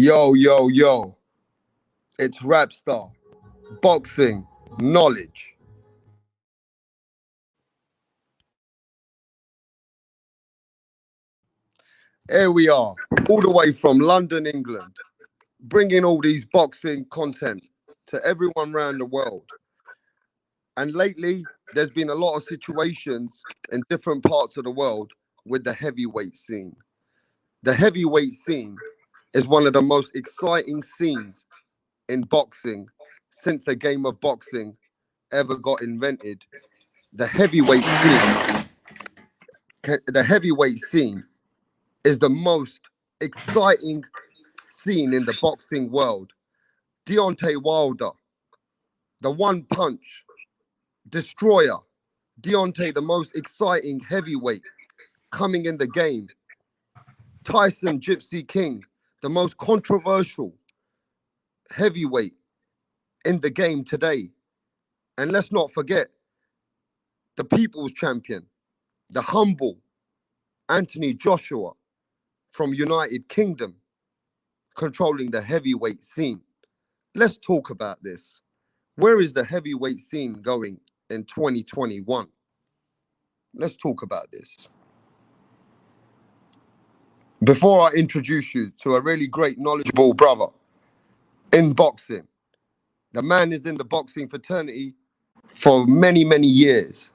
Yo, yo, yo. It's Rapstar. Boxing. Knowledge. Here we are, all the way from London, England, bringing all these boxing content to everyone around the world. And lately, there's been a lot of situations in different parts of the world with the heavyweight scene. The heavyweight scene is one of the most exciting scenes in boxing since the game of boxing ever got invented. The heavyweight scene, the heavyweight scene is the most exciting scene in the boxing world. Deontay Wilder, the one punch destroyer. Deontay, the most exciting heavyweight coming in the game. Tyson Gypsy King, the most controversial heavyweight in the game today. And let's not forget the people's champion, the humble Anthony Joshua from United Kingdom, controlling the heavyweight scene. Let's talk about this. Where is the heavyweight scene going in 2021? Let's talk about this. Before I introduce you to a really great, knowledgeable brother in boxing, the man is in the boxing fraternity for many, many years.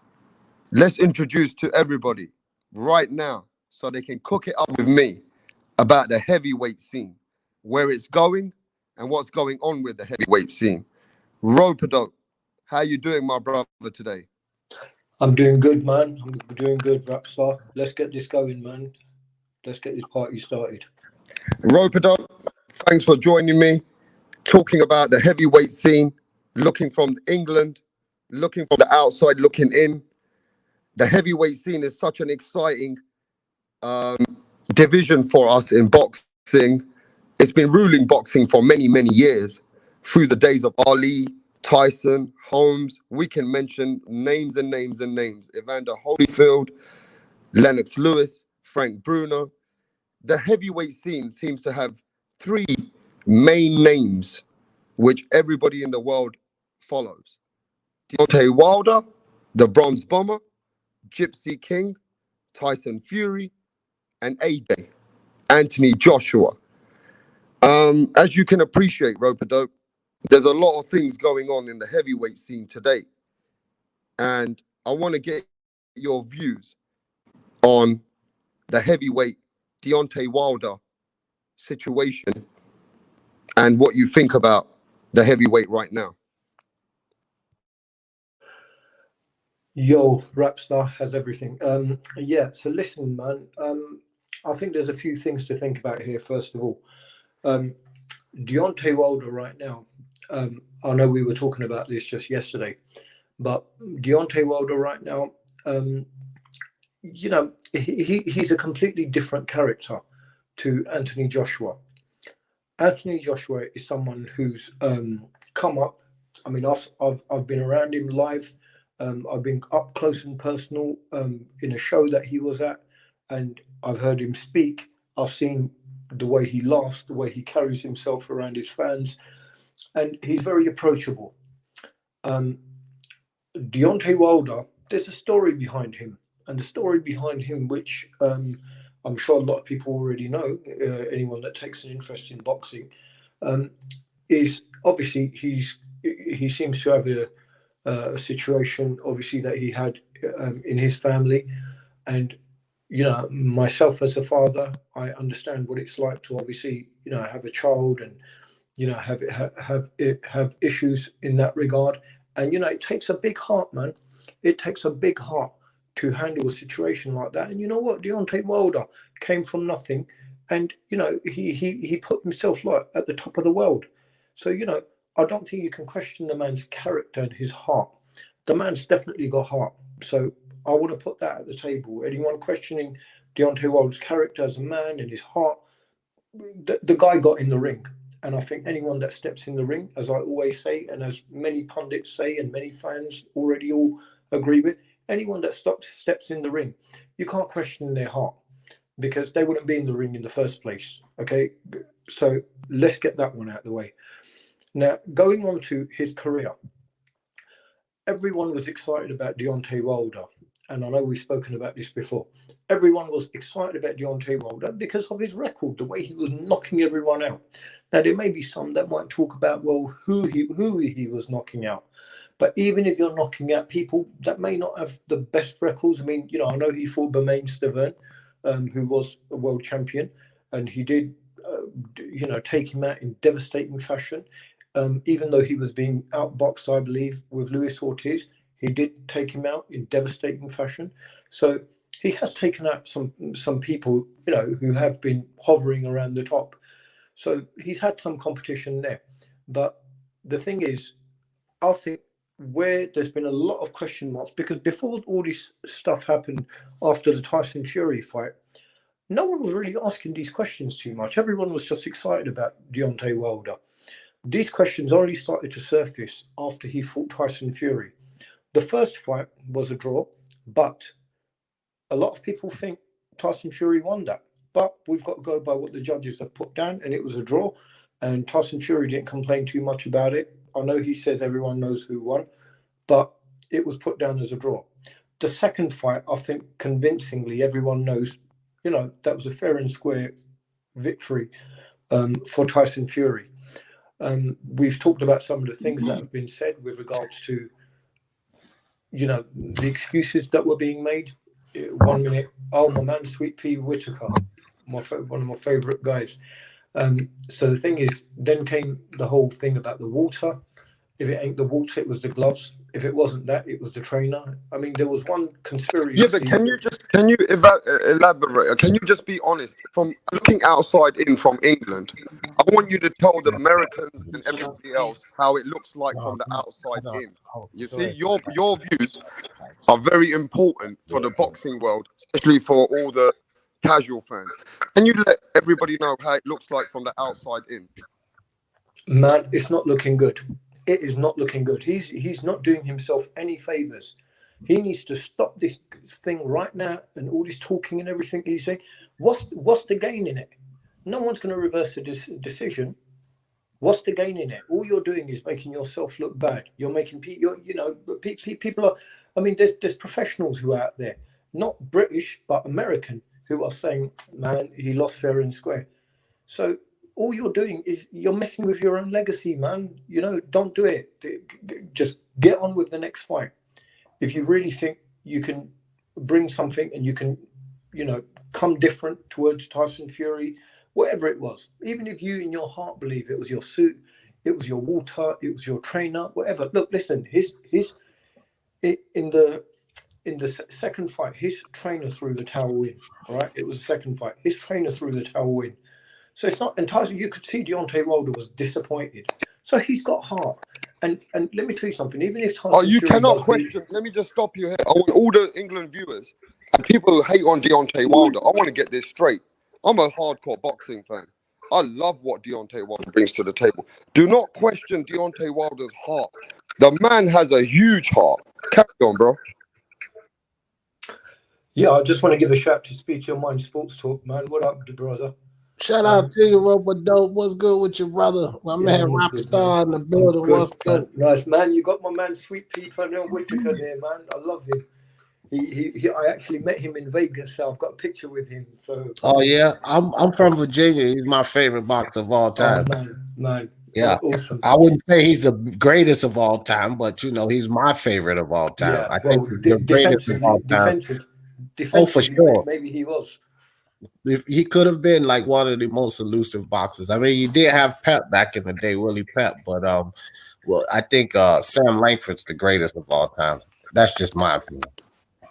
Let's introduce to everybody right now so they can cook it up with me about the heavyweight scene, where it's going and what's going on with the heavyweight scene. Ropedo, how you doing, my brother, today? I'm doing good, man. I'm doing good, Rapstar. Let's get this going, man. Let's get this party started. Ropedo, thanks for joining me, talking about the heavyweight scene, looking from England, looking from the outside, looking in. The heavyweight scene is such an exciting division for us in boxing. It's been ruling boxing for many, many years through the days of Ali, Tyson, Holmes. We can mention names and names and names. Evander Holyfield, Lennox Lewis, Frank Bruno. The heavyweight scene seems to have three main names which everybody in the world follows. Deontay Wilder, the Bronze Bomber, Gypsy King, Tyson Fury, and AJ, Anthony Joshua. As you can appreciate, Ropedo, there's a lot of things going on in the heavyweight scene today. And I want to get your views on the heavyweight Deontay Wilder situation and what you think about the heavyweight right now. Yo, Rapstar has everything. Yeah, so listen, man. I think there's a few things to think about here, first of all. Deontay Wilder right now, I know we were talking about this just yesterday, but Deontay Wilder right now, he's a completely different character to Anthony Joshua. Anthony Joshua is someone who's come up. I mean, I've been around him live. I've been up close and personal in a show that he was at, and I've heard him speak. I've seen the way he laughs, the way he carries himself around his fans, and he's very approachable. Deontay Wilder, there's a story behind him, and the story behind him, which I'm sure a lot of people already know, anyone that takes an interest in boxing, is obviously he seems to have a situation, obviously, that he had in his family. And, myself as a father, I understand what it's like to obviously, have a child and, have issues in that regard. And, it takes a big heart, man. It takes a big heart to handle a situation like that. And you know what? Deontay Wilder came from nothing. And, he put himself like at the top of the world. So, I don't think you can question the man's character and his heart. The man's definitely got heart. So I want to put that at the table. Anyone questioning Deontay Wilder's character as a man and his heart, the guy got in the ring. And I think anyone that steps in the ring, as I always say, and as many pundits say, and many fans already all agree with, anyone that steps in the ring, you can't question their heart, because they wouldn't be in the ring in the first place. Okay, So let's get that one out of the way. Now, going on to his career, everyone was excited about Deontay Wilder. And I know we've spoken about this before. Everyone was excited about Deontay Wilder because of his record, the way he was knocking everyone out. Now, there may be some that might talk about, well, who he was knocking out. But even if you're knocking out people that may not have the best records, I mean, I know he fought Bermane Stiverne, who was a world champion, and he did, take him out in devastating fashion. Even though he was being outboxed, I believe, with Luis Ortiz, he did take him out in devastating fashion. So he has taken out some people, who have been hovering around the top. So he's had some competition there. But the thing is, I think where there's been a lot of question marks, because before all this stuff happened after the Tyson Fury fight, no one was really asking these questions too much. Everyone was just excited about Deontay Wilder. These questions only started to surface after he fought Tyson Fury. The first fight was a draw, but a lot of people think Tyson Fury won that. But we've got to go by what the judges have put down, and it was a draw. And Tyson Fury didn't complain too much about it. I know he says everyone knows who won, but it was put down as a draw. The second fight, I think convincingly everyone knows, that was a fair and square victory for Tyson Fury. We've talked about some of the things that have been said with regards to, the excuses that were being made. 1 minute, oh, my man, Sweet Pea Whitaker, one of my favourite guys. So the thing is, then came the whole thing about the water. If it ain't the water, it was the gloves. If it wasn't that, it was the trainer. I mean, there was one conspiracy. Yeah, but can you elaborate? Can you just be honest? From looking outside in from England, I want you to tell the Americans and everybody else how it looks like from the outside in. You see, your views are very important for the boxing world, especially for all the casual fans. Can you let everybody know how it looks like from the outside in? Man, it's not looking good. It is not looking good. He's not doing himself any favors. He needs to stop this thing right now, and all this talking and everything he's saying. What's the gain in it? No one's going to reverse the decision. What's the gain in it? All you're doing is making yourself look bad. You're making people. People are. I mean, there's professionals who are out there, not British but American, who are saying, "Man, he lost fair and square." So all you're doing is you're messing with your own legacy, man. Don't do it. Just get on with the next fight. If you really think you can bring something and you can, come different towards Tyson Fury, whatever it was, even if you in your heart believe it was your suit, it was your water, it was your trainer, whatever. Look, listen, in the second fight, his trainer threw the towel in. All right, it was the second fight. His trainer threw the towel in. So it's not entirely. You could see Deontay Wilder was disappointed. So he's got heart. And let me tell you something. Even if Tyson you Fury cannot question. Let me just stop you here. I want all the England viewers and people who hate on Deontay Wilder. I want to get this straight. I'm a hardcore boxing fan. I love what Deontay Wilder brings to the table. Do not question Deontay Wilder's heart. The man has a huge heart. Carry on, bro. Yeah, I just want to give a shout to Speak Your Mind Sports Talk, man. What up, brother? Shout out to you, Robert Dope. What's good with your brother? My man, Rockstar in the building. What's good? Nice, man. You got my man, Sweet Pea Whitaker there, man. I love him. I actually met him in Vegas, so I've got a picture with him. So. Oh yeah, I'm from Virginia. He's my favorite boxer of all time. Oh, man. Yeah, awesome. I wouldn't say he's the greatest of all time, but he's my favorite of all time. Yeah, I think the greatest of all time. Oh, for sure. Maybe he was. He could have been like one of the most elusive boxers. I mean, you did have Pep back in the day, Willie Pep, but I think Sam Langford's the greatest of all time. That's just my opinion.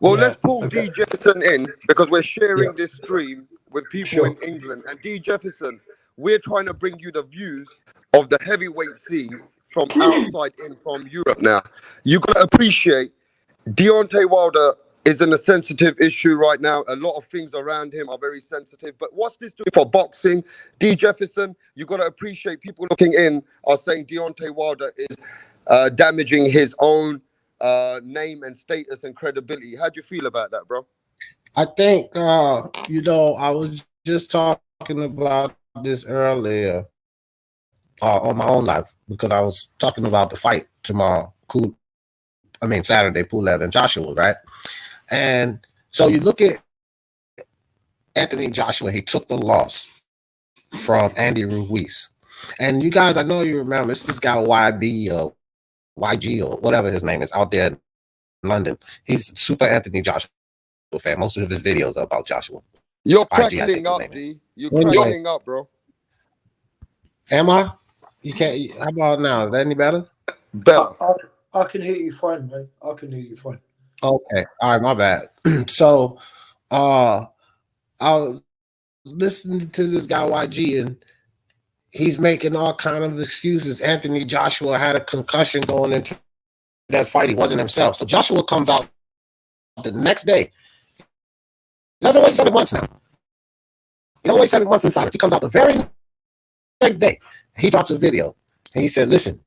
Well, let's pull D. Jefferson in because we're sharing this stream with people in England. And D. Jefferson, we're trying to bring you the views of the heavyweight scene from outside in from Europe now. You got to appreciate Deontay Wilder is in a sensitive issue right now. A lot of things around him are very sensitive. But what's this doing for boxing? D. Jefferson, you got to appreciate people looking in are saying Deontay Wilder is damaging his own name and status and credibility. How do you feel about that, bro? I think, I was just talking about this earlier on my own live because I was talking about the fight tomorrow. Saturday, Pulev and Joshua, right? And so you look at Anthony Joshua, he took the loss from Andy Ruiz. And you guys, I know you remember, it's this guy YB or YG or whatever his name is out there in London. He's super Anthony Joshua fan. Most of his videos are about Joshua. You're YG, crackling up, D. You're Anyway. crackling up, bro. Am I? You can't. How about now? Is that any better? Better. I can hear you fine, man. I can hear you fine. Okay. All right. My bad. So, I was listening to this guy YG, and he's making all kind of excuses. Anthony Joshua had a concussion going into that fight. He wasn't himself. So Joshua comes out the next day. He doesn't wait 7 months now. He don't wait 7 months in silence. He comes out the very next day. He drops a video, and he said, "Listen,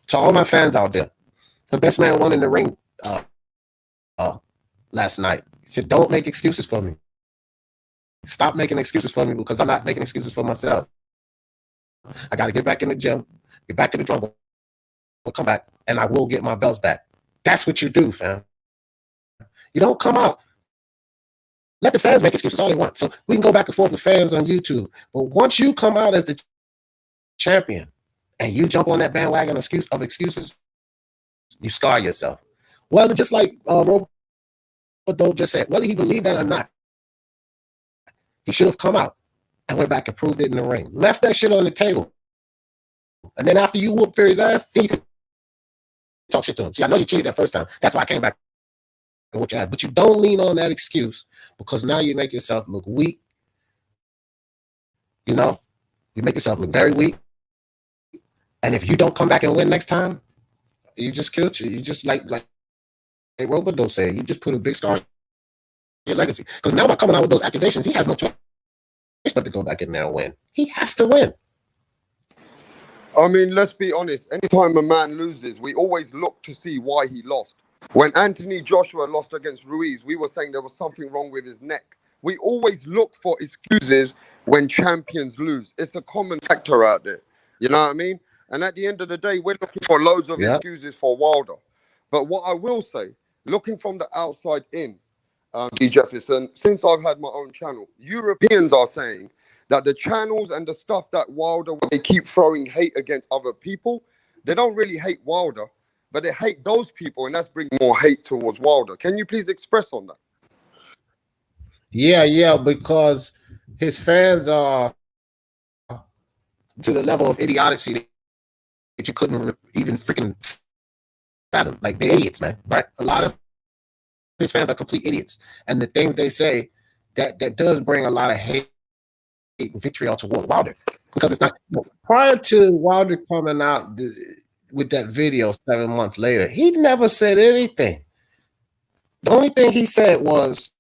to all my fans out there, the best man won in the ring last night." He said, "Don't make excuses for me. Stop making excuses for me because I'm not making excuses for myself. I got to get back in the gym, get back to the drum board, come back, and I will get my belts back." That's what you do, fam. You don't come out. Let the fans make excuses all they want. So we can go back and forth with fans on YouTube. But once you come out as the champion and you jump on that bandwagon of excuses, you scar yourself. Well, just like Roberto just said, whether he believed that or not, he should have come out and went back and proved it in the ring. Left that shit on the table. And then after you whoop Fury's ass, then you could talk shit to him. See, I know you cheated that first time. That's why I came back and whooped your ass. But you don't lean on that excuse because now you make yourself look weak. You know, you make yourself look very weak. And if you don't come back and win next time, you just killed you. You just like Roberto said, you just put a big scar on your legacy. Because now by coming out with those accusations, he has no choice but to go back in there and win. He has to win. I mean, let's be honest. Anytime a man loses, we always look to see why he lost. When Anthony Joshua lost against Ruiz, we were saying there was something wrong with his neck. We always look for excuses when champions lose. It's a common factor out there. You know what I mean? And at the end of the day, we're looking for loads of excuses for Wilder. But what I will say, looking from the outside in, D. Jefferson, since I've had my own channel, Europeans are saying that the channels and the stuff that Wilder, they keep throwing hate against other people, they don't really hate Wilder, but they hate those people, and that's bringing more hate towards Wilder. Can you please express on that? Yeah, because his fans are to the level of idiocy that you couldn't even freaking fathom. Like, they're idiots, man. Right? A lot of his fans are complete idiots. And the things they say, that does bring a lot of hate and vitriol toward Wilder. Because it's not, prior to Wilder coming out with that video 7 months later, he never said anything. The only thing he said was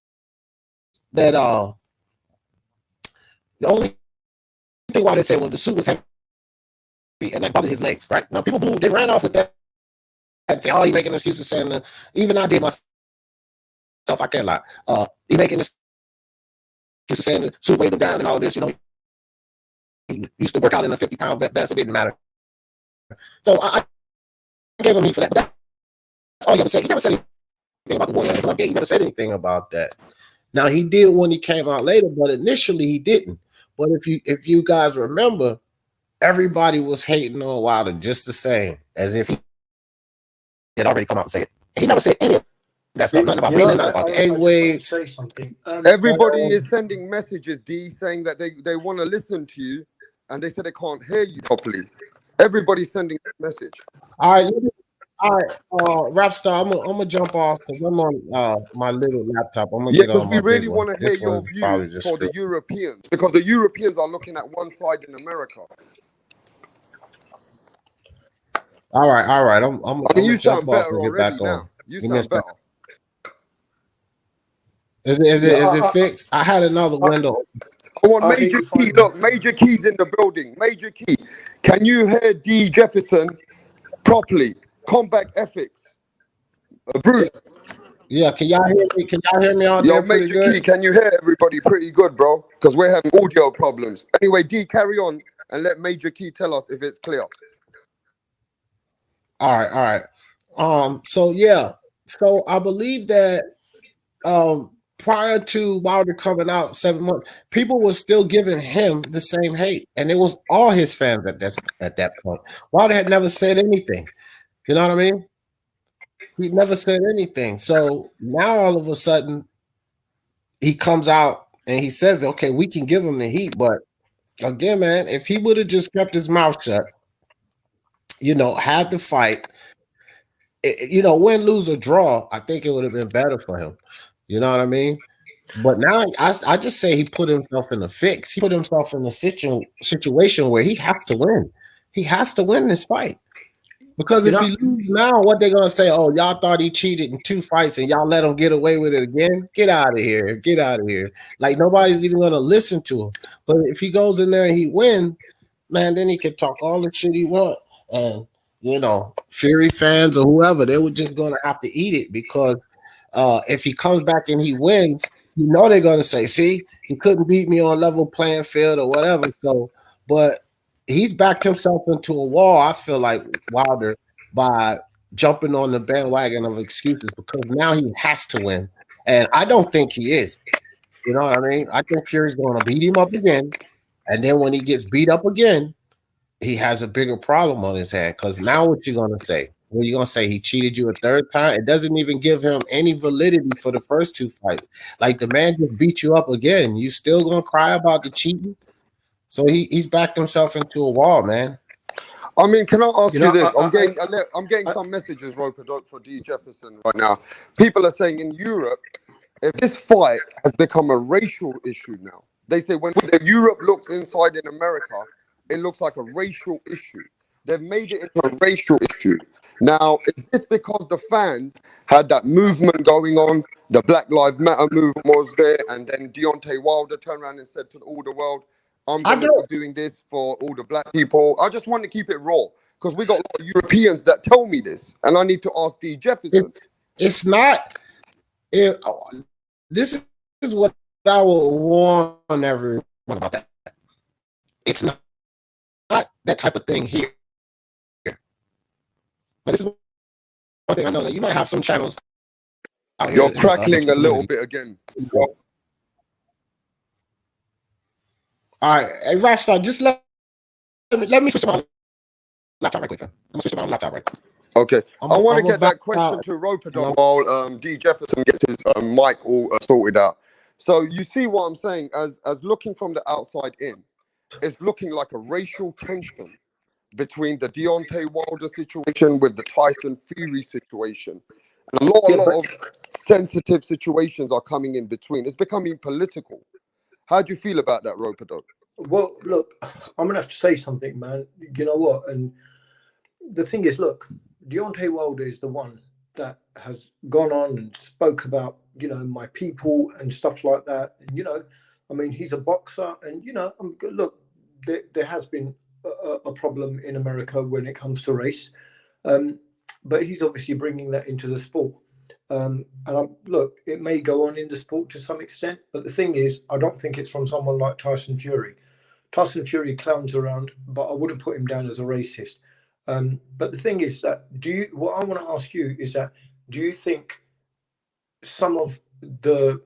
that the only thing Wilder said was the suit was heavy and that bothered his legs, right? Now people they ran off with that and say, "Oh, he making excuses," saying even I did myself, I can't lie. He making excuses saying the suit weighed him down and all of this, you know. He used to work out in a 50-pound vest, it didn't matter. So I gave him heat for that. But that's all he ever said. He never said anything about the Warrior Glove Gate. He never said anything about that. Now he did when he came out later, but initially he didn't. But if you guys remember, everybody was hating on Wilder just the same as if he had already come out and said it. He never said anything. That's nothing about breathing, nothing about the A-waves. Say something. Everybody is sending messages, D, saying that they want to listen to you, and they said they can't hear you properly. Everybody's sending a message. All right, Rapstar, I'm gonna jump off because I'm on my little laptop. I'm gonna get on. Because we really want to hear your views for the Europeans, because the Europeans are looking at one side in America. All right. I'm you sound better already now. You sound better. Is it fixed? I had another window. I want Major Key. Look, Major Key's in the building. Major Key. Can you hear D. Jefferson properly? Combat ethics. Bruce. Yeah, can y'all hear me? Can y'all hear me out Yo, there pretty Major Key, good? can you hear everybody pretty good, bro? Because we're having audio problems. Anyway, D, carry on and let Major Key tell us if it's clear. All right, all right. So yeah, so I believe that prior to Wilder coming out 7 months, people were still giving him the same hate, and it was all his fans at that point. Wilder had never said anything. You know what I mean? He never said anything. So now all of a sudden he comes out and he says, "Okay, we can give him the heat," but again, man, if he would have just kept his mouth shut, had the fight, win, lose, or draw, I think it would have been better for him. You know what I mean? But now I just say he put himself in a fix. He put himself in a situation where he has to win. He has to win this fight. Because if he loses now, what they gonna say? Oh, y'all thought he cheated in 2 fights and y'all let him get away with it again? Get out of here. Get out of here. Like nobody's even gonna listen to him. But if he goes in there and he wins, man, then he can talk all the shit he wants. And Fury fans or whoever, they were just gonna have to eat it because if he comes back and he wins, they're gonna say, see, he couldn't beat me on level playing field or whatever. So, but he's backed himself into a wall, I feel like, Wilder, by jumping on the bandwagon of excuses because now he has to win. And I don't think he is. You know what I mean? I think Fury's going to beat him up again. And then when he gets beat up again, he has a bigger problem on his hand. Because now what you going to say? What are you going to say? He cheated you a third time? It doesn't even give him any validity for the first 2 fights. Like the man just beat you up again. You still going to cry about the cheating? So he's backed himself into a wall, man. I mean, can I ask you this? I'm getting some messages, Roper Dog, for D. Jefferson right now. People are saying in Europe, if this fight has become a racial issue now, they say when Europe looks inside in America, it looks like a racial issue. They've made it into a racial issue. Now, is this because the fans had that movement going on? The Black Lives Matter movement was there, and then Deontay Wilder turned around and said to all the world, I'm going to be doing this for all the black people. I just want to keep it raw because we got a lot of Europeans that tell me this, and I need to ask D. Jefferson. It's not. This is what I will warn everyone about that. It's not that type of thing here. But this is one thing I know that you might have some channels. You're crackling a little bit again. All right, hey, Rashad, just let me switch to my laptop right quick. Let me switch to my laptop right quick. Okay, I want to get that question to Roper Dog while D. Jefferson gets his mic all sorted out. So you see what I'm saying? As looking from the outside in, it's looking like a racial tension between the Deontay Wilder situation with the Tyson Fury situation. And a lot of sensitive situations are coming in between. It's becoming political. How do you feel about that, Roper Dog? Well, look, I'm going to have to say something, man. You know what? And the thing is, look, Deontay Wilder is the one that has gone on and spoke about, my people and stuff like that. And, I mean, he's a boxer. And, look, there has been a problem in America when it comes to race. But he's obviously bringing that into the sport. Look, it may go on in the sport to some extent, but the thing is, I don't think it's from someone like Tyson Fury. Tyson Fury clowns around, but I wouldn't put him down as a racist. But the thing is that what I want to ask you is that do you think some of the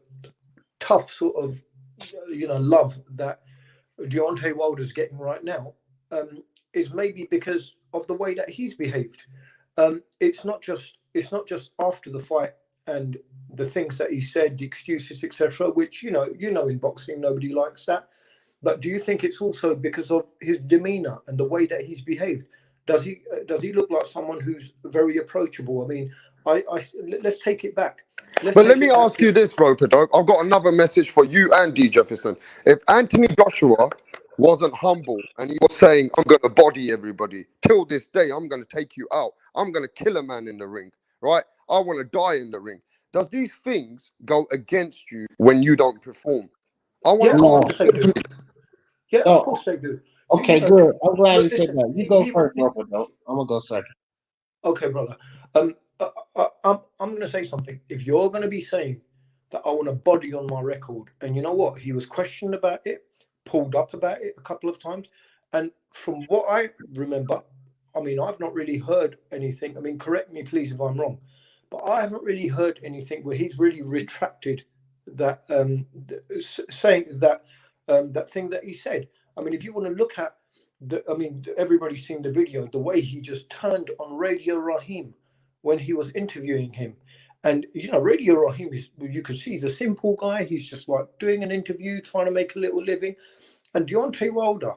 tough sort of love that Deontay Wilder's getting right now is maybe because of the way that he's behaved? It's not just after the fight and the things that he said, the excuses, etc., which in boxing nobody likes that. But do you think it's also because of his demeanor and the way that he's behaved? Does he look like someone who's very approachable? I mean, let's take it back. Let me ask you this, Roper Dog. I've got another message for you and D. Jefferson. If Anthony Joshua wasn't humble and he was saying, I'm going to body everybody, till this day, I'm going to take you out. I'm going to kill a man in the ring, right? I want to die in the ring. Does these things go against you when you don't perform? I want to ask you. Yeah, of course they do. Okay, good. I'm glad you said that. You go first, Roper, though. I'm going to go second. Okay, brother. I'm going to say something. If you're going to be saying that I want a body on my record, and you know what, he was questioned about it, pulled up about it a couple of times, and from what I remember, I mean, I've not really heard anything. I mean, correct me please if I'm wrong, but I haven't really heard anything where he's really retracted that saying that that thing that he said. I mean, if you want to look at I mean, everybody's seen the video, the way he just turned on Radio Raheem when he was interviewing him. And you know, Radio Raheem is, you can see he's a simple guy. He's just like doing an interview, trying to make a little living. And Deontay Wilder,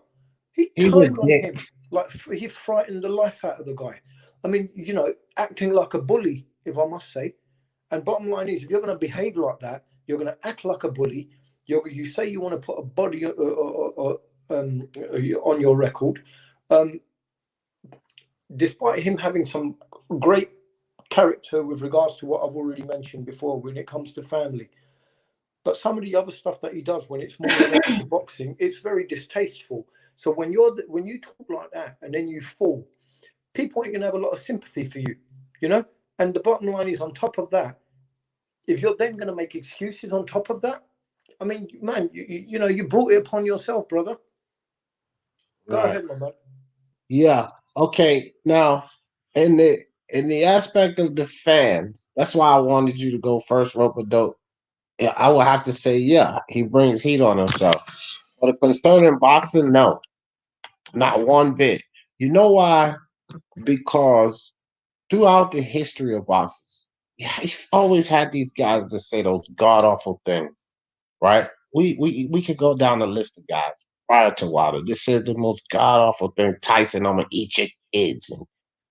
he turned on him like he frightened the life out of the guy. I mean, you know, acting like a bully, if I must say. And bottom line is, if you're going to behave like that, you're going to act like a bully. You say you want to put a body on your record, despite him having some great character with regards to what I've already mentioned before when it comes to family. But some of the other stuff that he does when it's more related to boxing, it's very distasteful. So when you talk like that and then you fall, people ain't gonna have a lot of sympathy for you, you know? And the bottom line is, on top of that, if you're then gonna make excuses on top of that, I mean, man, you know, you brought it upon yourself, brother. Go ahead, my man. Yeah. Okay. Now, in the aspect of the fans, that's why I wanted you to go first, Roper Dope. Yeah, I would have to say, yeah, he brings heat on himself. But concerning boxing, no, not one bit. You know why? Because throughout the history of boxers, yeah, you've always had these guys that say those god awful things, right? We could go down the list of guys prior to Wilder. This is the most god awful thing. Tyson, I'm gonna eat your kids, and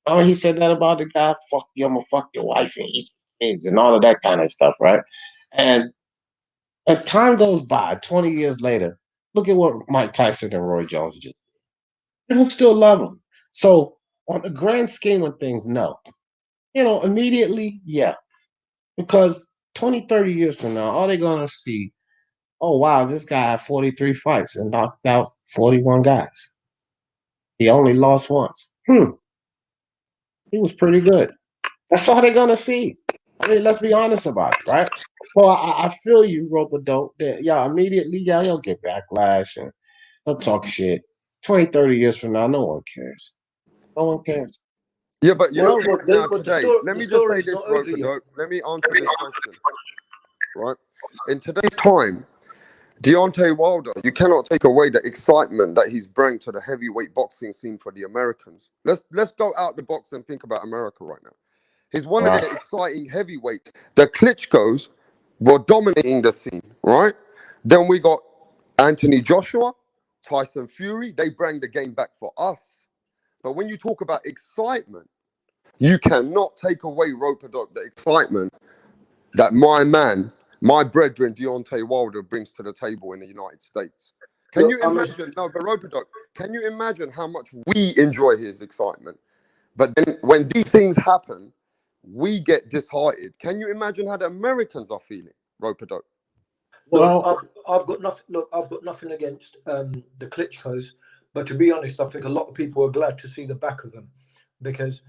oh, he said that about the guy. Fuck you, I'm gonna fuck your wife and eat your kids, and all of that kind of stuff, right? And as time goes by, 20 years later, look at what Mike Tyson and Roy Jones did. People still love him. So, on the grand scheme of things, no. You know, immediately, yeah. Because 20, 30 years from now, all they're going to see, oh, wow, this guy had 43 fights and knocked out 41 guys. He only lost once. He was pretty good. That's all they're going to see. I mean, let's be honest about it, right? So I feel you, Roper Dope, that, yeah, immediately, yeah, he'll get backlash and he'll talk shit. 20, 30 years from now, no one cares. No one cares. Yeah, but you know what? Now but today, let me just say this, Roper Dope. Let me answer this question. Right? In today's time, Deontay Wilder, you cannot take away the excitement that he's brought to the heavyweight boxing scene for the Americans. Let's go out the box and think about America right now. He's one of the exciting heavyweights. The Klitschko's were dominating the scene, right? Then we got Anthony Joshua, Tyson Fury. They bring the game back for us. But when you talk about excitement, you cannot take away Roper Dope, the excitement that my man, my brethren, Deontay Wilder, brings to the table in the United States. Can you imagine? No, but Roper Dope, can you imagine how much we enjoy his excitement? But then when these things happen, we get disheartened. Can you imagine how the Americans are feeling, Roper Dope? Well, I've got nothing. Look, I've got nothing against the Klitschko's, but to be honest, I think a lot of people are glad to see the back of them, because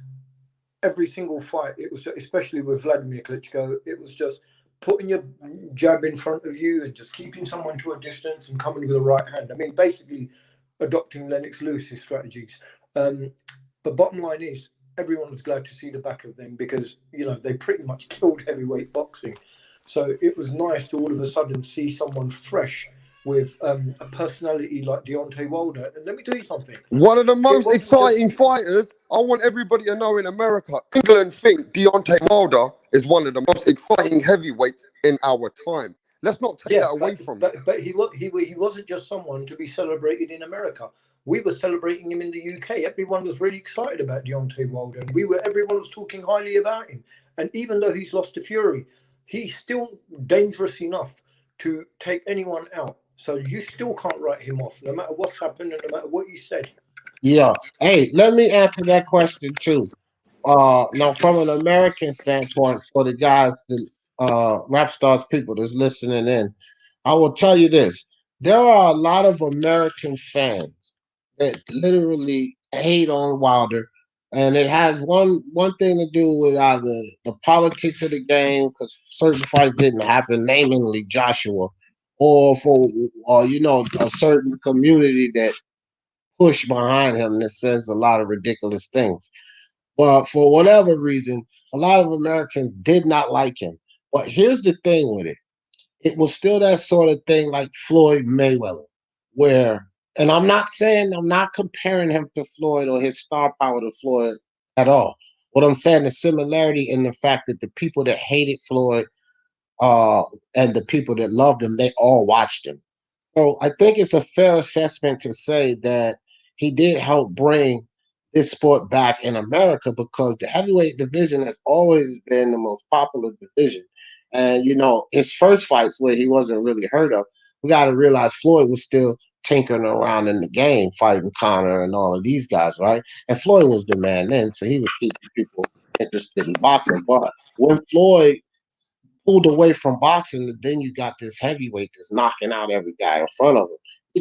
every single fight, it was, especially with Vladimir Klitschko, it was just putting your jab in front of you and just keeping someone to a distance and coming with the right hand. I mean, basically adopting Lennox Lewis's strategies. But bottom line is, everyone was glad to see the back of them because, you know, they pretty much killed heavyweight boxing. So it was nice to all of a sudden see someone fresh with a personality like Deontay Wilder. And let me tell you something. One of the most exciting fighters, I want everybody to know in America, England think Deontay Wilder is one of the most exciting heavyweights in our time. Let's not take that away from him. But he wasn't just someone to be celebrated in America. We were celebrating him in the UK. Everyone was really excited about Deontay Wilder. And everyone was talking highly about him. And even though he's lost to Fury, he's still dangerous enough to take anyone out. So you still can't write him off, no matter what's happened and no matter what you said. Yeah. Hey, let me answer that question too. Now from an American standpoint, for the guys, the rap stars people that's listening in, I will tell you this. There are a lot of American fans that literally hate on Wilder and it has one thing to do with either the politics of the game, because certain fights didn't happen, namely Joshua, or for a certain community that pushed behind him that says a lot of ridiculous things. But for whatever reason, a lot of Americans did not like him. But here's the thing with it. It was still that sort of thing like Floyd Mayweather, where, and I'm not comparing him to Floyd or his star power to Floyd at all. What I'm saying, the similarity in the fact that the people that hated Floyd and the people that loved him, they all watched him. So I think it's a fair assessment to say that he did help bring this sport back in America, because the heavyweight division has always been the most popular division. And, his first fights where he wasn't really heard of, we got to realize Floyd was still tinkering around in the game, fighting Conor and all of these guys, right? And Floyd was the man then, so he was keeping people interested in boxing. But when Floyd pulled away from boxing, then you got this heavyweight that's knocking out every guy in front of him.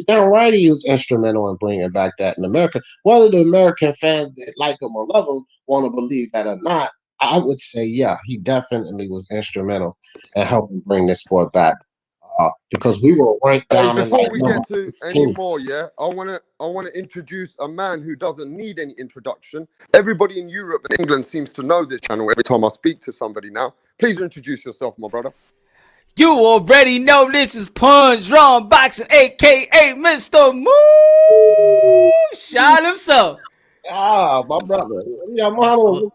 Damn right, he was instrumental in bringing back that in America. Whether the American fans that like him or love him want to believe that or not, I would say, yeah, he definitely was instrumental in helping bring this sport back. Because we were ranked Hey, down in before like we number get to any 15. more, yeah, I wanna introduce a man who doesn't need any introduction. Everybody in Europe and England seems to know this channel every time I speak to somebody now. Please introduce yourself, my brother. You already know this is Punch Drawn Boxing, aka Mr. Move. Shot himself. My brother. Yeah, Mahalo.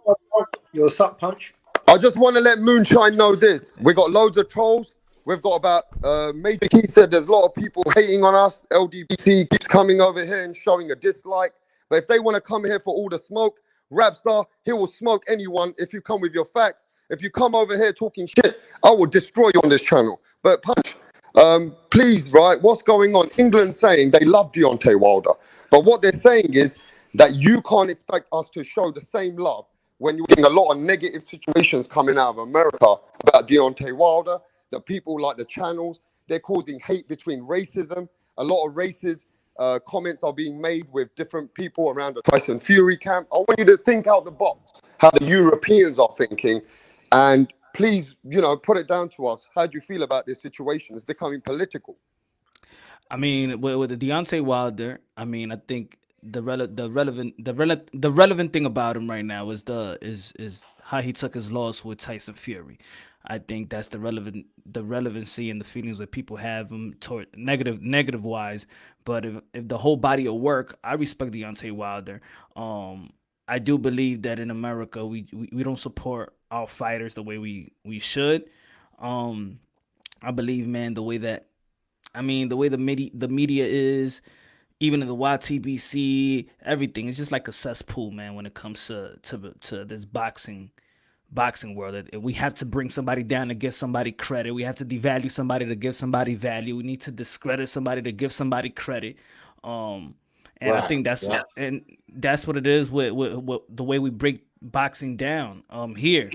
Your suck punch. I just want to let Moonshine know this. We got loads of trolls. We've got about Major Key said there's a lot of people hating on us. LDBC keeps coming over here and showing a dislike. But if they want to come here for all the smoke, Rapstar, he will smoke anyone if you come with your facts. If you come over here talking shit, I will destroy you on this channel. But Punch, please, right, what's going on? England saying they love Deontay Wilder. But what they're saying is that you can't expect us to show the same love when you're getting a lot of negative situations coming out of America about Deontay Wilder. The people like the channels, they're causing hate between racism. A lot of racist comments are being made with different people around the Tyson Fury camp. I want you to think out the box, how the Europeans are thinking. And please, put it down to us. How do you feel about this situation? It's becoming political. I mean, with the Deontay Wilder, I mean, I think the relevant thing about him right now is how he took his loss with Tyson Fury. I think that's the relevancy and the feelings that people have him toward negative wise. But if the whole body of work, I respect Deontay Wilder. I do believe that in America we don't support our fighters the way we should. I believe, man, the way the media is, even in the YTBC, everything, it's just like a cesspool, man, when it comes to this boxing world. We have to bring somebody down to give somebody credit. We have to devalue somebody to give somebody value. We need to discredit somebody to give somebody credit. And I think that's what it is with the way we break boxing down here.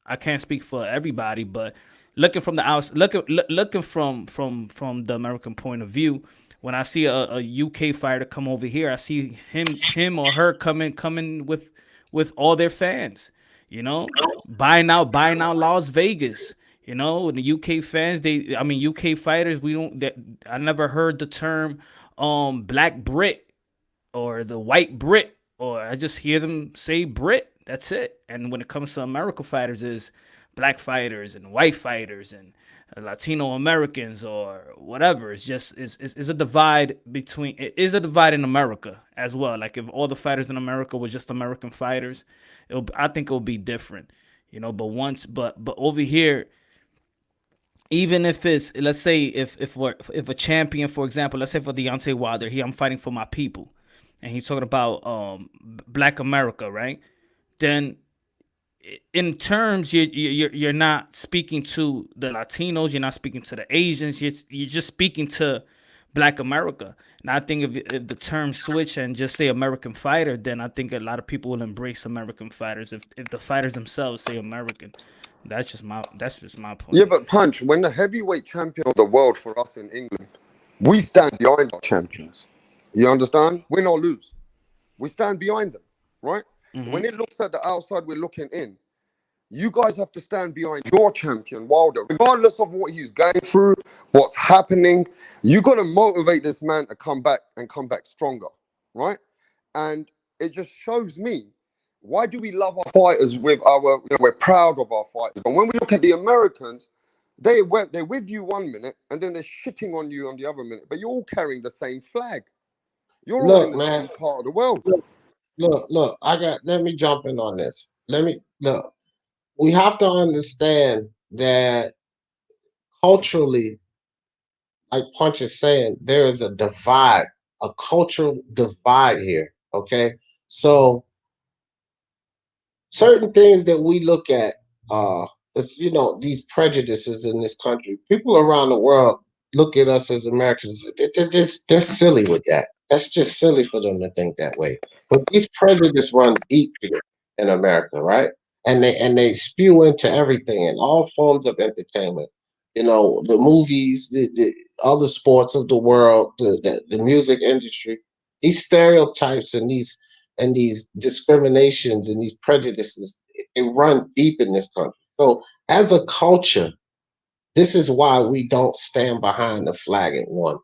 I can't speak for everybody, but looking from the outside, looking from the American point of view, when I see a UK fighter come over here, I see him or her coming with all their fans. Buying out Las Vegas. The UK fans, UK fighters, I never heard the term black Brit or the white Brit, or I just hear them say Brit. That's it. And when it comes to American fighters, is black fighters and white fighters and Latino Americans or whatever. It's just is a divide in America as well. Like if all the fighters in America were just American fighters, I think it would be different. But over here, even if it's, let's say if a champion, for example, let's say for Deontay Wilder, I'm fighting for my people, and he's talking about Black America, right? Then in terms, you're not speaking to the Latinos, you're not speaking to the Asians, you're just speaking to Black America. And I think if the term switch and just say American fighter, then I think a lot of people will embrace American fighters if the fighters themselves say American. That's just my point. Yeah, but Punch, when the heavyweight champion of the world for us in England, we stand behind our champions. You understand? Win or lose, we stand behind them, right? Mm-hmm. When it looks at the outside, we're looking in. You guys have to stand behind your champion, Wilder, regardless of what he's going through, what's happening. You got to motivate this man to come back and come back stronger, right? And it just shows me, why do we love our fighters with our, we're proud of our fighters. But when we look at the Americans, they're with you 1 minute and then they're shitting on you on the other minute. But you're all carrying the same flag. You're all in Look, the same man. part of the world. Look. Let me jump in on this. Let me look. We have to understand that culturally, like Punch is saying, there is a divide, a cultural divide here. Okay, so certain things that we look at, it's these prejudices in this country. People around the world look at us as Americans. They're silly with that. That's just silly for them to think that way. But these prejudices run deep here in America, right? And they spew into everything in all forms of entertainment. The movies, the other sports of the world, the music industry. These stereotypes and these discriminations and these prejudices, it run deep in this country. So as a culture, this is why we don't stand behind the flag at one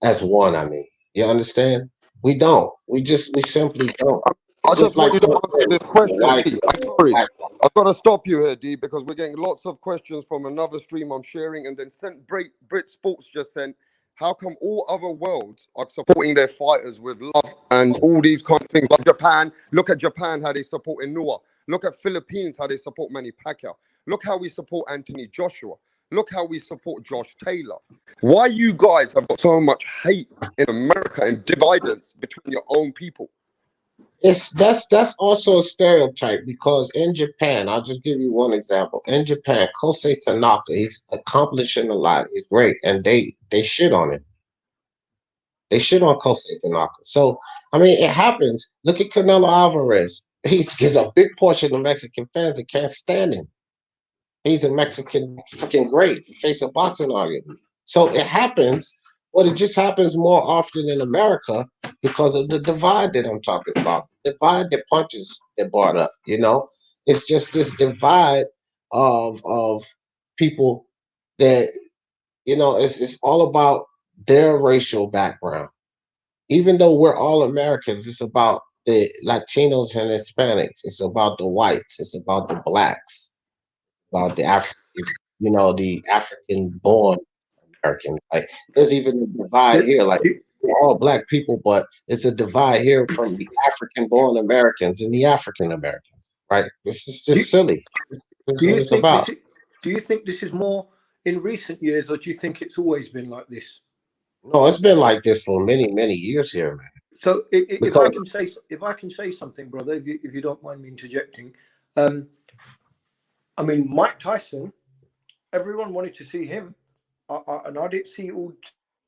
as one. I mean, you understand? We don't. We simply don't. I It's just just like want you to answer this question, white D. I'm sorry. I've got to stop you here, D, because we're getting lots of questions from another stream I'm sharing. And then Brit Sports just sent, how come all other worlds are supporting their fighters with love and all these kind of things? Like Japan, look at Japan, how they support Inoue. Look at Philippines, how they support Manny Pacquiao. Look how we support Anthony Joshua. Look how we support Josh Taylor. Why you guys have got so much hate in America and dividends between your own people? That's also a stereotype because in Japan, I'll just give you one example. In Japan, Kosei Tanaka, he's accomplishing a lot. He's great, and they shit on him. They shit on Kosei Tanaka. So I mean, it happens. Look at Canelo Alvarez. He's a big portion of Mexican fans that can't stand him. He's a Mexican freaking great. He face a boxing argument. So it happens, but it just happens more often in America because of the divide that I'm talking about. Divide that punches that brought up, It's just this divide of people that, it's all about their racial background. Even though we're all Americans, it's about the Latinos and Hispanics. It's about the whites. It's about the blacks, about the African born American. Like there's even a divide Do, here. Like do, we're all black people, but it's a divide here from the African born Americans and the African Americans. Right? This is do, just silly. This is do what you it's think about. this is more in recent years, or do you think it's always been like this? No, it's been like this for many, many years here, man. So Because if I can say something, brother, if you don't mind me interjecting, um, I mean Mike Tyson, everyone wanted to see him, and I didn't see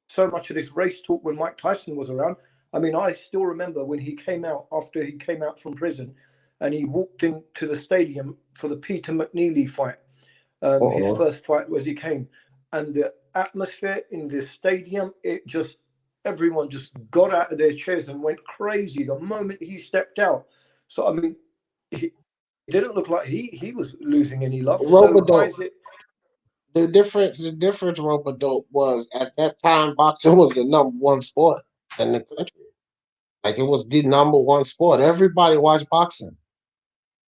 so much of this race talk when Mike Tyson was around. I mean, I still remember when he came out after he came out from prison, and he walked into the stadium for the Peter McNeely fight. His uh-uh. first fight was he came, and the atmosphere in the stadium, everyone just got out of their chairs and went crazy the moment he stepped out. So I mean, he didn't look like he was losing any love. So why Robodope. is it? The difference, Robodope, was at that time boxing was the number one sport in the country. Like it was the number one sport. Everybody watched boxing.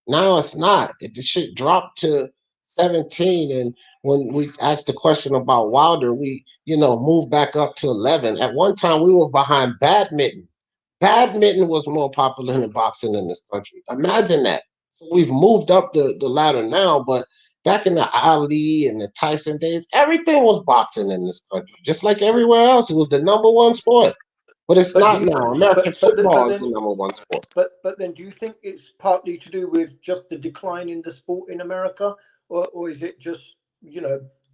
Now it's not. The shit dropped to 17. And when we asked the question about Wilder, we, moved back up to 11. At one time, we were behind badminton. Badminton was more popular than boxing in this country. Imagine that. So we've moved up the ladder now, but back in the Ali and the Tyson days, everything was boxing in this country. Just like everywhere else, it was the number one sport. But it's But do not you, now. American but football is then the number one sport. but then do you think it's partly to do with just the decline in the sport in America, or is it just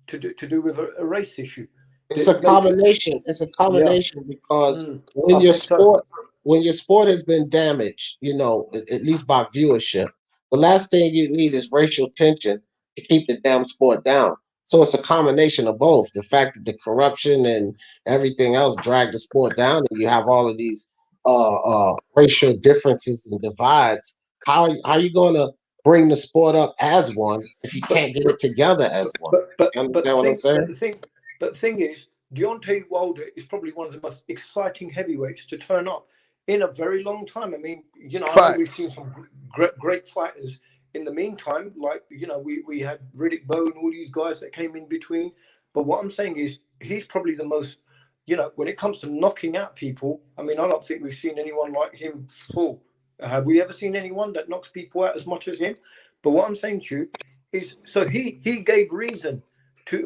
to do with a race issue? It's a combination. It's a Yeah, combination because I think so. when your sport has been damaged, at least by viewership, the last thing you need is racial tension to keep the damn sport down. So it's a combination of both. The fact that the corruption and everything else drag the sport down, and you have all of these racial differences and divides, how you going to bring the sport up as one if you But can't get it together as one? You but understand what I'm saying? the thing is, Deontay Wilder is probably one of the most exciting heavyweights to turn up in a very long time. I mean, I know we've Facts. seen some great fighters in the meantime, like we had Riddick Bowe and all these guys that came in between. But what I'm saying is, he's probably the most, when it comes to knocking out people. I mean, I don't think we've seen anyone like him. Oh, have we ever seen anyone that knocks people out as much as him? But what I'm saying to you is, so he gave reason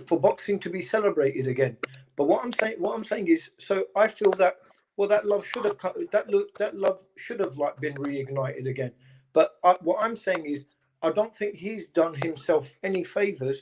for boxing to be celebrated again. But what I'm saying is, so I feel that, well, that love should have that love should have like been reignited again. But what I'm saying is, I don't think he's done himself any favors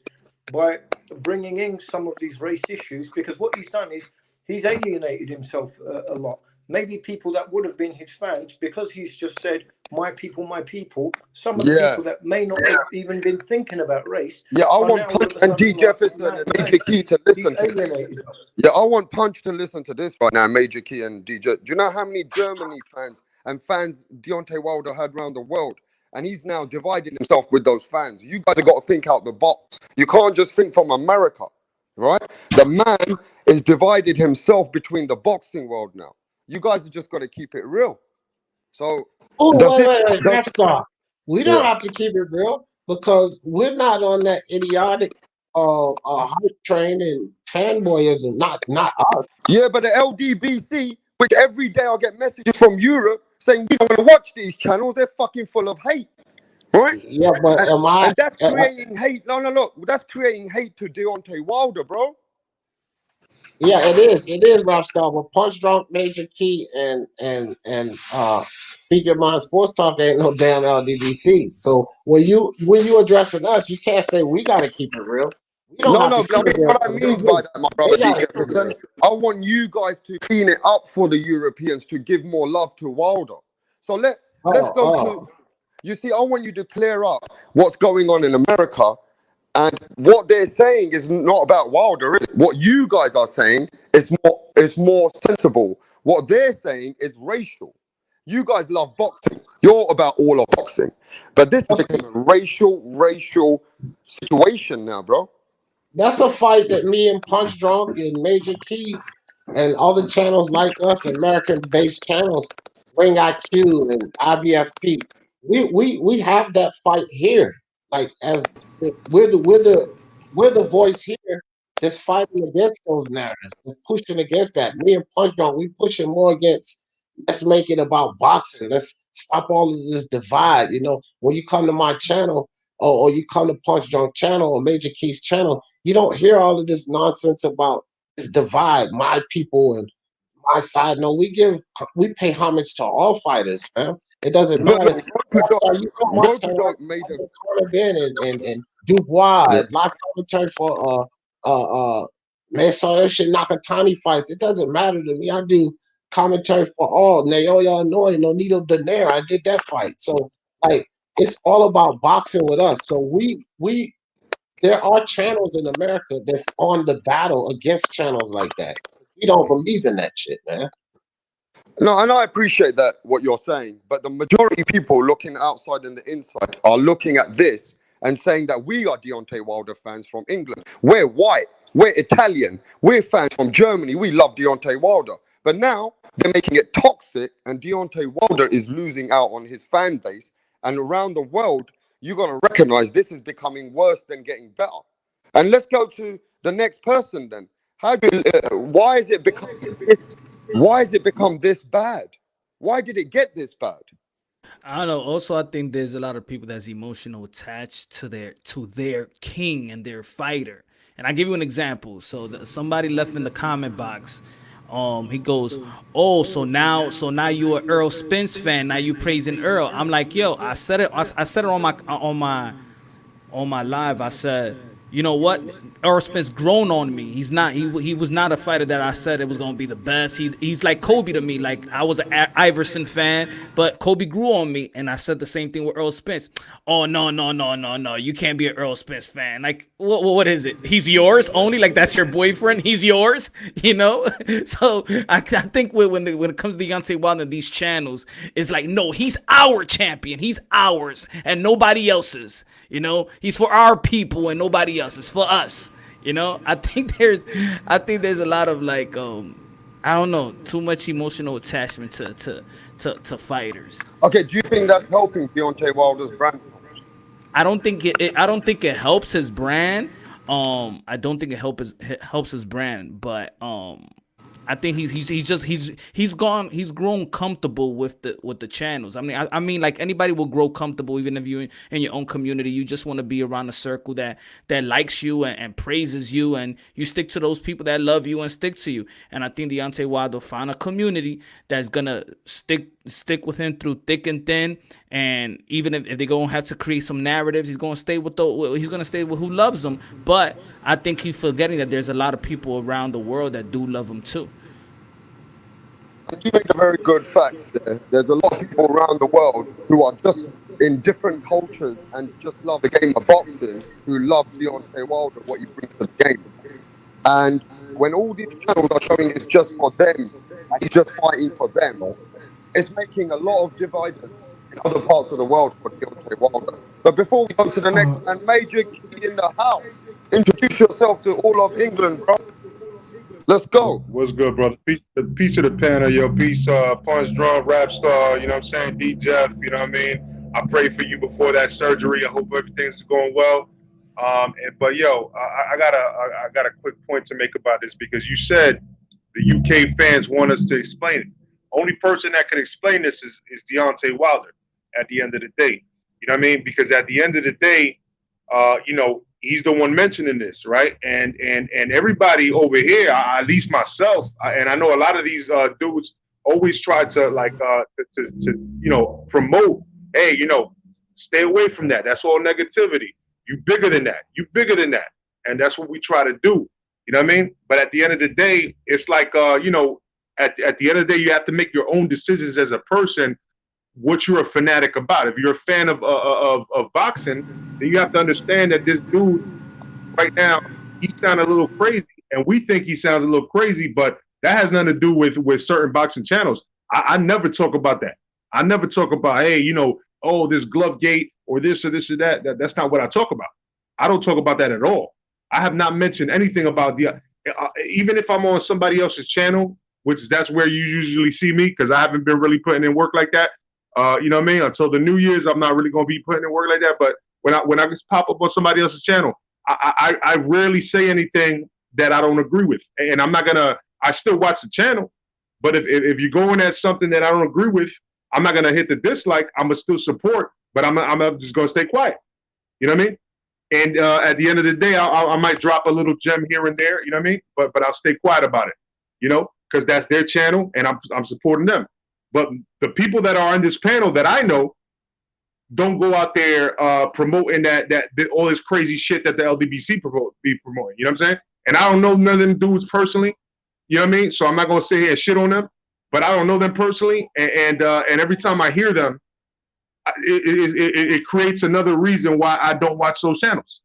by bringing in some of these race issues, because what he's done is he's alienated himself a lot. Maybe people that would have been his fans, because he's just said, my people, my people. Some of the Yeah. people that may not have even been thinking about race Yeah, I are want now all Punch of a and D sudden like, Jefferson man, and Major Key to he's listen to this. alienated us. Yeah, I want Punch to listen to this right now, Major Key and DJ. Do you know how many Germany fans and fans Deontay Wilder had around the world? And he's now dividing himself with those fans. You guys have got to think out the box. You can't just think from America, right? The man is divided himself between the boxing world now. You guys have just got to keep it real. So Oh, does it? wait, Does, rap star. We don't yeah. have to keep it real because we're not on that idiotic hype train and fanboyism. Not us. Yeah, but the LDBC, which every day I get messages from Europe saying we don't want to watch these channels, they're fucking full of hate, right? Yeah, but And, am I? and that's creating hate. No, no, look, that's creating hate to Deontay Wilder, bro. Yeah, it is. It is rap star. With Punch Drunk, Major Key, and Speaker Mind Sports Talk, there ain't no damn LDBC. So when you addressing us, you can't say we got to keep it real. We don't No, have to no, keep I it mean, real what I because they mean by do. that, my brother They D. got to keep it Jefferson, real. I want you guys to clean it up for the Europeans to give more love to Wilder. So let's Oh, go to, oh. you see, I want you to clear up what's going on in America. And what they're saying is not about Wilder, is it? What you guys are saying is more sensible. What they're saying is racial. You guys love boxing. You're about all of boxing. But this That's became a racial situation now, bro. that's a fight that me and Punch Drunk and Major Key and other channels like us, American-based channels, Ring IQ and IBFP, we have that fight here. Like as we're the voice here that's fighting against those narratives. We're pushing against that. Me and Punch Drunk, we pushing more against. Let's make it about boxing. Let's stop all of this divide. When you come to my channel or you come to Punch Drunk channel or Major Key's channel, you don't hear all of this nonsense about this divide, my people and my side. No, we pay homage to all fighters, man. It doesn't But matter. look, You come my channel, Rope made a Conor Ben and Dubois, yeah. live commentary for man, so that shit Nakatani fights. It doesn't matter to me. I do commentary for all. Naoya Inoue, Nonito Donaire. I did that fight. So like it's all about boxing with us. So we there are channels in America that's on the battle against channels like that. We don't believe in that shit, man. No, and I appreciate that what you're saying, but the majority of people looking outside and the inside are looking at this and saying that we are Deontay Wilder fans from England. We're white, we're Italian, we're fans from Germany. We love Deontay Wilder, but now they're making it toxic, and Deontay Wilder is losing out on his fan base. And around the world, you're gonna recognize this is becoming worse than getting better. And let's go to the next person then. Why is it becoming this? Why has it become this bad? Why did it get this bad? I don't know. Also, I think there's a lot of people that's emotional attached to their king and their fighter. And I give you an example. So somebody left in the comment box. He goes, "Oh, so now you a Earl Spence fan. Now you praising Earl." I'm like, "Yo, I said it. I said it on my live. I said you know what? Earl Spence grown on me. He's not. He was not a fighter that I said it was gonna be the best. He's like Kobe to me. Like I was an Iverson fan, but Kobe grew on me, and I said the same thing with Earl Spence. Oh no no no no no! You can't be an Earl Spence fan. Like what is it? He's yours only. Like that's your boyfriend. He's yours. You know. So I think when it comes to Deontay Wilder and these channels, it's like no, he's our champion. He's ours and nobody else's. You know, he's for our people and nobody else. It's for us. You know, I think there's a lot of like I don't know, too much emotional attachment to fighters. Okay, do you think that's helping Deontay Wilder's brand? I don't think it helps his brand. I don't think it helps his brand, but I think he's grown comfortable with the channels. I mean, like anybody will grow comfortable, even if you in your own community. You just want to be around a circle that likes you and praises you, and you stick to those people that love you and stick to you. And I think Deontay Wilder found a community that's gonna stick with him through thick and thin. And even if they're gonna have to create some narratives, he's gonna stay with who loves him. But I think he's forgetting that there's a lot of people around the world that do love him too. And you made a very good facts there. There's a lot of people around the world who are just in different cultures and just love the game of boxing, who love Deontay Wilder, what he brings to the game. And when all these channels are showing it's just for them, and he's just fighting for them, it's making a lot of dividers in other parts of the world for Deontay Wilder. But before we go to the next man, Major Key in the house, introduce yourself to all of England, bro. Let's go. What's good, brother? Piece of the panel, yo. Peace, Punch Drunk, Rap Star, you know what I'm saying? D Jeff, you know what I mean? I prayed for you before that surgery. I hope everything's going well. But yo, I got a quick point to make about this because you said the UK fans want us to explain it. Only person that can explain this is Deontay Wilder at the end of the day. You know what I mean? Because at the end of the day, he's the one mentioning this, right? And everybody over here, at least myself, and I know a lot of these dudes always try to promote, hey, stay away from that. That's all negativity. You bigger than that. You bigger than that. And that's what we try to do. You know what I mean? But at the end of the day, it's like at the end of the day, you have to make your own decisions as a person what you're a fanatic about. If you're a fan of boxing, then you have to understand that this dude right now, he sounds a little crazy, and we think he sounds a little crazy, but that has nothing to do with certain boxing channels. I never talk about that. I never talk about, hey, oh, this glove gate or this or this or that. That's not what I talk about. I don't talk about that at all. I have not mentioned anything about even if I'm on somebody else's channel, which that's where you usually see me because I haven't been really putting in work like that. You know what I mean? Until the New Year's, I'm not really going to be putting in work like that. But when I just pop up on somebody else's channel, I rarely say anything that I don't agree with. And I'm not going to, I still watch the channel. But if you're going at something that I don't agree with, I'm not going to hit the dislike. I'm going to still support, but I'm just going to stay quiet. You know what I mean? And at the end of the day, I might drop a little gem here and there. You know what I mean? But I'll stay quiet about it, because that's their channel and I'm supporting them. But the people that are on this panel that I know don't go out there promoting that all this crazy shit that the LDBC be promoting. You know what I'm saying? And I don't know none of them dudes personally. You know what I mean? So I'm not gonna sit here and shit on them. But I don't know them personally, and every time I hear them, it creates another reason why I don't watch those channels.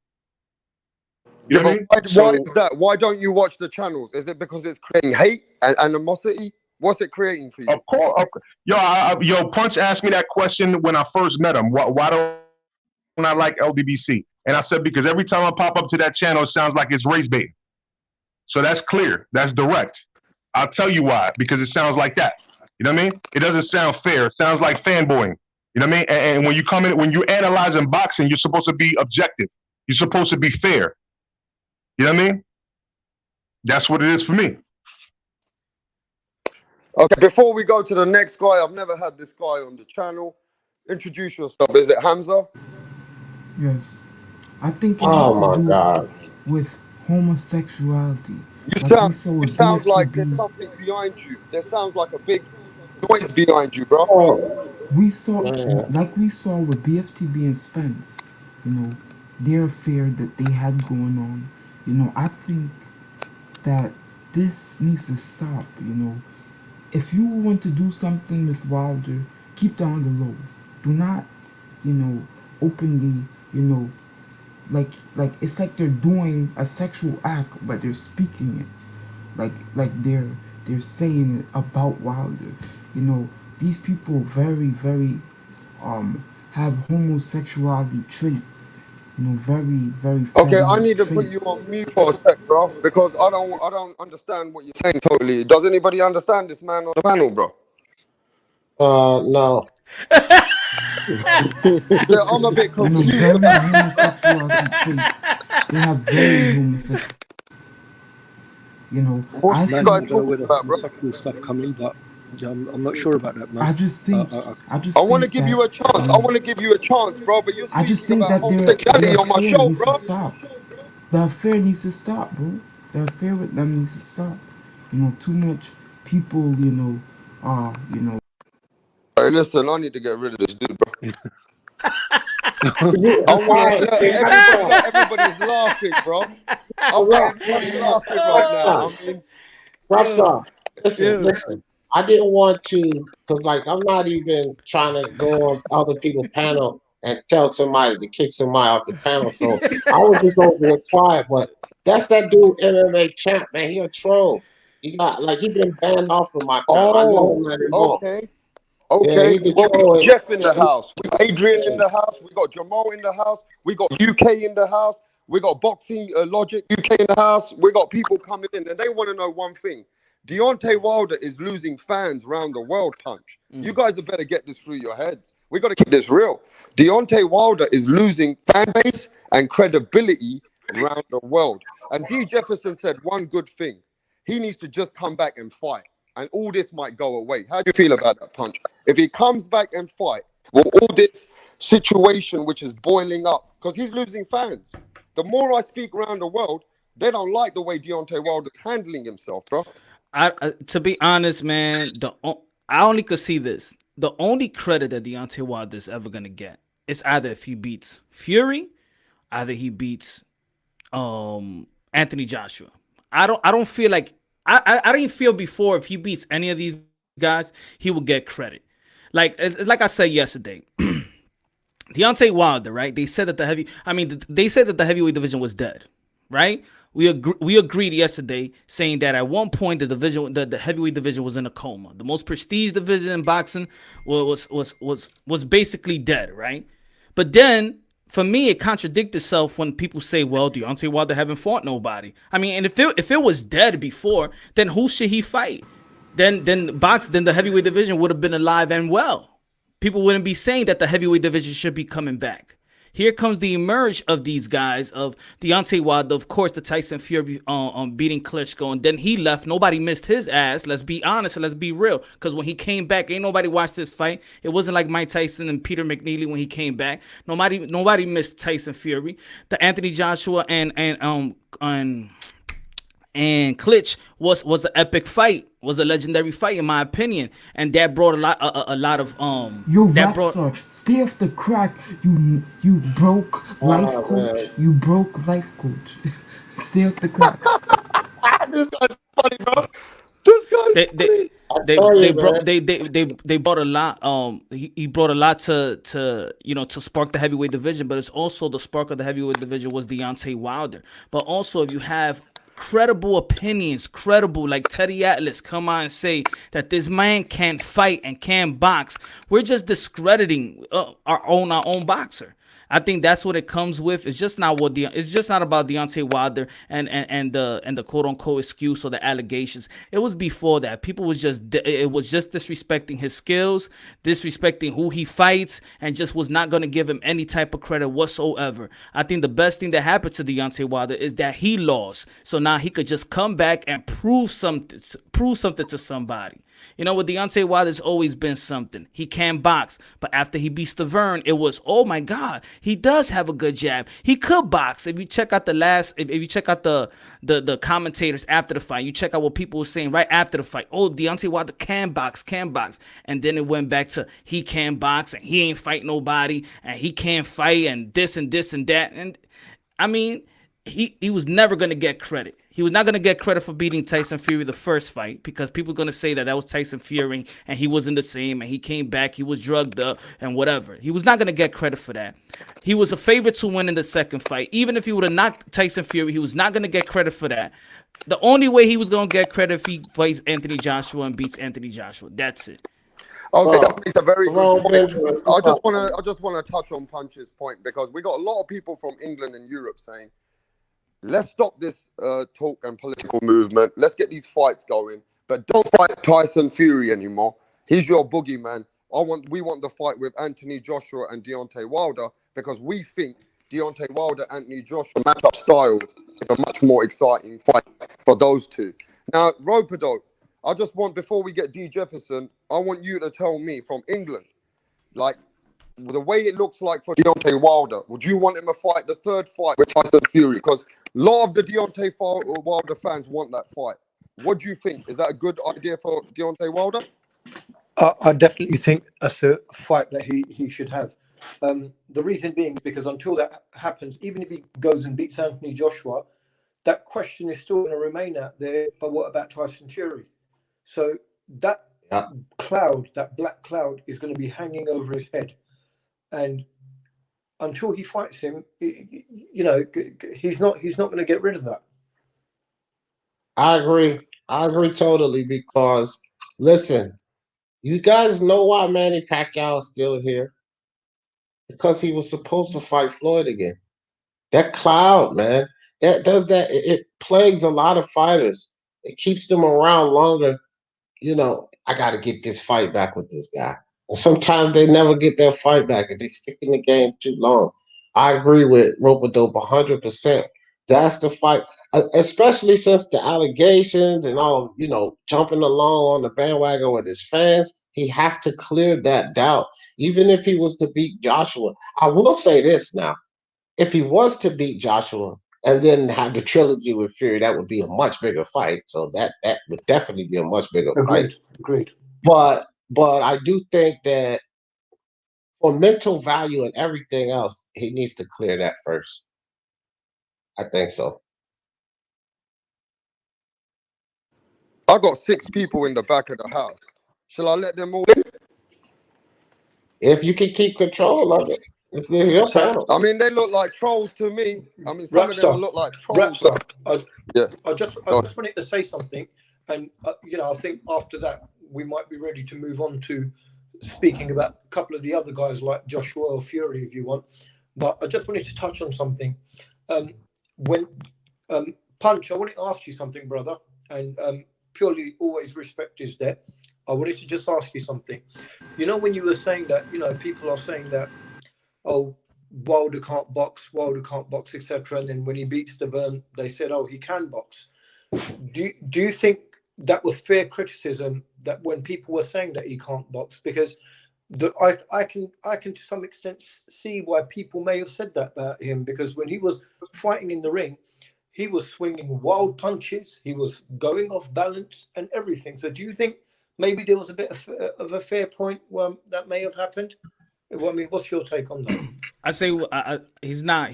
You know what I mean? Why is that? Why don't you watch the channels? Is it because it's creating hate and animosity? What's it creating for you? Of course. Yo, Punch asked me that question when I first met him. Why don't I like LDBC? And I said, because every time I pop up to that channel, it sounds like it's race bait. So that's clear. That's direct. I'll tell you why. Because it sounds like that. You know what I mean? It doesn't sound fair. It sounds like fanboying. You know what I mean? And when you come in, when you're analyzing boxing, you're supposed to be objective. You're supposed to be fair. You know what I mean? That's what it is for me. Okay, before we go to the next guy, I've never had this guy on the channel. Introduce yourself. Is it Hamza? Yes. I think it Oh has my to do God. with homosexuality. You Like we sound saw you with sound like there's BFTB. something behind you. There sounds like a big noise behind you, bro. Oh, We saw, man. like we saw with BFTB and Spence, you know, their affair that they had going on. You know, I think that this needs to stop. You know, if you want to do something with Wilder, keep that on the low. Do not, you know, openly, you know, like it's like they're doing a sexual act, but they're speaking it, like they're saying it about Wilder. You know, these people very have homosexuality traits. You know, very Okay, I feminine need to put you traits. on mute for a sec, bro, because I don't understand what you're saying totally. Does anybody understand this man on the panel, bro? No. Yeah, I'm a bit You know, confused very about. homosexuality traits. They have very homosexual. You know, What's I this Man, guy I think don't know where talking the about, bro? homosexual stuff come in, but I'm not sure about that, man. I just think I I just want to think give that you a chance. I want to give you a chance, bro. But you're I just speaking think about that their homosexuality on my affair show, needs to bro. stop. The affair needs to stop, bro. The affair with them needs to stop. You know, too much people, you know. Hey, listen, I need to get rid of this dude, bro. I All want to right, look. hey, Everybody's laughing, bro. I've got everybody laughing right now. I mean, Rockstar, listen, Yeah. listen. I didn't want to, because like I'm not even trying to go on other people's panel and tell somebody to kick somebody off the panel. So I was just over here quiet, but that's that dude MMA champ, man. He a troll. He been banned off of my panel. I know him oh, not anymore. okay, Yeah, okay. he's a Well, we troll. got Jeff in the And house. We got Adrian in the house. We got Jamal in the house. We got UK in the house. We got Boxing Logic UK in the house. We got people coming in, and they want to know one thing: Deontay Wilder is losing fans around the world. Punch. You guys had better get this through your heads. We got to keep this real. Deontay Wilder is losing fan base and credibility around the world. And D Jefferson said one good thing: he needs to just come back and fight, and all this might go away. How do you feel about that, Punch? If he comes back and fight, will all this situation which is boiling up, because he's losing fans. The more I speak around the world, they don't like the way Deontay Wilder's handling himself, bro. To be honest, man, I only could see this. The only credit that Deontay Wilder is ever gonna get is either if he beats Fury, either he beats Anthony Joshua. I don't feel like I didn't feel before if he beats any of these guys, he will get credit. Like it's like I said yesterday. Deontay Wilder, right? They said that they said that the heavyweight division was dead, right? We agreed yesterday saying that at one point the heavyweight division was in a coma. The most prestige division in boxing was basically dead, right? But then for me, it contradicts itself when people say, "Well, Deontay Wilder haven't fought nobody." I mean, and if it was dead before, then who should he fight? Then the heavyweight division would have been alive and well. People wouldn't be saying that the heavyweight division should be coming back. Here comes the emerge of these guys of Deontay Wilder, of course, the Tyson Fury beating Klitschko, and then he left. Nobody missed his ass. Let's be honest and let's be real. Because when he came back, ain't nobody watched this fight. It wasn't like Mike Tyson and Peter McNeely when he came back. Nobody missed Tyson Fury. The Anthony Joshua and Klitsch was an epic fight, was a legendary fight in my opinion, and that brought a lot of Yo, that Rapstar, stay off the crack. You broke life coach. man. You broke life coach. Stay off the crack. This guy's funny, bro. This guy's they funny. they brought a lot. He brought a lot to spark the heavyweight division, but it's also the spark of the heavyweight division was Deontay Wilder. But also, if you have credible opinions, credible like Teddy Atlas come on and say that this man can't fight and can't box, we're just discrediting our own boxer. I think that's what it comes with. It's just not it's just not about Deontay Wilder and the quote unquote excuse or the allegations. It was before that. People was just disrespecting his skills, disrespecting who he fights, and just was not going to give him any type of credit whatsoever. I think the best thing that happened to Deontay Wilder is that he lost, so now he could just come back and prove something to somebody. You know, with Deontay Wilder's always been something. He can box, but after he beats Stavern, it was, oh my God, he does have a good jab. He could box. If you check out if you check out the commentators after the fight, you check out what people were saying right after the fight. Oh, Deontay Wilder can box, and then it went back to he can box and he ain't fight nobody and he can't fight and this and this and that. And I mean, he was never going to get credit. He was not going to get credit for beating Tyson Fury the first fight because people are going to say that was Tyson Fury and he wasn't the same and he came back, he was drugged up and whatever. He was not going to get credit for that. He was a favorite to win in the second fight. Even if he would have knocked Tyson Fury, he was not going to get credit for that. The only way he was going to get credit if he fights Anthony Joshua and beats Anthony Joshua. That's it. Okay, that makes a very good point. I just want to touch on Punch's point because we got a lot of people from England and Europe saying, let's stop this talk and political movement. Let's get these fights going, but don't fight Tyson Fury anymore. He's your boogeyman. We want the fight with Anthony Joshua and Deontay Wilder because we think Deontay Wilder, Anthony Joshua matchup styles is a much more exciting fight for those two. Now, Ropedo, I just want, before we get D Jefferson, I want you to tell me from England, like, the way it looks like for Deontay Wilder, would you want him to fight the third fight with Tyson Fury? Because a lot of the Deontay Wilder fans want that fight. What do you think? Is that a good idea for Deontay Wilder? I definitely think that's a fight that he should have. The reason being because until that happens, even if he goes and beats Anthony Joshua, that question is still going to remain out there. But what about Tyson Fury? So that cloud, that black cloud, is going to be hanging over his head. And until he fights him, you know, he's not going to get rid of that. I agree totally because listen, you guys know why Manny Pacquiao is still here? Because he was supposed to fight Floyd again. That cloud, man, that does that. It plagues a lot of fighters. It keeps them around longer. You know, I got to get this fight back with this guy. And sometimes they never get their fight back and they stick in the game too long. I agree with Rope-a-Dope 100%. That's the fight, especially since the allegations and all, you know, jumping along on the bandwagon with his fans. He has to clear that doubt. Even if he was to beat Joshua, I will say this now. If he was to beat Joshua and then have the trilogy with Fury, that would be a much bigger fight. So that would definitely be a much bigger fight. Agreed. But I do think that for mental value and everything else, he needs to clear that first. I think so. I got 6 people in the back of the house. Shall I let them all in? If you can keep control of it. It's your panel. I mean, they look like trolls to me. I mean, some of them look like trolls. I just wanted to say something. And, you know, I think after that, we might be ready to move on to speaking about a couple of the other guys like Joshua or Fury, if you want. But I just wanted to touch on something. When Punch, I wanted to ask you something, brother, and purely always respect is there. I wanted to just ask you something. You know, when you were saying that, you know, people are saying that, oh, Wilder can't box, etc. And then when he beats Stavern, they said, oh, he can box. Do you think that was fair criticism that when people were saying that he can't box? Because I can to some extent see why people may have said that about him, because when he was fighting in the ring, he was swinging wild punches, he was going off balance and everything. So do you think maybe there was a bit of a fair point that may have happened? Well, I mean, what's your take on that? I say he's not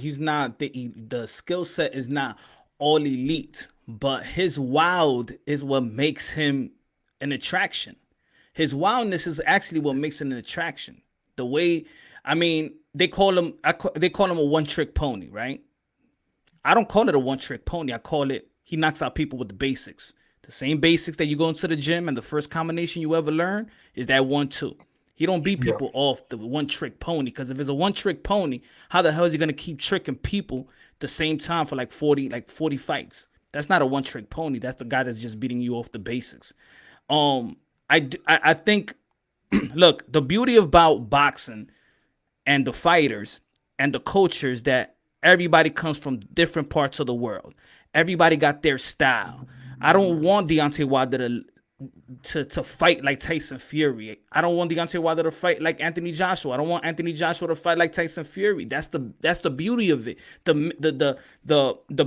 the skill set is not all elite, but his wild is what makes him an attraction. His wildness is actually what makes it an attraction. The way, I mean, they call him a one-trick pony, right? I don't call it a one-trick pony. I call it he knocks out people with the basics. The same basics that you go into the gym and the first combination you ever learn is that 1-2. He don't beat people off the one-trick pony, because if it's a one-trick pony, how the hell is he gonna keep tricking people the same time for like 40 fights? That's not a one-trick pony. That's the guy that's just beating you off the basics. I think, look, the beauty about boxing and the fighters and the cultures that everybody comes from different parts of the world. Everybody got their style. I don't want Deontay Wilder to to fight like Tyson Fury. I don't want Deontay Wilder to fight like Anthony Joshua. I don't want Anthony Joshua to fight like Tyson Fury. That's the beauty of it. The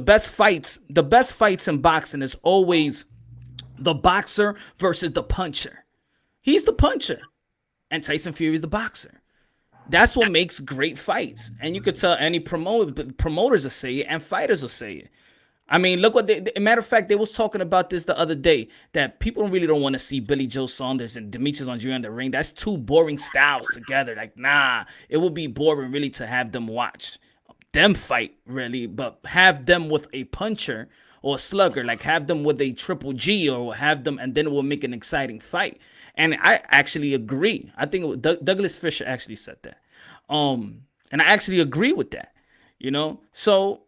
best fights in boxing is always the boxer versus the puncher. He's the puncher, and Tyson Fury is the boxer. That's what makes great fights. And you could tell any promoters will say it, and fighters will say it. I mean, look what matter of fact, they was talking about this the other day, that people really don't want to see Billy Joe Saunders and Demetrius Andrade in the ring. That's two boring styles together. Like, nah, it would be boring really to have them watch them fight, really, but have them with a puncher or a slugger, like have them with a triple G, or have them, and then it will make an exciting fight. And I actually agree. I think Douglas Fisher actually said that. And I actually agree with that, So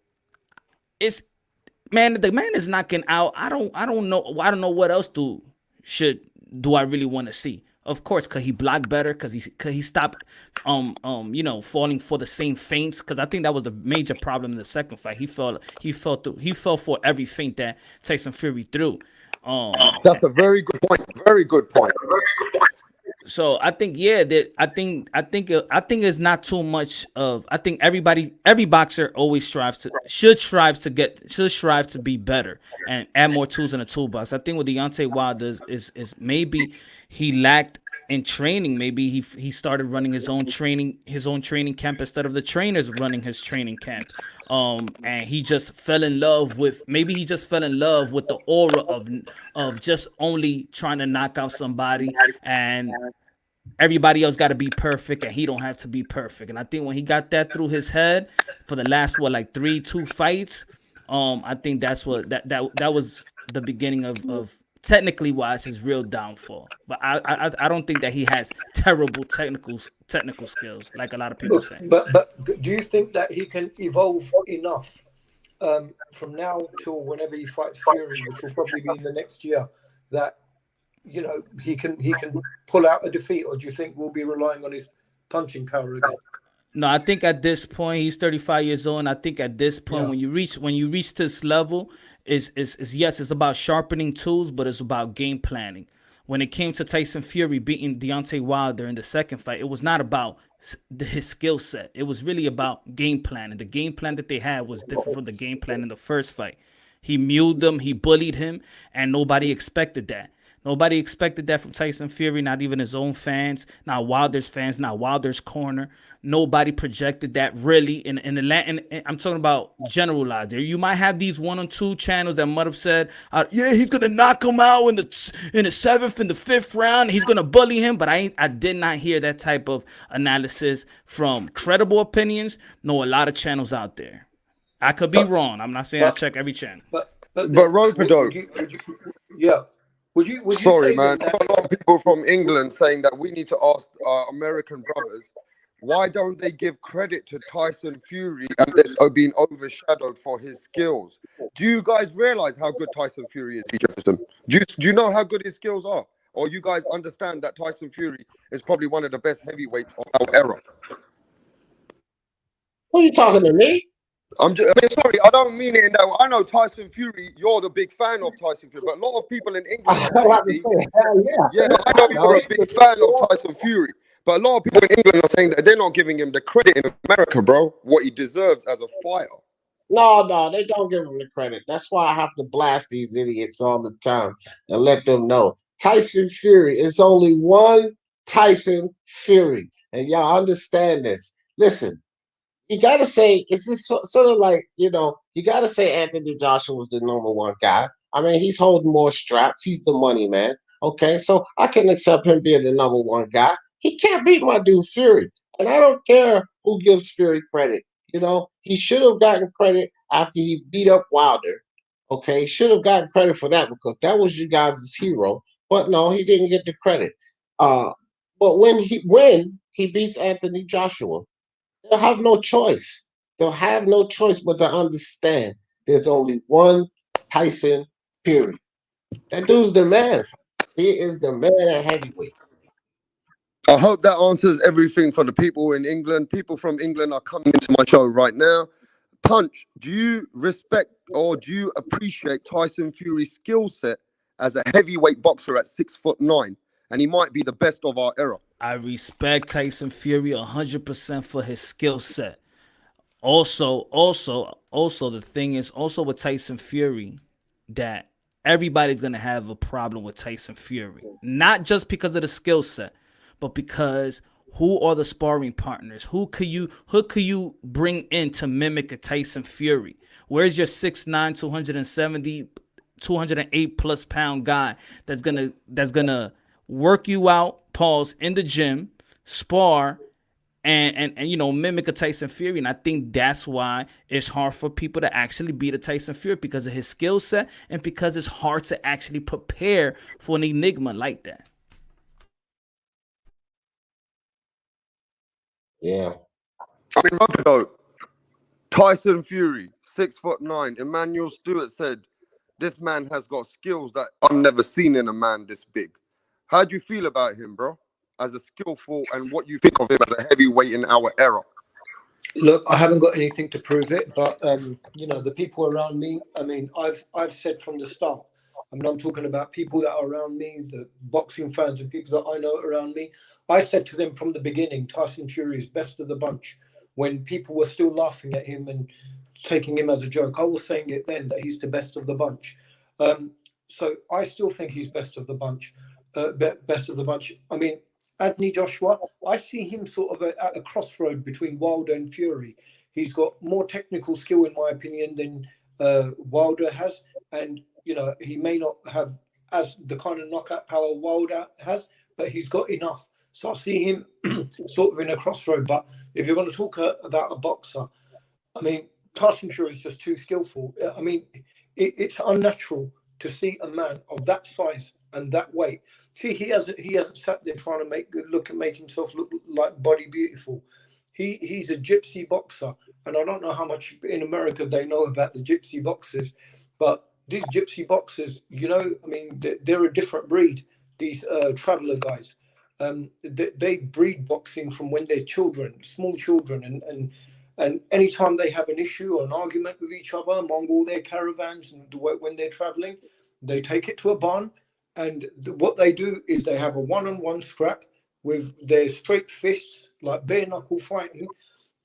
the man is knocking out. I don't know what else do I really want to see. Of course, could he block better? Cause he stopped falling for the same feints. Cause I think that was the major problem in the second fight. He fell for every feint that Tyson Fury threw. That's a very good point. Very good point. So I think I think it's not too much of. I think every boxer always should strive to be better and add more tools in the toolbox. I think what Deontay Wilder is maybe he lacked in training. Maybe he started running his own training camp instead of the trainers running his training camp. And he just fell in love with the aura of just only trying to knock out somebody, and everybody else got to be perfect, and he don't have to be perfect. And I think when he got that through his head for the last 2 fights, I think that's what that was the beginning of technically wise his real downfall. But I don't think that he has terrible technical skills like a lot of people say. But do you think that he can evolve enough from now till whenever he fights Fury, which will probably be the next year, that he can pull out a defeat, or do you think we'll be relying on his punching power again? No, I think at this point he's 35 years old, and I think at this point when you reach this level, is yes, it's about sharpening tools, but it's about game planning. When it came to Tyson Fury beating Deontay Wilder in the second fight, it was not about his skill set. It was really about game planning. The game plan that they had was different from the game plan in the first fight. He muled him, he bullied him, and nobody expected that. Nobody expected that from Tyson Fury, not even his own fans, not Wilder's fans, not Wilder's corner. Nobody projected that really in the land. And I'm talking about generalized. There, you might have these 1 or 2 channels that might have said, he's gonna knock him out in the 7th and the 5th round. He's gonna bully him. But I did not hear that type of analysis from credible opinions. No, a lot of channels out there. I could be wrong. I'm not saying I check every channel. But Roper, Would you sorry, man. A lot of people from England saying that we need to ask our American brothers, why don't they give credit to Tyson Fury and this being overshadowed for his skills? Do you guys realize how good Tyson Fury is, Jefferson? Do you know how good his skills are? Or you guys understand that Tyson Fury is probably one of the best heavyweights of our era? Who are you talking to me? Sorry, I don't mean it in that way. I know Tyson Fury, you're the big fan of Tyson Fury, but a lot of people in England I know you're a big fan of Tyson Fury, but a lot of people in England are saying that they're not giving him the credit in America, bro, what he deserves as a fighter. No, they don't give him the credit. That's why I have to blast these idiots all the time and let them know. Tyson Fury is only one Tyson Fury, and y'all understand this. Listen. You gotta say, it's just sort of like, you gotta say Anthony Joshua was the number 1 guy. I mean, he's holding more straps. He's the money man. Okay, so I can accept him being the number 1 guy. He can't beat my dude Fury. And I don't care who gives Fury credit. He should have gotten credit after he beat up Wilder. Okay, he should have gotten credit for that because that was you guys' hero. But no, he didn't get the credit. But when he beats Anthony Joshua, they'll have no choice. They'll have no choice but to understand there's only one Tyson Fury. That dude's the man. He is the man at heavyweight. I hope that answers everything for the people in England. People from England are coming into my show right now. Punch, do you respect or do you appreciate Tyson Fury's skill set as a heavyweight boxer at 6'9", and he might be the best of our era. I respect Tyson Fury 100% for his skill set. Also, the thing is also with Tyson Fury that everybody's gonna have a problem with Tyson Fury, not just because of the skill set, but because who are the sparring partners? Who could you bring in to mimic a Tyson Fury? Where's your 6'9", 270, 208 plus pound guy that's gonna work you out, pause in the gym, spar, and mimic a Tyson Fury. And I think that's why it's hard for people to actually beat a Tyson Fury, because of his skill set and because it's hard to actually prepare for an enigma like that. Yeah. I mean, though, Tyson Fury, 6'9". Emmanuel Stewart said, "This man has got skills that I've never seen in a man this big." How do you feel about him, bro? As a skillful, and what you think of him as a heavyweight in our era? Look, I haven't got anything to prove it, but the people around me. I mean, I've said from the start. I mean, I'm talking about people that are around me, the boxing fans and people that I know around me. I said to them from the beginning, Tyson Fury is best of the bunch. When people were still laughing at him and taking him as a joke, I was saying it then that he's the best of the bunch. So I still think he's best of the bunch. Best of the bunch. I mean, Anthony Joshua, I see him sort of at a crossroad between Wilder and Fury. He's got more technical skill, in my opinion, than Wilder has, and he may not have as the kind of knockout power Wilder has, but he's got enough. So I see him sort of in a crossroad. But if you're going to talk about a boxer, I mean, Tyson Fury is just too skillful. I mean, it's unnatural to see a man of that size and that weight. See, he hasn't sat there trying to make himself look like body beautiful. He's a gypsy boxer, and I don't know how much in America they know about the gypsy boxers, but these gypsy boxers, I mean, they're a different breed. These traveler guys, they breed boxing from when they're children, small children, and anytime they have an issue or an argument with each other among all their caravans and when they're traveling, they take it to a barn, and what they do is they have a one-on-one scrap with their straight fists, like bare knuckle fighting.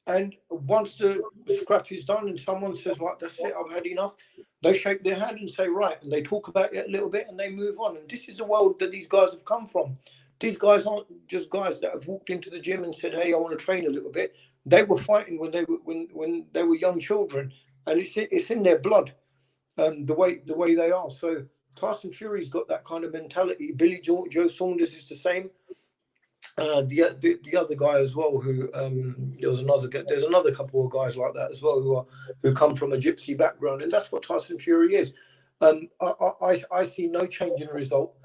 And once the scrap is done and someone says, right, that's it, I've had enough, they shake their hand and say, right, and they talk about it a little bit and they move on. And this is the world that these guys have come from. These guys aren't just guys that have walked into the gym and said, hey, I want to train a little bit. They were fighting when they were young children, and it's in their blood, the way they are. So Tyson Fury's got that kind of mentality. Joe Saunders is the same. The other guy as well, who there's another couple of guys like that as well who come from a gypsy background, and that's what Tyson Fury is. I see no change in result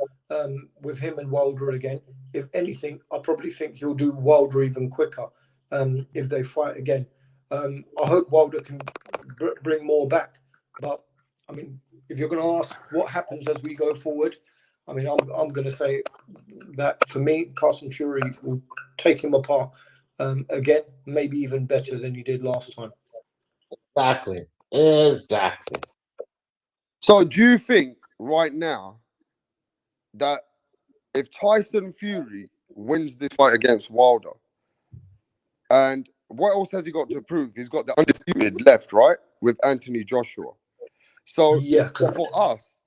with him and Wilder again. If anything, I probably think he'll do Wilder even quicker if they fight again. I hope Wilder can bring more back, but I mean, if you're going to ask what happens as we go forward, I mean, I'm going to say that for me, Tyson Fury will take him apart again, maybe even better than he did last time. Exactly. So do you think right now that if Tyson Fury wins this fight against Wilder, and what else has he got to prove? He's got the undisputed left, right, with Anthony Joshua. So yeah, for us,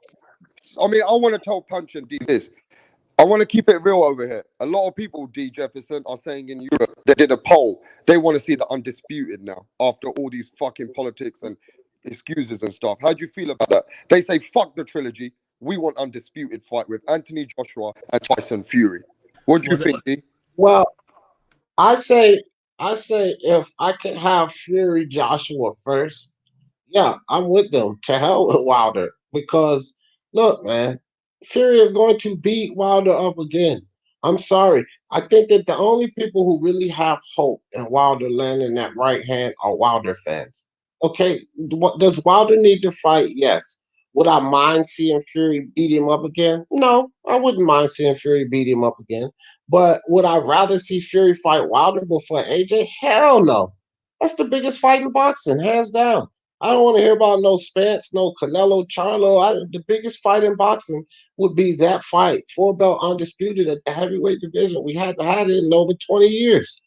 I mean, I want to tell Punch and D this. I want to keep it real over here. A lot of people, D Jefferson, are saying in Europe, they did a poll. They want to see the undisputed now after all these fucking politics and excuses and stuff. How do you feel about that? They say, fuck the trilogy. We want undisputed fight with Anthony Joshua and Tyson Fury. What do you think, D? Well, I say if I could have Fury Joshua first, yeah, I'm with them. To hell with Wilder. Because look, man, Fury is going to beat Wilder up again. I'm sorry. I think that the only people who really have hope in Wilder landing that right hand are Wilder fans. Okay, does Wilder need to fight? Yes. Would I mind seeing Fury beat him up again? No, I wouldn't mind seeing Fury beat him up again. But would I rather see Fury fight Wilder before AJ? Hell no. That's the biggest fight in boxing, hands down. I don't want to hear about no Spence, no Canelo, Charlo. The biggest fight in boxing would be that fight, 4-belt undisputed at the heavyweight division. We had had it in over 20 years.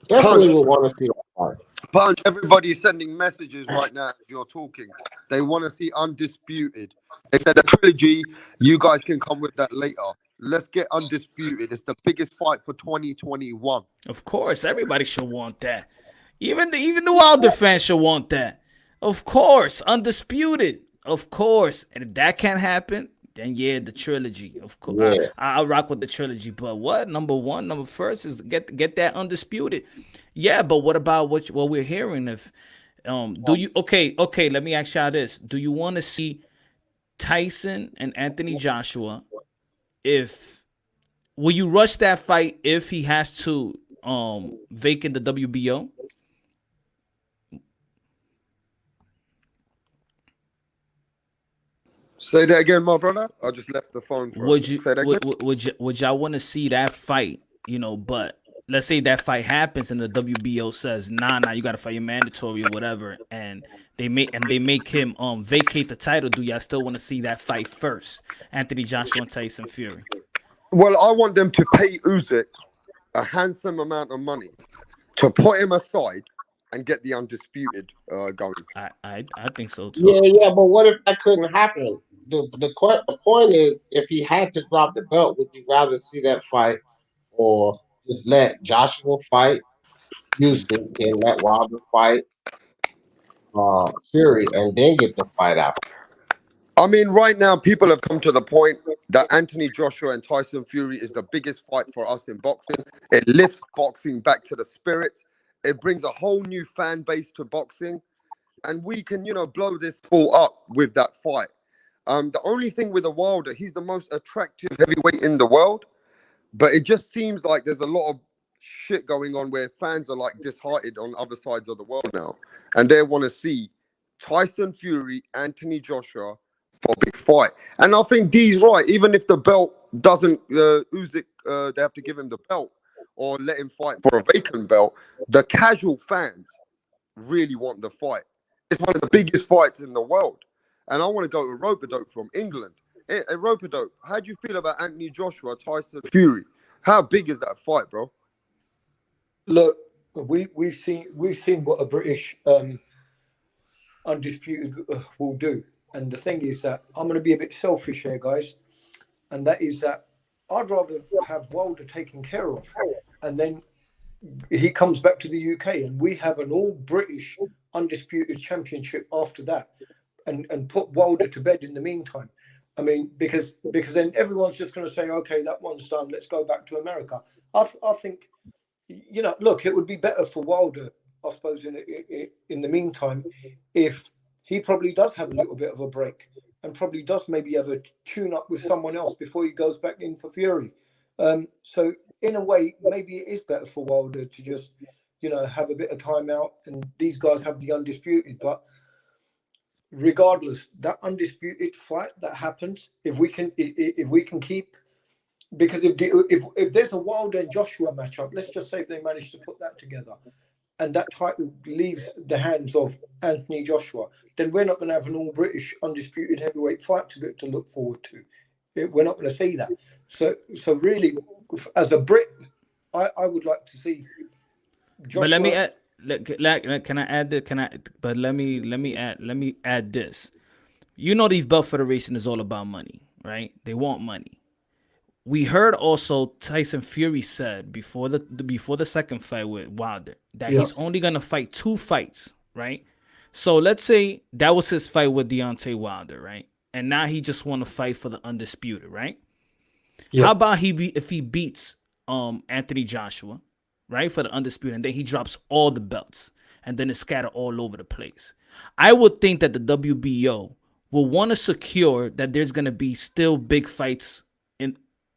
Definitely Punch, would want to see that fight. Punch. Everybody's sending messages right now as you're talking. They want to see undisputed. They said the trilogy. You guys can come with that later. Let's get undisputed. It's the biggest fight for 2021. Of course, everybody should want that. Even the Wilder fans should want that. Of course, undisputed. Of course, and if that can't happen, then yeah, the trilogy. Of course, Yeah. I'll rock with the trilogy. But what number first is get that undisputed. Yeah, but what about what we're hearing? If do you okay? Let me ask y'all this: do you want to see Tyson and Anthony Joshua? If will you rush that fight if he has to vacate the WBO? Say that again, my brother. I just left the phone for Would us. you Say that again. would y'all want to see that fight? You know, but let's say that fight happens and the WBO says, nah, you got to fight your mandatory or whatever, and they make him vacate the title. Do y'all still want to see that fight first, Anthony Joshua and Tyson Fury? Well, I want them to pay Usyk a handsome amount of money to put him aside and get the undisputed going. I think so too. Yeah, but what if that couldn't happen? The point is, if he had to drop the belt, would you rather see that fight or just let Joshua fight Houston and let Wilder fight Fury and then get the fight after? I mean, right now, people have come to the point that Anthony Joshua and Tyson Fury is the biggest fight for us in boxing. It lifts boxing back to the spirits. It brings a whole new fan base to boxing. And we can, blow this sport up with that fight. The only thing with the Wilder, he's the most attractive heavyweight in the world. But it just seems like there's a lot of shit going on where fans are like disheartened on other sides of the world now. And they want to see Tyson Fury, Anthony Joshua for a big fight. And I think D's right. Even if the belt doesn't, Usyk, they have to give him the belt or let him fight for a vacant belt. The casual fans really want the fight. It's one of the biggest fights in the world. And I want to go to Rope-a-Dope from England. Hey, Rope-a-Dope, how do you feel about Anthony Joshua, Tyson Fury? How big is that fight, bro? Look, we've seen what a British undisputed will do, and the thing is that I'm going to be a bit selfish here, guys, and that is that I'd rather have Wilder taken care of, and then he comes back to the UK, and we have an all British undisputed championship after that, and put Wilder to bed in the meantime. I mean, because then everyone's just going to say, okay, that one's done. Let's go back to America. I think, look, it would be better for Wilder, I suppose, in the meantime, if he probably does have a little bit of a break and probably does maybe have a tune up with someone else before he goes back in for Fury. So in a way, maybe it is better for Wilder to just, have a bit of time out and these guys have the undisputed. But regardless, that undisputed fight that happens, if we can keep, because if there's a Wilder and Joshua matchup, let's just say if they manage to put that together, and that title leaves the hands of Anthony Joshua, then we're not going to have an all British undisputed heavyweight fight to look forward to. We're not going to see that. So really, as a Brit, I would like to see Joshua. But let me add. Can I add that? But let me add this. These belt federation is all about money, right? They want money. We heard also Tyson Fury said before the second fight with Wilder that he's only gonna fight 2 fights, right? So let's say that was his fight with Deontay Wilder, right? And now he just want to fight for the undisputed, right? Yeah. How about if he beats Anthony Joshua, right, for the undisputed, and then he drops all the belts, and then it's scattered all over the place? I would think that the WBO will want to secure that there's gonna be still big fights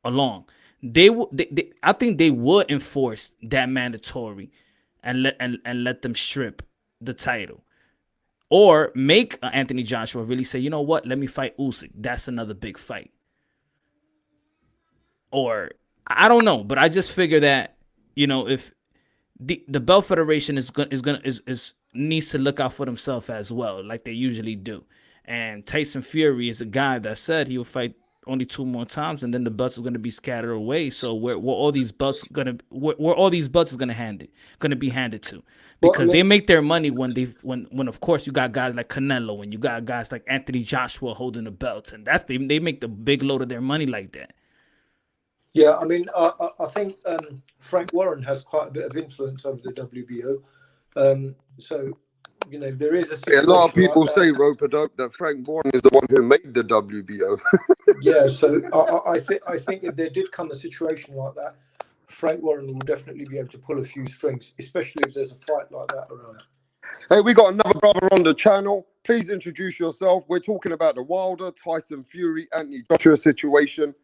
along. I think they would enforce that mandatory and let them strip the title, or make Anthony Joshua really say, you know what, let me fight Usyk. That's another big fight. Or I don't know, but I just figure that if the Belt Federation is needs to look out for themselves as well, like they usually do. And Tyson Fury is a guy that said he will fight only 2 more times, and then the belts are going to be scattered away. So where all these belts where all these belts is going to be handed to, because they make their money when of course you got guys like Canelo and you got guys like Anthony Joshua holding the belts, and they make the big load of their money like that. Yeah, I mean, I think Frank Warren has quite a bit of influence over the WBO. So, you know, there is a situation. A lot of people like say, Rope-a-Dope, that Frank Warren is the one who made the WBO. Yeah, so I think if there did come a situation like that, Frank Warren will definitely be able to pull a few strings, especially if there's a fight like that around. Hey, we got another brother on the channel. Please introduce yourself. We're talking about the Wilder, Tyson Fury, Anthony Joshua situation.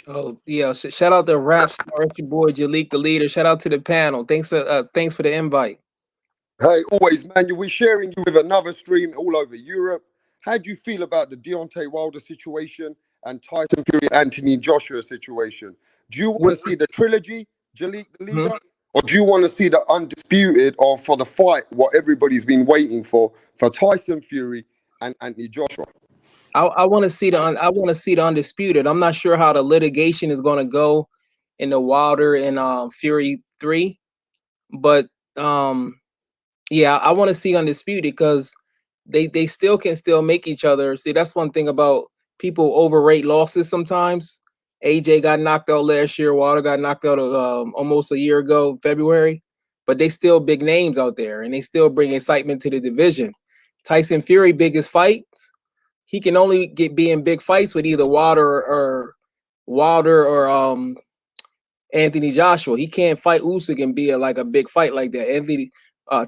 Oh yeah! Shout out to Rap Star, it's your boy Jalik the Leader. Shout out to the panel. Thanks for the invite. Hey, always, man. We're sharing you with another stream all over Europe. How do you feel about the Deontay Wilder situation and Tyson Fury, Anthony Joshua situation? Do you want to see the trilogy, Jalik the Leader, or do you want to see the undisputed, or for the fight, what everybody's been waiting for Tyson Fury and Anthony Joshua? I want to see the undisputed. I'm not sure how the litigation is going to go in the Wilder and Fury 3, but yeah, I want to see undisputed because they still can make each other. See, that's one thing about people overrate losses sometimes. AJ got knocked out last year. Wilder got knocked out almost a year ago, February, but they still big names out there, and they still bring excitement to the division. Tyson Fury biggest fights. He can only be in big fights with either Wilder or Anthony Joshua. He can't fight Usyk and be a big fight like that.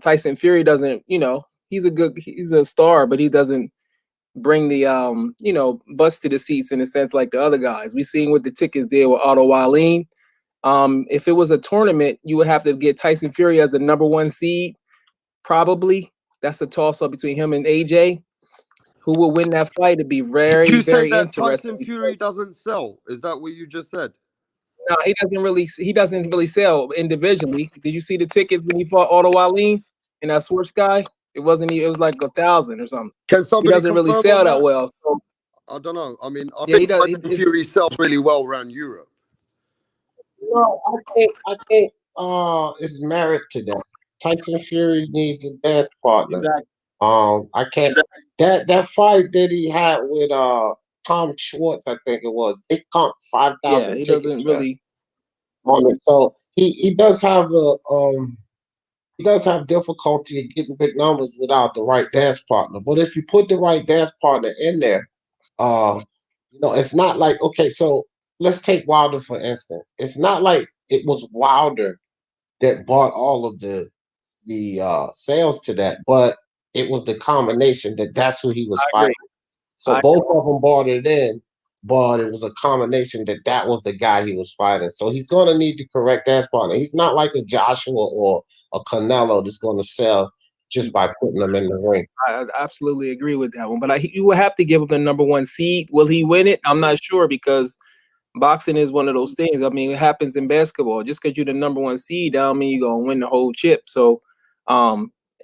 Tyson Fury doesn't, he's a star, but he doesn't bring the bust to the seats in a sense like the other guys. We seen what the tickets did with Otto Wallin. If it was a tournament, you would have to get Tyson Fury as the #1 seed. Probably that's a toss up between him and AJ. Who will win that fight? It'd be very, Did you say very that interesting. Tyson Fury doesn't sell? Is that what you just said? No, he doesn't really sell individually. Did you see the tickets when he fought Otto Wallin and that Swartz guy? It was like 1,000 or something. Can somebody He doesn't really sell that well. So, I don't know. I mean, I think Tyson Fury sells really well around Europe. No, I think it's merit to that. Tyson Fury needs a dance partner. Exactly. I can't that fight that he had with Tom Schwartz, I think it was. It comped 5,000. Yeah, he doesn't really on it. So he does have difficulty getting big numbers without the right dance partner. But if you put the right dance partner in there, it's not like, okay, so let's take Wilder for instance. It's not like it was Wilder that bought all of the sales to that, but it was the combination that's who he was fighting. So both of them bought it in, but it was a combination that was the guy he was fighting. So he's going to need to correct that partner. He's not like a Joshua or a Canelo that's going to sell just by putting them in the ring. I absolutely agree with that one. But you would have to give him the #1 seed. Will he win it? I'm not sure because boxing is one of those things. I mean, it happens in basketball. Just because you're the #1 seed, that don't mean you're going to win the whole chip. So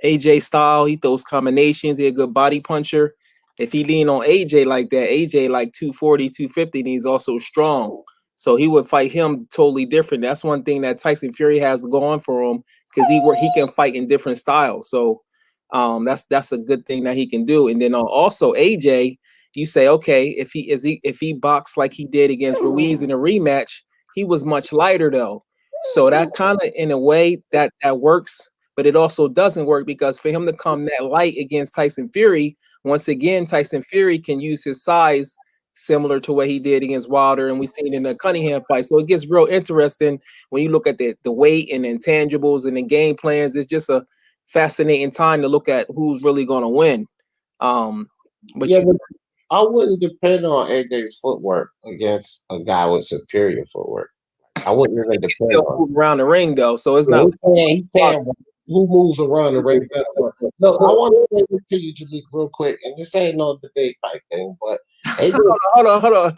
AJ style, he throws combinations. He's a good body puncher. If he lean on AJ like that, AJ like 240, 250, and he's also strong. So he would fight him totally different. That's one thing that Tyson Fury has going for him because he can fight in different styles. So that's a good thing that he can do. And then also AJ, you say, okay, if he boxed like he did against Ruiz in a rematch, he was much lighter though. So that kind of in a way that works, but it also doesn't work because for him to come that light against Tyson Fury, once again, Tyson Fury can use his size similar to what he did against Wilder, and we seen it in the Cunningham fight. So it gets real interesting when you look at the weight and intangibles and the game plans. It's just a fascinating time to look at who's really going to win. But I wouldn't depend on AJ's footwork against a guy with superior footwork. I wouldn't even depend on move around the ring though, so it's not. He can. Who moves around the ring better? No, I want to say this to you, Jalik, real quick, and this ain't no debate type thing, but AJ, Hold on.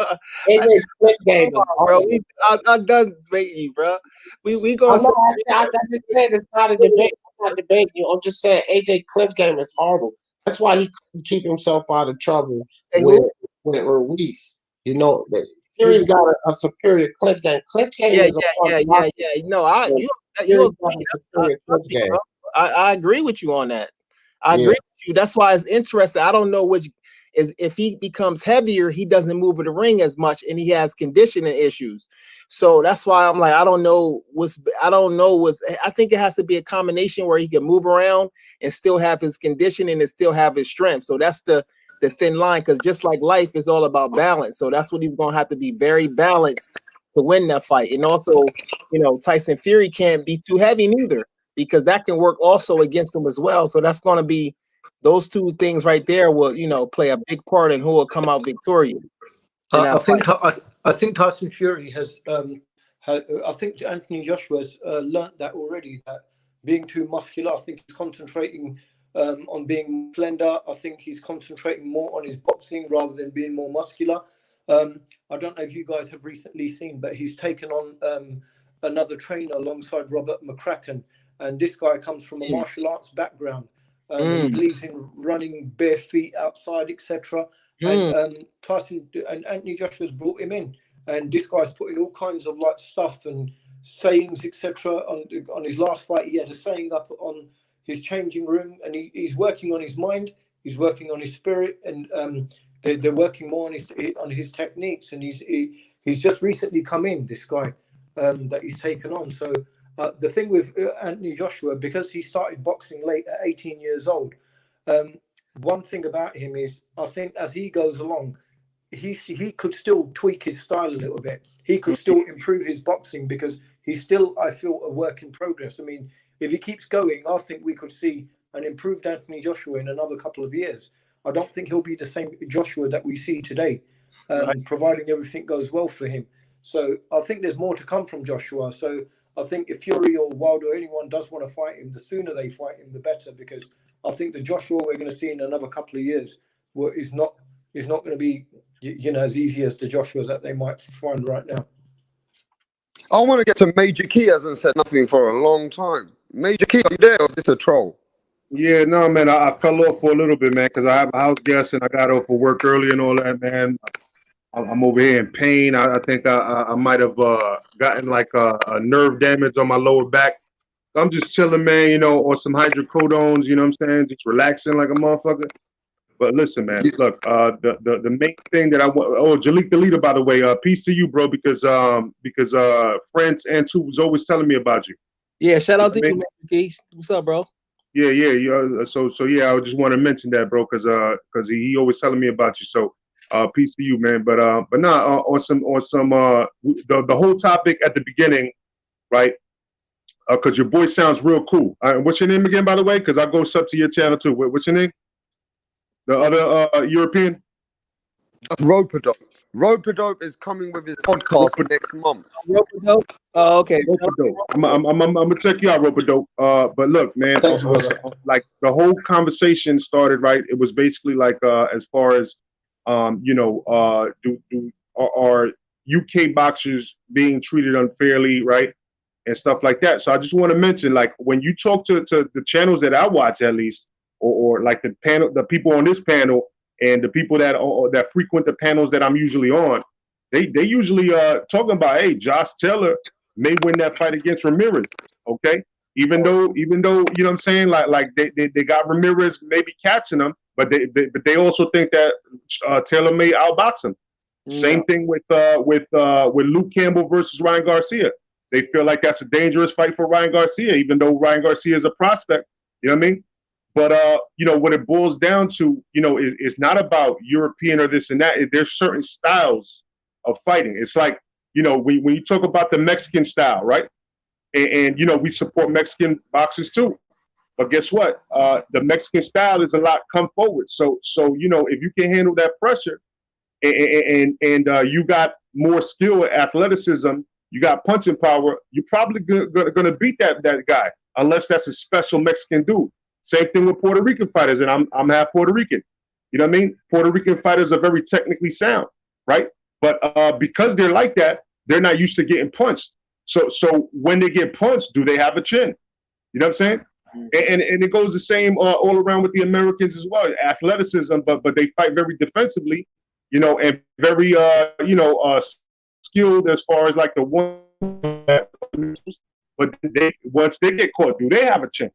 AJ's split game is Bro, horrible. I'm done debating you, bro. We I'm gonna say not. I just said it's not a debate. I'm not debating you. I'm just saying AJ Cliff's game is horrible. That's why he couldn't keep himself out of trouble hey, with Ruiz. You know, Fury's got a superior Cliff game. Cliff game is a yeah. No, you Fury's agree. got a superior Cliff game. Bro. I agree with you on that. I Yeah. agree with you. That's why it's interesting. I don't know which is if he becomes heavier, he doesn't move in the ring as much, and he has conditioning issues. So that's why I'm like, I don't know. I think it has to be a combination where he can move around and still have his conditioning and still have his strength. So that's the thin line, because just like life is all about balance. So that's what he's gonna have to be, very balanced to win that fight. And also, Tyson Fury can't be too heavy neither, because that can work also against him as well. So that's going to be those two things right there will, play a big part in who will come out victorious. I think Tyson Fury has. I think Anthony Joshua's learnt that already. That being too muscular, I think he's concentrating on being slender. I think he's concentrating more on his boxing rather than being more muscular. I don't know if you guys have recently seen, but he's taken on another trainer alongside Robert McCracken, and this guy comes from a martial arts background. He believes in running bare feet outside, etc. And Tyson and Anthony Joshua's brought him in, and this guy's putting all kinds of like stuff and sayings, etc. On his last fight, he had a saying up on his changing room, and he's working on his mind, he's working on his spirit, and they're working more on his techniques. And he's just recently come in, this guy that he's taken on. So the thing with Anthony Joshua, because he started boxing late at 18 years old, one thing about him is, I think as he goes along, he could still tweak his style a little bit. He could still improve his boxing, because he's still, I feel, a work in progress. I mean, if he keeps going, I think we could see an improved Anthony Joshua in another couple of years. I don't think he'll be the same Joshua that we see today, providing everything goes well for him. So I think there's more to come from Joshua. So I think if Fury or Wilder or anyone does want to fight him, the sooner they fight him, the better, because I think the Joshua we're going to see in another couple of years is not going to be as easy as the Joshua that they might find right now. I want to get to Major Key. Hasn't said nothing for a long time. Major Key, are you there, or is this a troll? Yeah, no, man, I fell off for a little bit, man, because I have a house guest and I got off for work early and all that, man. I'm over here in pain. I think I might have gotten like a nerve damage on my lower back. I'm just chilling, man, or some hydrocodones, you know what I'm saying? Just relaxing like a motherfucker. But listen, man, look, the main thing that I want. Oh, Jalik the leader, by the way. Peace to you, bro, because France and Two was always telling me about you. Yeah, shout out to you, man. Peace. What's up, bro? Yeah. So yeah, I just want to mention that, bro, because he always telling me about you. So peace to you, man. But nah, on some the whole topic at the beginning, right? Because your voice sounds real cool. What's your name again, by the way? Because I'll go sub to your channel too. What's your name? The other European? Rope-a-dope. Rope-a-dope is coming with his podcast next month. Rope-a-dope? Oh, okay. Rope-a-dope. I'm gonna check you out, Rope-a-dope. But look, man, like the whole conversation started, right? It was basically like as far as are UK boxers being treated unfairly, right? And stuff like that. So I just want to mention, like, when you talk to the channels that I watch, at least, or like the people on this panel and the people that frequent the panels that I'm usually on, they usually talking about, hey, Josh Taylor may win that fight against Ramirez, okay? Even though you know what I'm saying, like they got Ramirez maybe catching him, but they also think that Taylor may outbox him. Same thing with Luke Campbell versus Ryan Garcia. They feel like that's a dangerous fight for Ryan Garcia, even though Ryan Garcia is a prospect. You know what I mean? But what it boils down to, is not about European or this and that. There's certain styles of fighting. It's like, when you talk about the Mexican style, right? And we support Mexican boxers too. But guess what? The Mexican style is a lot come forward. So if you can handle that pressure and you got more skill, athleticism, you got punching power, you're probably gonna beat that guy, unless that's a special Mexican dude. Same thing with Puerto Rican fighters, and I'm half Puerto Rican. You know what I mean? Puerto Rican fighters are very technically sound, right? But because they're like that, they're not used to getting punched. So when they get punched, do they have a chin? You know what I'm saying? And it goes the same all around with the Americans as well. Athleticism, but they fight very defensively, you know, and very skilled as far as like the one. But once they get caught, do they have a chance?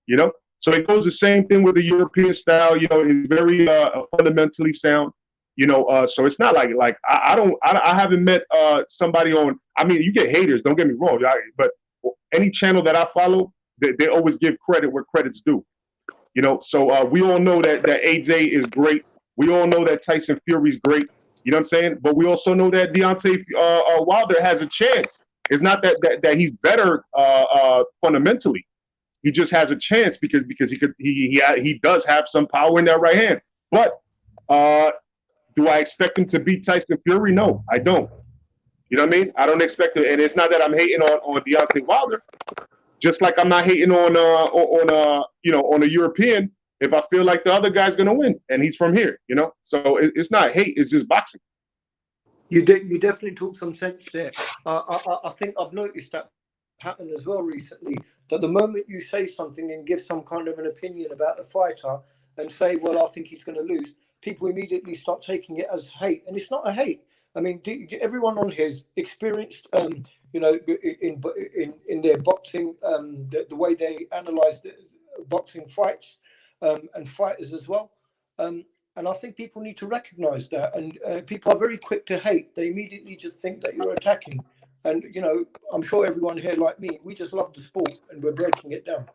You know, so it goes the same thing with the European style. You know, it's very fundamentally sound. You know, so it's not like I haven't met somebody on. I mean, you get haters. Don't get me wrong, but any channel that I follow, they always give credit where credit's due. You know, so we all know that AJ is great. We all know that Tyson Fury's great. You know what I'm saying? But we also know that Deontay Wilder has a chance. It's not that he's better fundamentally. He just has a chance because he does have some power in that right hand. But do I expect him to beat Tyson Fury? No, I don't. You know what I mean? I don't expect it, and it's not that I'm hating on Deontay Wilder. Just like I'm not hating on a European if I feel like the other guy's gonna win and he's from here, you know. So it's not hate; it's just boxing. You definitely talk some sense there. I think I've noticed that pattern as well recently. That the moment you say something and give some kind of an opinion about a fighter and say, "Well, I think he's going to lose," people immediately start taking it as hate, and it's not a hate. I mean, everyone on here is experienced, you know, in their boxing, the way they analyze the boxing fights and fighters as well. And I think people need to recognize that. And people are very quick to hate. They immediately just think that you're attacking. And, you know, I'm sure everyone here like me, we just love the sport and we're breaking it down.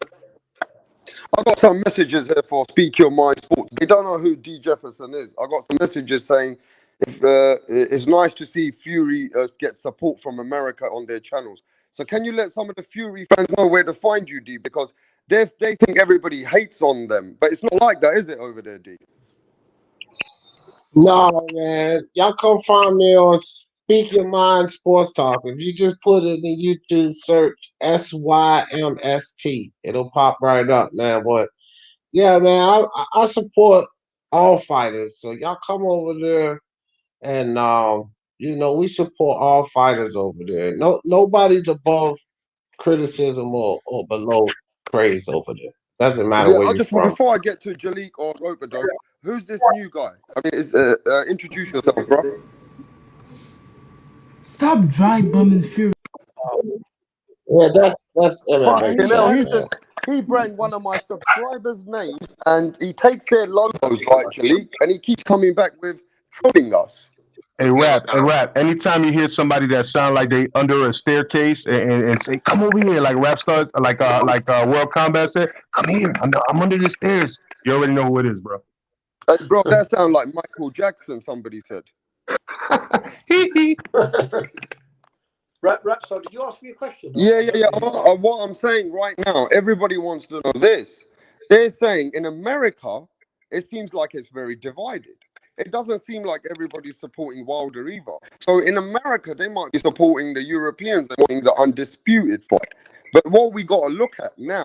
I got some messages here for Speak Your Mind Sports. They don't know who D. Jefferson is. I got some messages saying it's nice to see Fury get support from America on their channels. So can you let some of the Fury fans know where to find you, D? Because they think everybody hates on them. But it's not like that, is it, over there, D? No, man. Y'all come find me on Speak Your Mind Sports Talk. If you just put it in the YouTube search SYMST, it'll pop right up, man. But yeah, man, I support all fighters. So y'all come over there and you know, we support all fighters over there. Nobody's above criticism or below praise over there. Doesn't matter where you're from. Before I get to Jalik or Ropedo, who's this new guy? I mean, introduce yourself, bro. Stop dry bumming Fury. Yeah, that's MMA chat, He brought one of my subscribers' names and he takes their logos like Jalik and he keeps coming back with trolling us. Hey, Rap. Anytime you hear somebody that sound like they under a staircase and say, "Come over here," like Rap stars, like World Combat said, "Come here, I'm under the stairs." You already know who it is, bro. Bro, that sounds like Michael Jackson. Somebody said. Rapstar, did you ask me a question? Yeah. What I'm saying right now, everybody wants to know this. They're saying in America, it seems like it's very divided. It doesn't seem like everybody's supporting Wilder either. So in America, they might be supporting the Europeans and wanting the undisputed fight. But what we got to look at now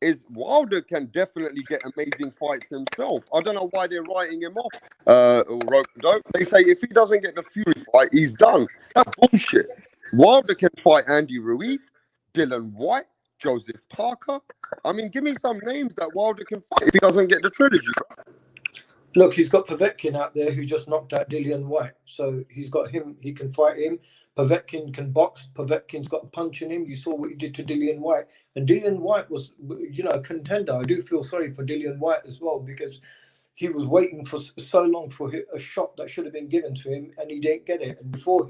is Wilder can definitely get amazing fights himself. I don't know why they're writing him off. They say if he doesn't get the Fury fight, he's done. That's bullshit. Wilder can fight Andy Ruiz, Dylan White, Joseph Parker. I mean, give me some names that Wilder can fight if he doesn't get the trilogy. Look, he's got Povetkin out there who just knocked out Dillian White. So he's got him. He can fight him. Povetkin can box. Povetkin's got a punch in him. You saw what he did to Dillian White. And Dillian White was, you know, a contender. I do feel sorry for Dillian White as well because he was waiting for so long for a shot that should have been given to him and he didn't get it. And before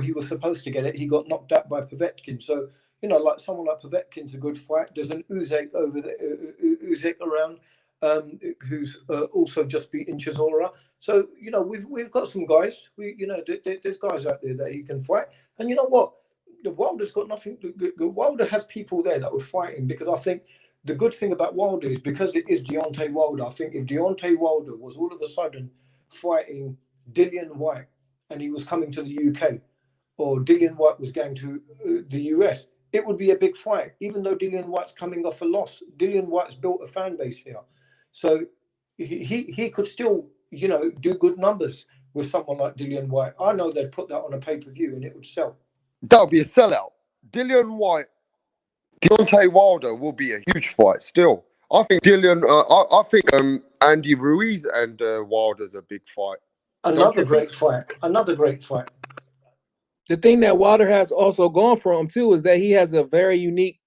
he was supposed to get it, he got knocked out by Povetkin. So, you know, like someone like Povetkin's a good fight. There's an Usyk over there, Usyk around. Who's also just beaten Chisora. So, you know, we've got some guys. There's guys out there that he can fight. And you know what? The Wilder's got nothing. Wilder has people there that would fight him because I think the good thing about Wilder is because it is Deontay Wilder. I think if Deontay Wilder was all of a sudden fighting Dillian White and he was coming to the UK, or Dillian White was going to the US, it would be a big fight. Even though Dillian White's coming off a loss, Dillian White's built a fan base here. So he could still, you know, do good numbers with someone like Dillian White. I know they'd put that on a pay-per-view and it would sell. That would be a sellout. Dillian White, Deontay Wilder will be a huge fight still. I think I think Andy Ruiz and Wilder's a big fight. Another great fight. Another great fight. The thing that Wilder has also gone for him too is that he has a very unique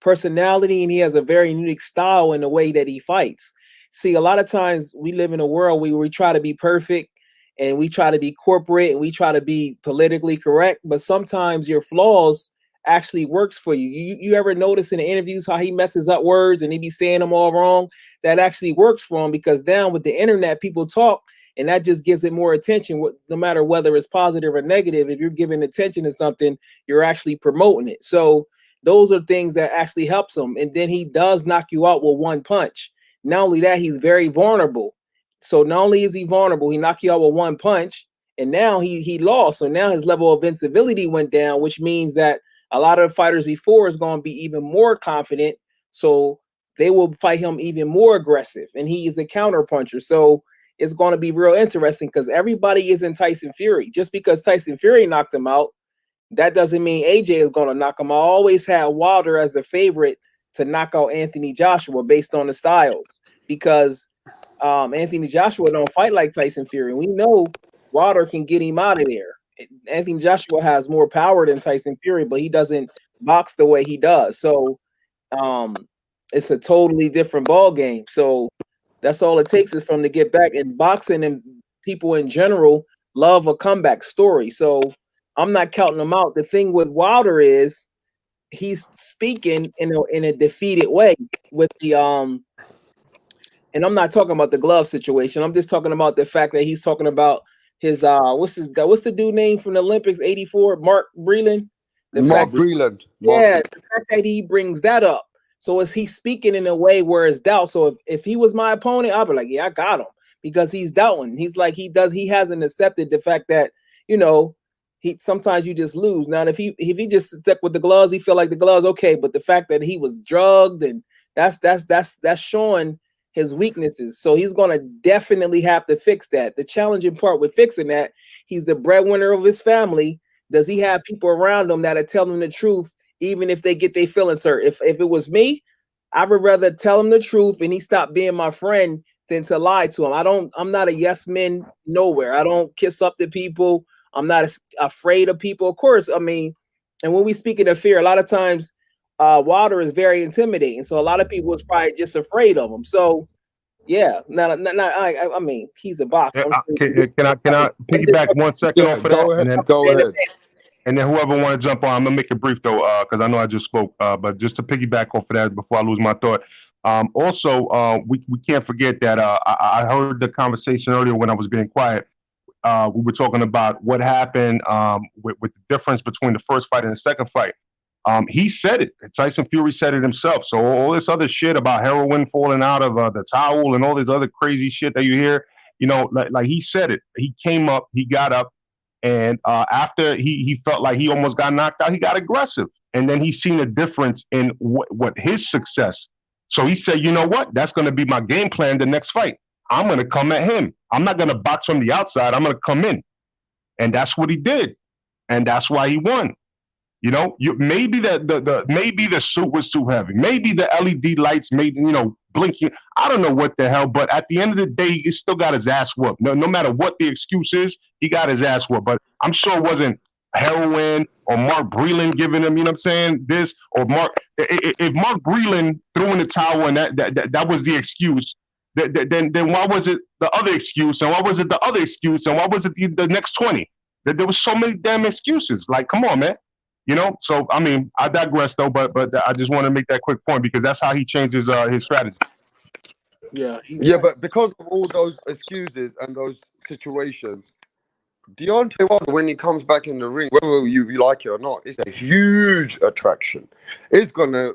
personality and he has a very unique style in the way that he fights. See, a lot of times we live in a world where we try to be perfect and we try to be corporate and we try to be politically correct, but sometimes your flaws actually works for you. You ever notice in the interviews how he messes up words and he be saying them all wrong? That actually works for him because down with the internet, people talk and that just gives it more attention, no matter whether it's positive or negative. If you're giving attention to something, you're actually promoting it. So those are things that actually helps him. And then he does knock you out with one punch. Not only that, he's very vulnerable. So not only is he vulnerable, he knocked you out with one punch, and now he lost. So now his level of invincibility went down, which means that a lot of the fighters before is going to be even more confident. So they will fight him even more aggressive, and he is a counter puncher. So it's going to be real interesting because everybody isn't Tyson Fury. Just because Tyson Fury knocked him out, that doesn't mean AJ is going to knock him. I always had Wilder as a favorite to knock out Anthony Joshua based on the styles because Anthony Joshua don't fight like Tyson Fury. We know Wilder can get him out of there. Anthony Joshua has more power than Tyson Fury, but he doesn't box the way he does. So it's a totally different ball game. So that's all it takes is for him to get back. And boxing and people in general love a comeback story. So I'm not counting him out. The thing with Wilder is he's speaking in a defeated way with the and I'm not talking about the glove situation. I'm just talking about the fact that he's talking about his what's the dude name from the Olympics 84? Mark Breland. Mark Breland. Yeah, the fact that he brings that up. So is he speaking in a way where it's doubt? So if he was my opponent, I'd be like, yeah, I got him because he's doubting. He's like he hasn't accepted the fact that, you know, sometimes you just lose. Now, if he just stuck with the gloves, he feel like the gloves okay, but the fact that he was drugged and that's showing his weaknesses. So he's gonna definitely have to fix that. The challenging part with fixing that, he's the breadwinner of his family. Does he have people around him that are telling him the truth, even if they get their feelings hurt? If it was me, I would rather tell him the truth and he stopped being my friend than to lie to him. I'm not a yes man nowhere. I don't kiss up to people. I'm not afraid of people. Of course, I mean, and when we speaking of fear, a lot of times Wilder is very intimidating. So a lot of people is probably just afraid of him. So yeah, I mean, he's a boxer. Can I piggyback 1 second off of that? Go ahead. Go ahead. And then whoever want to jump on, I'm gonna make it brief though, because I know I just spoke. But just to piggyback off of that before I lose my thought. Also, we can't forget that I heard the conversation earlier when I was being quiet. We were talking about what happened with the difference between the first fight and the second fight. He said it. Tyson Fury said it himself. So all this other shit about heroin falling out of the towel and all this other crazy shit that you hear, you know, like he said it. He came up, he got up, and after he felt like he almost got knocked out, he got aggressive. And then he seen a difference in what his success. So he said, you know what? That's going to be my game plan the next fight. I'm going to come at him. I'm not going to box from the outside. I'm going to come in. And that's what he did. And that's why he won. You know, maybe maybe the suit was too heavy. Maybe the LED lights made, you know, blinking. I don't know what the hell. But at the end of the day, he still got his ass whooped. No matter what the excuse is, he got his ass whooped. But I'm sure it wasn't heroin or Mark Breland giving him, you know what I'm saying, this or Mark. If Mark Breland threw in the towel and that was the excuse, then why was it the other excuse? And why was it the other excuse? And why was it the next 20? There was so many damn excuses. Like, come on, man. You know, so I mean, I digress though, but I just want to make that quick point because that's how he changes his strategy. Yeah, but because of all those excuses and those situations, Deontay Wilder, when he comes back in the ring, whether you like it or not, it's a huge attraction. It's gonna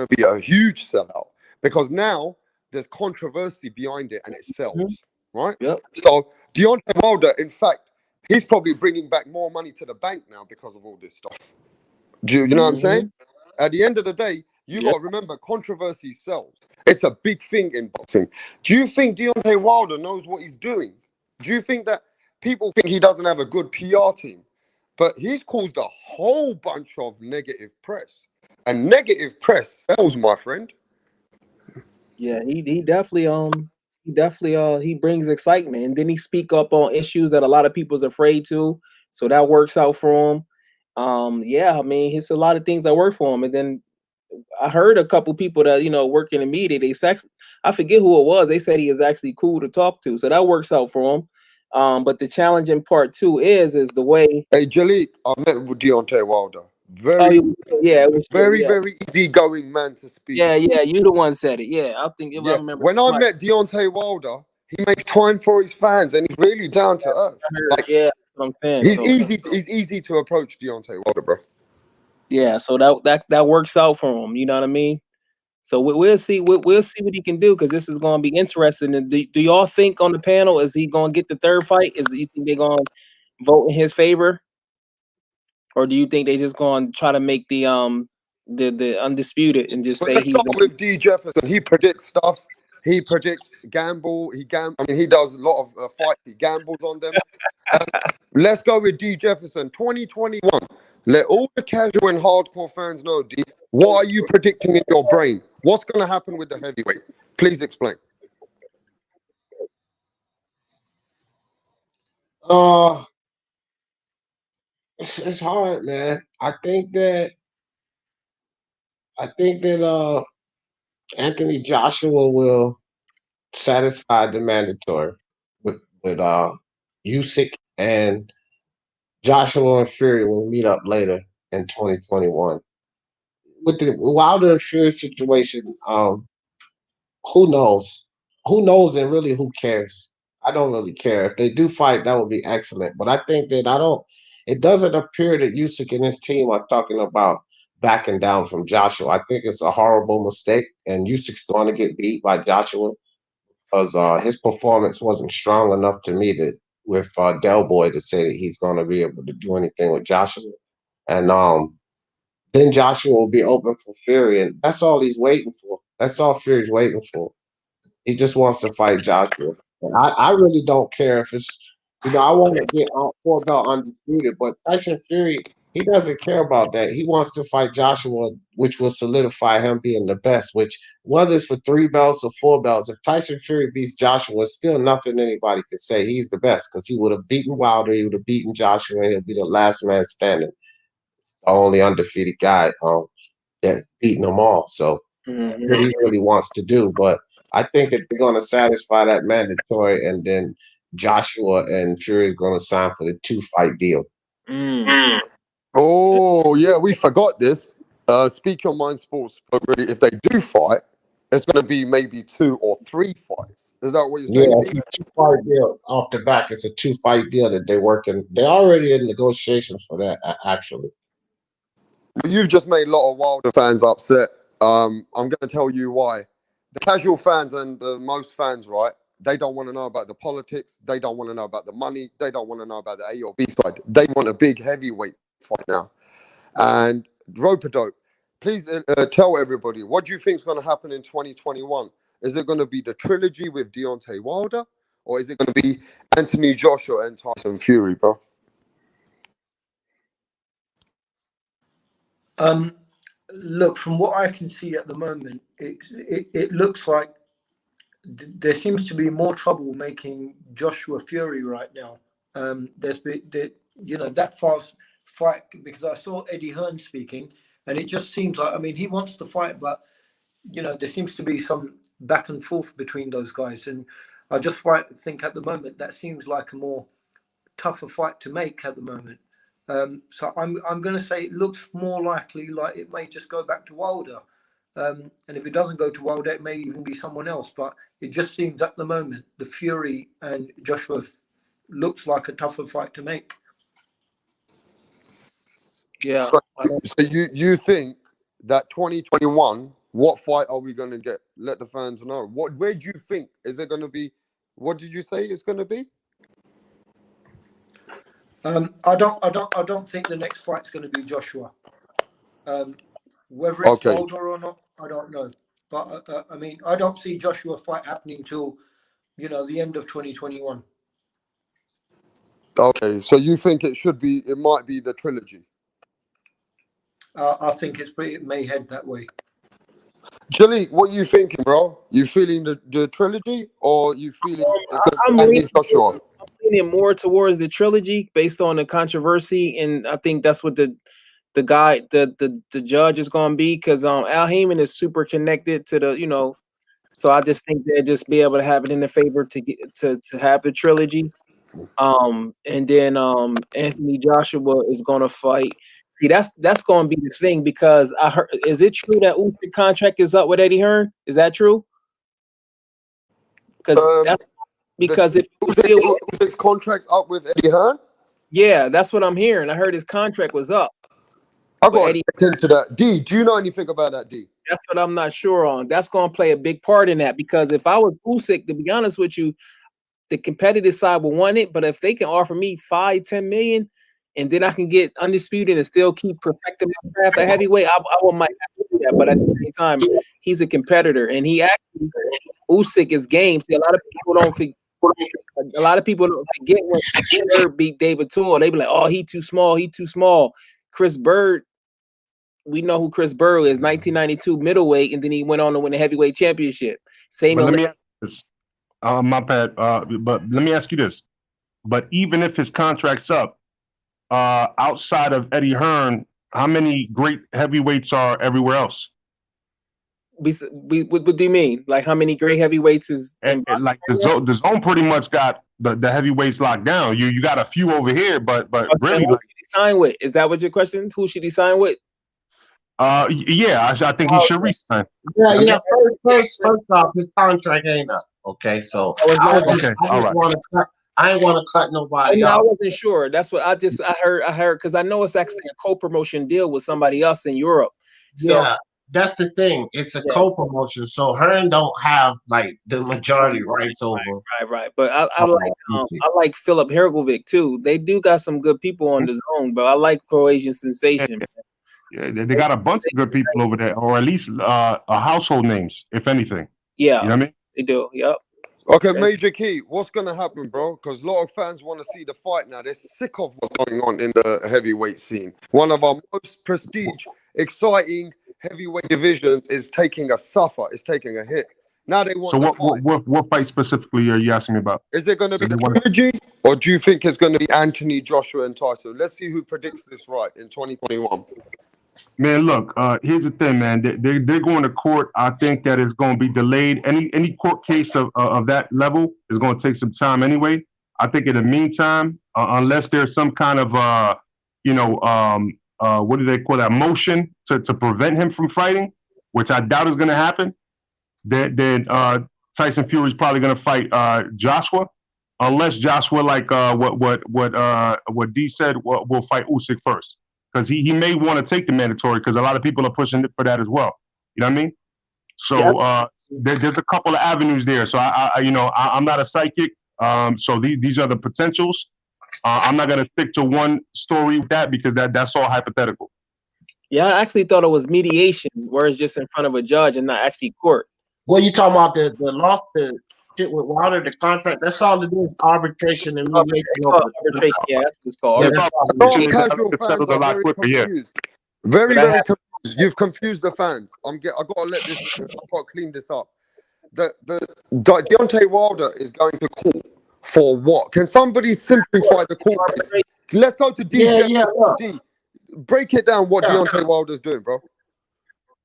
be a huge sellout because now there's controversy behind it and it sells, right? Yep. So Deontay Wilder, in fact, he's probably bringing back more money to the bank now because of all this stuff. Do you know what I'm saying? At the end of the day, you got to remember controversy sells. It's a big thing in boxing. Do you think Deontay Wilder knows what he's doing? Do you think that people think he doesn't have a good PR team? But he's caused a whole bunch of negative press. And negative press sells, my friend. Yeah, he definitely he brings excitement, and then he speak up on issues that a lot of people's afraid to, so that works out for him. Yeah, I mean, it's a lot of things that work for him. And then I heard a couple people that work in the media. I forget who it was. They said he is actually cool to talk to, so that works out for him. But the challenging part too is the way. Hey, Jalik, I met with Deontay Wilder. Oh, yeah, it was very, yeah. very easygoing man to speak. Yeah, you the one said it. Yeah, I think I Yeah. remember. When I met Deontay Wilder, he makes time for his fans and he's really down to earth. Like, yeah, that's what I'm saying. He's easy to approach, Deontay Wilder, bro. Yeah, so that works out for him. You know what I mean? So we'll see. We'll see what he can do, because this is going to be interesting. And do y'all think on the panel, is he going to get the third fight? You think they're going to vote in his favor, or do you think they just going to try to make the undisputed and just say Let's he's start with D. Jefferson. He predicts stuff. He predicts gamble. I mean, he does a lot of fights. He gambles on them. Let's go with D. Jefferson. 2021. Let all the casual and hardcore fans know, D. What are you predicting in your brain? What's going to happen with the heavyweight? Please explain. It's hard, man. I think that Anthony Joshua will satisfy the mandatory with Usyk, and Joshua and Fury will meet up later in 2021. With the Wilder and Fury situation, who knows? Who knows, and really, who cares? I don't really care. If they do fight, that would be excellent. But I think that it doesn't appear that Usyk and his team are talking about backing down from Joshua. I think it's a horrible mistake, and Usyk's going to get beat by Joshua because his performance wasn't strong enough to me with Del Boy to say that he's going to be able to do anything with Joshua. And then Joshua will be open for Fury, and that's all he's waiting for. That's all Fury's waiting for. He just wants to fight Joshua. And I really don't care if it's, I want to get 4-belt undisputed, but Tyson Fury, he doesn't care about that. He wants to fight Joshua, which will solidify him being the best, which whether it's for 3 belts or 4 belts, if Tyson Fury beats Joshua, it's still nothing anybody could say he's the best, because he would have beaten Wilder, he would have beaten Joshua, and he'll be the last man standing. The only undefeated guy that's beating them all. So that's what he really wants to do. But I think that they're going to satisfy that mandatory, and then Joshua and Fury is going to sign for the 2-fight deal. Oh, yeah, we forgot this. Speak Your Mind Sports spoke really. If they do fight, it's going to be maybe 2 or 3 fights. Is that what you're saying? Yeah, it's a 2-fight deal off the back. It's a 2-fight deal that they're working. They're already in negotiations for that, actually. You've just made a lot of Wilder fans upset. I'm going to tell you why. The casual fans and the most fans, right? They don't want to know about the politics. They don't want to know about the money. They don't want to know about the A or B side. They want a big heavyweight fight now. And Rope-a-Dope, please tell everybody, what do you think is going to happen in 2021? Is it going to be the trilogy with Deontay Wilder, or is it going to be Anthony Joshua and Tyson Fury, bro? Look, from what I can see at the moment, it looks like there seems to be more trouble making Joshua Fury right now. There's been, that fast fight, because I saw Eddie Hearn speaking, and it just seems like, I mean, he wants to fight, but there seems to be some back and forth between those guys, and I just think at the moment that seems like a more tougher fight to make at the moment. So I'm going to say it looks more likely like it may just go back to Wilder. And if it doesn't go to Wilder, it may even be someone else. But it just seems at the moment, the Fury and Joshua looks like a tougher fight to make. Yeah. So you think that 2021, what fight are we going to get? Let the fans know. Where do you think? Is it going to be? What did you say it's going to be? I don't think the next fight's going to be Joshua. Whether it's Wilder or not, I don't know. But I mean, I don't see Joshua fight happening till the end of 2021. Okay, so you think it might be the trilogy? I think it may head that way. Jalik, what you thinking, bro? You feeling the trilogy, or you feeling it's I'm going to be Joshua? leaning more towards the trilogy based on the controversy, and I think that's what the guy, the judge is going to be, because Al Heyman is super connected to the so I just think they'll just be able to have it in their favor to get to have the trilogy. And then Anthony Joshua is going to fight. See, that's going to be the thing, because I heard. Is it true that Usyk contract is up with Eddie Hearn? Is that true? Because if Usyk's contract's up with Eddie Hearn. Yeah, that's what I'm hearing. I heard his contract was up. I got to look into that. D, do you know anything about that, D? That's what I'm not sure on. That's going to play a big part in that, because if I was Usyk, to be honest with you, the competitive side will want it. But if they can offer me 5-10 million, and then I can get undisputed and still keep perfecting my craft at heavyweight, I might have to do that. But at the same time, he's a competitor, and Usyk is game. See, a lot of people don't forget when Bird beat David Tool. They be like, "Oh, he too small. He too small." Chris Bird, we know who Chris Bird is, 1992 middleweight, and then he went on to win the heavyweight championship. Same. But let me ask this. My bad. But let me ask you this. But even if his contract's up, outside of Eddie Hearn, how many great heavyweights are everywhere else? What do you mean? Like, how many great heavyweights is? And like the zone pretty much got the heavyweights locked down. You got a few over here, but really, who should he sign with? Is that what your question? Who should he sign with? Yeah, I think he should resign. Yeah. First off, his contract ain't up. Okay, so I ain't want to cut nobody I out. wasn't sure. That's what I heard because I know it's actually a co-promotion deal with somebody else in Europe. So yeah, that's the thing. It's a co-promotion, so Hearn don't have like the majority rights over. Right. But I like Philip Hergovic too. They do got some good people on the zone, but I like Croatian Sensation. Yeah, they got a bunch of good people over there, or at least household names, if anything. Yeah, you know what I mean? They do. Yep. Okay, Major Key, what's going to happen, bro? Because a lot of fans want to see the fight now. They're sick of what's going on in the heavyweight scene. One of our most prestige, exciting heavyweight divisions is taking a suffer. It's taking a hit. Now they want. So what fight specifically are you asking me about? Is it going to be the trilogy, or do you think it's going to be Anthony Joshua and Tyson? Let's see who predicts this right in 2021. Man, look, here's the thing, man. They're going to court. I think that it's going to be delayed. Any court case of that level is going to take some time anyway. I think in the meantime, unless there's some kind of what do they call that, motion to prevent him from fighting, which I doubt is going to happen, then Tyson Fury is probably going to fight Joshua, unless Joshua, like what D said, will fight Usyk first. Because he may want to take the mandatory, because a lot of people are pushing for that as well. You know what I mean? So there's a couple of avenues there. So I'm not a psychic. So these are the potentials. I'm not gonna stick to one story with that, because that's all hypothetical. Yeah, I actually thought it was mediation, where it's just in front of a judge and not actually court. Well, you talking about the loss, the shit with Wilder, the contract? That's all it is, arbitration and mediation. Arbitration, yeah, that's what it's called. Casual fans are very confused. Very confused. You've confused the fans. I got to clean this up. The Deontay Wilder is going to court for what? Can somebody simplify the court case? Let's go to D. D. Break it down. What Deontay Wilder's doing, bro?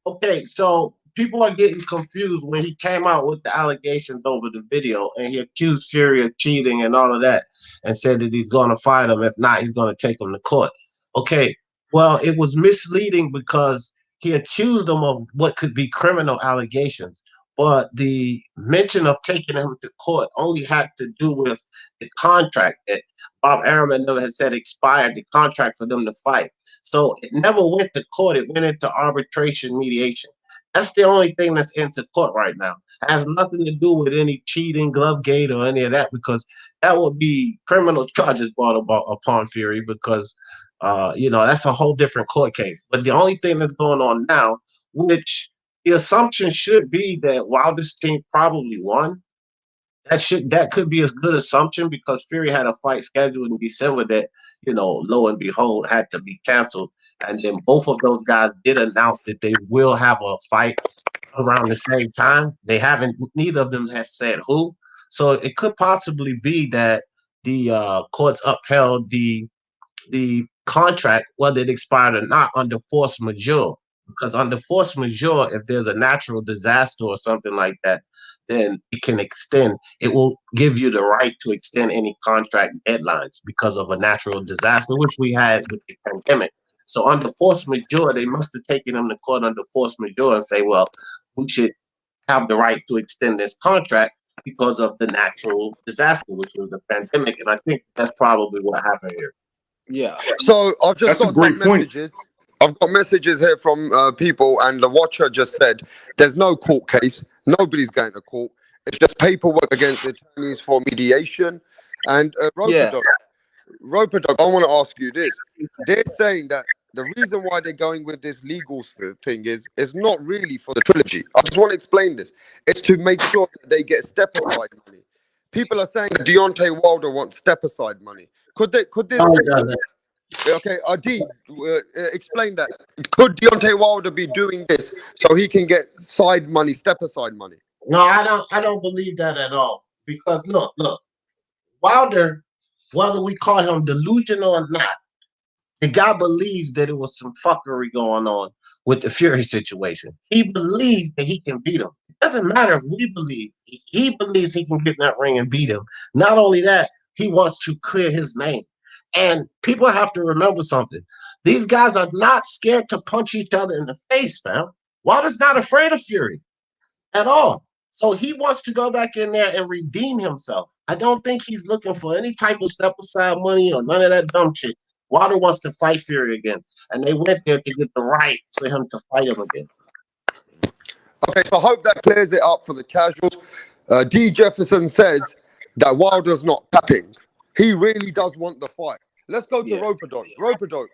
Okay, so people are getting confused when he came out with the allegations over the video, and he accused Fury of cheating and all of that, and said that he's going to fight him. If not, he's going to take him to court. Okay, well, it was misleading because he accused him of what could be criminal allegations, but the mention of taking him to court only had to do with the contract that Bob Arum had said expired, the contract for them to fight. So it never went to court. It went into arbitration mediation. That's the only thing that's into court right now. It has nothing to do with any cheating, glove gate, or any of that, because that would be criminal charges brought upon Fury, because that's a whole different court case. But the only thing that's going on now, which the assumption should be that Wilder's team probably won. That could be a good assumption because Fury had a fight scheduled in December that, lo and behold, had to be canceled. And then both of those guys did announce that they will have a fight around the same time. They haven't, neither of them have said who. So it could possibly be that the courts upheld the contract, whether it expired or not, under force majeure. Because under force majeure, if there's a natural disaster or something like that, then it can extend. It will give you the right to extend any contract deadlines because of a natural disaster, which we had with the pandemic. So under force majeure, they must have taken them to court under force majeure and say, well, we should have the right to extend this contract because of the natural disaster, which was the pandemic. And I think that's probably what happened here. Yeah. So I've just That's a got great some point. messages. I've got messages here from people, and the watcher just said there's no court case. Nobody's going to court. It's just paperwork against attorneys for mediation. And Yeah. Roper-Dog, I want to ask you this. They're saying that the reason why they're going with this legal thing is not really for the trilogy. I just want to explain this. It's to make sure that they get step-aside money. People are saying that Deontay Wilder wants step-aside money. Could this... Okay, Adi, explain that. Could Deontay Wilder be doing this so he can get side money, step-aside money? No, I don't believe that at all. Because look, Wilder, whether we call him delusional or not, the guy believes that it was some fuckery going on with the Fury situation. He believes that he can beat him. It doesn't matter if we believe. He believes he can get in that ring and beat him. Not only that, he wants to clear his name. And people have to remember something. These guys are not scared to punch each other in the face, fam. Wilder's not afraid of Fury at all. So he wants to go back in there and redeem himself. I don't think he's looking for any type of step-aside money or none of that dumb shit. Wilder wants to fight Fury again. And they went there to get the right for him to fight him again. Okay, so I hope that clears it up for the casuals. D. Jefferson says that Wilder's not tapping. He really does want the fight. Let's go to Roper-Dog. Roper-Dog,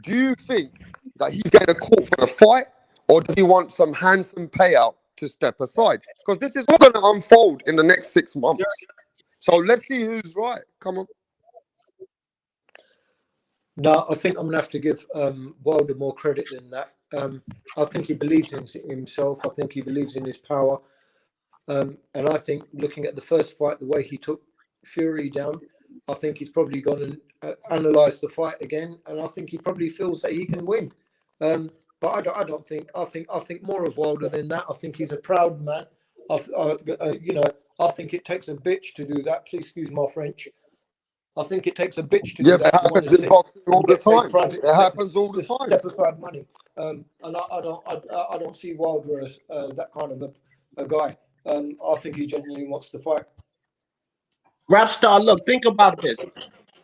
do you think that he's getting a call for the fight, or does he want some handsome payout to step aside? Because this is all going to unfold in the next 6 months. So let's see who's right. Come on. No, I think I'm going to have to give Wilder more credit than that. I think he believes in himself. I think he believes in his power. And I think looking at the first fight, the way he took Fury down, I think he's probably gone and analysed the fight again, and I think he probably feels that he can win. But I don't think. I think more of Wilder than that. I think he's a proud man. I think it takes a bitch to do that. Please excuse my French. I think it takes a bitch to do that. Yeah, it happens in boxing all the time. It happens all the time. Step aside money, and I don't see Wilder as that kind of a guy. I think he genuinely wants to fight. Rapstar, look, think about this.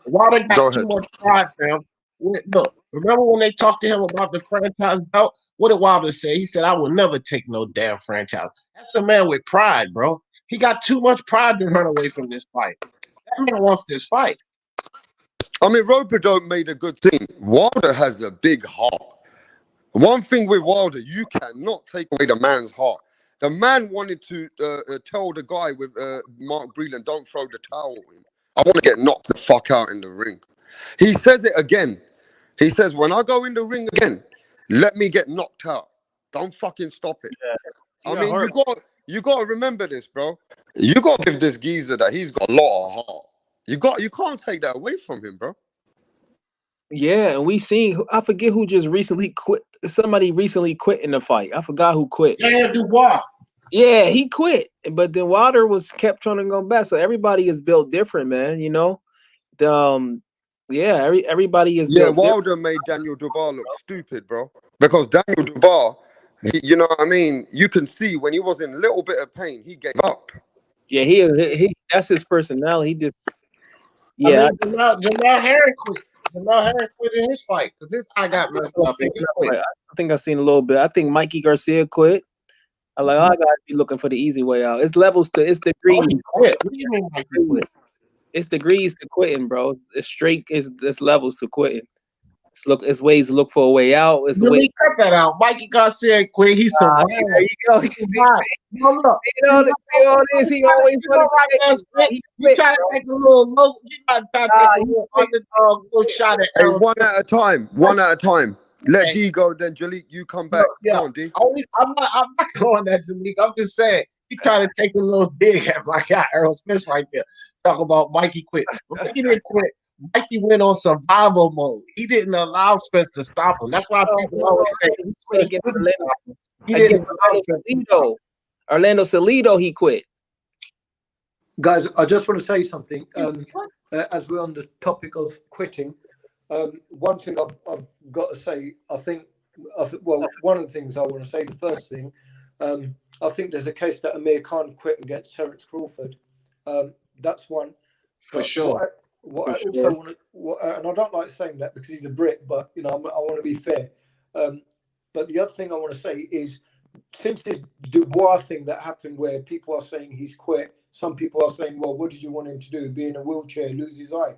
Wilder got too much pride, fam. Look, remember when they talked to him about the franchise belt? What did Wilder say? He said, I will never take no damn franchise. That's a man with pride, bro. He got too much pride to run away from this fight. That man wants this fight. I mean, Roper-Dog made a good thing. Wilder has a big heart. One thing with Wilder, you cannot take away the man's heart. The man wanted to tell the guy with Mark Breland, don't throw the towel in. I want to get knocked the fuck out in the ring. He says it again. He says, when I go in the ring again, let me get knocked out. Don't fucking stop it. Yeah. I mean, you got to remember this, bro. You got to give this geezer that he's got a lot of heart. You can't take that away from him, bro. Yeah, and we seen, I forget who just recently quit. Somebody recently quit in the fight. I forgot who quit. Daniel Dubois. Yeah, he quit, but then Wilder kept trying to go back. So everybody is built different, man. You know, everybody is. Yeah, built Wilder different. made Daniel Dubois look stupid, bro. Because Daniel Dubois, you know what I mean. You can see when he was in a little bit of pain, he gave up. Yeah, he that's his personality. He just. Yeah, I mean, Jamal Harris quit. Jamal Harris quit in his fight because his eye got messed up. I think I seen a little bit. I think Mikey Garcia quit. I gotta be looking for the easy way out. It's levels to it's degrees. What do you mean Mikey quit? It's degrees to quitting, bro. It's straight. It's levels to quitting. It's ways to look for a way out. It's Let ways. me cut that out. Mikey Garcia quit. He survived. There you go. He survived. No, look. See all this. He always You try to take a little low. You got to take a little underdog, little shot at Hey, Errol one Smith. at a time. One at a time. Let Okay. D go, then Jalik, you come back. Yeah. Go on, D. I'm not going at the league. I'm just saying you try to take a little dig at my guy Errol Smith right there. Talk about Mikey quit. Mikey didn't quit. Mikey went on survival mode. He didn't allow Spence to stop him. That's why people always say he quit against he didn't allow Spence to stop him. Orlando Salido, he quit. Guys, I just want to say something. As we're on the topic of quitting, one thing I've got to say, well, one of the things I want to say, the first thing, I think there's a case that Amir Khan quit against Terence Crawford. That's one. For sure. What I also want to, and I don't like saying that because he's a Brit, but I want to be fair. But the other thing I want to say is, since this Dubois thing that happened, where people are saying he's quit, some people are saying, well, what did you want him to do? Be in a wheelchair, lose his eye?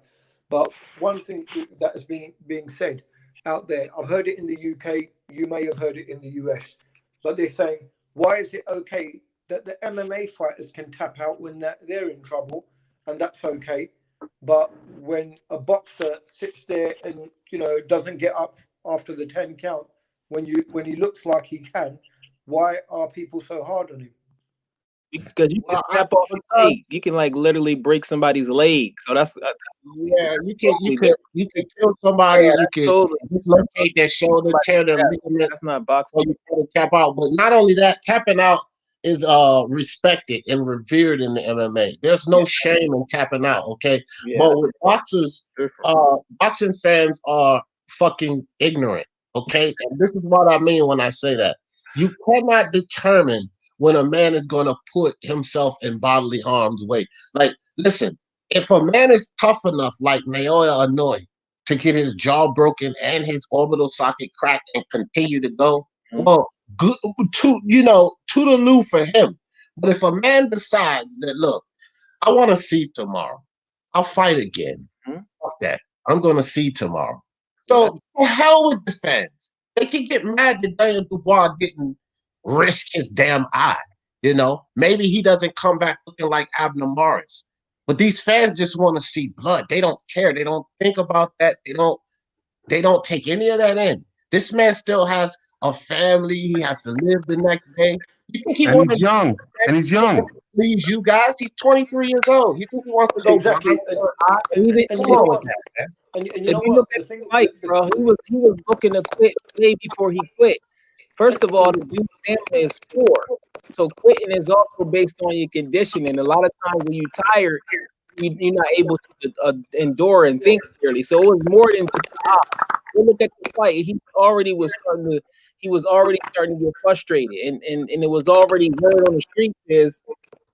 But one thing that is being said out there, I've heard it in the UK, you may have heard it in the US, but they're saying, why is it okay that the MMA fighters can tap out when they're in trouble, and that's okay, but when a boxer sits there and doesn't get up after the 10 count, when he looks like he can, why are people so hard on him? Because you can tap off your leg. You can literally break somebody's leg. So that's yeah. You can kill somebody. Yeah, you can totally dislocate their shoulder, tear their ligament. That's not boxing. Or you can tap out. But not only that, tapping out is respected and revered in the MMA. There's no shame in tapping out. Okay, but with boxers, boxing fans are fucking ignorant. Okay, and this is what I mean when I say that. You cannot determine when a man is going to put himself in bodily harm's way. Like, listen, if a man is tough enough, like Naoya Inoue, to get his jaw broken and his orbital socket cracked and continue to go, well, good, toodaloo for him. But if a man decides that, look, I want to see tomorrow, I'll fight again. Fuck that. I'm going to see tomorrow. So, the hell with the fans. They can get mad that Daniel Dubois didn't risk his damn eye. Maybe he doesn't come back looking like Abner Morris. But these fans just want to see blood. They don't care. They don't think about that. They don't take any of that in. This man still has a family. He has to live the next day. You think he's young. And he's young. Please, you guys. He's 23 years old. You think he wants to go exactly? And you look at the fight, bro, he was looking to quit way before he quit. First of all, the dude's stamina is poor, so quitting is also based on your conditioning. A lot of times when you're tired, you're not able to endure and think clearly. So it was more than you look at the fight. He was already starting to get frustrated, and it was already word on the street is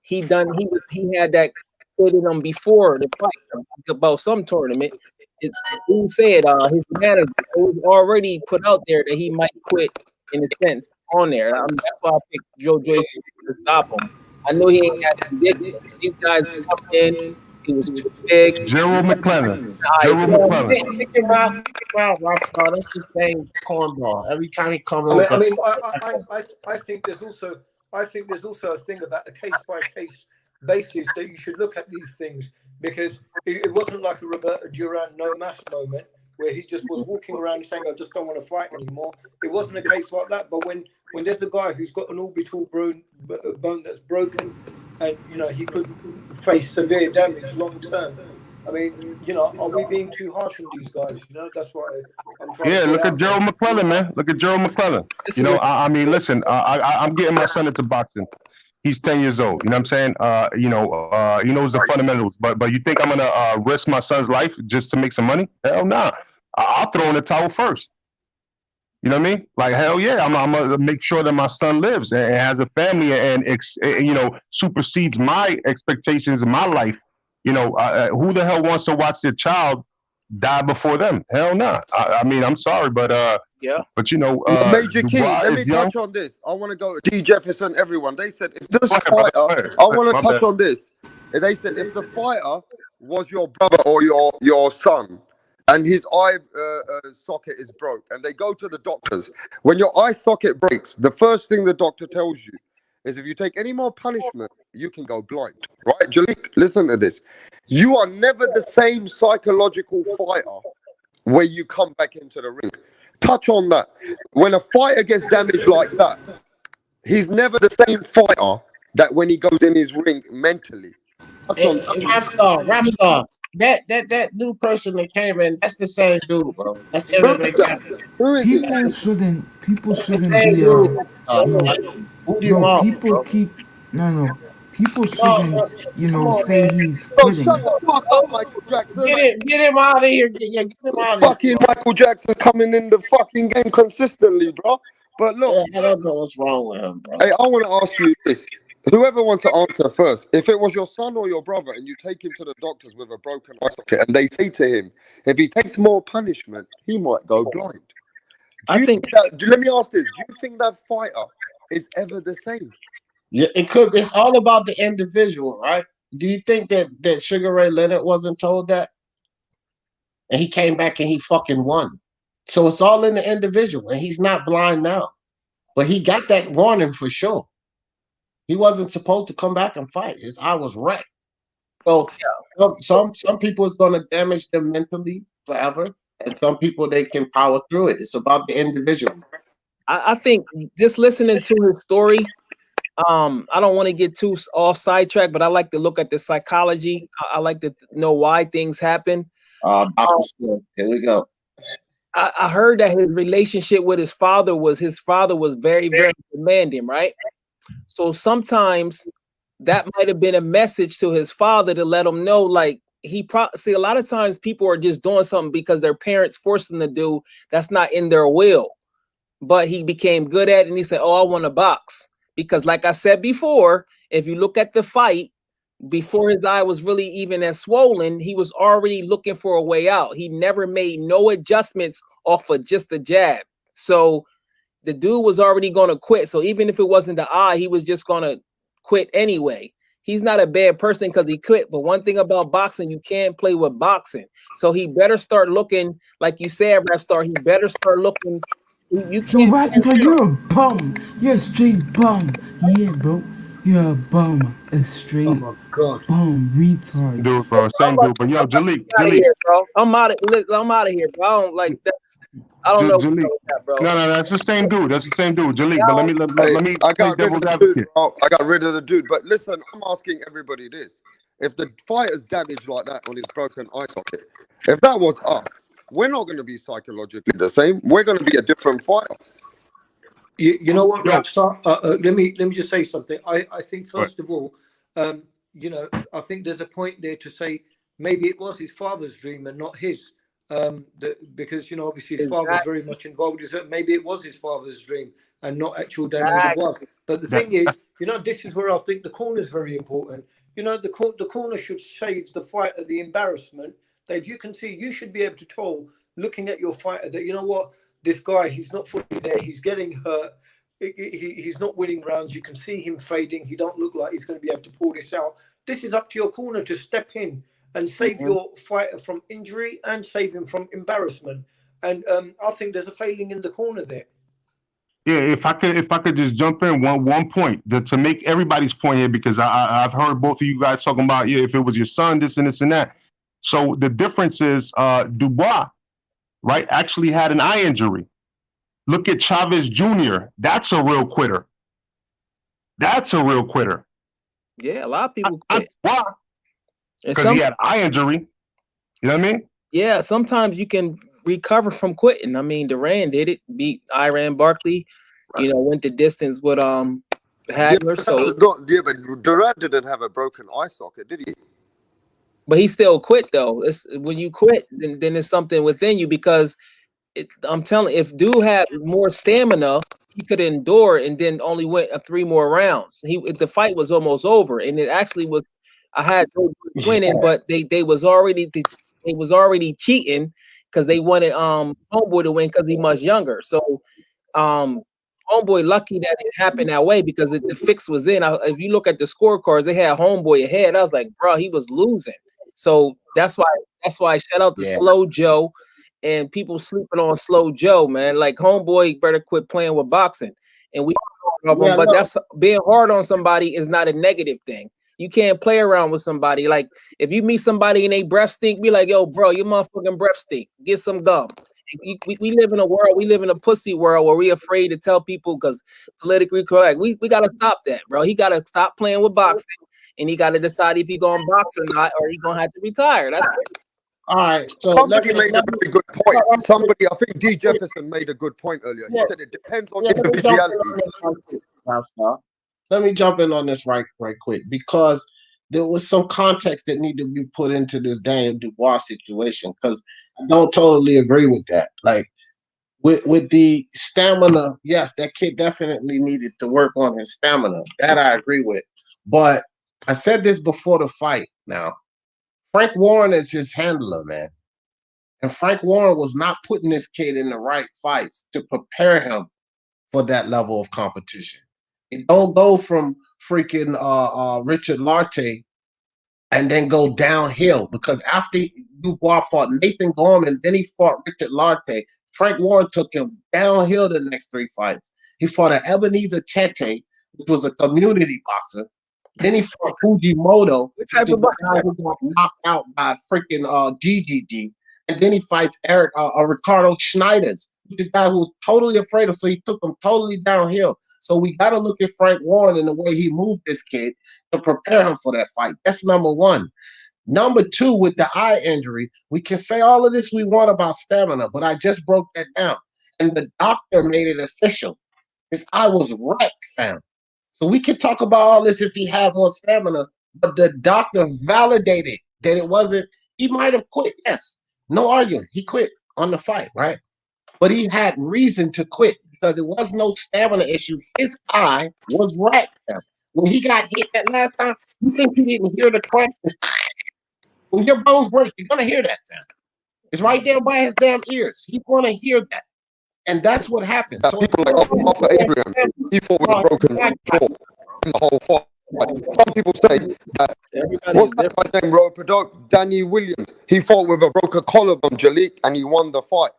he had that quit in him before the fight about some tournament. Who said his manager was already put out there that he might quit in a sense on there. That's why I picked Joe Joyce to stop him. I know he ain't got condition. These guys come in, he was too big. Gerald McClellan. That's the same cornball. Every time he comes over. I think there's also a thing about a case by case basis that you should look at these things, because it wasn't like a Roberto Duran no mask moment where he just was walking around saying, I just don't want to fight anymore. It wasn't a case like that. But when there's a guy who's got an orbital bone that's broken, and he could face severe damage long term, I mean, are we being too harsh on these guys? That's what I'm trying to Yeah, look at Gerald McClellan, man. Look at Gerald McClellan. I mean, listen, I'm getting my son into boxing. He's 10 years old. You know what I'm saying? He knows the fundamentals. But you think I'm gonna risk my son's life just to make some money? Hell nah. I'll throw in the towel first. You know what I mean? Like, hell yeah, I'm gonna make sure that my son lives and has a family and supersedes my expectations in my life. Who the hell wants to watch their child die before them? Hell nah. I mean, I'm sorry, but But Major Key, let me touch on this. I want to go to D Jefferson, everyone. They said if this fighter, I want to touch on this. They said if the fighter was your brother or your son, and his eye socket is broke, and they go to the doctors. When your eye socket breaks, the first thing the doctor tells you is if you take any more punishment, you can go blind. Right, Jalik? Listen to this. You are never the same psychological fighter where you come back into the ring. Touch on that. When a fighter gets damaged like that, he's never the same fighter that when he goes in his ring mentally. Touch on that. Rap star. That new person that came in, that's the same dude, bro. That's Who is MMA that? champion. Who is he? People That's the shouldn't same be dude. Who do you no, want, people bro? keep no. People No, shouldn't, come on, say man. he's Bro, quitting. shut the fuck up, Michael Jackson. Get him out of here. Get him out of here. Fucking Michael Jackson coming in the fucking game consistently, bro. But look, I don't know what's wrong with him, bro. hey, I want to ask you this. Whoever wants to answer first, if it was your son or your brother and you take him to the doctors with a broken eye socket and they say to him, if he takes more punishment, he might go blind. I think Let me ask this. Do you think that fighter is ever the same? Yeah, it could. It's all about the individual, right? Do you think that Sugar Ray Leonard wasn't told that, and he came back and he fucking won? So it's all in the individual, and he's not blind now, but he got that warning for sure. He wasn't supposed to come back and fight. His eye was wrecked. So some people it's going to damage them mentally forever, and some people they can power through it. It's about the individual. I think just listening to his story, I don't want to get too off sidetrack, but I like to look at the psychology. I like to know why things happen. Here we go. I heard that his relationship with his father was very, very demanding, right? So sometimes that might have been a message to his father to let him know, like see, a lot of times people are just doing something because their parents forced them to do that's not in their will. But he became good at it, and he said, "Oh, I want to box." Because, like I said before, if you look at the fight, before his eye was really even as swollen, he was already looking for a way out. He never made no adjustments off of just the jab. So the dude was already going to quit. So even if it wasn't the eye, he was just going to quit anyway. He's not a bad person because he quit. But one thing about boxing, you can't play with boxing. So he better start looking, like you said, Rap Star, he better start looking. You can't. You're a bum. You're a straight bum. Yeah, bro. You're a bum. A straight bum. Retard. Dude, bro, same dude. But yo, Jalik, bro. I'm out of here, bro. I don't like that. I don't know. Jalik. That, bro. No, that's the same dude. That's the same dude, Jalik. But let me I play got rid devil's of the dude, advocate. bro. I got rid of the dude. But listen, I'm asking everybody this. If the fighter's damaged like that on his broken eye socket, if that was us, we're not going to be psychologically the same. We're going to be a different fighter. You know what, Rapstar? Let me just say something. I think first of all, I think there's a point there to say maybe it was his father's dream and not his. Because obviously his father was very much involved. Maybe it was his father's dream and not actual Daniel Dubois. But the thing is, this is where I think the corner is very important. The corner should save the fighter the embarrassment. That you can see, you should be able to tell, looking at your fighter, that this guy, he's not fully there. He's getting hurt. He's not winning rounds. You can see him fading. He don't look like he's going to be able to pull this out. This is up to your corner to step in and save your fighter from injury and save him from embarrassment. And I think there's a failing in the corner there. Yeah, if I could just jump in one point to make everybody's point here, because I've heard both of you guys talking about if it was your son, this and this and that. So the difference is Dubois, right, actually had an eye injury. Look at Chavez Jr. That's a real quitter. Yeah, a lot of people quit. Why? Because he had an eye injury. You know what I mean? Yeah, sometimes you can recover from quitting. I mean, Duran did it, beat Iran Barkley, went the distance with Hagler. But Duran didn't have a broken eye socket, did he? But he still quit though. When you quit, then it's something within you, because I'm telling you, if dude had more stamina, he could endure and then only went 3 more rounds. The fight was almost over, and it actually was. I had winning, but they was already cheating because they wanted Homeboy to win because he's much younger. So Homeboy lucky that it happened that way, because the fix was in. If you look at the scorecards, they had Homeboy ahead. I was like, bro, he was losing. So That's why shout out to Yeah. Slow Joe and people sleeping on Slow Joe, man. Like homeboy better quit playing with boxing. And we of him, Yeah, but look. that's being hard on somebody is not a negative thing. You can't play around with somebody. Like if you meet somebody and they breath stink, be like, yo, bro, your motherfucking breath stink. Get some gum. We live in a world, we live in a pussy world where we afraid to tell people because politically correct. We gotta stop that, bro. He gotta stop playing with boxing and he gotta decide if he gonna box or not, or he gonna have to retire. That's it. All right, so Somebody made a very good point. Somebody, I think D. Jefferson made a good point earlier. He Yeah. said it depends on Yeah, individuality. let me jump in on this right quick because there was some context that needed to be put into this Daniel Dubois situation because I don't totally agree with that. Like with the stamina, yes, that kid definitely needed to work on his stamina. That I agree with. But I said this before the fight. Now, Frank Warren is his handler, man. And Frank Warren was not putting this kid in the right fights to prepare him for that level of competition. It don't go from freaking Richard Lartey and then go downhill because after Dubois fought Nathan Gorman, then he fought Richard Lartey. Frank Warren took him downhill the next 3 fights. He fought an Ebenezer Tete, which was a community boxer. Then he fought Fujimoto, What type of boxer? guy who got knocked out by freaking GGG. And then he fights Ricardo Schneiders, which is a guy who was totally afraid of, so he took him totally downhill. So we got to look at Frank Warren and the way he moved this kid to prepare him for that fight. That's number one. Number two, with the eye injury, we can say all of this we want about stamina, but I just broke that down. And the doctor made it official. His eye was wrecked, fam. So we can talk about all this if he had more stamina, but the doctor validated that it wasn't, he might have quit, yes. No arguing. He quit on the fight, right? But he had reason to quit because it was no stamina issue. His eye was wrecked, fam. When he got hit that last time, you think he didn't hear the crack? When your bones break, you're gonna hear that sound. It's right there by his damn ears. He's gonna hear that, and that's what happened. So People like Arthur Abraham, he fought with a broken jaw in the whole fight. Some people say that what's that guy's name? Danny Williams. He fought with a broken collarbone, Jalik, and he won the fight.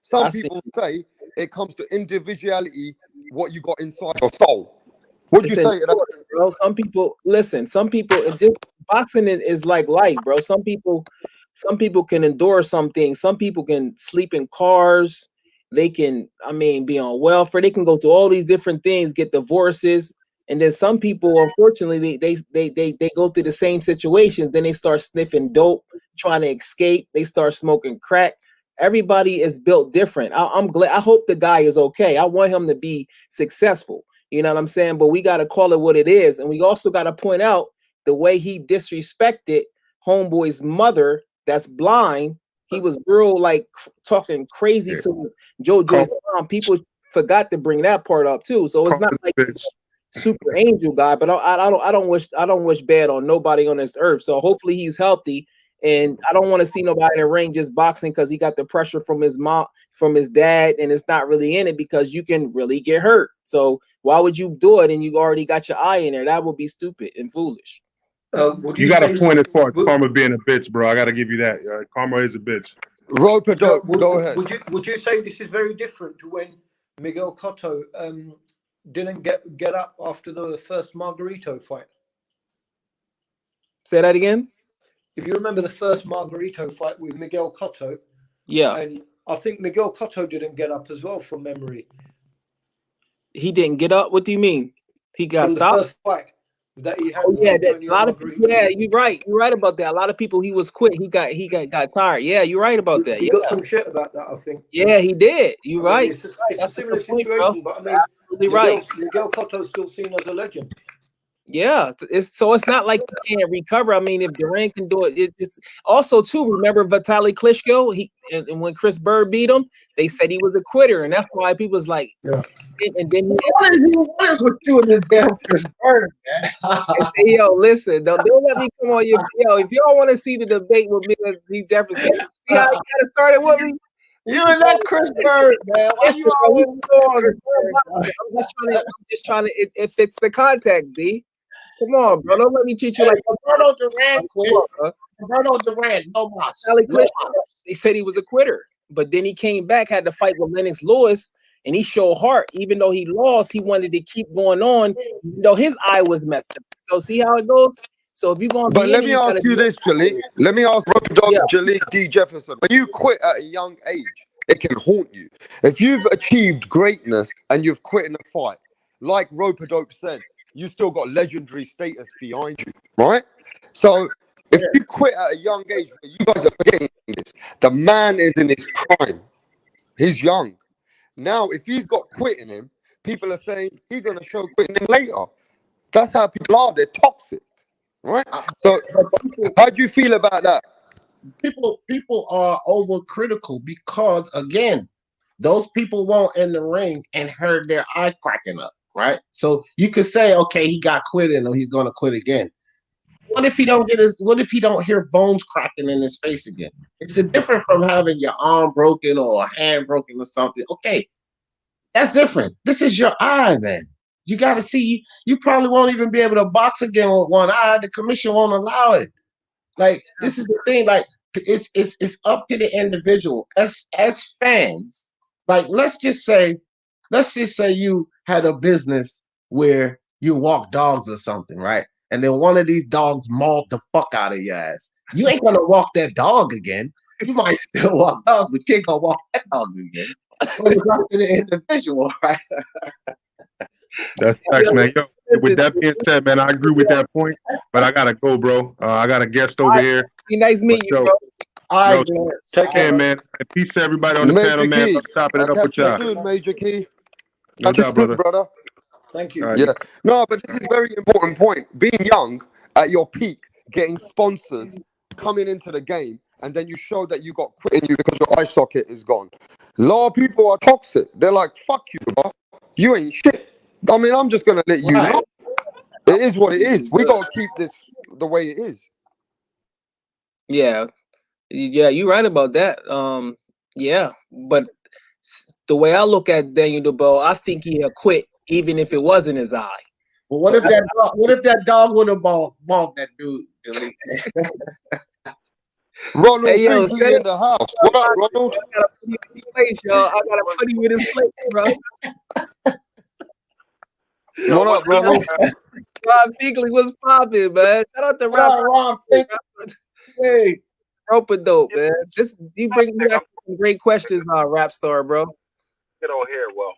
Some people say it comes to individuality, what you got inside your soul. What do you say to that? Bro, some people listen. Some people, boxing is like life, bro. Some people can endure some things. Some people can sleep in cars. They can, be on welfare. They can go through all these different things, get divorces, and then some people, unfortunately, they go through the same situations. Then they start sniffing dope, trying to escape. They start smoking crack. Everybody is built different. I'm glad. I hope the guy is okay. I want him to be successful. You know what I'm saying? But we got to call it what it is. And we also got to point out the way he disrespected homeboy's mother that's blind. He was real talking crazy to JoJo's mom. People forgot to bring that part up too. So it's not like he's a super angel guy, but I don't wish bad on nobody on this earth. So hopefully he's healthy. And I don't want to see nobody in the ring just boxing because he got the pressure from his mom, from his dad, and it's not really in it because you can really get hurt. So why would you do it and you already got your eye in there? That would be stupid and foolish. You got a point as far as Karma being a bitch, bro. I got to give you that. Karma is a bitch. Go ahead. Would you say this is very different to when Miguel Cotto didn't get up after the first Margarito fight? Say that again? If you remember the first Margarito fight with Miguel Cotto, yeah, and I think Miguel Cotto didn't get up as well from memory. He didn't get up? What do you mean? He got from stopped? The first fight that he had. A lot of people, you're right. You're right about that. A lot of people, he was quit. He got tired. Yeah, you're right about that. He got some shit about that, I think. Yeah, he did. You're right. It's a similar situation, but absolutely right. Miguel Cotto's still seen as a legend. Yeah, it's not like he can't recover. If Durant can do it, it's also too. Remember Vitaly Klitschko? And when Chris Bird beat him, they said he was a quitter, and that's why people was like, yeah. And then what is with you and this damn Chris Bird, man? Yo, listen, don't let me come on your if y'all want to see the debate with me and D. Jefferson, see how you got started with me. You and that Chris Bird, man. Why you always I'm just trying to. It fits the context, D. Come on, bro. Don't let me treat you like Roberto Duran quit. Roberto Duran, no mas. Sally No Chris, mas. they said he was a quitter, but then he came back, had to fight with Lennox Lewis, and he showed heart. Even though he lost, he wanted to keep going on, even though his eye was messed up. So see how it goes. So if you're gonna But be let in it, me you ask gotta you be. this, Jalik. Let me ask Road Dog Yeah. Jalik D. Jefferson. When you quit at a young age, it can haunt you. If you've achieved greatness and you've quit in a fight, like Roper Dope said, you still got legendary status behind you, right? So if you quit at a young age, you guys are forgetting this. The man is in his prime. He's young. Now, if he's got quit in him, people are saying he's gonna show quit in him later. That's how people are. They're toxic, right? So, how do you feel about that? People are overcritical because again, those people won't in the ring and heard their eye cracking up, right? So you could say, okay, he got quit in him, he's gonna quit again. What if he don't get his? What if he don't hear bones cracking in his face again? It's a different from having your arm broken or a hand broken or something. Okay, that's different. This is your eye, man. You got to see. You probably won't even be able to box again with one eye. The commission won't allow it. Like this is the thing. Like it's up to the individual. As fans, like let's just say you had a business where you walk dogs or something, right? And then one of these dogs mauled the fuck out of your ass. You ain't gonna walk that dog again. You might still walk dogs, but you ain't gonna walk that dog again. So it's up to the individual, right? That's facts, man. Yo, with that being said, man, I agree with that point, but I gotta go, bro. I got a guest over here. Nice meeting you, bro. All right, Yo, man. take care, man. And peace to everybody on the Major panel, man. Key. I'm chopping it I'll up with catch you y'all. soon, Major Key. No Catch you doubt, soon, brother. brother. Thank you. All right. Yeah. No, but this is a very important point. Being young at your peak, getting sponsors, coming into the game, and then you show that you got quit in you because your eye socket is gone. A lot of people are toxic. They're like, fuck you, bro. You ain't shit. I mean, I'm just going to let you Right. know. It is what it is. We got to keep this the way it is. Yeah, you're right about that. Yeah, but the way I look at Daniel DeBow, I think he'll quit even if it wasn't his eye. But what if that dog would have mauled that dude? Delete. Ronald Hey, yo, Finkley in the house. What up, Ronald? I gotta put you in his place, y'all. I gotta put him in his place, bro. What up, Ronald? Rob Finkley, what's poppin', man? Shout out to Ron Finkley. Hey. Roper Dope, man. You bring me back some great questions, Rap Star, bro. Get on here, well.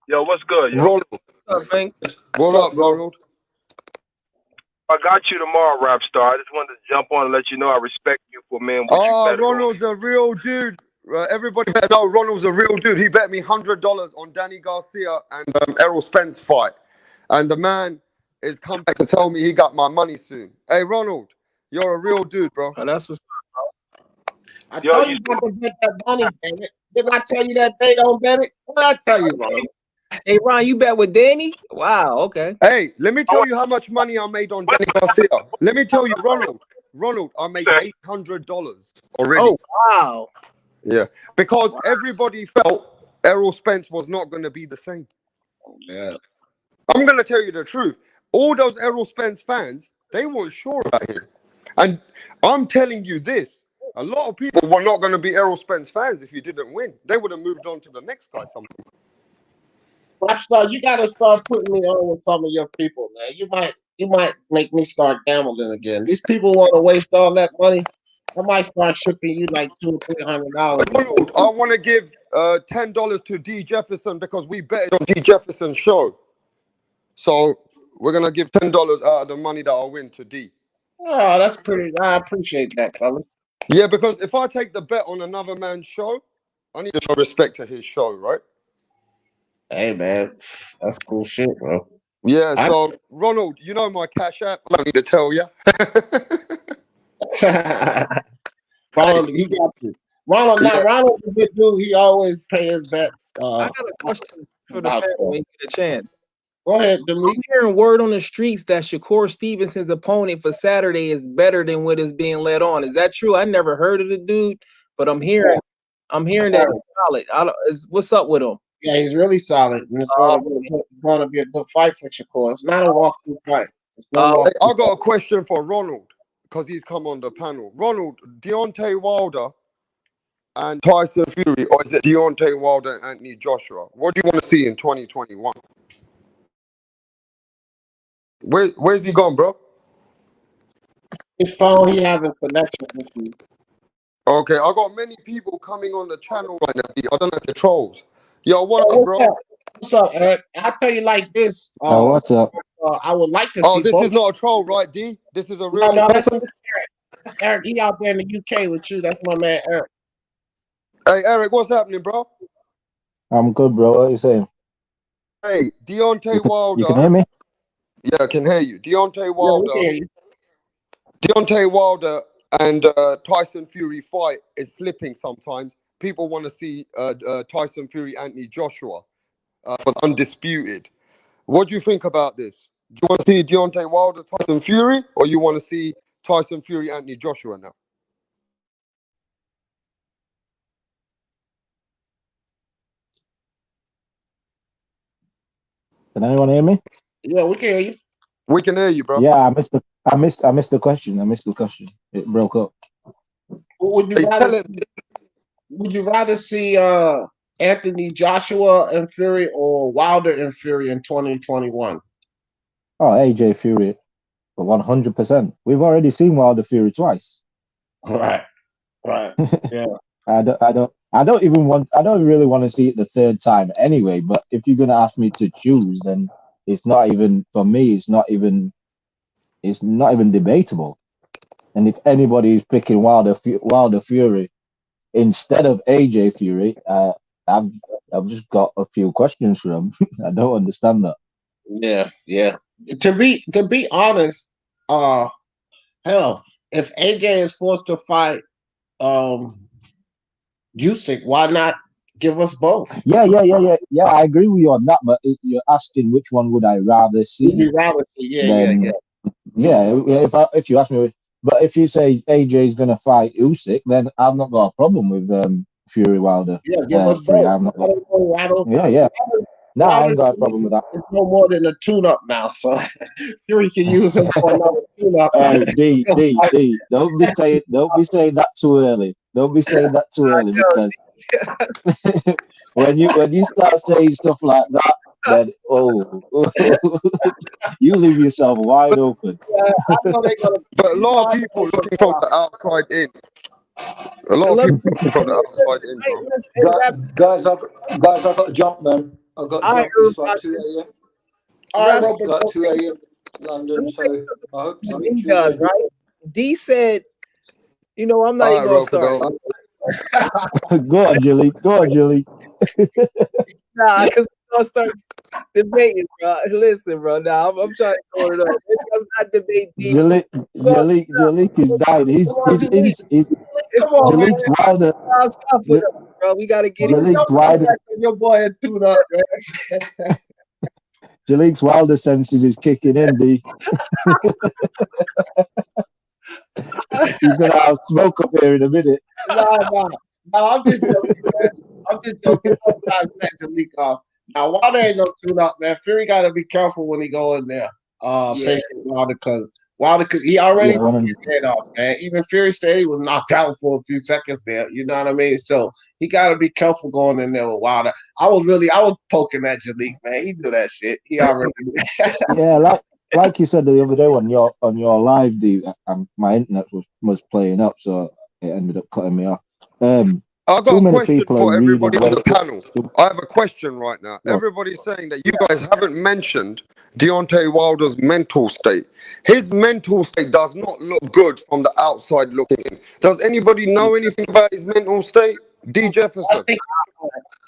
Yo, what's good, yo? Ronald. What's up, Fink? What up, Ronald? I got you tomorrow, Rap Star. I just wanted to jump on and let you know I respect you for man. Ronald's a real dude. Everybody better know Ronald's a real dude. He bet me $100 on Danny Garcia and Errol Spence fight. And the man is come back to tell me he got my money soon. Hey, Ronald, you're a real dude, bro. Oh, that's what's I told you not to bet that money, damn it. Didn't I tell you that they don't bet it? What did I tell you, Ron? Hey, Ron, you bet with Danny? Wow, okay. Hey, let me tell you how much money I made on Danny Garcia. Let me tell you, Ronald, I made $800 already. Oh, wow. Yeah, because everybody felt Errol Spence was not going to be the same. Yeah. I'm going to tell you the truth. All those Errol Spence fans, they weren't sure about him. And I'm telling you this, a lot of people were not going to be Errol Spence fans if you didn't win. They would have moved on to the next guy sometime. Rockstar, you gotta start putting me on with some of your people, man. You might make me start gambling again. These people want to waste all that money. I might start shipping you like $200 or $300. I want to give $10 to D Jefferson because we betted on D Jefferson's show. So we're gonna give $10 out of the money that I win to D. Oh, that's pretty. I appreciate that, fellas. Yeah, because if I take the bet on another man's show, I need to show respect to his show, right? Hey, man, that's cool shit, bro. Yeah. So Ronald, you know my Cash App. I don't need to tell you. Ronald, he got you. Ronald's a good dude. He always pay his bets. I got a question for the panel when you get a chance. Go ahead, Delete. I'm hearing word on the streets that Shakur Stevenson's opponent for Saturday is better than what is being led on. Is that true? I never heard of the dude, but I'm hearing that he's solid. What's up with him? Yeah, he's really solid. And it's going to be a good fight for Shakur. It's not a walk-through fight. I got a question for Ronald. because he's come on the panel. Ronald, Deontay Wilder and Tyson Fury, or is it Deontay Wilder and Anthony Joshua? What do you want to see in 2021? Where's he gone, bro? His phone, he having connection issues. Okay, I got many people coming on the channel right now. I don't know if they're trolls. Yo, what Oh, up, bro? what's up, Eric? I'll tell you like this. What's up? I would like to Oh, see this both. is not a troll, right, D? This is a real No, that's person? Eric. That's Eric. He out there in the UK with you. That's my man, Eric. Hey, Eric, what's happening, bro? I'm good, bro. What are you saying? Hey, Deontay Wilder. You can hear me? Yeah, I can hear you. Deontay Yeah, Wilder. we can hear you. Deontay Wilder and Tyson Fury fight is slipping sometimes. People want to see Tyson Fury, Anthony Joshua for the undisputed. What do you think about this? Do you want to see Deontay Wilder, Tyson Fury, or you want to see Tyson Fury, Anthony Joshua now? Can anyone hear me? Yeah, we can hear you. We can hear you, bro. Yeah, I missed the question. It broke up. Would you rather see Anthony Joshua and Fury or Wilder and Fury in 2021? Oh, AJ Fury, 100%. We've already seen Wilder Fury twice. Right. Yeah. I don't really want to see it the third time anyway. But if you're gonna ask me to choose, then it's not even for me. It's not even debatable. And if anybody is picking Wilder Fury instead of AJ Fury, I've just got a few questions for him. I don't understand that. Yeah. To be honest, hell, if AJ is forced to fight Usyk, why not give us both? Yeah. I agree with you on that, but you're asking which one would I rather see? Would you rather see? Yeah. If you ask me, but if you say AJ is gonna fight Usyk, then I've not got a problem with Fury Wilder. Yeah, give us Fury. both. Yeah. No, I ain't got a problem with that. It's no more than a tune-up now, so Fury can use him for another tune-up. D, don't be saying that too early. Don't be saying that too early, because when you start saying stuff like that, then you leave yourself wide open. Yeah, I know they're gonna. But a lot of people looking from the outside in. A lot of people looking from the outside in, bro. Guys, I've got to jump, man. I've got to jump. It's like 2 a.m. Robert, Like 2 a.m. London, so I hope to meet you does, again. right? D said, I'm not even gonna start. Go on, Julie. Nah, because I'm gonna start debating, bro. Listen, bro. Now I'm trying to go it up. Maybe let's not debate D. Jalik is dying. He's Jalik's Wilder. Stop with us, bro. We gotta get Jalik's Wilder. Your boy is tuned up, man. Jalik's Wilder senses is kicking in, D. You're gonna have smoke up here in a minute. No, I'm just joking, man. I'm just joking. I'm trying to set Jalik off. Now, Wilder ain't no tune-up, man. Fury got to be careful when he go in there. Facing Wilder, because he already took his head off, man. Even Fury said he was knocked out for a few seconds there. You know what I mean? So he got to be careful going in there with Wilder. I was poking at Jalik, man. He knew that shit. He already Yeah, like you said the other day on your live, D, my internet was playing up, so it ended up cutting me off. I've got a question for everybody on the panel. I have a question right now. Everybody's saying that you guys haven't mentioned Deontay Wilder's mental state. His mental state does not look good from the outside looking in. Does anybody know anything about his mental state? D. Jefferson.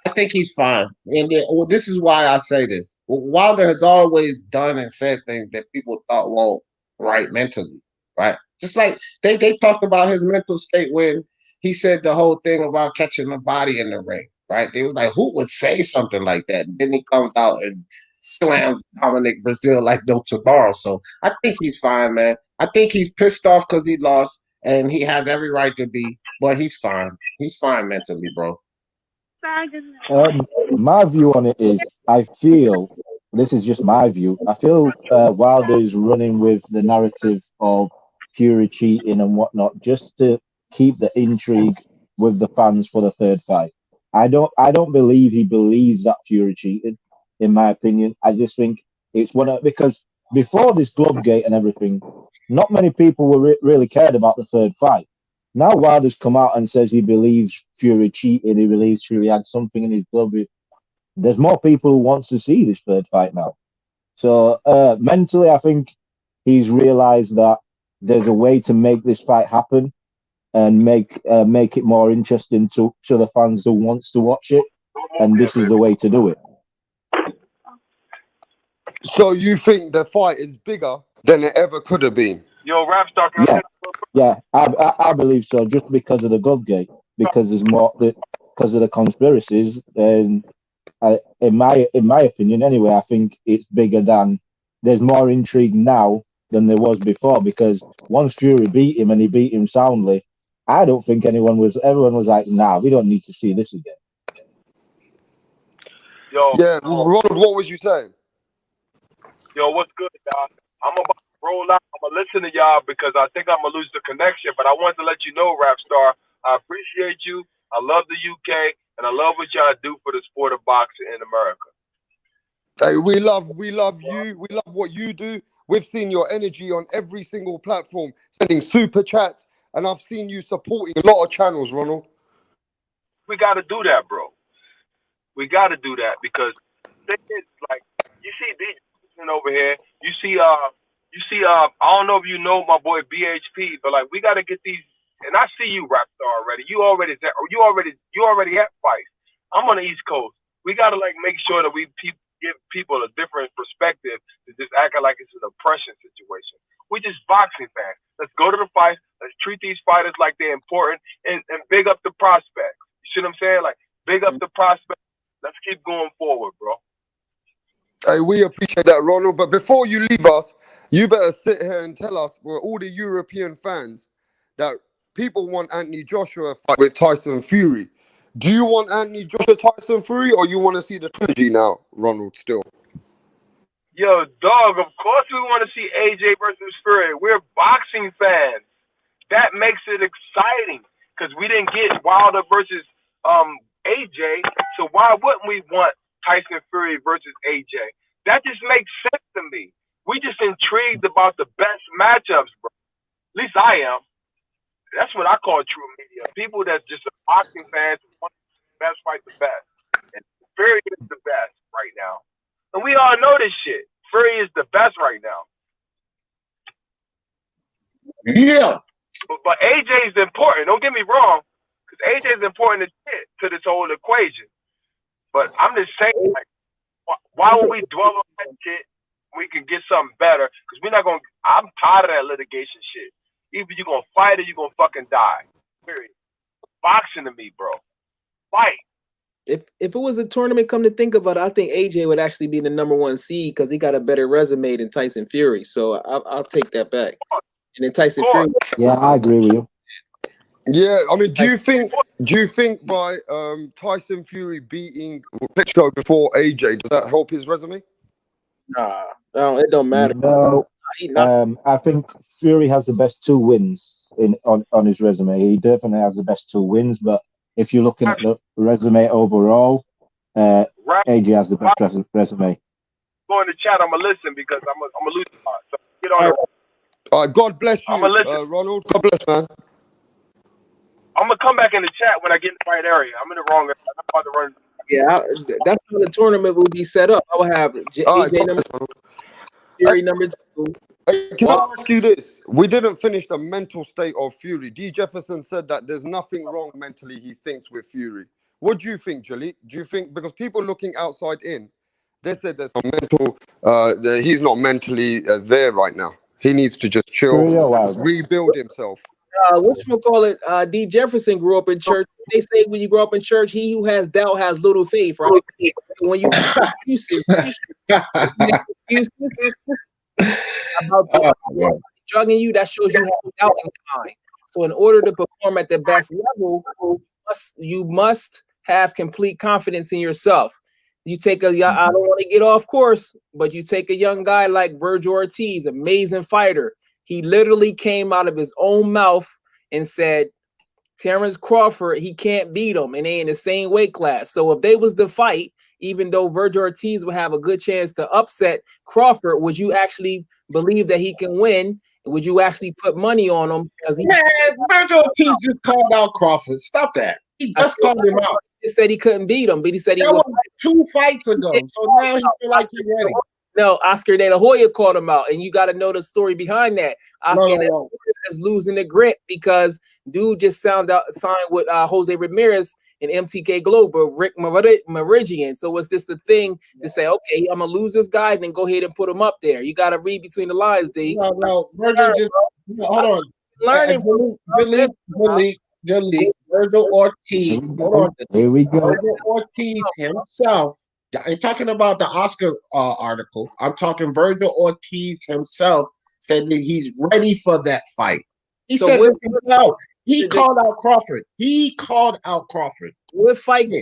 I think he's fine. And this is why I say this. Wilder has always done and said things that people thought were right mentally, right? Just like they talked about his mental state when he said the whole thing about catching the body in the ring, right? They was like, who would say something like that? And then he comes out and slams Dominic Brazil like no tomorrow. So I think he's fine, man. I think he's pissed off because he lost, and he has every right to be, but he's fine. He's fine mentally, bro. My view on it is, I feel, this is just my view, I feel Wilder is running with the narrative of Fury cheating and whatnot, just to keep the intrigue with the fans for the third fight. I don't believe he believes that Fury cheated, in my opinion. I just think it's because before this glove gate and everything, not many people were really cared about the third fight. Now Wilder's come out and says he believes Fury cheated, he believes Fury had something in his glove. There's more people who wants to see this third fight now. So mentally, I think he's realized that there's a way to make this fight happen and make it more interesting to the fans who wants to watch it, and this is the way to do it. So you think the fight is bigger than it ever could have been? Yo, Rapstar, can Yeah, yeah, I believe so. Just because of the Govgate, because there's more, because of the conspiracies. And in my opinion, anyway, I think it's bigger than. There's more intrigue now than there was before, because once Fury beat him and he beat him soundly, I don't think everyone was like, nah, we don't need to see this again. Yo, Yeah, Ronald, what was you saying? yo, what's good, y'all? I'm about to roll out. I'm gonna listen to y'all because I think I'm gonna lose the connection. But I wanted to let you know, Rapstar, I appreciate you. I love the UK, and I love what y'all do for the sport of boxing in America. Hey, we love you. We love what you do. We've seen your energy on every single platform, sending super chats, and I've seen you supporting a lot of channels, Ronald. We got to do that, bro. We got to do that because it's like you see DJ over here. You see, I don't know if you know my boy BHP, but like we got to get these. And I see you, Rapstar, already. You already at fights. I'm on the East Coast. We got to like make sure that we give people a different perspective to just acting like it's an oppression situation. We're just boxing fans. Let's go to the fight. Let's treat these fighters like they're important and big up the prospects. You see what I'm saying? Like big up the prospects. Let's keep going forward, bro. Hey, we appreciate that, Ronald. But before you leave us, you better sit here and tell us, we're all the European fans, that people want Anthony Joshua fight with Tyson Fury. Do you want Anthony Joshua Tyson Fury, or you want to see the trilogy now, Ronald? Still. Yo, dog. Of course we want to see AJ versus Fury. We're boxing fans. That makes it exciting because we didn't get Wilder versus AJ. So why wouldn't we want Tyson Fury versus AJ? That just makes sense to me. We just intrigued about the best matchups, bro. At least I am. That's what I call true media. People that just are boxing fans who want the best fight the best. And Fury is the best right now. And we all know this shit. Fury is the best right now. Yeah. But AJ is important. Don't get me wrong. Because AJ is important to this whole equation. But I'm just saying, like, why would we dwell on that shit? We can get something better. Because we're not going to. I'm tired of that litigation shit. Either you're going to fight or you're going to fucking die. Period. Boxing to me, bro. Fight. If it was a tournament, come to think about it, I think AJ would actually be the #1 seed because he got a better resume than Tyson Fury. So I'll take that back. And then Tyson Fury. Yeah, I agree with you. Yeah, I mean, do you think by Tyson Fury beating Klitschko before AJ, does that help his resume? Nah, no, it don't matter. No, I think Fury has the best 2 wins on his resume. He definitely has the best 2 wins, but if you're looking at the resume overall, AJ has the best resume. Go in the chat. I'm gonna listen because I'm gonna lose. So get on. All right, God bless you, listen. Ronald. God bless, man. I'm gonna come back in the chat when I get in the right area. I'm in the wrong area. I'm about to run. Yeah, that's how the tournament will be set up. I will have AJ number 2, Fury number 2. Can I ask you this? We didn't finish the mental state of Fury. D. Jefferson said that there's nothing wrong mentally, he thinks, with Fury. What do you think, Jalik? Do you think, because people looking outside in, they said there's a mental, he's not mentally there right now. He needs to just chill, rebuild himself. Whatchamacallit, D. Jefferson grew up in church. They say when you grow up in church, he who has doubt has little faith, right? So when you excuses about drugging you, that shows you have doubt in your mind. So in order to perform at the best level, you must have complete confidence in yourself. You take I don't want to get off course, but you take a young guy like Virgil Ortiz, amazing fighter. he literally came out of his own mouth and said, Terrence Crawford, he can't beat him, and they in the same weight class. So if they was the fight, even though Virgil Ortiz would have a good chance to upset Crawford, would you actually believe that he can win? Would you actually put money on him? Because Man, Virgil Ortiz just called out Crawford. Stop that. He just called him out. He said he couldn't beat him, but he said he That would. was 2 fights ago. So now he feel like he's ready. No, Oscar De La Hoya called him out, and you got to know the story behind that. Oscar De La No. Hoya is losing the grip because dude just signed with Jose Ramirez and MTK Global, Rick Meridian. So it's just a thing to say, okay, I'm gonna lose this guy, and then go ahead and put him up there. You got to read between the lines, D. No, Virgil just hold on. Learning. Delete Virgil Ortiz. Hold on. Here we go. Virgil Ortiz himself. I ain't talking about the Oscar article. I'm talking Virgil Ortiz himself said that he's ready for that fight. He said it himself. He called out Crawford. What fight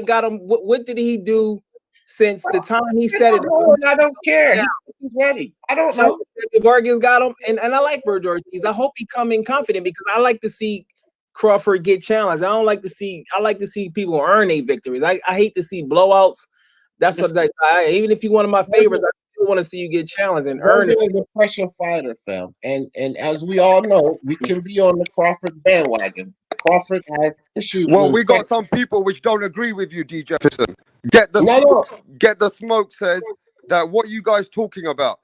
got him? What did he do since the time he said it? I don't care. Yeah. He's ready. I don't know. Vargas got him, and I like Virgil Ortiz. I hope he come in confident because I like to see Crawford get challenged. I like to see people earn their victories. I hate to see blowouts. That's something even if you're one of my favorites, I still want to see you get challenged and earn it. He's a pressure fighter, fam. And as we all know, we can be on the Crawford bandwagon. Crawford has issues. Well, we got some people which don't agree with you, D. Jefferson. Get the smoke says that what you guys talking about?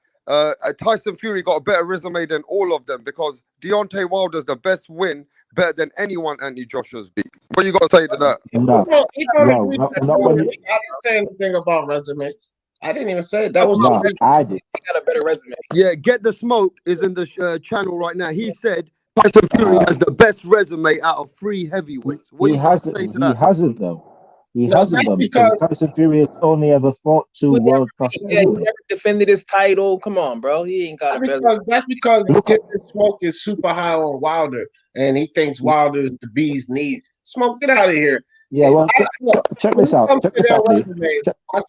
Tyson Fury got a better resume than all of them because Deontay Wilder's the best win, better than anyone Anthony Joshua's beat. What you got to say to that? I didn't say anything about resumes. I didn't even say it. That was I did. He got a better resume. Yeah, Get the Smoke is in the channel right now. He said Tyson Fury has the best resume out of 3 heavyweights. What He hasn't though. He hasn't done because Tyson Fury has only ever fought 2 world-class he never defended his title. Come on, bro. He ain't got that's because Get the Smoke is super high on Wilder, and he thinks Wilder is the bee's knees. Smoke, get out of here. Yeah, well, check this out. I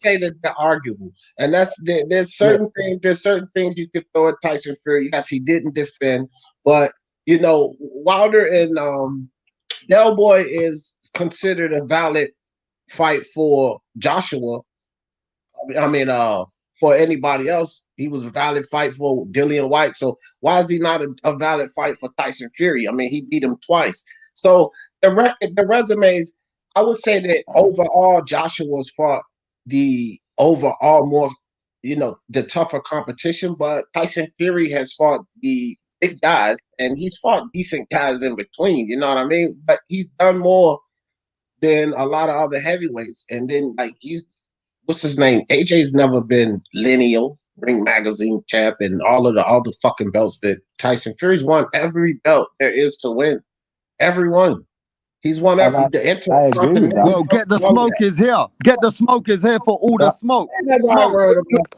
say that they're arguable, and there's certain things you could throw at Tyson Fury. Yes, he didn't defend, but Wilder and Del Boy is considered a valid fight for Joshua. For anybody else, he was a valid fight for Dillian White. So why is he not a valid fight for Tyson Fury? I mean, he beat him twice. So the resumes, I would say that overall, Joshua's fought the overall more, the tougher competition, but Tyson Fury has fought the big guys, and he's fought decent guys in between. You know what I mean? But he's done more than a lot of other heavyweights. And then what's his name? AJ's never been lineal, Ring Magazine champ, and all of the other fucking belts that Tyson Fury's won. Every belt there is to win. Every one. He's won every. I agree with that. Well, Get the Smoke is here. Get the Smoke is here for all the smoke.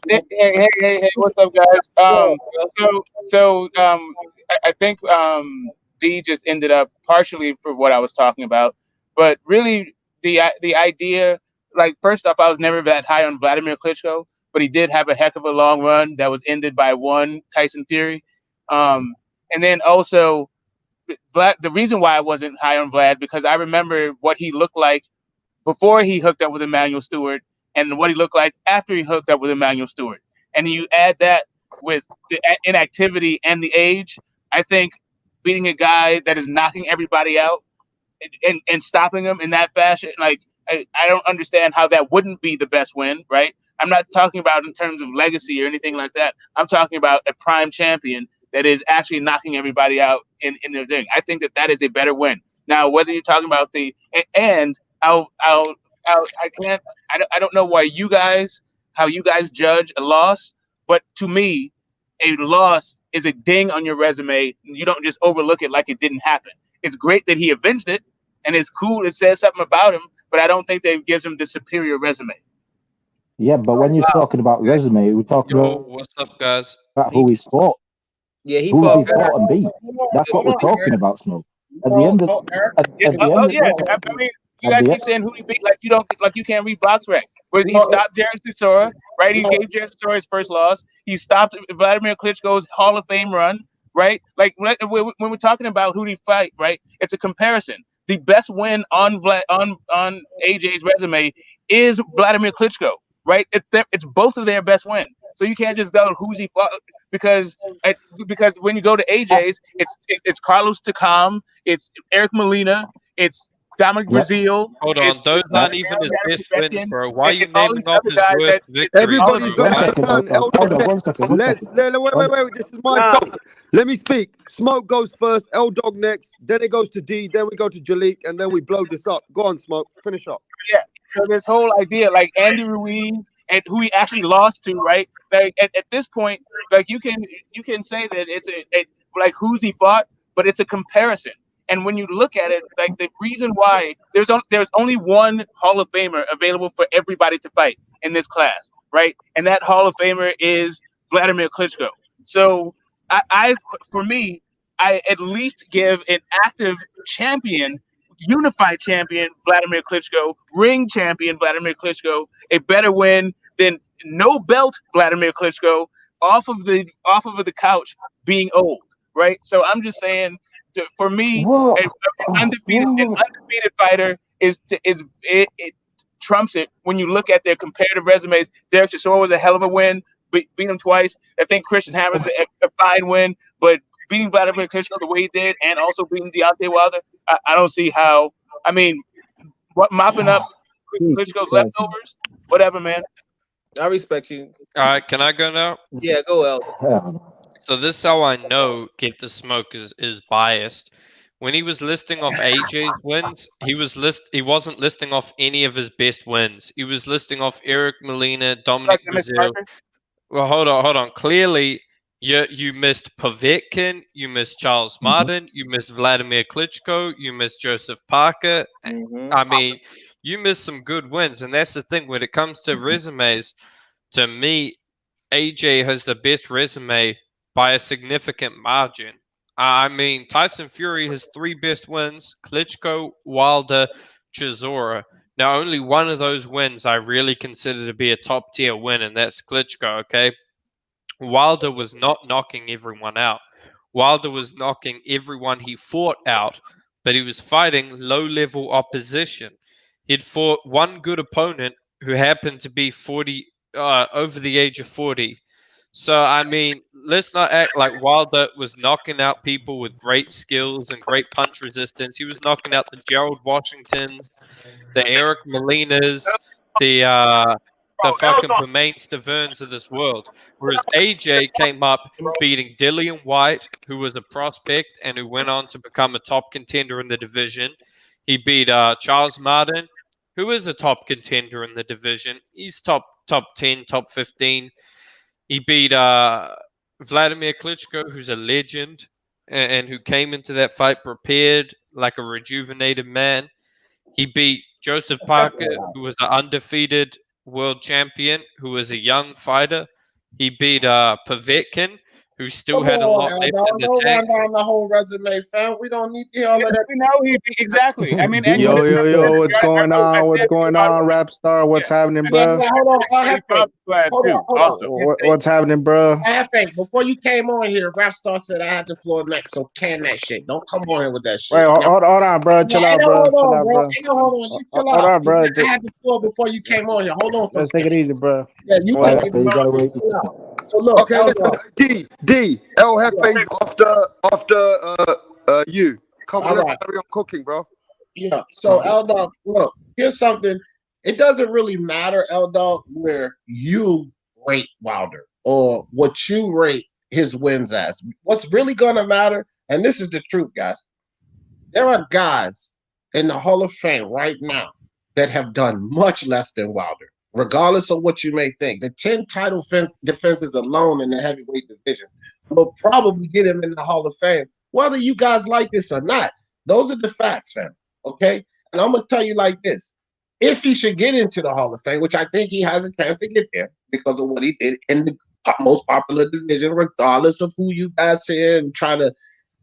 Hey, what's up, guys? I think D just ended up partially for what I was talking about, but really the idea, like, first off, I was never that high on Vladimir Klitschko, but he did have a heck of a long run that was ended by one Tyson Fury, and then also Vlad. The reason why I wasn't high on Vlad because I remember what he looked like before he hooked up with Emmanuel Stewart and what he looked like after he hooked up with Emmanuel Stewart. And you add that with the inactivity and the age, I think beating a guy that is knocking everybody out and stopping him in that fashion, like, I don't understand how that wouldn't be the best win, right? I'm not talking about in terms of legacy or anything like that. I'm talking about a prime champion that is actually knocking everybody out in their thing. I think that is a better win. Now, whether you're talking about I don't know how you guys judge a loss, but to me, a loss is a ding on your resume. You don't just overlook it like it didn't happen. It's great that he avenged it, and it's cool. It says something about him, but I don't think that gives him the superior resume. Yeah, but when you're talking about resume, we're talking about what's up, guys? Who he's fought. Yeah, he fought and beat. That's what we're talking about, Smoke. At the end of I mean, you guys keep saying who he beat like you can't read box rec. Where he stopped Jared Chisora, right? He gave Jared Chisora his first loss. He stopped Vladimir Klitschko's Hall of Fame run. right? Like when we're talking about who he fight, right? It's a comparison. The best win on on AJ's resume is Vladimir Klitschko, right? It's both of their best wins. So you can't just go who's he fought because because when you go to AJ's, it's Carlos Takam, it's Eric Molina, it's Dominic Yeah, Brazil, Hold on, it's those yeah. aren't even his best wins, Povetkin, bro. Why are you it's all naming these off other his guys worst that victories, all of Everybody's these bro? got One guys. their second, turn. L hold Dog on, next. 1 second, 1 second. Wait. This is my Nah, turn. Let me speak. Smoke goes first. L Dog next. Then it goes to D. Then we go to Jalik, and then we blow this up. Go on, Smoke. Finish up. yeah. So this whole idea, like Andy Ruiz and who he actually lost to, right? Like at this point, like you can say that it's like who's he fought, but it's a comparison. And when you look at it, like the reason why there's only one Hall of Famer available for everybody to fight in this class, right? And that Hall of Famer is Vladimir Klitschko. So for me, I at least give an active champion, unified champion Vladimir Klitschko, ring champion Vladimir Klitschko, a better win than no belt Vladimir Klitschko off of the couch being old, right? So I'm just saying, for me, Whoa, an oh, an whoa. undefeated fighter it trumps it when you look at their comparative resumes. Derek Chisora was a hell of a win, beat him twice. I think Christian Hammer's a fine win, but beating Vladimir Klitschko the way he did, and also beating Deontay Wilder, I don't see how. I mean, what mopping up Jesus Klitschko's Christ. leftovers, whatever, man. I respect you. All right, can I go now? Yeah, go L. Hell no. So this is how I know Get the Smoke is biased. When he was listing off AJ's wins, he wasn't listing off any of his best wins. He was listing off Eric Molina, Dominic Like Miss Brazil. Parker. Well, hold on. Clearly, you missed Povetkin, you missed Charles Mhm. Martin, you missed Vladimir Klitschko, you missed Joseph Parker. Mm-hmm. I mean, you missed some good wins, and that's the thing when it comes to resumes. To me, AJ has the best resume by a significant margin. I mean, Tyson Fury has 3 best wins: Klitschko, Wilder, Chisora. Now, only one of those wins I really consider to be a top tier win, and that's Klitschko. Okay, Wilder was not knocking everyone out. Wilder was knocking everyone he fought out, but he was fighting low level opposition. He'd fought one good opponent who happened to be 40, over the age of 40. So, I mean, let's not act like Wilder was knocking out people with great skills and great punch resistance. He was knocking out the Gerald Washingtons, the Eric Molinas, the fucking Bermain Staverns of this world. Whereas AJ came up beating Dillian White, who was a prospect and who went on to become a top contender in the division. He beat Charles Martin, who is a top contender in the division. He's top 10, top 15. He beat Vladimir Klitschko, who's a legend and who came into that fight prepared like a rejuvenated man. He beat Joseph Parker, who was the undefeated world champion, who was a young fighter. He beat Povetkin, who still Come had a lot on, left in Aldon. the Don't tank. run down the whole resume, fam. We don't need to hear all of that. We know exactly. I mean, and Yo, listen, Yo, what's going on? What's going on, yeah, Rapstar? What's happening, Yeah, bro? hold on. I have faith. Hold on, hold on. Also, What's happening, bro? I have faith. Before you came on here, Rapstar said I had the floor next, so can that shit. Don't come on here with that shit. Wait, Now, hold on, bro. Chill out, bro. Chill out, bro. Hold on. You chill Hold out. on, bro. I had the floor before you came on here. Hold on for a Let's take second. it easy, bro. Yeah, you Well, take it. you gotta wait. Chill out. So look, Okay, listen. D. El Jefe's after you. Come on, All let's right. carry on cooking, bro. Yeah. So L Dog, look, here's something. It doesn't really matter, L Dog, where you rate Wilder or what you rate his wins as. What's really gonna matter, and this is the truth, guys. There are guys in the Hall of Fame right now that have done much less than Wilder, regardless of what you may think. The 10 title defenses alone in the heavyweight division will probably get him in the Hall of Fame, whether you guys like this or not. Those are the facts, fam. Okay? And I'm going to tell you like this. If he should get into the Hall of Fame, which I think he has a chance to get there because of what he did in the most popular division, regardless of who you guys say and try to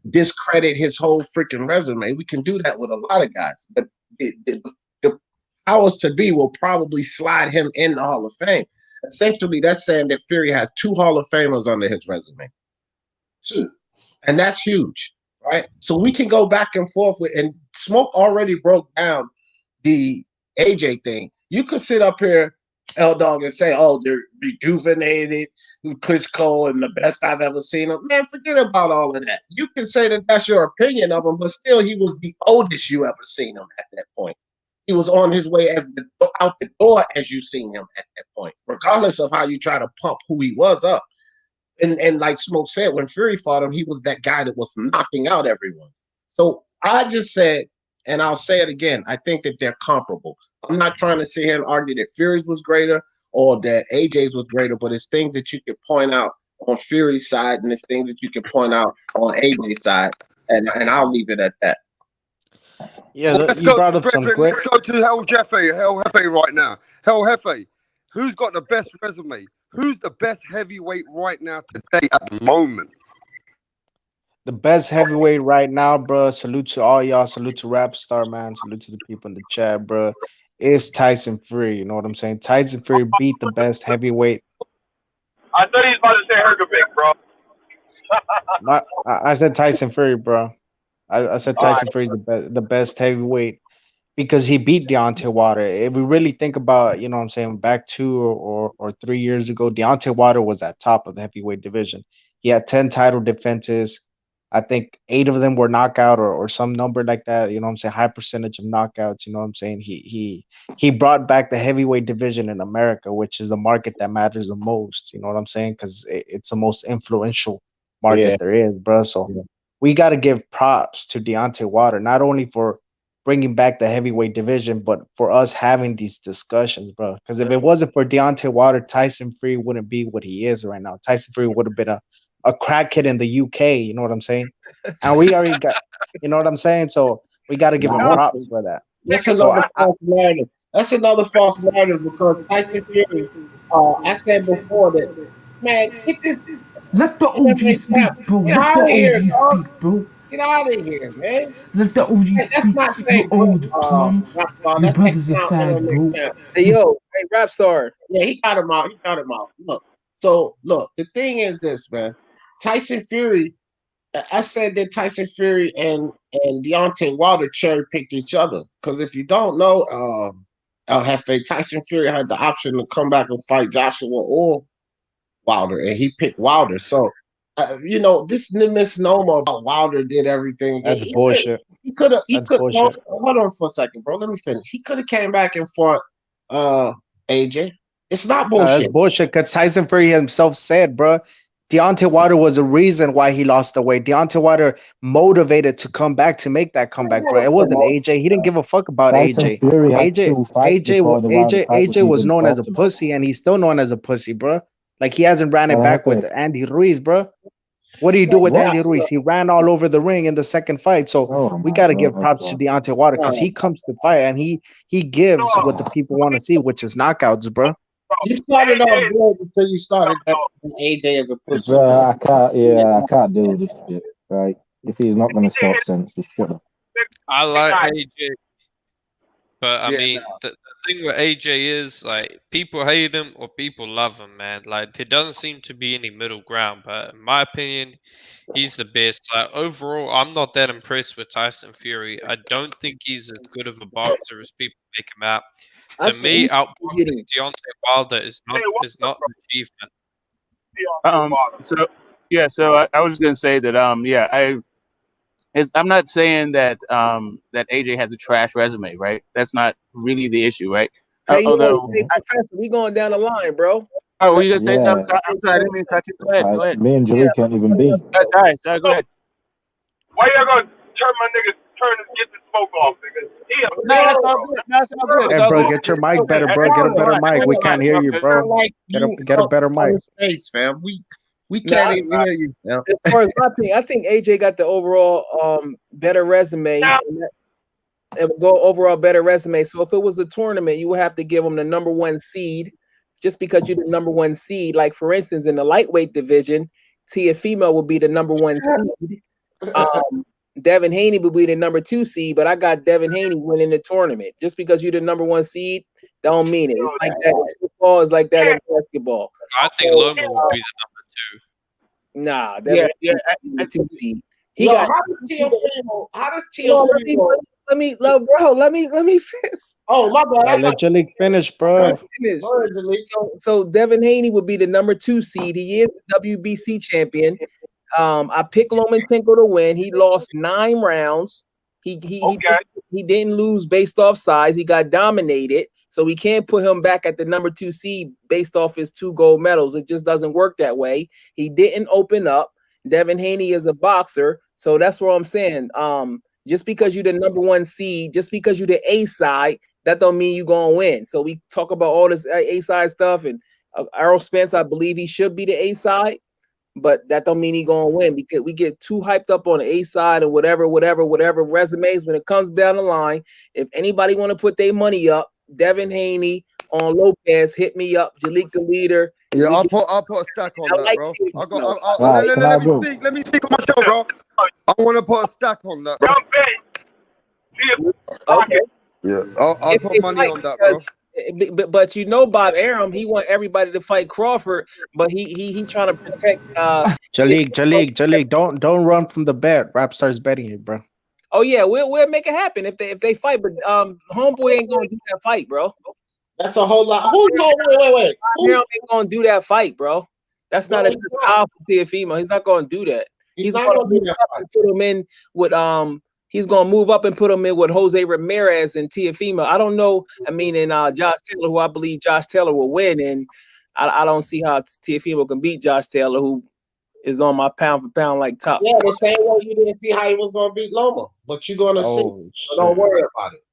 discredit his whole freaking resume. We can do that with a lot of guys. But the powers to be will probably slide him in the Hall of Fame. Essentially, that's saying that Fury has 2 Hall of Famers under his resume. 2. And that's huge, right? So we can go back and forth with, and Smoke already broke down the AJ thing. You could sit up here, L Dog, and say, "Oh, they're rejuvenated, Klitschko, and the best I've ever seen him." Man, forget about all of that. You can say that that's your opinion of him, but still, he was the oldest you ever seen him at that point. He was on his way out the door as you seen him at that point, regardless of how you try to pump who he was up. And like Smoke said, when Fury fought him, he was that guy that was knocking out everyone. So I just said, and I'll say it again, I think that they're comparable. I'm not trying to sit here and argue that Fury's was greater or that AJ's was greater, but it's things that you can point out on Fury's side, and it's things that you can point out on AJ's side, and I'll leave it at that. Yeah, Well, let's you go, brought up some brethren. great. Let's go to Hell Jefe right now. Hell Jefe, who's got the best resume? Who's the best heavyweight right now today at the moment? The best heavyweight right now, bro. Salute to all y'all. Salute to Rap Star, man. Salute to the people in the chat, bro. It's Tyson Fury. You know what I'm saying? Tyson Fury beat the best heavyweight. I thought he was about to say Hergebek, bro. I said Tyson Fury, bro. I said All Tyson right. Fury the best heavyweight because he beat Deontay Wilder. If we really think about, you know what I'm saying, back 2 or 3 years ago, Deontay Wilder was at top of the heavyweight division. He had 10 title defenses. I think 8 of them were knockout or some number like that. You know what I'm saying? High percentage of knockouts. You know what I'm saying? He brought back the heavyweight division in America, which is the market that matters the most. You know what I'm saying? Because it's the most influential market Yeah. there is, bro. So Yeah. we got to give props to Deontay Wilder, not only for bringing back the heavyweight division, but for us having these discussions, bro. Because if it wasn't for Deontay Wilder, Tyson Fury wouldn't be what he is right now. Tyson Fury would have been a crackhead in the UK. You know what I'm saying? And we already got, you know what I'm saying? So we got to give him Nah, props for that. that's So another false narrative. That's another false narrative because Tyson Fury, I said before that, man, get this Let the OG speak, bro. Get Let the out of here, OG dog. speak, bro. Get out of here, man. Let the OG Hey, that's speak. not You saying old plum. Your that's brother's a X-Count fag, MMA bro. champ. Hey, yo, hey, Rap Star. Yeah, he got him out. He got him out. Look, the thing is this, man. Tyson Fury, I said that Tyson Fury and Deontay Wilder cherry picked each other. Because if you don't know, El Jefe, Tyson Fury had the option to come back and fight Joshua or Wilder, and he picked Wilder. So, this misnomer about Wilder did everything. that's bullshit. He could have. That's bullshit. Hold on for a second, bro. Let me finish. He could have came back and fought AJ. It's not No, that's bullshit. bullshit. Because Tyson Fury himself said, bro, Deontay Wilder was the reason why he lost the weight. Deontay Wilder motivated to come back to make that comeback, bro. It wasn't AJ. He didn't give a fuck about Tyson AJ. Fury had AJ, 2 fights before the Wilder fight was AJ was even known as a talked about. pussy, and he's still known as a pussy, bro. Like he hasn't ran it El back with Jefe, Andy Ruiz, bro. What do you do with what? Andy Ruiz? He ran all over the ring in the second fight. So Oh we my got to give God, props to Deontay Wilder because he comes to fight and he gives what the people want to see, which is knockouts, bro. You started off good until you started that AJ as a pussy. Bro, I can't do this shit, right? If he's not going to talk sense, just shut up. I like AJ, but I Yeah, mean, the thing with AJ is like people hate him or people love him, man. Like there doesn't seem to be any middle ground. But in my opinion, he's the best. Like overall, I'm not that impressed with Tyson Fury. I don't think he's as good of a boxer as people make him out. I To think me, he's outboxing getting. Deontay Wilder is not an achievement. So I was just gonna say that I'm not saying that that AJ has a trash resume, right? That's not really the issue, right? Hey, yo, Although, hey, Professor, we going down the line, bro. oh, were you gonna say Yeah, something? I'm sorry, I didn't mean to cut you. Go ahead, go ahead. me and Jerry can't even beat. That's all right. Sorry, go ahead. Why y'all gonna turn and get the smoke off, nigga? No, that's all good. No, it's all good. It's Hey, all bro, good. get your mic better, bro. Get a better mic. We can't hear you, bro. Like Get a better mic. Space, fam. We Nah, can't even hear you, fam. as far as my opinion, I think AJ got the overall better resume. It would go overall better resume. So if it was a tournament, you would have to give him the number 1 seed, just because you're the number 1 seed. Like for instance, in the lightweight division, Tia Female would be the number 1 seed. Devin Haney would be the number 2 seed, but I got Devin Haney winning the tournament. Just because you're the number 1 seed, don't mean it. It's like that in football. It's like that in basketball. I think Loma will be the number 2. Nah, Yeah, Devin yeah. the 2 seed. He Yo, got. how does Hold on, Teofimo? let me finish. Oh, my bad. Yeah, I let thought your league finish, Let me bro. finish. go ahead, Jaleel. So Devin Haney would be the number 2 seed. He is the WBC champion. I picked Lomachenko to win. He lost 9 rounds. Okay. He didn't lose based off size. He got dominated. So we can't put him back at the number 2 seed based off his 2 gold medals. It just doesn't work that way. He didn't open up. Devin Haney is a boxer. So that's what I'm saying. Just because you're the number 1 seed, just because you're the A side, that don't mean you're gonna win. So we talk about all this A side stuff, and Errol Spence, I believe he should be the A side, but that don't mean he gonna win because we get too hyped up on the A side and whatever resumes. When it comes down the line, if anybody want to put their money up, Devin Haney on Lopez, hit me up. Jalika Leader. Yeah, I'll put a stack on that, like bro. it. I got. No. Right, can I go? Let me speak on my show, bro. I want to put a stack on that, bro. Jump in. See if Okay. Yeah, I'll If put they money fight, on that, bro. but you know Bob Arum, he want everybody to fight Crawford, but he trying to protect Jalik, don't run from the bet. Rap starts betting it, bro. Oh yeah, we'll make it happen if they fight, but homeboy ain't gonna do that fight, bro. That's a whole lot. Wait. Arum ain't gonna do that fight, bro. That's No, not a he's good not. style for Teofimo. He's not gonna do that. He's not gonna do move that up and put him in with He's gonna move up and put him in with Jose Ramirez and Teofimo. I don't know. I mean, and Josh Taylor, who I believe Josh Taylor will win, and I don't see how Teofimo can beat Josh Taylor, who is on my pound for pound like top. Yeah, the same way you didn't see how he was gonna beat Loma, but you're gonna see. So don't worry about it.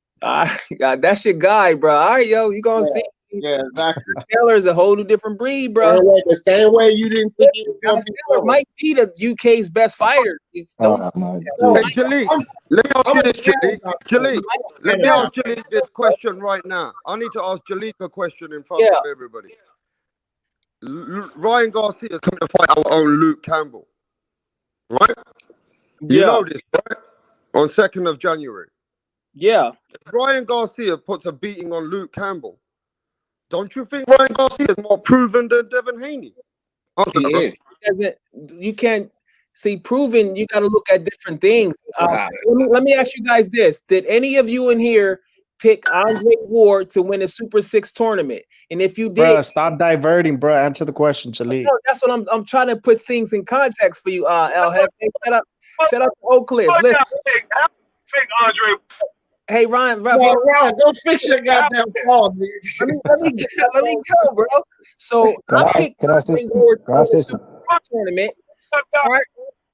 That's your guy, bro. All right, yo, you gonna see. Yeah, exactly. Taylor is a whole new different breed, bro. The same way you didn't think he was gonna beat Taylor Loma. might be the UK's best fighter. Don't Hey, Jaleel, let me ask you this, Jaleel. Jaleel, let me ask Jaleel this question right now. I need to ask Jaleel a question in front of everybody. Ryan Garcia is coming to fight our own Luke Campbell, right? You know this, right? On 2nd of January. Yeah. If Ryan Garcia puts a beating on Luke Campbell, don't you think Ryan Garcia is more proven than Devin Haney? He is. You can't see proven. You got to look at different things. Let me ask you guys this: did any of you in here pick Andre Ward to win a Super 6 tournament? And if you did, Bro, stop diverting, bro. Answer the question, Jalik. no, that's what I'm trying to put things in context for you, El Jefe. Shout out to Oak Cliff. Listen. Big Andre. Hey Ryan, Ryan, go fix your goddamn phone, let me go, bro. So I picked Andre Ward to win the Super 6 tournament. All right,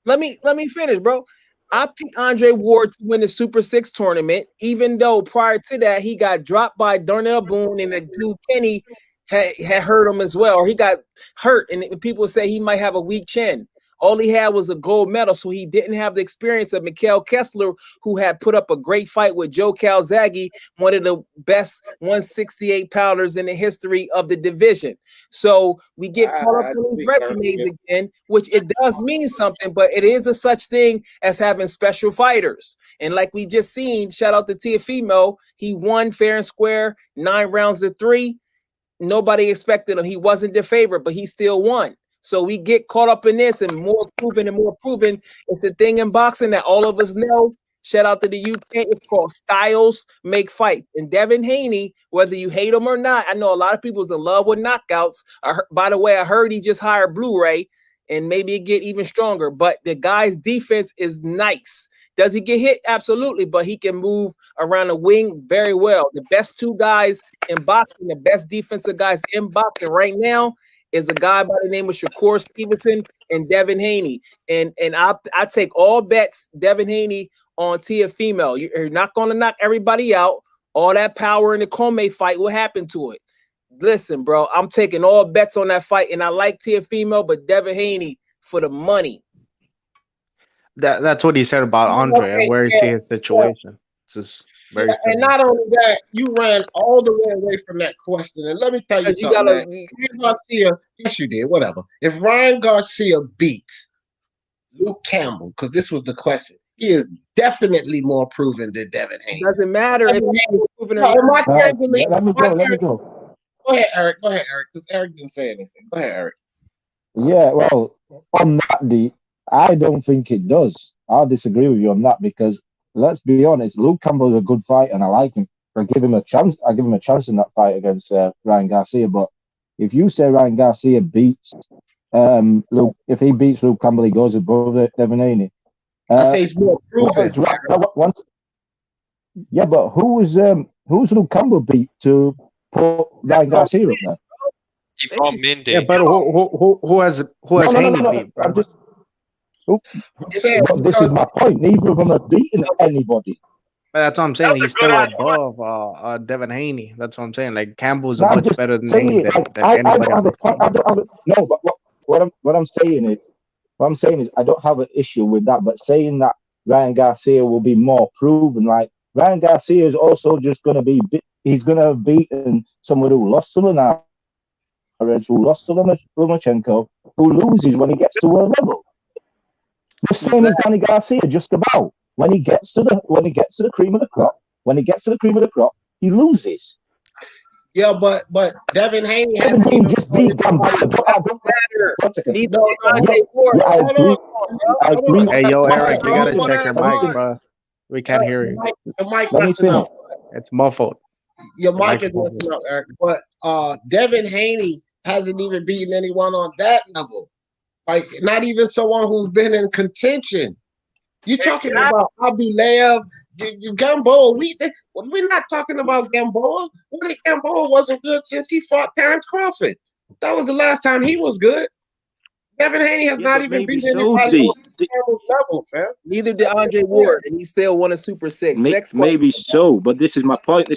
let me finish, bro. I picked Andre Ward to win the Super 6 tournament, even though prior to that he got dropped by Darnell Boone and the dude Kenny had hurt him as well, or he got hurt, and people say he might have a weak chin. All he had was a gold medal, so he didn't have the experience of Mikhail Kessler, who had put up a great fight with Joe Calzaghe, one of the best 168 pounders in the history of the division. So we get caught up on these resumes again, which it does mean something, but it is a such thing as having special fighters. And like we just seen, shout out to Teofimo, he won fair and square, 9 rounds to 3. Nobody expected him. He wasn't the favorite, but he still won. So we get caught up in this and more proven. It's the thing in boxing that all of us know. Shout out to the UK. It's called styles make fights. And Devin Haney, whether you hate him or not, I know a lot of people's in love with knockouts. By the way, I heard he just hired Blu-ray and maybe it get even stronger. But the guy's defense is nice. Does he get hit? Absolutely. But he can move around the wing very well. The best 2 guys in boxing, the best defensive guys in boxing right now is a guy by the name of Shakur Stevenson and Devin Haney. And I take all bets, Devin Haney on Teofimo. You're not going to knock everybody out. All that power in the Comey fight, what happened to it? Listen, bro, I'm taking all bets on that fight, and I like Teofimo, but Devin Haney for the money. That's what he said about Andre and where he see his situation. It's just very and simple. not only that, you ran all the way away from that question. And let me tell you something. Ryan Garcia, yes, you did. Whatever. If Ryan Garcia beats Luke Campbell, because this was the question, he is definitely more proven than Devin Haney. Doesn't matter if he's proven or not. Let me go. Go ahead, Eric. Because Eric didn't say anything. Go ahead, Eric. Yeah, well, on that, I don't think it does. I'll disagree with you on that because let's be honest, Luke Campbell's a good fighter and I like him. I give him a chance. I give him a chance in that fight against Ryan Garcia. But if you say Ryan Garcia beats Luke, if he beats Luke Campbell, he goes above Devin Haney. I say he's more proven. Yeah, but who's Luke Campbell beat to put Ryan Garcia up there? He fought Mindy. Yeah, but who has Haney beat, bro? I'm just, but this is my point. Neither of them have beaten anybody. But that's what I'm saying. He's still above Devin Haney. That's what I'm saying. Like Campbell's much better than Haney than anybody. I don't have a point. I don't have a, no, but what I'm saying is I don't have an issue with that. But saying that Ryan Garcia will be more proven, like Ryan Garcia is also just going to be. He's going to have beaten someone who lost to Linares, who lost to Lomachenko, who loses when he gets to a level. The same as Danny Garcia, just about. When he gets to the cream of the crop, he loses. Yeah, but Devin Haney Devin hasn't Haney even just beat Gamboa. One second. I agree. Hey, yo, Eric, you gotta check your mic, bro. We can't hear you. The mic Let me messing finish. up. It's muffled. Your The mic mic's is messing muffled. up, Eric. But Devin Haney hasn't even beaten anyone on that level. Like not even someone who's been in contention. You talking about Abilev, Gamboa? We're not talking about Gamboa. Gamboa wasn't good since he fought Terrence Crawford. That was the last time he was good. Devin Haney has not even beaten anybody on Campbell's level, fam. Neither did Andre Ward, and he still won a Super Six. Next question. Maybe so, but this is my point.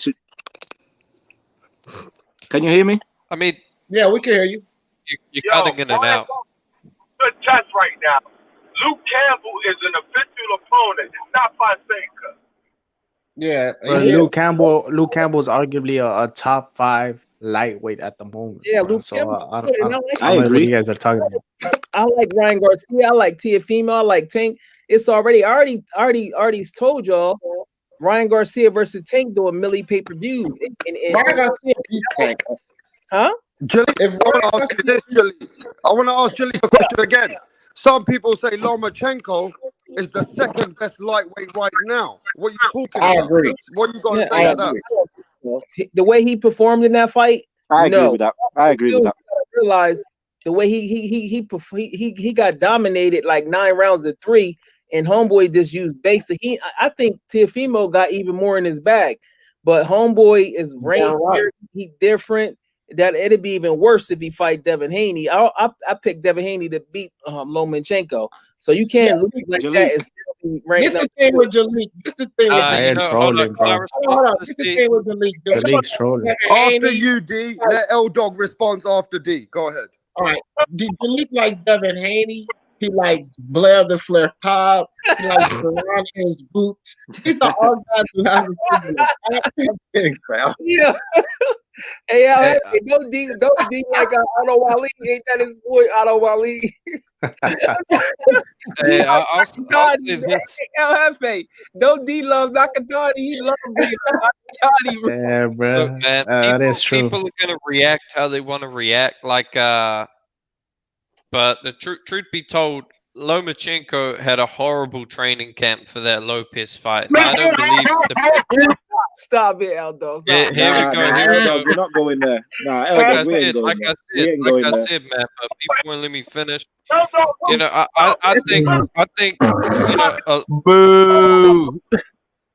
Can you hear me? I mean, yeah, we can hear you. You're cutting in and out. Good test right now. Luke Campbell is an official opponent. It's not Fonseca. Yeah, Bro, Luke Campbell's arguably a top 5 lightweight at the moment. Yeah, bro. Luke So Campbell. I And don't know I what agree. you guys are talking about. I like Ryan Garcia. I like Teofimo. I like Tank. It's already told y'all. Ryan Garcia versus Tank doing Millie pay-per-view. Ryan Garcia beats Tank. Huh? Jilly, I want to ask you this, Jilly. I want to ask Jilly a question again. Some people say Lomachenko is the second best lightweight right now. What are you talking I about? agree. What are you going to say I to that? agree. The way he performed in that fight, I agree with that. I agree with that. Realize the way he got dominated like 9 rounds to 3, and Homeboy just used basic. I think Teofimo got even more in his bag, but Homeboy is range. He different. That it'd be even worse if he fight Devin Haney. I picked Devin Haney to beat Lomachenko. So you can't lose like that. And still be ranked This is the thing with Jalik. This is the thing with hold on. This is the thing with Jalik. Jalik's trolling. After you, D, let L Dog respond after D. Go ahead. All right. Jalik likes Devin Haney. He likes Blair the Flair Cobb. He likes Ferran in his boots. These are all guys who have the thing, fam. Yeah. Hey, don't D like Otto Wally. Ain't that his boy Otto Wally? Hey, I'll say this. Don't D love Nakatani. He loves Nakatani, bro. Yeah, bro. Look, man, That is true. people are gonna react how they want to react. But the truth be told, Lomachenko had a horrible training camp for that Lopez fight. I don't believe Stop it, Aldo. Here we go. We're not going there. Nah, Like Elder, we ain't going there. We ain't going there. man, but people won't let me finish. You know, I think, you know, Boo.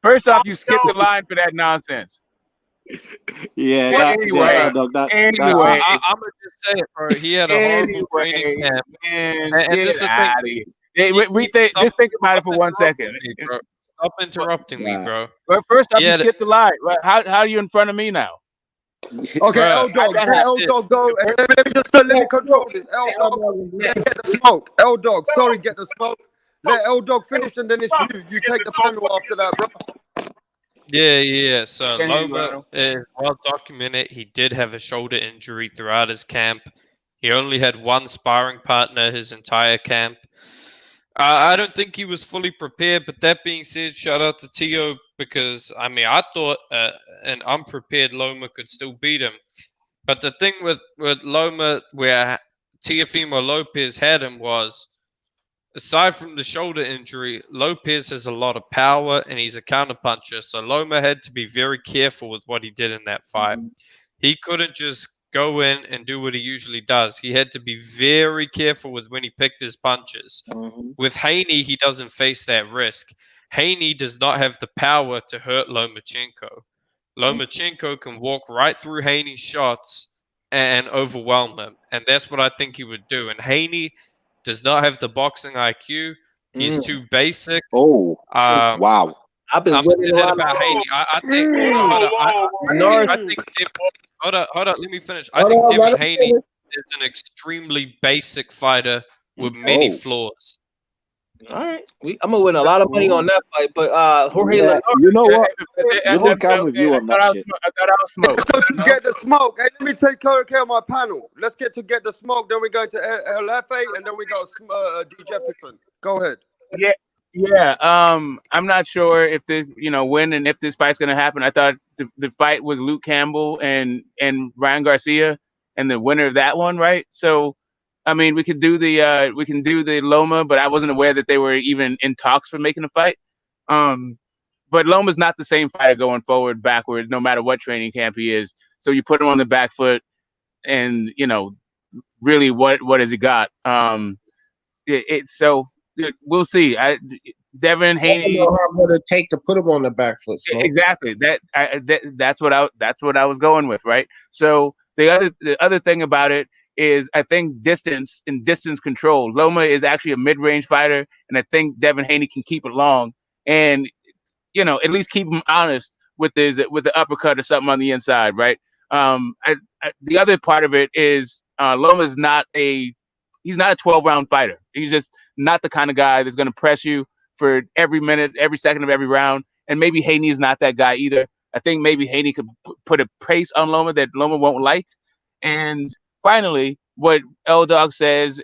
First off, you skipped the line for that nonsense. Yeah, anyway, I'm gonna just say it, bro. He had a horrible training camp. Man, And this is the thing. Just think about it for 1 second. Stop interrupting me, bro. But first off, Yeah, you skipped the line. How are you in front of me now? Okay, L Dog, go. Let me control this. L Dog, get the smoke. L Dog, sorry, get the smoke. Let L Dog finish, and then it's you. You take the panel after that, bro. Yeah. So Can you, Loma is well documented. He did have a shoulder injury throughout his camp. He only had one sparring partner his entire camp. I don't think he was fully prepared, but that being said, shout out to Tio because, I mean, I thought an unprepared Loma could still beat him. But the thing with Loma, where Teofimo Lopez had him was, aside from the shoulder injury, Lopez has a lot of power and he's a counterpuncher. So Loma had to be very careful with what he did in that fight. He couldn't just go in and do what he usually does. He had to be very careful with when he picked his punches. With Haney, he doesn't face that risk. Haney does not have the power to hurt Lomachenko. Lomachenko can walk right through Haney's shots and overwhelm him. And that's what I think he would do. And Haney does not have the boxing IQ. He's too basic. Oh, wow. I've been I'm winning saying a that lot about of Haney. I think. I think. Hold up. Let me finish. I think Devin Haney is an extremely basic fighter with many flaws. All right, I'm gonna win a lot of money on that fight. But Jorge Yeah, Leonard, you know what? Jalik, I'm with you on that shit. I thought I was smoked. Let's go to get the smoke. Hey, let me take care of my panel. Let's get the smoke. Then we go to LFA, and then we got D Jefferson. Go ahead. Yeah. I'm not sure if this, when and if this fight's gonna happen. I thought the fight was Luke Campbell and Ryan Garcia, and the winner of that one, right? So, I mean, we could do the Loma, but I wasn't aware that they were even in talks for making a fight. But Loma's not the same fighter going forward, backwards, no matter what training camp he is. So you put him on the back foot, and really, what has he got? So we'll see. Devin Haney. I don't know how would it take to put him on the back foot. Smoke. Exactly. That's what I was going with, right? So the other thing about it is, I think distance control. Loma is actually a mid-range fighter, and I think Devin Haney can keep it long, and at least keep him honest with the uppercut or something on the inside, right? The other part of it is Loma's he's not a 12-round fighter. He's just not the kind of guy that's going to press you for every minute, every second of every round. And maybe Haney is not that guy either. I think maybe Haney could put a pace on Loma that Loma won't like. And finally, what L-Dog says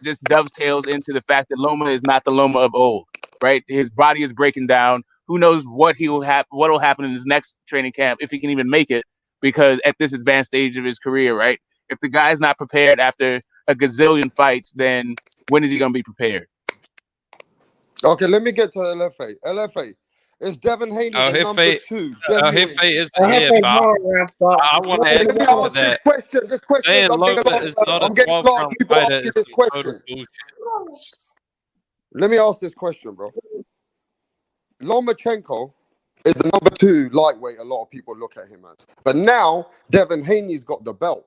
just dovetails into the fact that Loma is not the Loma of old, right? His body is breaking down. Who knows what will happen in his next training camp, if he can even make it, because at this advanced stage of his career, right? If the guy's not prepared after a gazillion fights, then when is he going to be prepared? Okay, let me get to LFA. LFA, is Devin Haney the number 2? Jefe isn't here, but I want to add Let me to ask that. this question. Saying I'm getting Loma is not a I'm getting a lot 12-round of people fighter asking is this some question. total bullshit. Let me ask this question, bro. Lomachenko is the number 2 lightweight. A lot of people look at him as, but now Devin Haney's got the belt.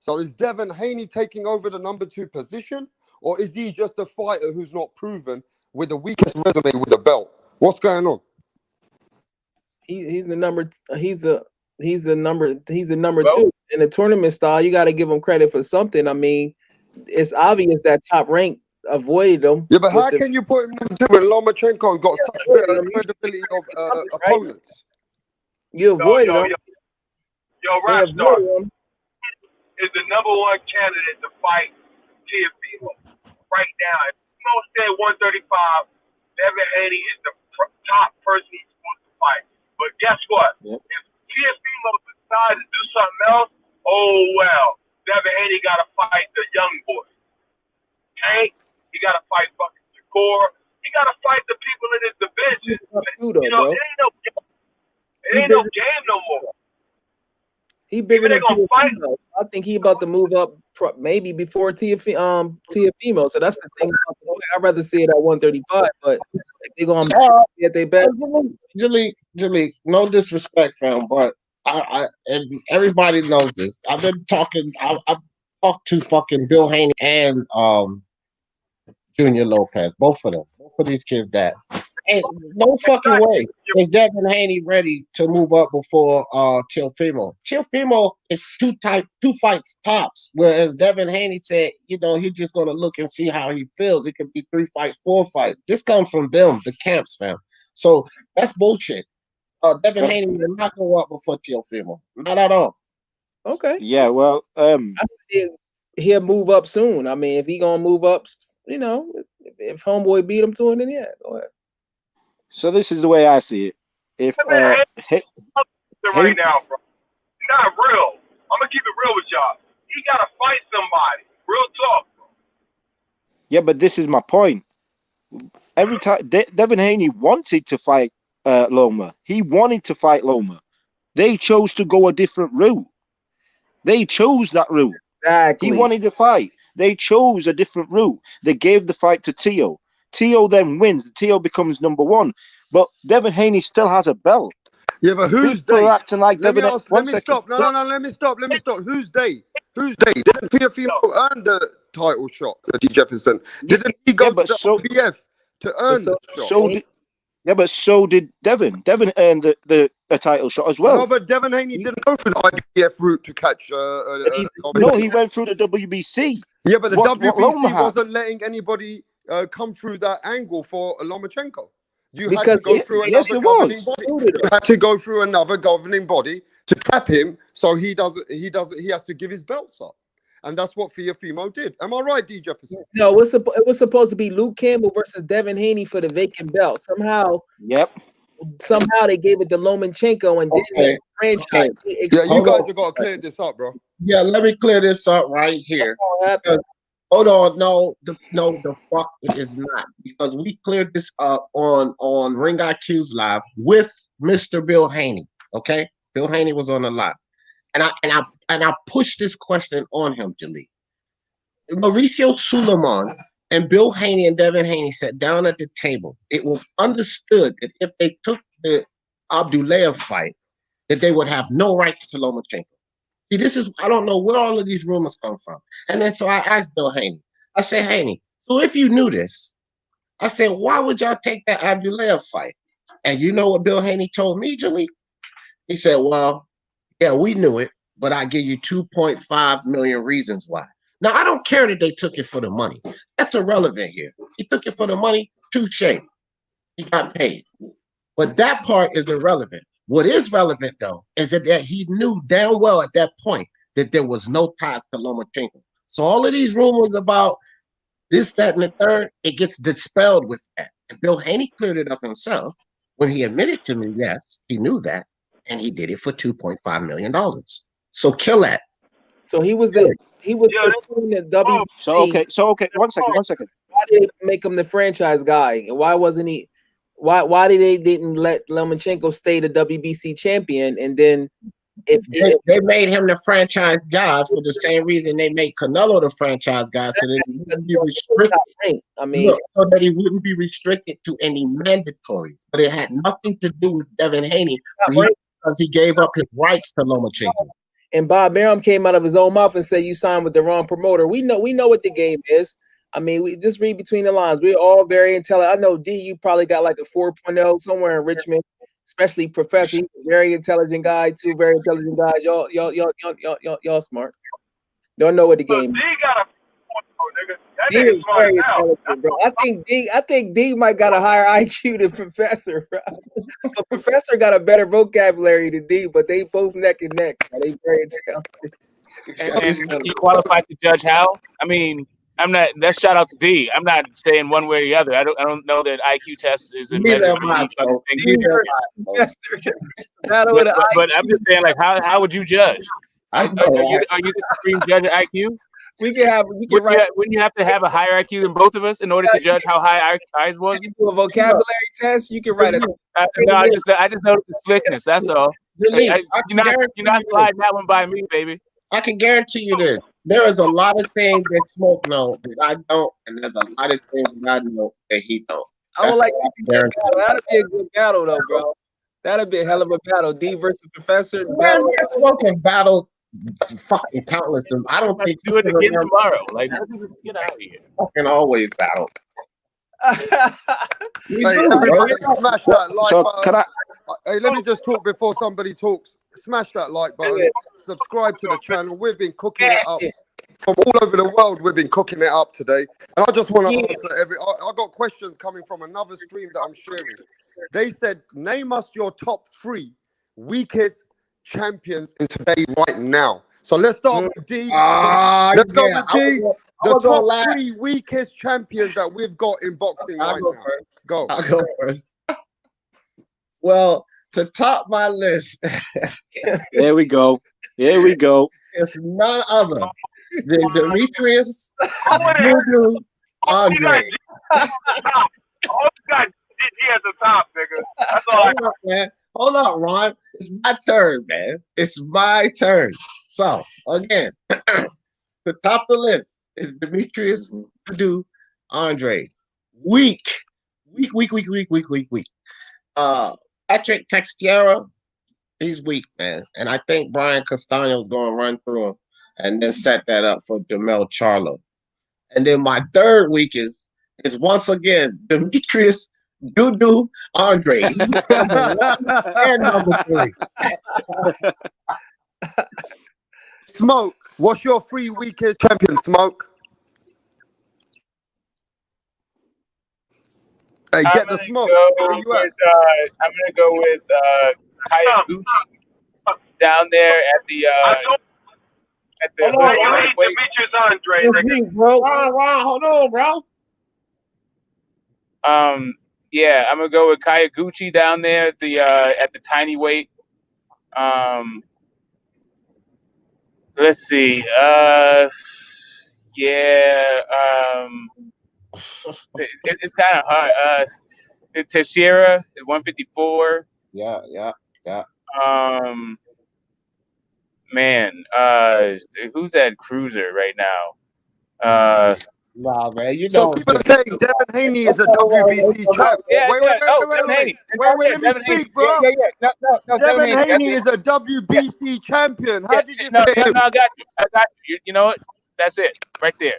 So is Devin Haney taking over the number 2 position, or is he just a fighter who's not proven with the weakest resume with the belt? What's going on? He's the number. He's the number 2 in the tournament style. You got to give him credit for something. I mean, it's obvious that Top Rank avoided him. Yeah, but how can you put him number 2 when Lomachenko got such better credibility of opponents? You avoided him. Yo, Rockstar is the number 1 candidate to fight Teofimo right now. If you don't stay at 135, Devin Haney is the top person he's supposed to fight. But guess what? If Teofimo decides to do something else, oh well. Devin Haney got to fight the young boy. Tank, he got to fight fucking Shakur. He got to fight the people in his division. It ain't no game no more. He bigger than Teofimo. I think he about to move up maybe before Teofimo. So that's the thing. I'd rather see it at 135, but if they're going to get their back. Jalik, no disrespect, fam, but I and everybody knows this. I've been talking. I've talked to fucking Bill Haney and Junior Lopez, both of them, both of these kids. That ain't no fucking way is Devin Haney ready to move up before Teofimo. Teofimo is two fights tops, whereas Devin Haney said, he's just gonna look and see how he feels. It could be 3 fights, 4 fights. This comes from them, the camps, fam. So that's bullshit. Devin Haney will not go up before Teofimo. Not at all. Okay. Yeah, well, he'll move up soon. I mean, if he gonna move up, if homeboy beat him to it, then yeah, go ahead. So this is the way I see it. If right now, bro, not real. I'm gonna keep it real with y'all. He gotta fight somebody. Real talk. Yeah, but this is my point. Every time Devin Haney wanted to fight Loma, he wanted to fight Loma. They chose to go a different route. They chose that route. Exactly. He wanted to fight. They chose a different route. They gave the fight to Tio. Tio then wins. Tio becomes number one. But Devin Haney still has a belt. Yeah, but who's People are they? acting like Let me Devin. ask. One Let me second. stop. No, no, no. Let me stop. Let me stop. Who's they? Who's they? Didn't Fiafimo earn the title shot, D. Jefferson? Didn't he go Yeah, to but the so IBF to earn the shot? so did yeah, but so did Devin. Devin earned the title shot as I know, well. but Devin Haney didn't go through the IBF route to catch. No, he went through the WBC. Yeah, but the What Loma WBC had. wasn't letting anybody come through that angle for Lomachenko. You had Because to go through yes, another it governing was. body. You had to go through another governing body to trap him, so he doesn't. He has to give his belts up, and that's what Fiafimo did. Am I right, D. Jefferson? No, it was supposed to be Luke Campbell versus Devin Haney for the vacant belt. Somehow they gave it to Lomachenko and didn't let the franchise. Yeah, you guys have got to clear this up, bro. Yeah, let me clear this up right here. Hold on, no, the fuck it is not, because we cleared this up on Ring IQ's live with Mr. Bill Haney. Okay, Bill Haney was on the live, and I pushed this question on him, Jaleel. Mauricio Suleiman and Bill Haney and Devin Haney sat down at the table. It was understood that if they took the Abdulayev fight, that they would have no rights to Lomachenko. See, I don't know where all of these rumors come from. And then so I asked Bill Haney. I said, Haney, so if you knew this, I said, why would y'all take that Abdulayev fight? And you know what Bill Haney told me, Jaleel? He said, well, yeah, we knew it, but I give you 2.5 million reasons why. Now, I don't care that they took it for the money. That's irrelevant here. He took it for the money, touche. He got paid. But that part is irrelevant. What is relevant, though, is that he knew damn well at that point that there was no ties to Lomachenko. So all of these rumors about this, that, and the third, it gets dispelled with that. And Bill Haney cleared it up himself when he admitted to me, yes, he knew that, and he did it for $2.5 million. So kill that. So he was pursuing the WBC. So okay, one second. Why did they make him the franchise guy? And why wasn't he? Why did they didn't let Lomachenko stay the WBC champion? And then they made him the franchise guy for the same reason they made Canelo the franchise guy, so that he wouldn't be restricted. So that he wouldn't be restricted to any mandatories. But it had nothing to do with Devin Haney because he gave up his rights to Lomachenko. And Bob Arum came out of his own mouth and said, "You signed with the wrong promoter." We know what the game is. I mean, we just read between the lines. We're all very intelligent. I know D, you probably got like a 4.0 somewhere in Richmond, especially Professor. He's a very intelligent guy, too. Very intelligent guys. Y'all smart. Y'all know what the game is. D got a 4.0, nigga. That D nigga is smart very as hell. intelligent, bro. I think D might got a higher IQ than Professor, bro. But Professor got a better vocabulary than D, but they both neck and neck. Bro. They very intelligent. And you qualified to judge how? I mean, I'm not. That's shout out to D. I'm not saying one way or the other. I don't know that IQ test is a measure of any fucking thing. But I'm just saying, like, how would you judge? Are you the supreme judge of IQ? Wouldn't you have to have a higher IQ than both of us in order to judge how high ours was? You do a vocabulary test. You can write it. No, I just noticed the slickness. That's all. You're not sliding that one by me, baby. I can guarantee you this. There is a lot of things that Smoke knows that I don't, and there's a lot of things that I know that he don't. I would like to see that battle. That'd be a good battle, though, bro. That'd be a hell of a battle. D versus Professor. Smoke can battle fucking countless. I don't think do it again tomorrow. Like, let's get out of here. Fucking always battle. Everybody smash that like So button. can I? Hey, let me just talk before somebody talks. Smash that like button. Subscribe to the channel. We've been cooking it up from all over the world. We've been cooking it up today, and I just want to answer I got questions coming from another stream that I'm sharing. They said, name us your top 3 weakest champions in today right now. So let's start with D. Let's go with D. The top 3 weakest champions that we've got in boxing right now. Go. I'll go first. Well, to top my list, There we go. it's none other than Demetrius Voodoo Andre. G at the top. All you got GG at the top, nigga. That's all I Hold up, man. Hold up, Ron. It's my turn, man. It's my turn. So again, the top of the list is Demetrius, Purdue, Andre. Weak. Patrick Textiera, he's weak, man. And I think Brian Castaño's going to run through him and then set that up for Jamel Charlo. And then my third weakest is once again Demetrius Dudu Andre. He's number 1 and number 3. Smoke, what's your 3 weakest champions, Smoke? Hey, I'm get the gonna smoke. go Where you with at? I'm gonna go with Hayaguchi down there at the Hold How on, you Ron. hate Demetrius Andre, That's nigga? weak, bro. Ron, hold on, bro. Yeah, I'm gonna go with Kayaguchi down there at the tiny weight. Let's see. Yeah. It's kind of hard. Teixeira at 154. Yeah. Man, who's that cruiser right now? Nah, man, you So know. people are saying Devin Haney is a WBC champ. Yeah. Wait, Devin Haney. let me Devin Haney. speak, bro. Yeah. No, Devin Haney. Haney is a WBC champion. How did you No, forget him? I got you. You know what? That's it, right there.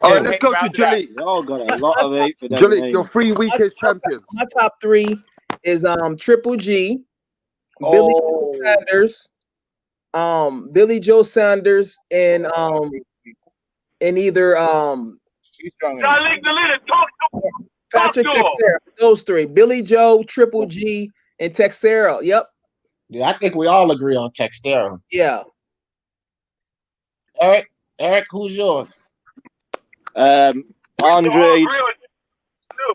All right, Devin let's Haney go to rounds it out. Jalik. Y'all got a lot of hate for Devin Jalik, Haney. your 3 weakest champions. My top 3 is Triple G, Billy Joe Sanders, and either He's strong. Jalik, the leader, talk to Patrick to him. Texera. Those 3: Billy Joe, Triple G, and Texera. Yep. Yeah, I think we all agree on Textera. Yeah. Eric, who's yours? Andre, agree with you, too.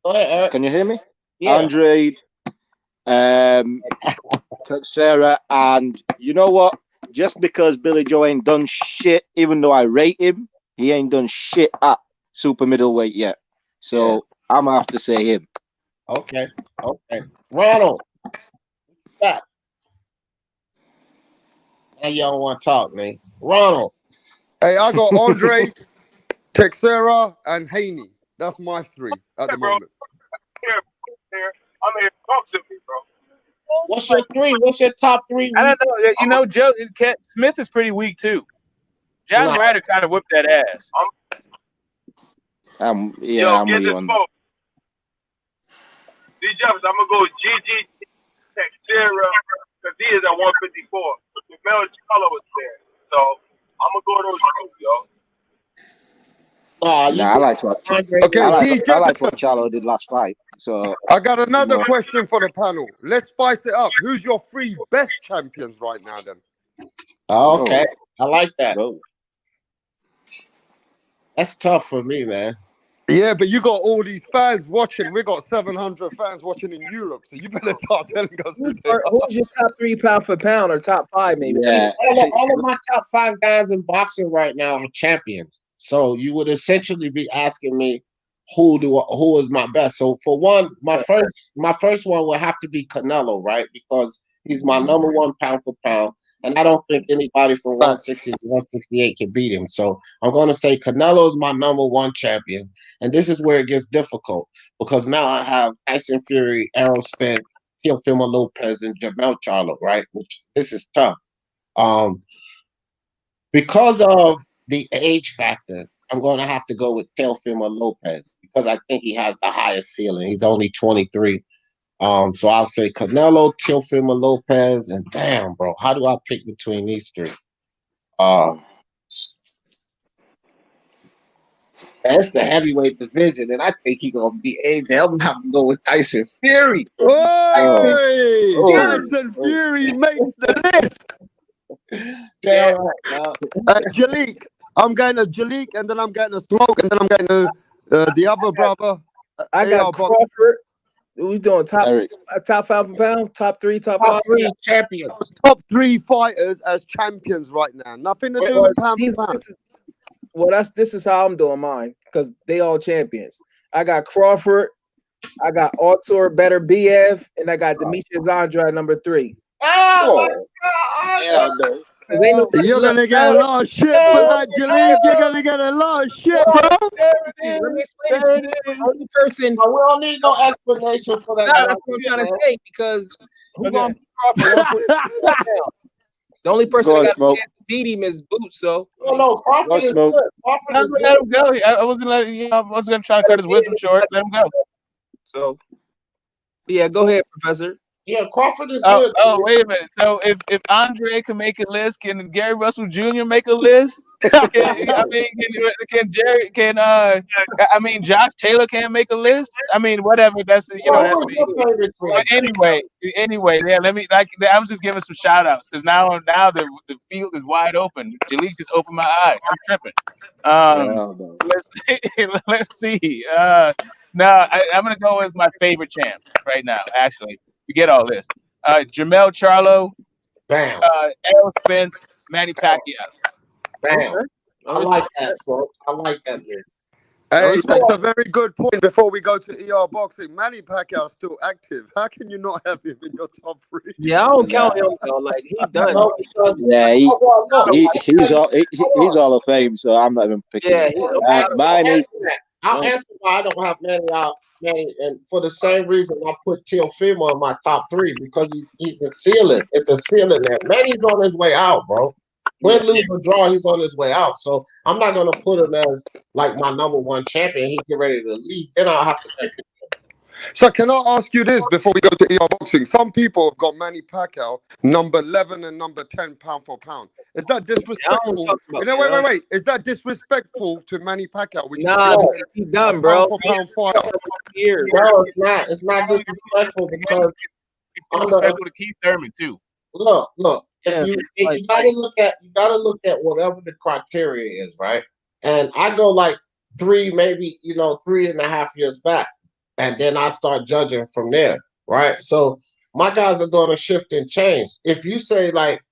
Go ahead, Eric. can you hear me? Yeah. Andre, Texera, and you know what? Just because Billy Joe ain't done shit, even though I rate him, he ain't done shit at super middleweight yet. So I'm gonna have to say him. Okay. Ronald. Yeah. Now y'all don't want to talk, man. Ronald. Hey, I got Andre, Texera, and Haney. That's my 3 at the moment. I'm here. Talk to me, bro. What's your 3? What's your top 3? I don't know. You know, Joe Smith is pretty weak too. John Ryder kind of whipped that ass. Yeah, Yo, I'm get with you this on that. smoke. D Jeffers, I'm gonna go with GG Texera because he is at 154. Mel Charlo was there, so I'm gonna go to those 2, yo. I like what Okay, I like Jefferson. what Charlo did last fight. So I got another question for the panel. Let's spice it up. Who's your 3 best champions right now, then? Oh, okay. I like that. That's tough for me, man. Yeah, but you got all these fans watching. We got 700 fans watching in Europe, so you better start telling us who they are. Who's your top 3 pound for pound or top 5 maybe? Yeah. All of my top 5 guys in boxing right now are champions. So you would essentially be asking me who is my best. So for one, my first one would have to be Canelo, right? Because he's my number 1 pound for pound. And I don't think anybody from 160 to 168 can beat him. So I'm going to say Canelo's my number 1 champion. And this is where it gets difficult because now I have Tyson Fury, Errol Spence, Teofimo Lopez, and Jamel Charlo, right? This is tough. Because of the age factor, I'm going to have to go with Teofimo Lopez because I think he has the highest ceiling. He's only 23. So I'll say Canelo, Teofimo Lopez, and damn, bro, how do I pick between these 3? That's the heavyweight division, and I think he's gonna be AJ. I'm gonna have to go with Tyson Fury. Tyson Fury makes the list. Damn right, Jalik, I'm going to Jalik, and then I'm getting a Smoke, and then I'm getting to the other brother. I got Crawford. Who's doing top 5 for pound, top 3, top 5? 3 champions. Top 3 fighters as champions right now. Nothing to do with pound for pound. this is how I'm doing mine because they all champions. I got Crawford, I got Artur Better BF, and I got Demetrius Andrade number 3. Oh, hell no. Ain't nobody You're gonna get a lot of shit for that, Jaleel. You're gonna get a lot of shit, bro. Let me explain it to you. The only person. We don't need no explanation for that. That's what I'm trying to say because who gonna beat Crawford? The only person Go that on, got a Smoke. chance to beat him is Boots. So no, Crawford is Smoke. good. Crawford I is was good. gonna let him go. I wasn't letting. I wasn't gonna try to cut his wisdom short. Let him go. So yeah, go ahead, Professor. Yeah, Crawford is Oh, good. wait a minute. So if Andre can make a list, can Gary Russell Jr. make a list? Can Jerry? Josh Taylor can't make a list. I mean, whatever. That's that's Who's me. your favorite But three? anyway, yeah. I was just giving some shout outs because now the field is wide open. Jalik just opened my eyes. I'm tripping. No. Let's see. I'm gonna go with my favorite champs right now. Actually, forget all this. Jamel Charlo, Bam. Errol Spence, Manny Pacquiao. Bam. I Okay. like that, Smoke. I like that list. Hey, that's a very good point. Before we go to ER boxing, Manny Pacquiao's still active. How can you not have him in your top 3? Yeah, I don't count him though. Like he done. No, because Yeah, he's all he's on. Hall of Fame, so I'm not even picking Yeah, him. Mine is I'll answer why I don't have Manny out, Manny, and for the same reason I put Teofimo in my top 3 because he's a ceiling. It's a ceiling there. Manny's on his way out, bro. Win, lose, or draw, he's on his way out. So I'm not gonna put him as like my number 1 champion. He get ready to leave, then I'll have to pick him. So can I ask you this before we go to ER boxing? Some people have got Manny Pacquiao number 11 and number 10 pound for pound. Is that disrespectful? Wait. Is that disrespectful to Manny Pacquiao? Which he done, a bro. pound for pound fighter. Years. No, it's not. It's not disrespectful because It's disrespectful to Keith Thurman too. Look. Yeah, You gotta look at whatever the criteria is, right? And I go like 3, maybe 3.5 years back, and then I start judging from there, right? So my guys are going to shift and change. If you say like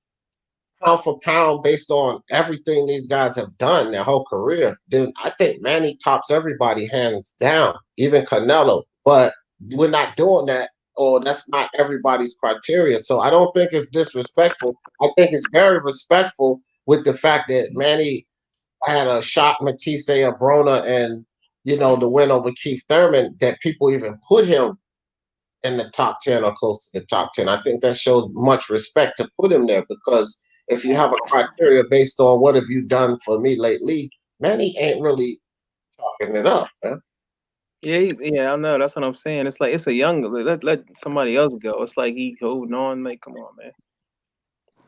pound for pound based on everything these guys have done their whole career, then I think Manny tops everybody hands down, even Canelo. But we're not doing that, or that's not everybody's criteria. So I don't think it's disrespectful. I think it's very respectful with the fact that Manny had a shot Matisse Abrona and the win over Keith Thurman, that people even put him in the top 10 or close to the top 10. I think that shows much respect to put him there, because if you have a criteria based on what have you done for me lately, Manny ain't really talking it up, man. Yeah, I know. That's what I'm saying. It's like it's a young. Let somebody else go. It's like he holding on. Like, come on, man.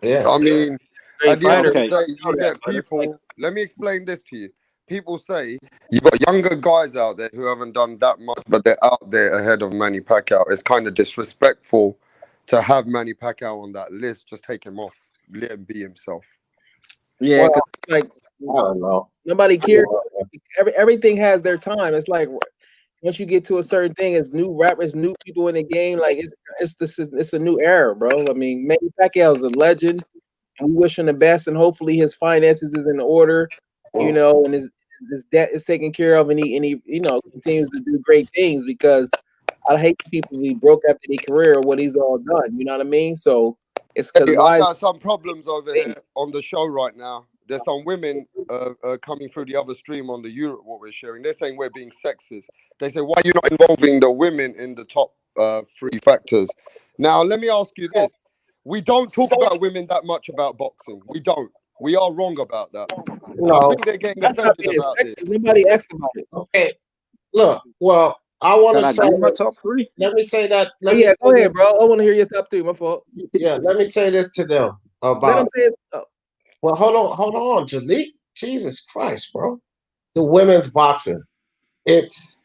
Yeah. I mean, Great at the end of fighter. the day, you get people. Let me explain this to you. People say you got younger guys out there who haven't done that much, but they're out there ahead of Manny Pacquiao. It's kind of disrespectful to have Manny Pacquiao on that list. Just take him off. Let him be himself. Yeah, 'cause like I don't know. nobody cares. Everything has their time. It's like once you get to a certain thing, it's new rappers, new people in the game. Like it's a new era, bro. I mean, Manny Pacquiao is a legend, and we wish him the best. And hopefully, his finances is in order, and his debt is taken care of, and he continues to do great things. Because I hate people be broke after their career or what he's all done. You know what I mean? So it's because Hey, I got some problems over here on the show right now. There's some women coming through the other stream on the Europe what we're sharing. They're saying we're being sexist. They say, why are you not involving the women in the top 3 factors? Now, let me ask you this. We don't talk about women that much about boxing. We don't. We are wrong about that. I think they're getting offended about this. Nobody asked about it. Okay. Look, well, I want to tell my you. top 3. Let me say that. Go ahead, bro. I want to hear your top 3. My fault. Yeah, let me say this to them Let about. him say it. Oh. Well, hold on, Jalik. Jesus Christ, bro. The women's boxing. It's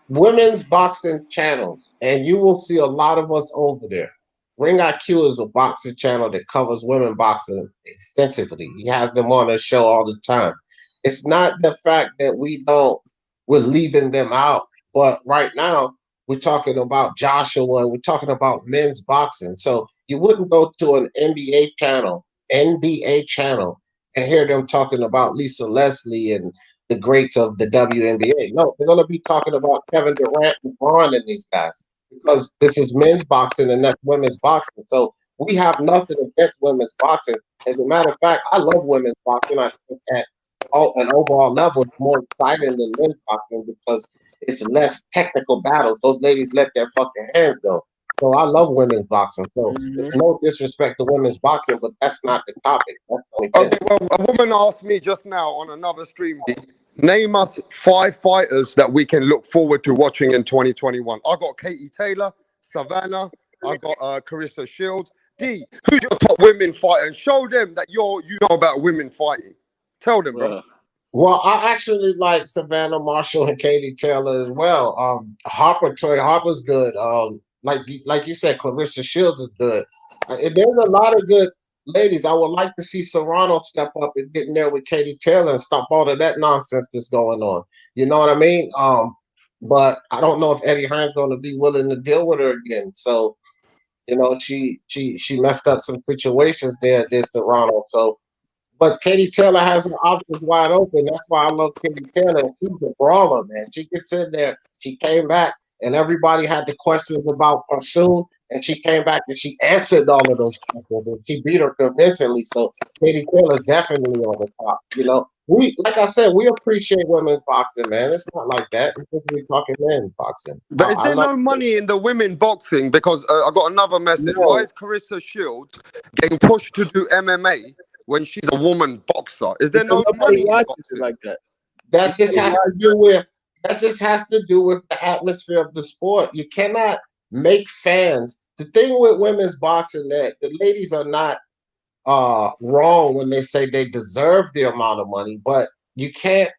women's boxing channels, and you will see a lot of us over there. Ring IQ is a boxing channel that covers women boxing extensively. He has them on his show all the time. It's not the fact that we're leaving them out, but right now we're talking about Joshua, we're talking about men's boxing. So you wouldn't go to an NBA channel and hear them talking about Lisa Leslie and the greats of the WNBA. No, they're going to be talking about Kevin Durant and Braun and these guys because this is men's boxing and that's women's boxing. So we have nothing against women's boxing. As a matter of fact, I love women's boxing. I think at an overall level, it's more exciting than men's boxing because it's less technical battles. Those ladies let their fucking hands go. So I love women's boxing. So it's no disrespect to women's boxing, but that's not the topic. That's the only Okay, thing. well, a woman asked me just now on another stream, name us 5 fighters that we can look forward to watching in 2021. I got Katie Taylor, Savannah, I got Carissa Shields. D, who's your top women fighter? And show them that you know about women fighting. Tell them, bro. Well, I actually like Savannah Marshall and Katie Taylor as well. Toy Harper's good. Like you said, Clarissa Shields is good. And there's a lot of good ladies. I would like to see Serrano step up and get in there with Katie Taylor and stop all of that nonsense that's going on. You know what I mean? But I don't know if Eddie Hearn's going to be willing to deal with her again. So, you know, she messed up some situations there at this Serrano. So. But Katie Taylor has her options wide open. That's why I love Katie Taylor. She's a brawler, man. She gets in there. She came back, and everybody had the questions about Pursuit, and she came back and she answered all of those questions, and she beat her convincingly. So Katie Taylor's definitely on the top. You know, like I said, we appreciate women's boxing, man. It's not like that. It's just we're talking men's boxing. But is there no money in the women boxing? Because I got another message. No. Why is Carissa Shields getting pushed to do MMA when she's a woman boxer? Is there no money in boxing like that? That just has to do with the atmosphere of the sport. You cannot make fans. The thing with women's boxing that the ladies are not wrong when they say they deserve the amount of money, but you can't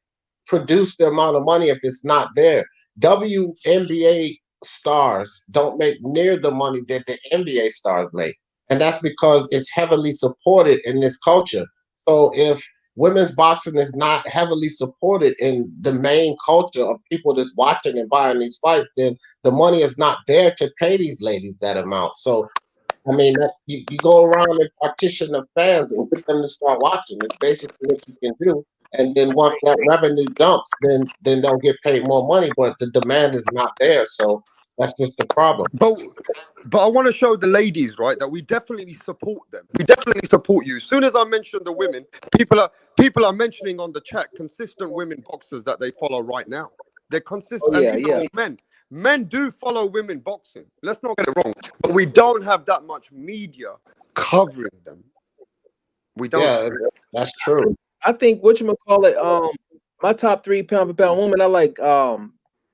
produce the amount of money if it's not there. WNBA stars don't make near the money that the NBA stars make. And that's because it's heavily supported in this culture. So if women's boxing is not heavily supported in the main culture of people that's watching and buying these fights, then the money is not there to pay these ladies that amount. So, I mean, you go around and partition the fans and get them to start watching. It's basically what you can do. And then once that revenue dumps, then they'll get paid more money, but the demand is not there. So that's just the problem. But I want to show the ladies, right, that we definitely support them. We definitely support you. As soon as I mention the women, people are mentioning on the chat consistent women boxers that they follow right now. They're consistent. Oh, yeah, and these yeah. are all men. Men do follow women boxing. Let's not get it wrong. But we don't have that much media covering them. We don't. Yeah, that's true. I think whatchamacallit, my top 3 pound for pound women, I like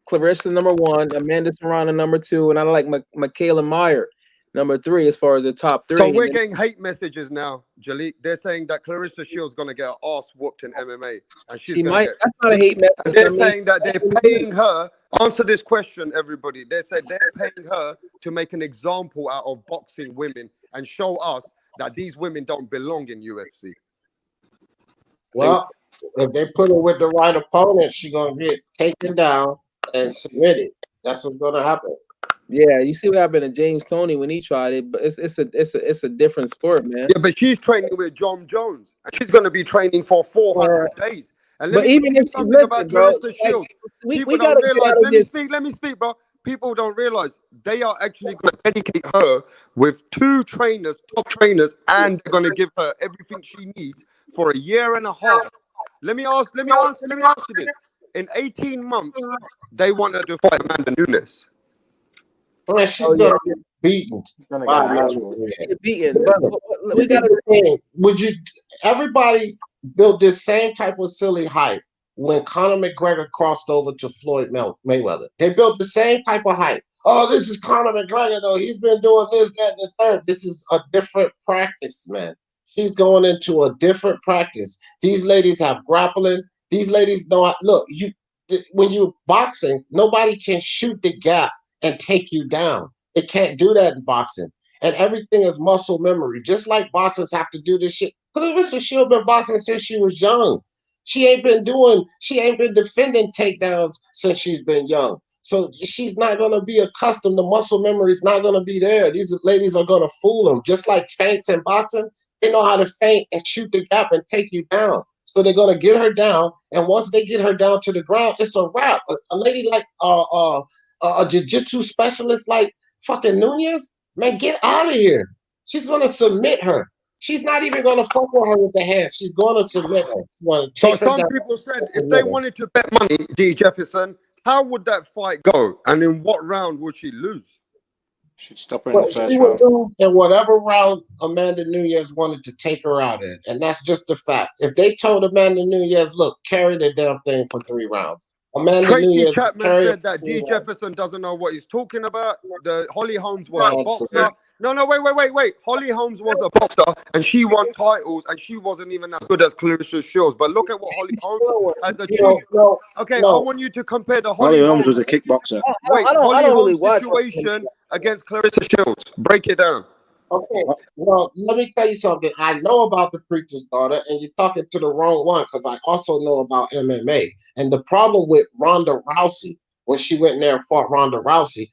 Clarissa number 1, Amanda Serrano number 2, and I like Michaela Meyer number 3 as far as the top 3. So we're getting hate messages now, Jalik. They're saying that Clarissa Shields gonna get her ass whooped in MMA, and she's gonna get. That's not a hate message. And they're saying that they're paying her. Answer this question, everybody. They said they're paying her to make an example out of boxing women and show us that these women don't belong in UFC. Well, if they put her with the right opponent, she's gonna get taken down and submitted. That's what's gonna happen. Yeah, you see what happened to James Toney when he tried it, but it's a different sport, man. Yeah, but she's training with John Jones, and she's gonna be training for 400 days. And let But me even tell you if she something about listen, bro, Clarissa Shields. we People gotta don't get realize. out of Let me this. speak. Let me speak, bro. People don't realize they are actually going to dedicate her with 2 trainers, top trainers, and they're going to give her everything she needs for a year and a half. Let me ask you this: in 18 months, they want her to fight Amanda Nunes. Well, she's gonna get beaten. Get beaten. But We got the thing. Everybody built this same type of silly hype when Conor McGregor crossed over to Floyd Mayweather. They built the same type of hype. Oh, this is Conor McGregor, though. He's been doing this, that, and the third. This is a different practice, man. She's going into a different practice. These ladies have grappling. These ladies know. Look, when you're boxing, nobody can shoot the gap and take you down. It can't do that in boxing. And everything is muscle memory. Just like boxers have to do this shit. Clarissa Shields been boxing since she was young. She ain't been defending takedowns since she's been young. So she's not going to be accustomed. The muscle memory is not going to be there. These ladies are going to fool them. Just like feints in boxing, They know how to feint and shoot the gap and take you down. So they're gonna get her down, and once they get her down to the ground, it's a wrap. A lady like a jiu-jitsu specialist like fucking Nunez, man, get out of here. She's gonna submit her. She's not even gonna fuck with her with the hands. She's gonna submit her. She's gonna So take her some down people said and if they submit her. wanted to bet money, D Jefferson, how would that fight go? And in what round would she lose? Should stop her in the But she first would round. lose in whatever round Amanda Nunez wanted to take her out in. And that's just the facts. If they told Amanda Nunez, look, carry the damn thing for 3 rounds, Amanda Tracy Nunez would Chapman carry it said that for 3 D rounds. Jefferson doesn't know what he's talking about. The Holly Holmes was a Man, boxer. No, wait. Holly Holmes was a boxer and she won titles and she wasn't even as good as Clarissa Shields. But look at what Holly Holmes has achieved. Okay, I want you to compare the Holly Holly Holmes was Holmes. a kickboxer. Wait, I Holly don't really Holmes watch. situation against Clarissa Shields. Break it down. Okay, well, let me tell you something. I know about the preacher's daughter, and you're talking to the wrong one because I also know about MMA. And the problem with Ronda Rousey, when she went in there and fought Ronda Rousey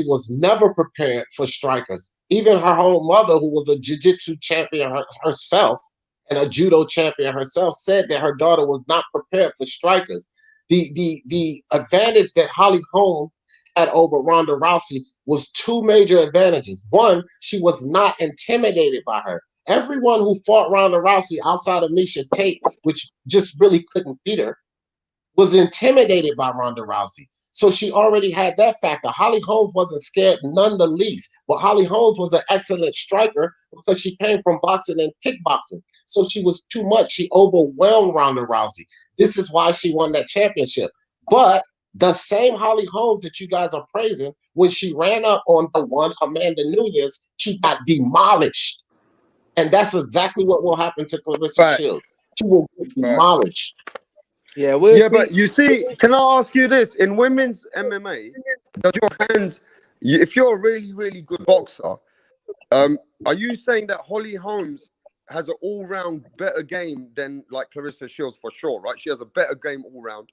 was never prepared for strikers. Even her own mother, who was a jiu-jitsu champion herself and a judo champion herself, said that her daughter was not prepared for strikers. The advantage that Holly Holm had over Ronda Rousey was 2 major advantages. One, she was not intimidated by her. Everyone who fought Ronda Rousey outside of Miesha Tate, which just really couldn't beat her, was intimidated by Ronda Rousey. So she already had that factor. Holly Holmes wasn't scared none the least. But Holly Holmes was an excellent striker because she came from boxing and kickboxing. So she was too much. She overwhelmed Ronda Rousey. This is why she won that championship. But the same Holly Holmes that you guys are praising, when she ran up on the one Amanda Nunez, she got demolished. And that's exactly what will happen to Clarissa Shields. She will get demolished. Yeah, but you see, can I ask you this? In women's MMA, does your hands, if you're a really, really good boxer, are you saying that Holly Holmes has an all-round better game than like Clarissa Shields for sure, right? She has a better game all-round.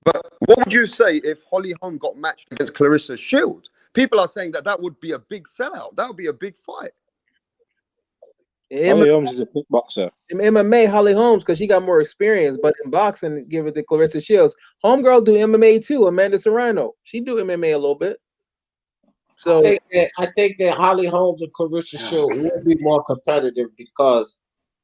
But what would you say if Holly Holm got matched against Clarissa Shields? People are saying that would be a big sellout. That would be a big fight. Holly Holmes is a kickboxer. In MMA, Holly Holmes, because she got more experience, but in boxing, give it to Clarissa Shields. Homegirl do MMA too, Amanda Serrano. She do MMA a little bit. So I think that Holly Holmes and Clarissa Shields will be more competitive because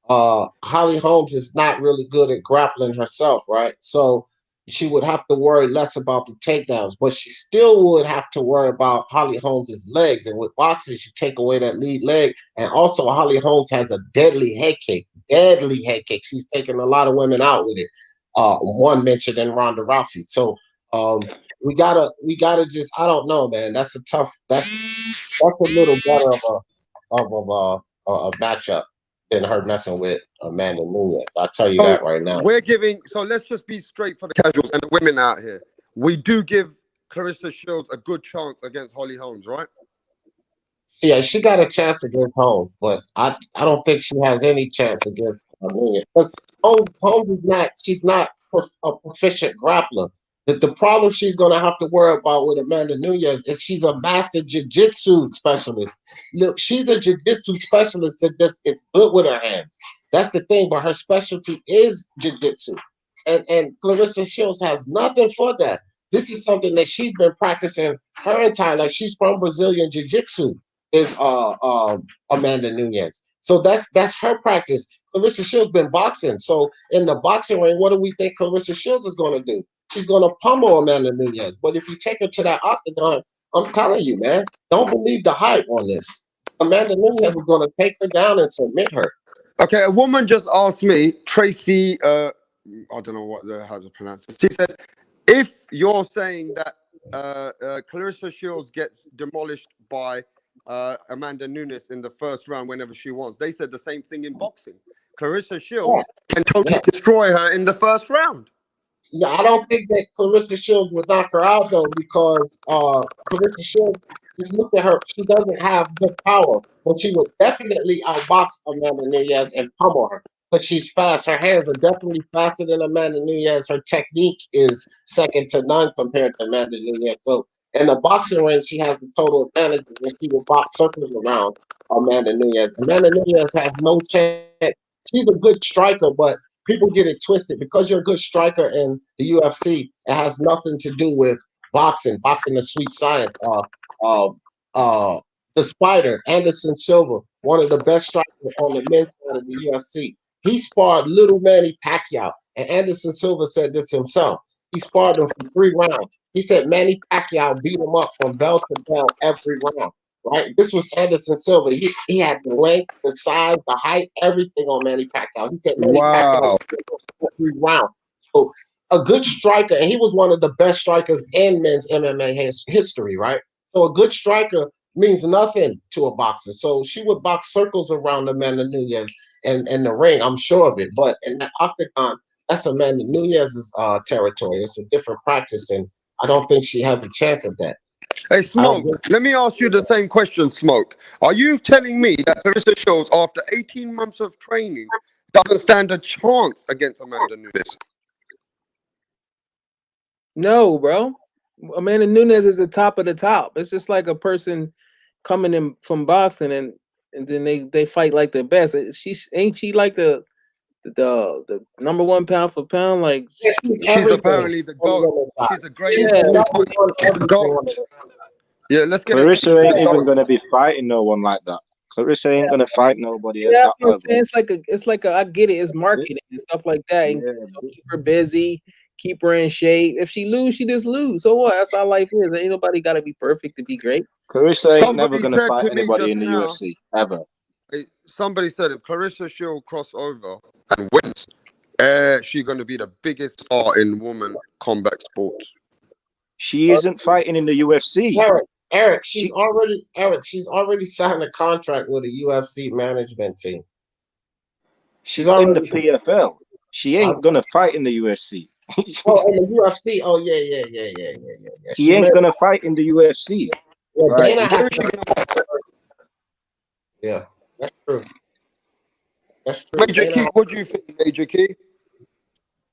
Holly Holmes is not really good at grappling herself, right? So she would have to worry less about the takedowns, but she still would have to worry about Holly Holmes's legs. And with boxing, you take away that lead leg. And also, Holly Holmes has a deadly head kick. Deadly head kick. She's taken a lot of women out with it. One mentioned in Ronda Rousey. So we gotta just, I don't know, man. That's a tough. That's a little better of a matchup than her messing with Amanda Nunez. I'll tell you that right now. So let's just be straight for the casuals and the women out here. We do give Clarissa Shields a good chance against Holly Holmes, right? Yeah, she got a chance against Holmes, but I don't think she has any chance against Nunez. Because Holmes is not, she's not a proficient grappler. The problem she's going to have to worry about with Amanda Nunez is she's a master jiu-jitsu specialist. Look, she's a jiu-jitsu specialist that just is good with her hands. That's the thing, but her specialty is jiu-jitsu. And Clarissa Shields has nothing for that. This is something that she's been practicing her entire life. She's from Brazilian jiu-jitsu, is Amanda Nunez. So that's her practice. Clarissa Shields been boxing. So in the boxing ring, what do we think Clarissa Shields is going to do? She's going to pummel Amanda Nunez. But if you take her to that octagon, I'm telling you, man, don't believe the hype on this. Amanda Nunez is going to take her down and submit her. Okay, a woman just asked me, Tracy, I don't know how to pronounce it. She says, if you're saying that Clarissa Shields gets demolished by Amanda Nunes in the first round whenever she wants, they said the same thing in boxing. Clarissa Shields can totally destroy her in the first round. Yeah, I don't think that Clarissa Shields would knock her out though, because Clarissa Shields, just look at her. She doesn't have good power, but she would definitely outbox Amanda Nunez and pummel her. But she's fast. Her hands are definitely faster than Amanda Nunez. Her technique is second to none compared to Amanda Nunez. So In the boxing ring, she has the total advantages, and she will box circles around Amanda Nunes. Amanda Nunes has no chance. She's a good striker, but people get it twisted. Because you're a good striker in the UFC, it has nothing to do with boxing. Boxing is sweet science. Uh, the Spider, Anderson Silva, one of the best strikers on the men's side of the UFC. He sparred little Manny Pacquiao, and Anderson Silva said this himself. He sparred him for 3 rounds. He said Manny Pacquiao beat him up from bell to bell every round. Right? This was Anderson Silva. He had the length, the size, the height, everything on Manny Pacquiao. He said Manny Pacquiao Wow. beat him up for 3 rounds. So a good striker, and he was one of the best strikers in men's MMA history, right? So a good striker means nothing to a boxer. So she would box circles around Amanda Nunes and the ring. I'm sure of it. But in that octagon, that's Amanda Nunes' territory. It's a different practice, and I don't think she has a chance at that. Hey, Smoke, let me ask you the same question, Smoke. Are you telling me that Clarissa Shields, after 18 months of training, doesn't stand a chance against Amanda Nunes? No, bro. Amanda Nunes is the top of the top. It's just like a person coming in from boxing and then they fight like the best. Ain't she like the number one pound for pound? Like She's apparently the GOAT. She's the greatest Yeah. of all time. She's the GOAT. Yeah, let's get Clarissa ain't even going. going to be fighting no one like that. Clarissa ain't going to fight nobody at Yeah, that that's what I'm level. saying. It's like a I get it. It's marketing and stuff like that. And keep her busy, keep her in shape. If she lose, she just lose. So what? That's how life is. Ain't nobody got to be perfect to be great. Clarissa ain't never Somebody going to said fight to me anybody just in the now, UFC ever. somebody said if Clarissa Shield cross over and wins, she's going to be the biggest star in woman combat sports. She isn't fighting in the UFC. Eric, she's already signed a contract with a UFC management team. She's in the PFL. She ain't going to fight in the UFC. Oh, in the UFC. Oh, yeah. She ain't going to fight in the UFC. Yeah, Right. Dana has yeah, that's true. That's true. Major Key, what do you think, Major Key?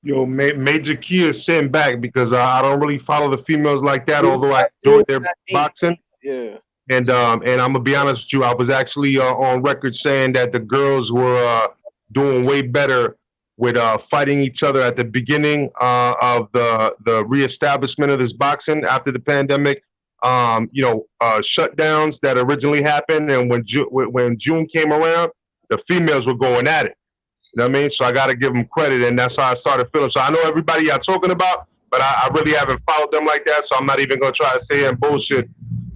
Yo, Major Key is sitting back because I don't really follow the females like that, although I enjoy their boxing. Yeah. And I'm gonna be honest with you, I was actually on record saying that the girls were doing way better with fighting each other at the beginning of the reestablishment of this boxing after the pandemic. Shutdowns that originally happened, and when June came around, the females were going at it. You know what I mean? So I got to give them credit, and that's how I started feeling. So I know everybody y'all talking about, but I really haven't followed them like that. So I'm not even gonna try to say and bullshit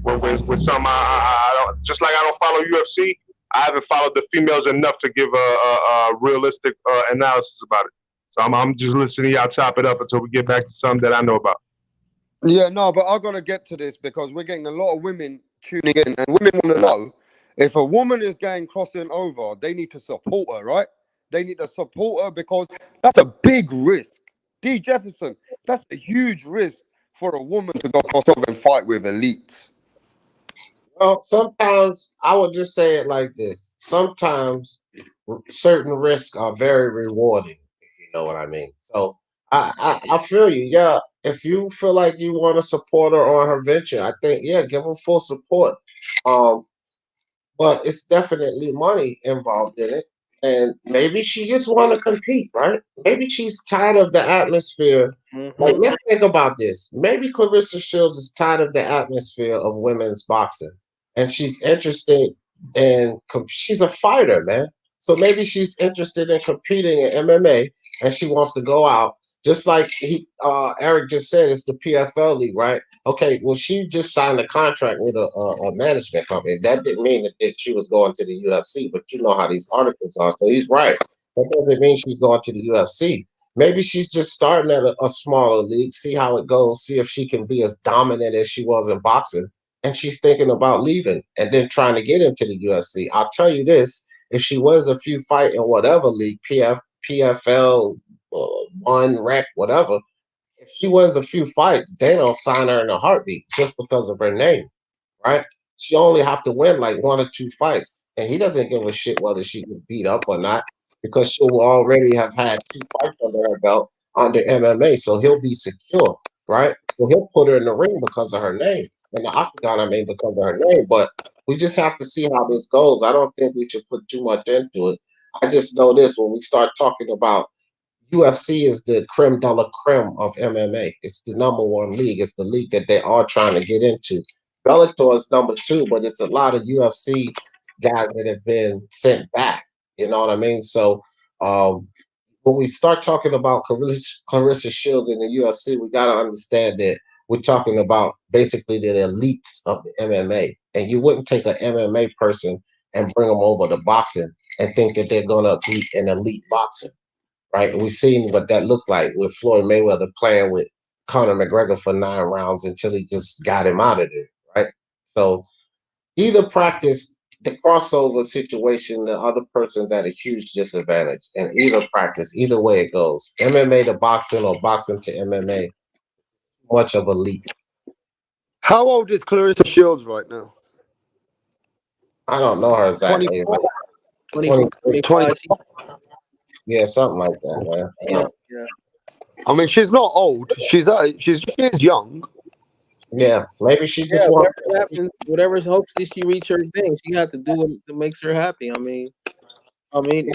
with some. I don't, just like I don't follow UFC. I haven't followed the females enough to give a realistic analysis about it. So I'm just listening to y'all chop it up until we get back to something that I know about. Yeah, no, but I gotta get to this because we're getting a lot of women tuning in, and women want to know if a woman is going crossing over, they need to support her, right? They need to support her because that's a big risk. D. Jefferson, that's a huge risk for a woman to go cross over and fight with elites. Well, sometimes I would just say it like this. Sometimes certain risks are very rewarding, if you know what I mean. So I feel you. Yeah, if you feel like you want to support her on her venture, I think give her full support. Um, but it's definitely money involved in it. And maybe she just want to compete, right? Maybe she's tired of the atmosphere. Like, let's think about this. Maybe Clarissa Shields is tired of the atmosphere of women's boxing, and she's interested in. She's a fighter, man. So maybe she's interested in competing in MMA, and she wants to go out. Just like Eric just said, it's the PFL league, right? Okay, well, she just signed a contract with a management company. That didn't mean that she was going to the UFC, but you know how these articles are. So he's right. That doesn't mean she's going to the UFC. Maybe she's just starting at a smaller league, see how it goes, see if she can be as dominant as she was in boxing. And she's thinking about leaving and then trying to get into the UFC. I'll tell you this, if she wins a few fights in whatever league, PFL, one rec, whatever, if she wins a few fights, they don't sign her in a heartbeat just because of her name, right? She only have to win like 1 or 2 fights, and he doesn't give a shit whether she gets beat up or not because she'll already have had 2 fights under her belt under MMA, so he'll be secure. right? So he'll put her in the ring because of her name, in the octagon, I mean, because of her name. But we just have to see how this goes. I don't think we should put too much into it. I just know this: when we start talking about UFC, is the creme de la creme of MMA. It's the number one league. It's the league that they are trying to get into. Bellator is number two, but it's a lot of UFC guys that have been sent back. You know what I mean? So when we start talking about Clarissa Shields in the UFC, we got to understand that we're talking about basically the elites of the MMA. And you wouldn't take an MMA person and bring them over to boxing and think that they're going to beat an elite boxer, right? And we've seen what that looked like with Floyd Mayweather playing with Conor McGregor for 9 rounds until he just got him out of there, right? So either practice the crossover situation, the other person's at a huge disadvantage, and either practice, either way it goes. MMA to boxing or boxing to MMA, much of a leap. How old is Clarissa Shields right now? I don't know her exact age. 24, 25. Yeah, something like that, man. Yeah. I mean, she's not old. She is young. Yeah, maybe she Yeah, just wants. whatever happens, whatever hopefully she reach her thing, she got to do what makes her happy. I mean, you know what I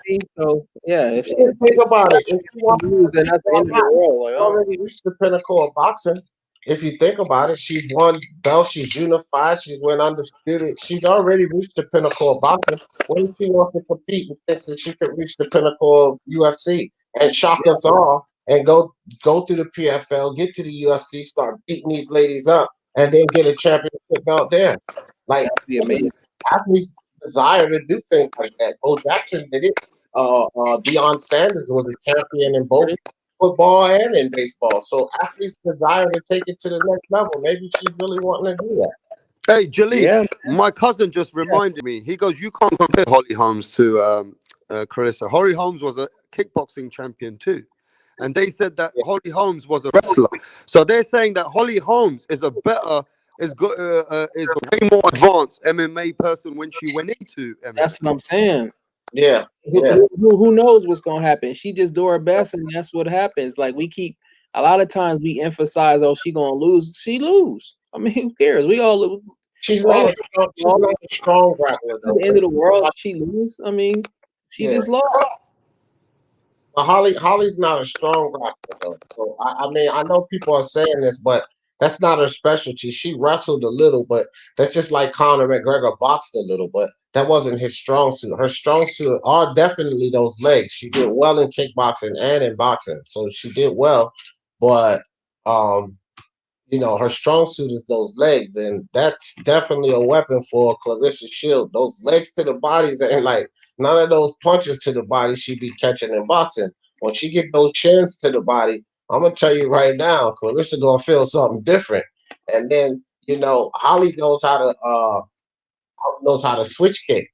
mean? So yeah, if she Think about it. If you want lose, then that's the end of the world. Like, she's already reached the pinnacle of boxing. If you think about it, she's won belts, she's unified, she's went undisputed. She's already reached the pinnacle of boxing. What if she wants to compete and thinks that she could reach the pinnacle of UFC and shock us all and go through the PFL, get to the UFC, start beating these ladies up, and then get a championship belt there? Like, that'd be amazing. Athletes desire to do things like that. Bo Jackson did it. Deion Sanders was a champion in both football and in baseball. So athletes desire to take it to the next level. Maybe she's really wanting to do that. Hey, Jaleel, my cousin just reminded me. He goes, "You can't compare Holly Holmes to Clarissa. Holly Holmes was a kickboxing champion too, and they said that Holly Holmes was a wrestler. So they're saying that Holly Holmes is a way more advanced MMA person when she went into MMA. That's what I'm saying. Yeah. Who knows what's gonna happen? She just do her best, and that's what happens. Like a lot of times we emphasize, oh, she gonna lose. She lose. I mean, who cares? We all. She's not a strong grappler. At the end of the world, she lose. I mean, she just lost. But Holly's not a strong grappler though. So I mean, I know people are saying this, but that's not her specialty. She wrestled a little, but that's just like Conor McGregor boxed a little, but that wasn't his strong suit. Her strong suit are definitely those legs. She did well in kickboxing and in boxing, so she did well. But her strong suit is those legs, and that's definitely a weapon for Clarissa Shields. Those legs to the bodies, and like none of those punches to the body she be catching in boxing. When she get those chins to the body, I'm gonna tell you right now, Clarissa gonna feel something different. And then Holly knows how to switch kick.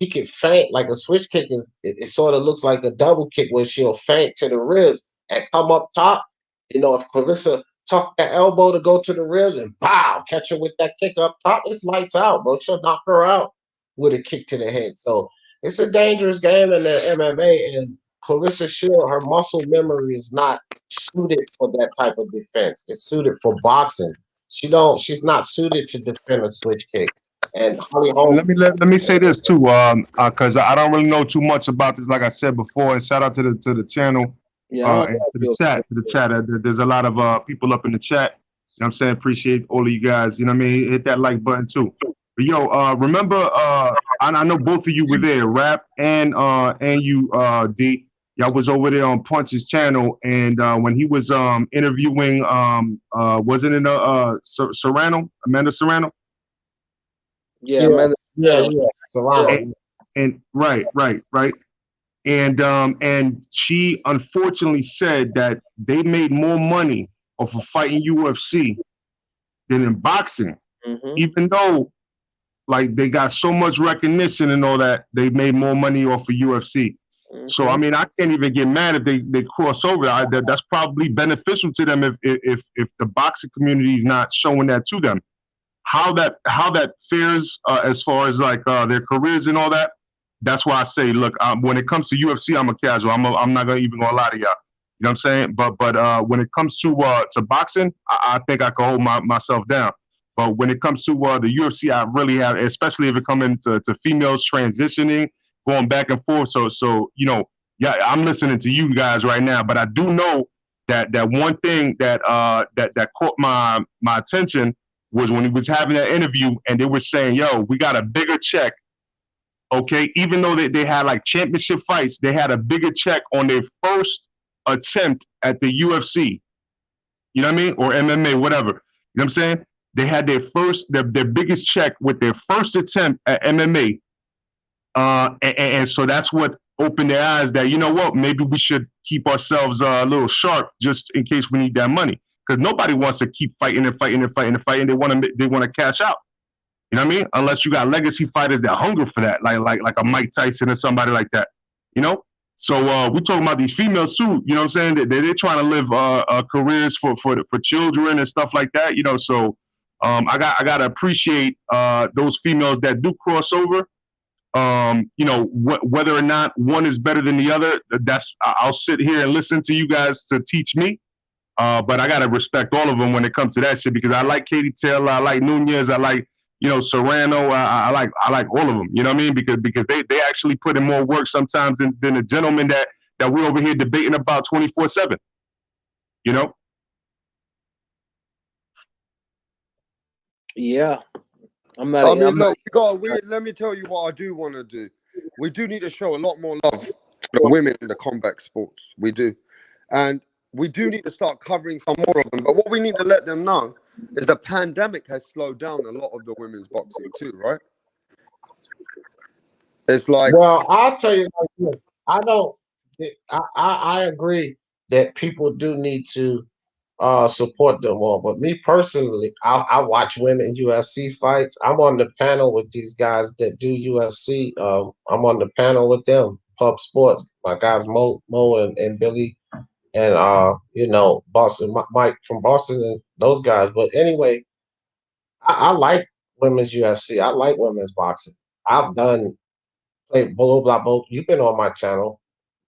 She can feint like a switch kick. It sort of looks like a double kick where she'll feint to the ribs and come up top. If Clarissa tuck that elbow to go to the ribs and pow, catch her with that kick up top, it's lights out, bro. She'll knock her out with a kick to the head. So it's a dangerous game in the MMA, and Clarissa Shields, her muscle memory is not suited for that type of defense. It's suited for boxing. She's not suited to defend a switch kick. And Holly Holmes. Let me say this too, because I don't really know too much about this. Like I said before, and shout out to the channel, and to the chat. There's a lot of people up in the chat. You know what I'm saying? Appreciate all of you guys. You know what I mean? Hit that like button too. But yo, remember, I know both of you were there, Rap and you, D. Y'all was over there on Punch's channel, and when he was interviewing, wasn't it Serrano, Amanda Serrano? Yeah. Serrano. And right. And she unfortunately said that they made more money off of fighting UFC than in boxing, even though like they got so much recognition and all that. They made more money off of UFC. So I mean, I can't even get mad if they cross over. That's probably beneficial to them if the boxing community is not showing that to them. How that fares as far as like their careers and all that. That's why I say, look, when it comes to UFC, I'm a casual. I'm not even gonna lie to y'all. You know what I'm saying? But when it comes to boxing, I think I can hold myself down. But when it comes to the UFC, I really have, especially if it comes into females transitioning, going back and forth. So yeah, I'm listening to you guys right now, but I do know that one thing that caught my attention was when he was having that interview and they were saying, "Yo, we got a bigger check." Okay, even though they had like championship fights, they had a bigger check on their first attempt at the UFC. You know what I mean? Or MMA, whatever. You know what I'm saying? They had their biggest check with their first attempt at MMA. And so that's what opened their eyes that, you know what, maybe we should keep ourselves a little sharp just in case we need that money. Because nobody wants to keep fighting and fighting and fighting and fighting. They want to cash out. You know what I mean? Unless you got legacy fighters that hunger for that, like a Mike Tyson or somebody like that. You know? So we're talking about these females too. You know what I'm saying? They're trying to live careers for children and stuff like that. You know, so I gotta appreciate those females that do cross over. You know, whether or not one is better than the other, I'll sit here and listen to you guys to teach me. But I gotta respect all of them when it comes to that shit because I like Katie Taylor, I like Nunez, I like Serrano, I like all of them. You know what I mean? Because they actually put in more work sometimes than a gentleman that we're over here debating about 24/7. You know? Yeah, I'm not. I mean, I'm not. look, let me tell you what I do want to do. We do need to show a lot more love to the women in the combat sports. We do. And we do need to start covering some more of them. But what we need to let them know is the pandemic has slowed down a lot of the women's boxing too, right? It's like, Well, I'll tell you like this. I don't. I agree that people do need to support them more. But me personally, I watch women UFC fights. I'm on the panel with these guys that do UFC. I'm on the panel with them, Pub Sports. My guys Mo and Billy and Boston Mike from Boston and those guys. But anyway, I like women's UFC. I like women's boxing. I've done play blah blah blah. You've been on my channel.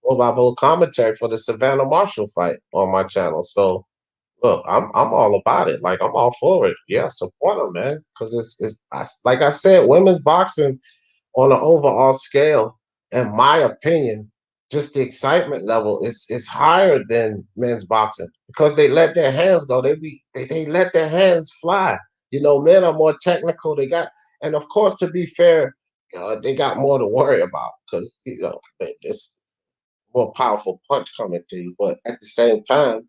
Blah blah blah commentary for the Savannah Marshall fight on my channel. So look, I'm all about it. Like I'm all for it. Yeah, support them, man. Because like I said, women's boxing on an overall scale, in my opinion, just the excitement level is higher than men's boxing because they let their hands go. They let their hands fly. You know, men are more technical. And of course, to be fair, they got more to worry about because it's more powerful punch coming to you. But at the same time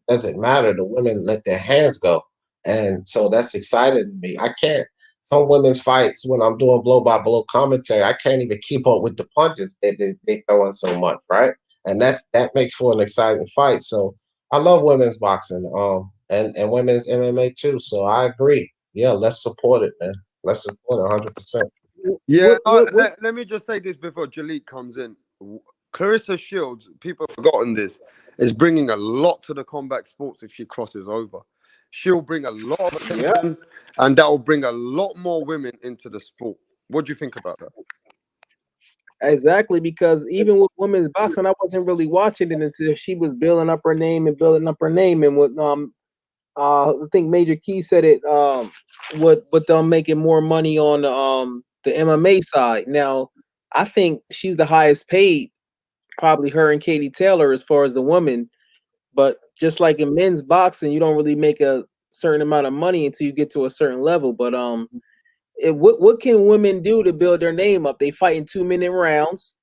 doesn't matter. The women let their hands go. And so that's exciting to me. I can't, some women's fights when I'm doing blow by blow commentary, I can't even keep up with the punches they throw in so much, right? And that makes for an exciting fight. So I love women's boxing, and women's MMA too. So I agree. Yeah, let's support it, man. Let's support it 100%. yeah, let me just say this before Jalik comes in. Clarissa Shields, people have forgotten this, is bringing a lot to the combat sports if she crosses over. She'll bring a lot of attention, and that will bring a lot more women into the sport. What do you think about that? Exactly, because even with women's boxing, I wasn't really watching it until she was building up her name. And what I think Major Key said it with them making more money on the MMA side. Now, I think she's the highest paid, probably her and Katie Taylor as far as the woman. But just like in men's boxing, you don't really make a certain amount of money until you get to a certain level. But what can women do to build their name up? They fight in 2-minute rounds.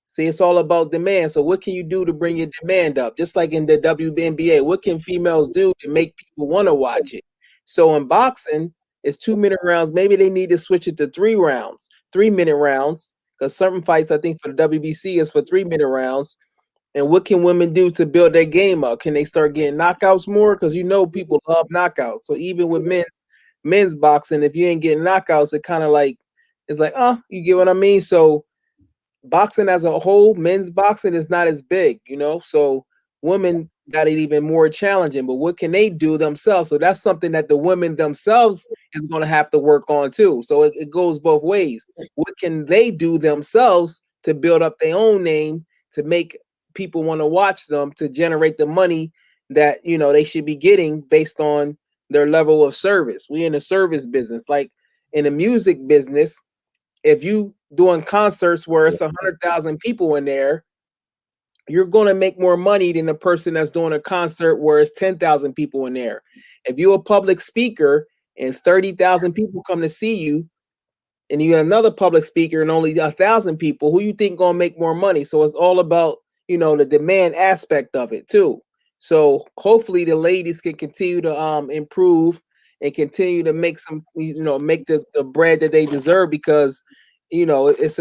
See, it's all about demand. So what can you do to bring your demand up? Just like in the WNBA, what can females do to make people want to watch it? So in boxing, it's 2-minute rounds. Maybe they need to switch it to 3-minute rounds, because certain fights, I think for the WBC is for 3-minute rounds. And what can women do to build their game up? Can they start getting knockouts more? Because people love knockouts. So even with men's boxing, if you ain't getting knockouts, it kind of like it's like, you get what I mean? So boxing as a whole, men's boxing is not as big, so women got it even more challenging. But what can they do themselves? So that's something that the women themselves is going to have to work on too. So it goes both ways. What can they do themselves to build up their own name, to make people want to watch them to generate the money that they should be getting based on their level of service. We in the service business, like in the music business. If you doing concerts where it's 100,000 people in there, you're going to make more money than the person that's doing a concert where it's 10,000 people in there. If you're a public speaker and 30,000 people come to see you, and you have another public speaker and only 1,000 people, who you think gonna make more money? So it's all about the demand aspect of it too. So hopefully the ladies can continue to improve and continue to make some make the bread that they deserve, because it's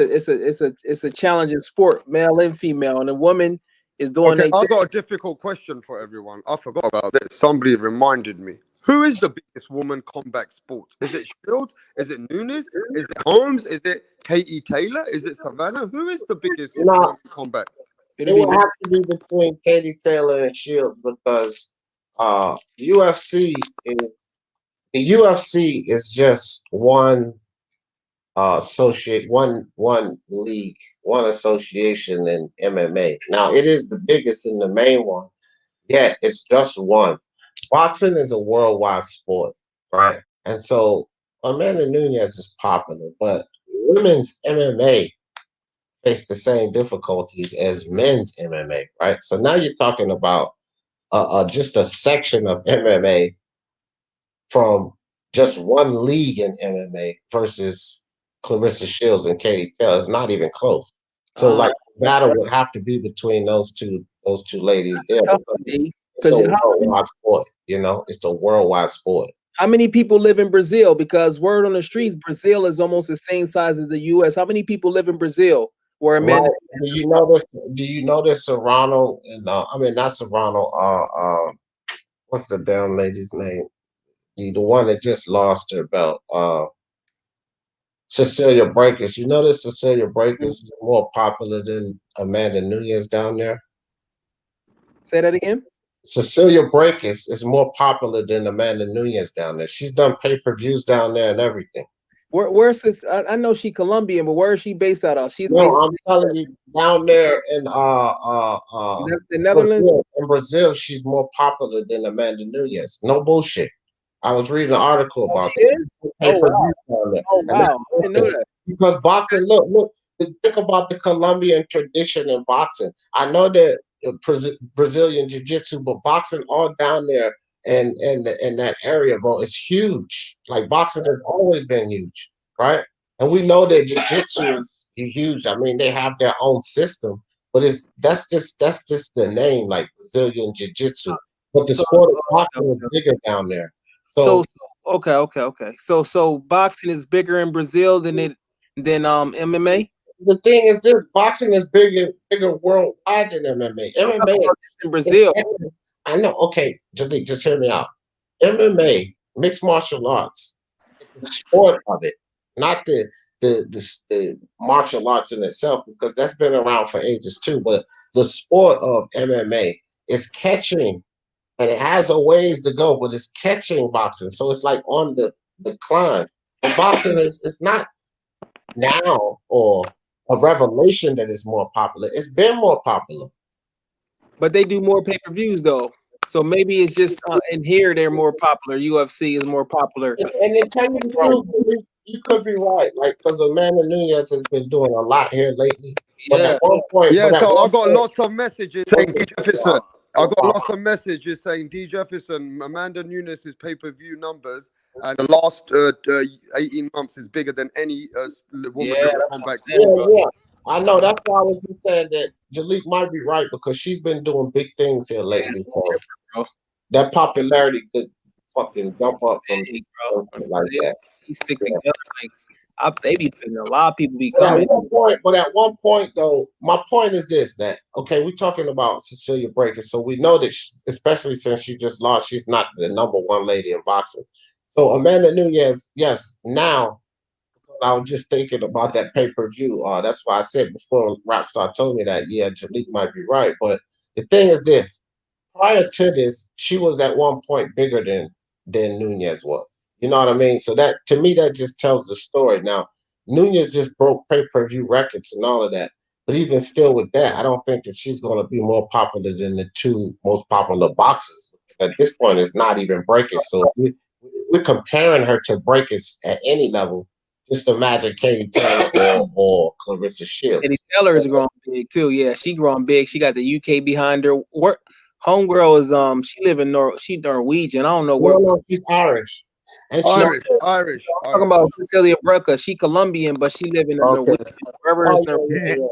a challenging sport, male and female, and a woman is doing Okay, a I got a difficult question for everyone. I forgot about this. Somebody reminded me. Who is the biggest woman combat sport? Is it Shields? Is it Nunes? Is it Holmes? Is it Katie Taylor? Is it Savannah? Who is the biggest You know, woman combat? it would have to be between Katie Taylor and Shields, because UFC is just one one league, one association in MMA. Now it is the biggest in the main one, yet it's just one. Boxing is a worldwide sport, right? And so Amanda Nunes is popular, but women's MMA face the same difficulties as men's MMA, right? So now you're talking about just a section of MMA from just one league in MMA versus Clarissa Shields and Katie Taylor. It's not even close. So like battle would have to be between those two ladies there, because it's a worldwide sport. It's a worldwide sport. How many people live in Brazil? Because word on the streets, Brazil is almost the same size as the U.S. How many people live in Brazil? Where Amanda? Do you know this? Do you know this Serrano? And I mean, not Serrano. What's the damn lady's name? The one that just lost her belt. Cecilia Breakers. You notice Cecilia Breakers is more popular than Amanda Nunes down there? Say that again? Cecilia Breakers is more popular than Amanda Nunes down there. She's done pay-per-views down there and everything. Where's this? I know she Colombian, but where is she based out of? She's based I'm telling you, down there in the Netherlands. In Brazil, she's more popular than Amanda Nunes. No bullshit. I was reading an article about that. Oh wow! I didn't know that. Because boxing, look, think about the Colombian tradition in boxing. I know that Brazilian jiu-jitsu, but boxing all down there and in that area, bro, it's huge. Like boxing has always been huge, right? And we know that jiu-jitsu is huge. I mean, they have their own system, but that's just the name, like Brazilian jiu-jitsu. But the sport of boxing is bigger down there. So okay. So boxing is bigger in Brazil than MMA. The thing is, this boxing is bigger worldwide than MMA. MMA is in Brazil. I know. Okay, Jalik, just hear me out. MMA, mixed martial arts, the sport of it, not the martial arts in itself, because that's been around for ages too. But the sport of MMA is catching, and it has a ways to go, but it's catching boxing. So it's like on the decline. And boxing is not now or a revelation that it's more popular. It's been more popular. But they do more pay-per-views though. So maybe it's just in here they're more popular. UFC is more popular. And then tell you the truth, you could be right. Like, because Amanda Nunes has been doing a lot here lately. But Yeah. at one point, So I got lots of messages saying D Jefferson. I got lots of messages saying D Jefferson, Amanda Nunes' pay-per-view numbers and the last 18 months is bigger than any woman in combat. Yeah. I know. That's why I was just saying that Jalik might be right, because she's been doing big things here lately. So that popularity could fucking jump up from something like that. You stick together. They be a lot of people be coming. But at one point, though, my point is this: that okay, we're talking about Cecilia Breaker, so we know that, especially since she just lost, she's not the number one lady in boxing. So Amanda Nunes, yes, now I was just thinking about that pay-per-view. That's why I said before Rockstar told me that, yeah, Jalik might be right. But the thing is this: prior to this, she was at one point bigger than Nunes was. You know what I mean? So that, to me, that just tells the story. Now, Nunes just broke pay-per-view records and all of that. But even still with that, I don't think that she's going to be more popular than the two most popular boxers. At this point, it's not even Breakers. So if we're comparing her to Breakers at any level. Just imagine Katie Taylor or Clarissa Eddie Shields. Taylor is growing big too. Yeah, she growing big. She got the UK behind her. Work homegirl is she live in she Norwegian. I don't know where. No, she's Irish. And she's Irish. I'm talking about Cecilia Brecka. She Colombian, but she live in the Norwegian. Wherever it's Norwegian.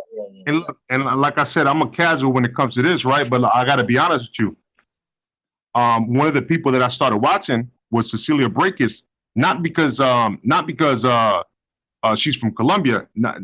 And look, and like I said, I'm a casual when it comes to this, right? But I got to be honest with you. One of the people that I started watching was Cecilia Brækhus, not because she's from Colombia, not,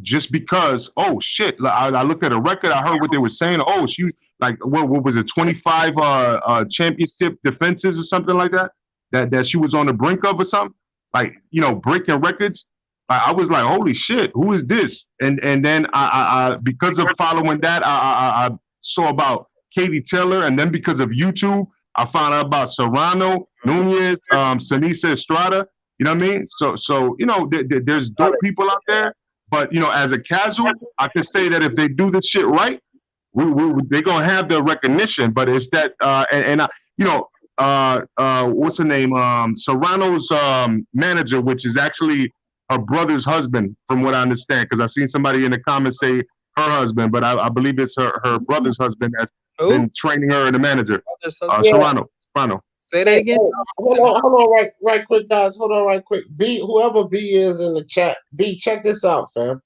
just because, oh shit, I looked at a record, I heard what they were saying. Oh, she like what was it, 25 championship defenses or something like that, that she was on the brink of or something, like, breaking records. I was like, holy shit, who is this? And then I because of following that, I saw about Katie Taylor, and then because of YouTube, I found out about Serrano, Nunez, Sanisa Estrada. You know what I mean? So there's dope people out there, but as a casual, I can say that if they do this shit right, they're gonna have the recognition. But it's that what's her name? Serrano's manager, which is actually her brother's husband, from what I understand, because I've seen somebody in the comments say her husband, but I believe it's her brother's husband that's been training her and the manager. Serrano. Say that again. Hold on, right quick, guys. Hold on, right quick. B, whoever B is in the chat, B, check this out, fam.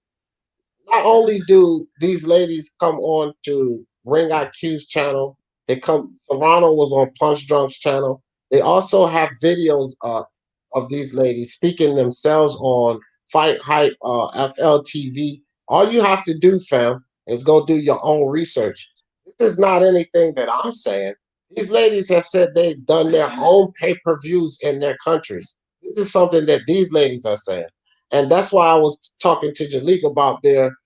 Not only do these ladies come on to Ring IQ's channel, Serrano was on Punch Drunk's channel. They also have videos of these ladies speaking themselves on Fight Hype FLTV. All you have to do, fam, is go do your own research. This is not anything that I'm saying. These ladies have said they've done their own pay-per-views in their countries. This is something that these ladies are saying. And that's why I was talking to Jalik about their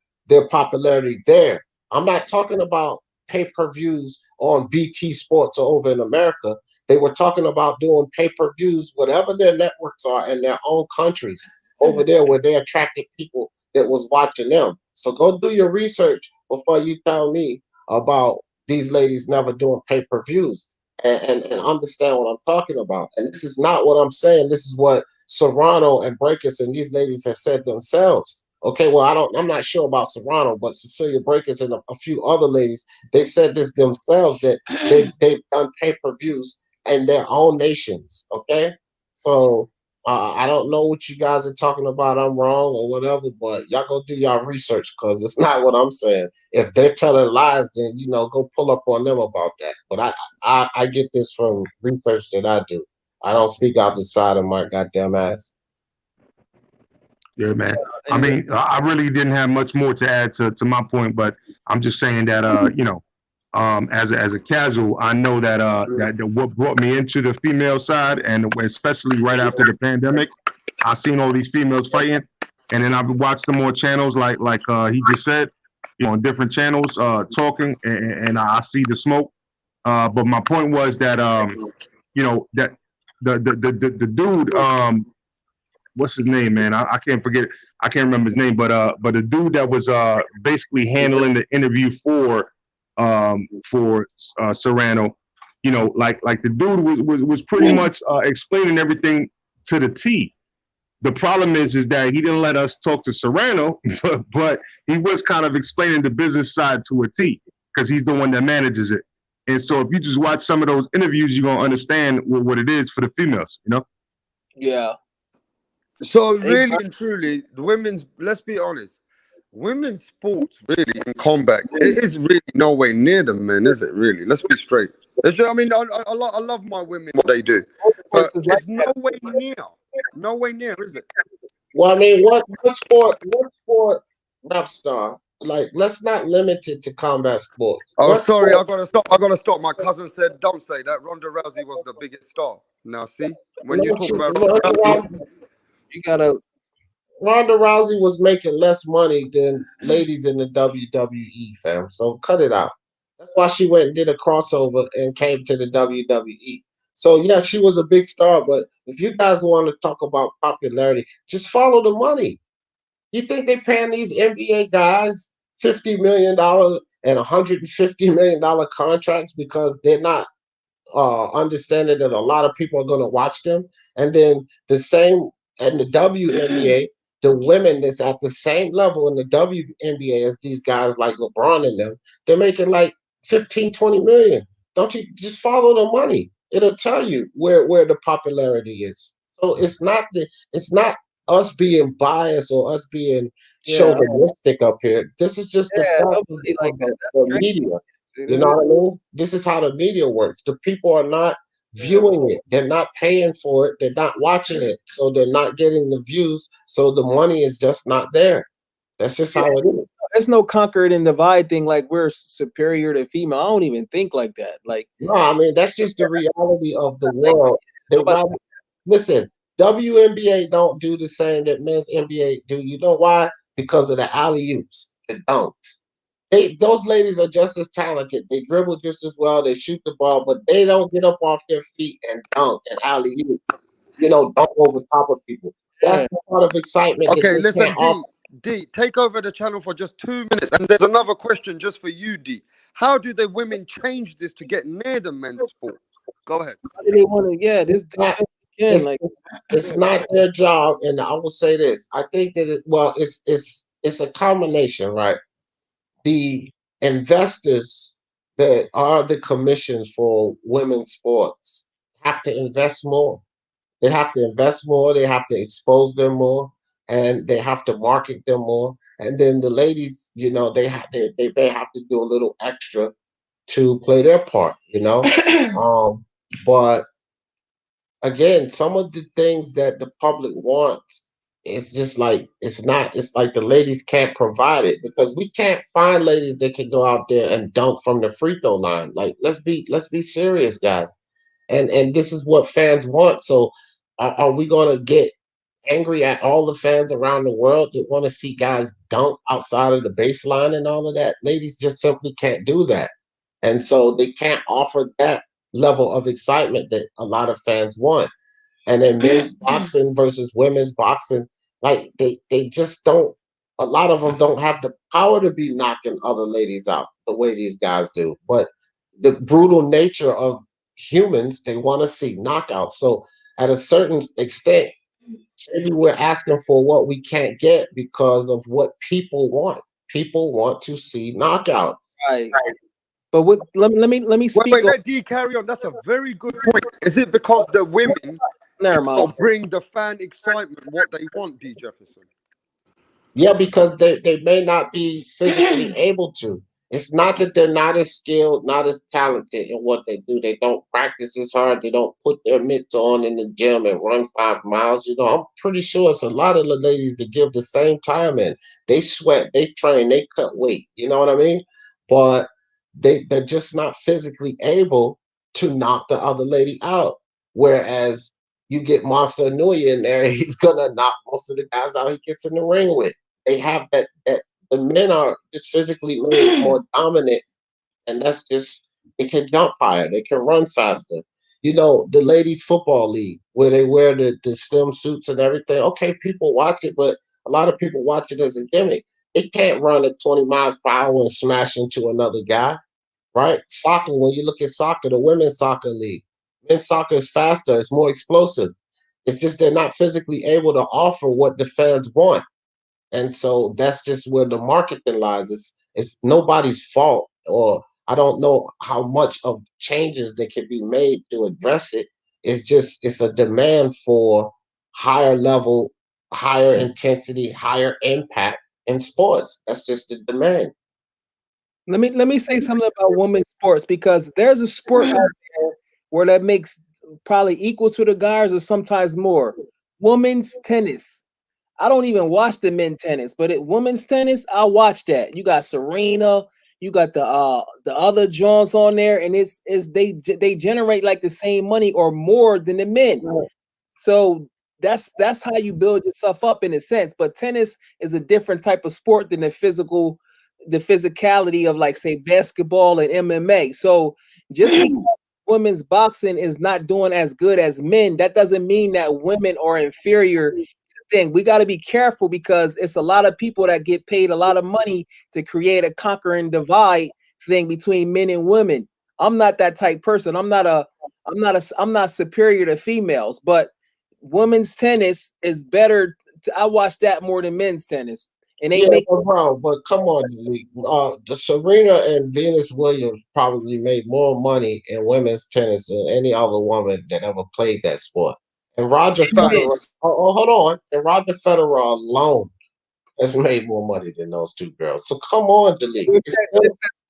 popularity there. I'm not talking about pay-per-views on BT Sports or over in America. They were talking about doing pay-per-views, whatever their networks are in their own countries, over there where they attracted people that was watching them. So go do your research before you tell me about these ladies never doing pay-per-views and understand what I'm talking about. And this is not what I'm saying. This is what Serrano and Brækhus and these ladies have said themselves. Okay, well, I'm not sure about Serrano, but Cecilia Brækhus and a few other ladies, they've said this themselves, that they've done pay-per-views in their own nations. Okay, so I don't know what you guys are talking about. I'm wrong or whatever, but y'all go do y'all research, because it's not what I'm saying. If they're telling lies, then go pull up on them about that. But I get this from research that I do. I don't speak out the side of my goddamn ass. Yeah, man. I mean, I really didn't have much more to add to my point, but I'm just saying that as a casual, I know that that what brought me into the female side, and especially right after the pandemic, I seen all these females fighting, and then I've watched them on channels like he just said, on different channels, talking, and I see the smoke. But my point was that that the dude, what's his name, man? I can't forget. I can't remember his name, but the dude that was basically handling the interview for Serrano, like the dude was pretty much explaining everything to the T. The problem is that he didn't let us talk to Serrano, but he was kind of explaining the business side to a T, because he's the one that manages it. And so if you just watch some of those interviews, you're gonna understand what it is for the females, Yeah. So really and truly, the women's, let's be honest, women's sports really in combat, it is really no way near the men, is it really? Let's be straight. I mean, I love my women, what they do, but it's no way near, is it? Well, I mean, what sport rap star? Like, let's not limit it to combat sports. Oh, sorry, I gotta stop. My cousin said, don't say that. Ronda Rousey was the biggest star. Now, see, when you talk about Ronda Rousey, you gotta. Ronda Rousey was making less money than ladies in the WWE, fam. So cut it out. That's why she went and did a crossover and came to the WWE. So yeah, she was a big star, but if you guys want to talk about popularity, just follow the money. You think they're paying these NBA guys $50 million and $150 million contracts because they're not understanding that a lot of people are going to watch them. And then the same in the WNBA, the women that's at the same level in the WNBA as these guys like LeBron and them, they're making like 15, 20 million. Don't you just follow the money? It'll tell you where the popularity is. So it's not us being biased or us being Yeah, chauvinistic up here. This is just the yeah, fact nobody of like that. That's the great. media. You know what I mean? This is how the media works. The people are not viewing it. They're not paying for it. They're not watching it. So they're not getting the views. So the money is just not there. That's just Yeah, how it is. there's no conquer it and divide thing like we're superior to female. I don't even think like that. Like, No, I mean that's just the reality of the like world. They nobody. rather listen. WNBA don't do the same that men's NBA do. You know why? Because of the alley oops, the dunks. Those ladies are just as talented. They dribble just as well. They shoot the ball, but they don't get up off their feet and dunk and alley oop. Dunk over top of people. That's Yeah. the part of excitement that Okay, they listen, can't offer. D, take over the channel for just 2 minutes. And there's another question just for you, D. How do the women change this to get near the men's sport? Go ahead. How do they want to? Yeah, this Not, again, it's, like, it's not their job, and I will say this. I think that it's a combination, right? The investors that are the commissions for women's sports have to invest more. They have to invest more. They have to expose them more, and they have to market them more. And then the ladies, they may have to do a little extra to play their part. But again, some of the things that the public wants, it's just like it's like the ladies can't provide it because we can't find ladies that can go out there and dunk from the free throw line. Like let's be serious, guys. And this is what fans want. So are we gonna get angry at all the fans around the world that want to see guys dunk outside of the baseline and all of that? Ladies just simply can't do that. And so they can't offer that level of excitement that a lot of fans want. And then men's boxing versus women's boxing, like they just don't. A lot of them don't have the power to be knocking other ladies out the way these guys do. But the brutal nature of humans, they want to see knockouts. So at a certain extent, maybe we're asking for what we can't get because of what people want. People want to see knockouts. right. But let me speak. Wait, let D carry on. That's a very good point. Is it because the women Never mind. cannot bring the fan excitement what they want, D Jefferson? Yeah, because they may not be physically able to. It's not that they're not as skilled, not as talented in what they do. They don't practice as hard. They don't put their mitts on in the gym and run 5 miles. I'm pretty sure it's a lot of the ladies that give the same time and they sweat, they train, they cut weight. You know what I mean? But they're just not physically able to knock the other lady out. Whereas you get Monster Inouye in there, he's gonna knock most of the guys out he gets in the ring with. They have that the men are just physically made more dominant, and that's just they can jump higher, they can run faster. The ladies football league where they wear the slim suits and everything. Okay, people watch it, but a lot of people watch it as a gimmick. It can't run at 20 miles per hour and smash into another guy, right? Soccer, when you look at soccer, the women's soccer league, men's soccer is faster, it's more explosive. It's just they're not physically able to offer what the fans want. And so that's just where the marketing lies. It's nobody's fault, or I don't know how much of changes that can be made to address it. It's a demand for higher level, higher intensity, higher impact in sports. That's just the demand. Let me say something about women's sports because there's a sport out there where that makes probably equal to the guys or sometimes more. Women's tennis. I don't even watch the men tennis, but women's tennis, I watch that. You got Serena, you got the other Johns on there, and it's they generate like the same money or more than the men. So that's how you build yourself up in a sense. But tennis is a different type of sport than the physicality of like say basketball and MMA. So just because women's boxing is not doing as good as men, that doesn't mean that women are inferior to thing. We got to be careful because it's a lot of people that get paid a lot of money to create a conquer and divide thing between men and women. I'm not that type person. I'm not superior to females, but women's tennis is better. I watch that more than men's tennis, and they Yeah, make but come on, the Serena and Venus Williams probably made more money in women's tennis than any other woman that ever played that sport. And Roger Federer, Facts. hold on, and Roger Federer alone has made more money than those two girls. So come on, Delete. It's still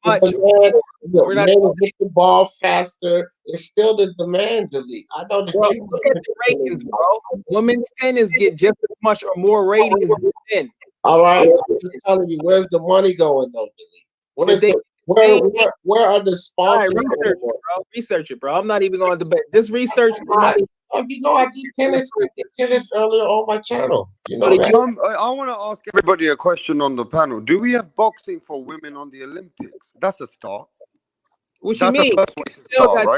much. the demand. We're not Men hit the ball faster. It's still the demand, Delete. I know that Well, you look at the ratings, bro. Women's tennis get just as much or more ratings than men. All right, I'm just telling you, where's the money going though, Delete? Where's They, the where are the all right, sponsors? research it, bro. Research it, bro. I'm not even going to debate. Just research the money. You know, I did tennis earlier on my channel. You So know did that. you? I want to ask everybody a question on the panel. Do we have boxing for women on the Olympics? That's a start. What you That's mean? the first way to Still start, got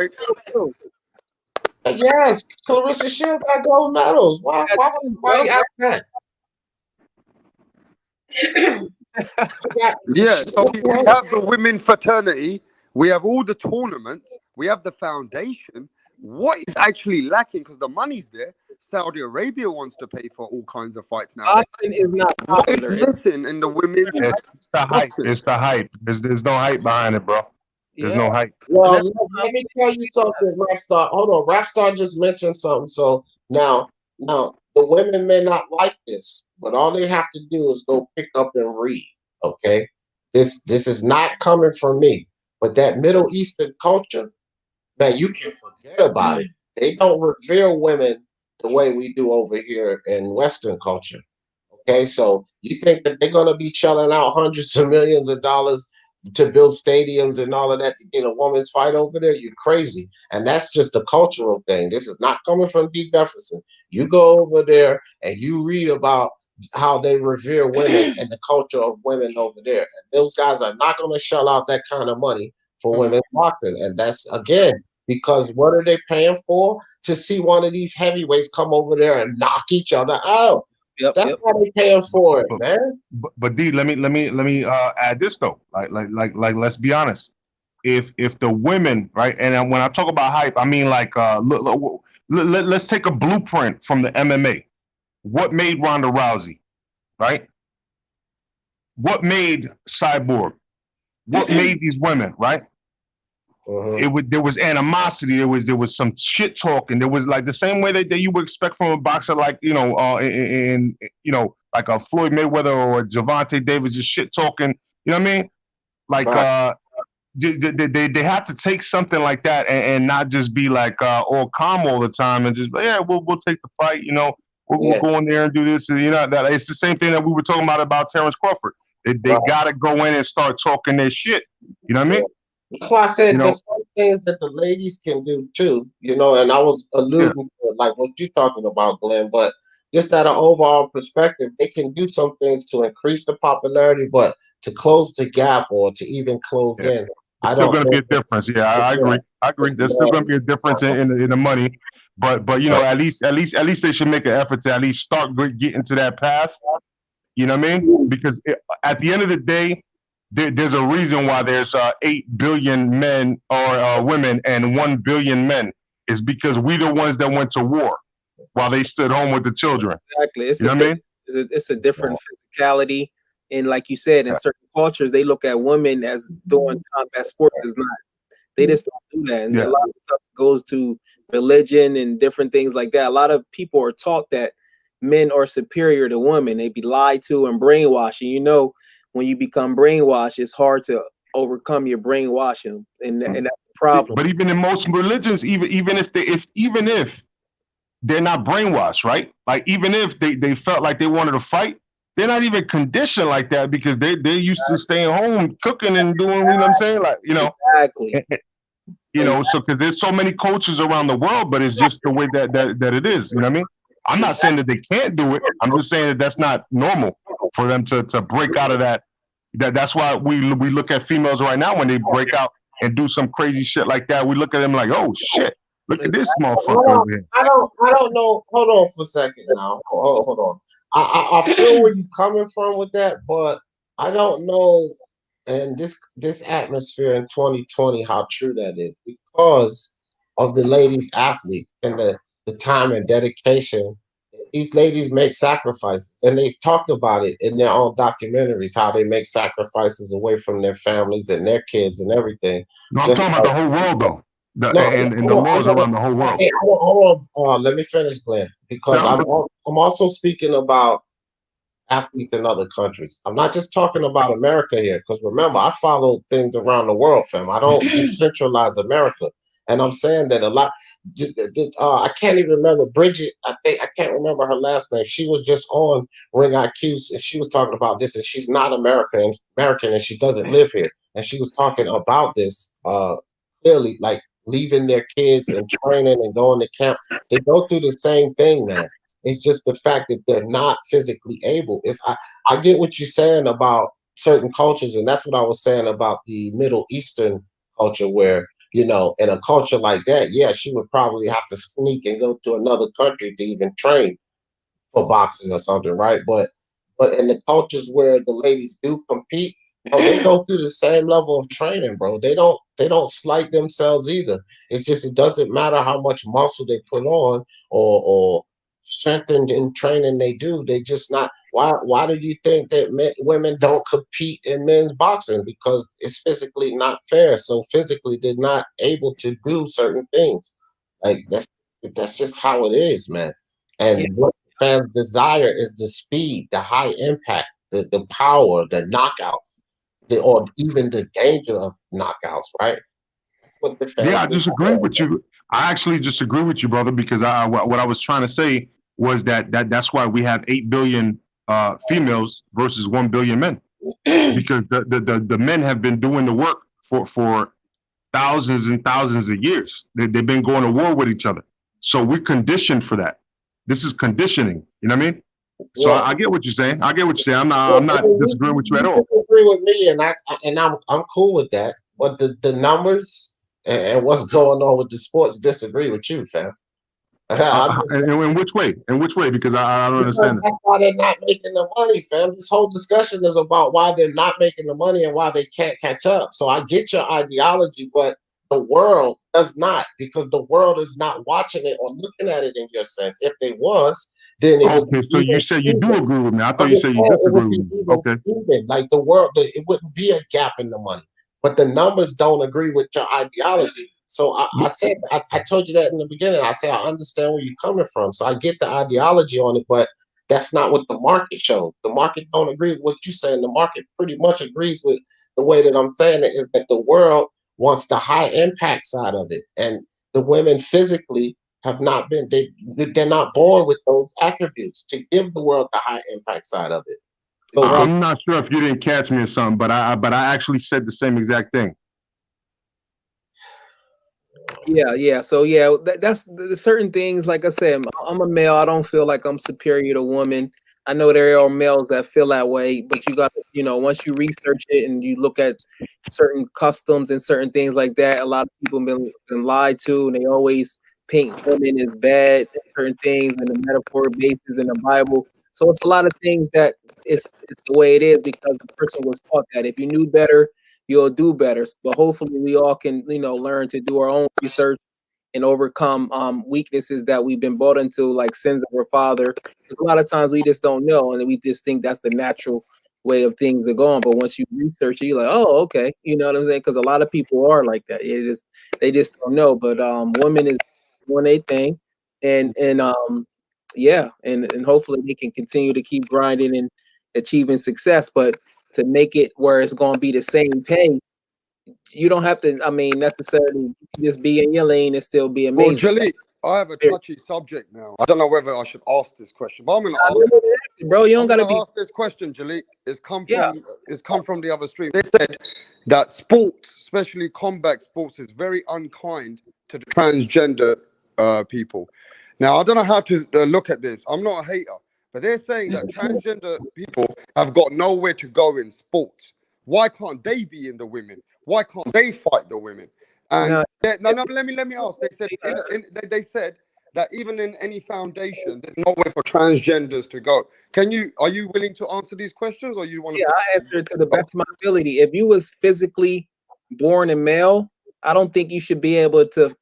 right? Yes, Clarissa Shields got gold medals. Why would anybody ask that? Yeah, so we have the women fraternity, we have all the tournaments, we have the foundation. What is actually lacking? Because the money's there. Saudi Arabia wants to pay for all kinds of fights now. Boxing is not What is popular. missing in the women's It's the hype. boxing? It's the hype. There's no hype behind it, bro. There's no hype. Well, let me tell you something, Rapstar. Hold on, Rapstar just mentioned something. So now the women may not like this, but all they have to do is go pick up and read. Okay, this is not coming from me, but that Middle Eastern culture, man, you can forget about it. They don't revere women the way we do over here in Western culture. Okay, so you think that they're gonna be shelling out hundreds of millions of dollars to build stadiums and all of that to get a woman's fight over there? You're crazy. And that's just a cultural thing. This is not coming from D. Jefferson. You go over there and you read about how they revere women and the culture of women over there. And those guys are not going to shell out that kind of money for women's boxing. And that's, again, because what are they paying for? To see one of these heavyweights come over there and knock each other out. That's what they're paying for it, man. But D, let me add this though. Like let's be honest. If the women, right, and when I talk about hype, I mean like let's take a blueprint from the MMA. What made Ronda Rousey, right? What made Cyborg? What made these women, right? There was animosity. There was some shit talking. There was like the same way that you would expect from a boxer, like in like a Floyd Mayweather or a Javante Davis, just shit talking. You know what I mean? Like they have to take something like that and not just be like all calm all the time and just we'll take the fight. You know, we'll go in there and do this. And, that it's the same thing that we were talking about Terrence Crawford. They gotta go in and start talking their shit. You know what I mean? That's why I said there's some things that the ladies can do too, and I was alluding to like what you're talking about, Glenn, but just at an overall perspective, they can do some things to increase the popularity, but to close the gap or to even close in. It's still going to be a difference. Yeah, I agree. There's still going to be a difference in the money, but at least they should make an effort to at least start getting to that path. You know what I mean? Because at the end of the day, there's a reason why there's 8 billion men or women and 1 billion men. Is because we the ones that went to war while they stood home with the children. Exactly. You know what I mean? It's a different physicality. And like you said, in certain cultures, they look at women as doing combat sports is not. They just don't do that. And a lot of stuff goes to religion and different things like that. A lot of people are taught that men are superior to women. They be lied to and brainwashed. And when you become brainwashed, it's hard to overcome your brainwashing. And that's the problem. But even in most religions, even if they're not brainwashed, right? Like even if they felt like they wanted to fight, they're not even conditioned like that because they're used to staying home, cooking and doing, you know what I'm saying? Like, Exactly. So because there's so many cultures around the world, but it's just the way that it is. You know what I mean? I'm not saying that they can't do it. I'm just saying that that's not normal for them to break out of that. That's why we look at females right now when they break out and do some crazy shit like that. We look at them like, oh shit, look at this motherfucker over here. I don't know. Hold on for a second now. Hold on. I feel where you're coming from with that, but I don't know in this atmosphere in 2020 how true that is because of the ladies athletes and the time and dedication. These ladies make sacrifices, and they've talked about it in their own documentaries how they make sacrifices away from their families and their kids and everything. No, I'm Just talking about the whole world though. no, And the laws around the whole world. hold on. Let me finish, Glenn, because I'm also speaking about athletes in other countries. I'm not just talking about America here, because remember, I follow things around the world, fam. I don't just centralize America. And I'm saying that a lot. I can't even remember Bridget. I can't remember her last name. She was just on Ring IQ, and she was talking about this. And she's not American, and she doesn't live here. And she was talking about this clearly, like leaving their kids and training and going to camp. They go through the same thing, man. It's just the fact that they're not physically able. I get what you're saying about certain cultures, and that's what I was saying about the Middle Eastern culture, where in a culture like that, yeah, she would probably have to sneak and go to another country to even train for boxing or something, right? But in the cultures where the ladies do compete, they go through the same level of training, bro. They don't slight themselves either. It's just it doesn't matter how much muscle they put on or strength and training they do. They just not. Why do you think that women don't compete in men's boxing? Because it's physically not fair. So physically they're not able to do certain things. Like that's just how it is, man. Yeah. And what fans desire is the speed, the high impact, the power, the knockout, or even the danger of knockouts, right? That's what the fans Yeah, I disagree desire. with you. I actually disagree with you, brother, because what I was trying to say was that's why we have 8 billion females versus 1 billion men, because the men have been doing the work for thousands and thousands of years. They've been going to war with each other, so we're conditioned for that. This is conditioning. You know what I mean? So Well, I get what you're saying. I get what you're saying. well, I'm I not mean, disagreeing with you at you all. disagree with me, and I'm cool with that. But the numbers and what's going on with the sports disagree with you, fam. In which way? In which way? Because I don't Because understand it. that's why they're not making the money, fam. This whole discussion is about why they're not making the money and why they can't catch up. So I get your ideology, but the world does not, because the world is not watching it or looking at it in your sense. If they was, then it would be Okay, so you even say you do Steven. agree with me. I thought I'm you just said you saying it disagree would with be me. even Okay. Steven. Like the world, it wouldn't be a gap in the money. But the numbers don't agree with your ideology. So I said, I told you that in the beginning. I said, I understand where you're coming from. So I get the ideology on it, but that's not what the market shows. The market don't agree with what you're saying. The market pretty much agrees with the way that I'm saying it, is that the world wants the high impact side of it. And the women physically have not been, they're not born with those attributes to give the world the high impact side of it. So Right. they, I'm not sure if you didn't catch me or something, but I actually said the same exact thing. Yeah. So yeah, that's the certain things. Like I said, I'm a male. I don't feel like I'm superior to women. I know there are males that feel that way, but you got once you research it and you look at certain customs and certain things like that, a lot of people been lied to, and they always paint women as bad at certain things in the metaphor basis in the Bible. So it's a lot of things that it's the way it is because the person was taught that. If you knew better, you'll do better. But hopefully we all can, learn to do our own research and overcome weaknesses that we've been brought into, like sins of our father. 'Cause a lot of times we just don't know, and we just think that's the natural way of things are going. But once you research it, you're like, oh, okay, you know what I'm saying? Because a lot of people are like that. They just don't know. But women is doing a thing, and yeah, and hopefully they can continue to keep grinding and achieving success. But to make it where it's going to be the same pay, you don't have to. I mean, necessarily just be in your lane and still be Well, amazing. Jalik, I have a touchy subject now. I don't know whether I should ask this question, but I'm going to ask it. Bro, you don't I'm gotta going to be. ask this question, Jalik. Yeah. It's come from the other stream. They said that sports, especially combat sports, is very unkind to the transgender people. Now, I don't know how to look at this. I'm not a hater, but they're saying that transgender people have got nowhere to go in sports. Why can't they be in the women? Why can't they fight the women? And No. no, let me ask. They said they said that even in any foundation, there's nowhere for transgenders to go. Are you willing to answer these questions, or you want to? Yeah, I answer it to the best of my ability. If you was physically born a male, I don't think you should be able to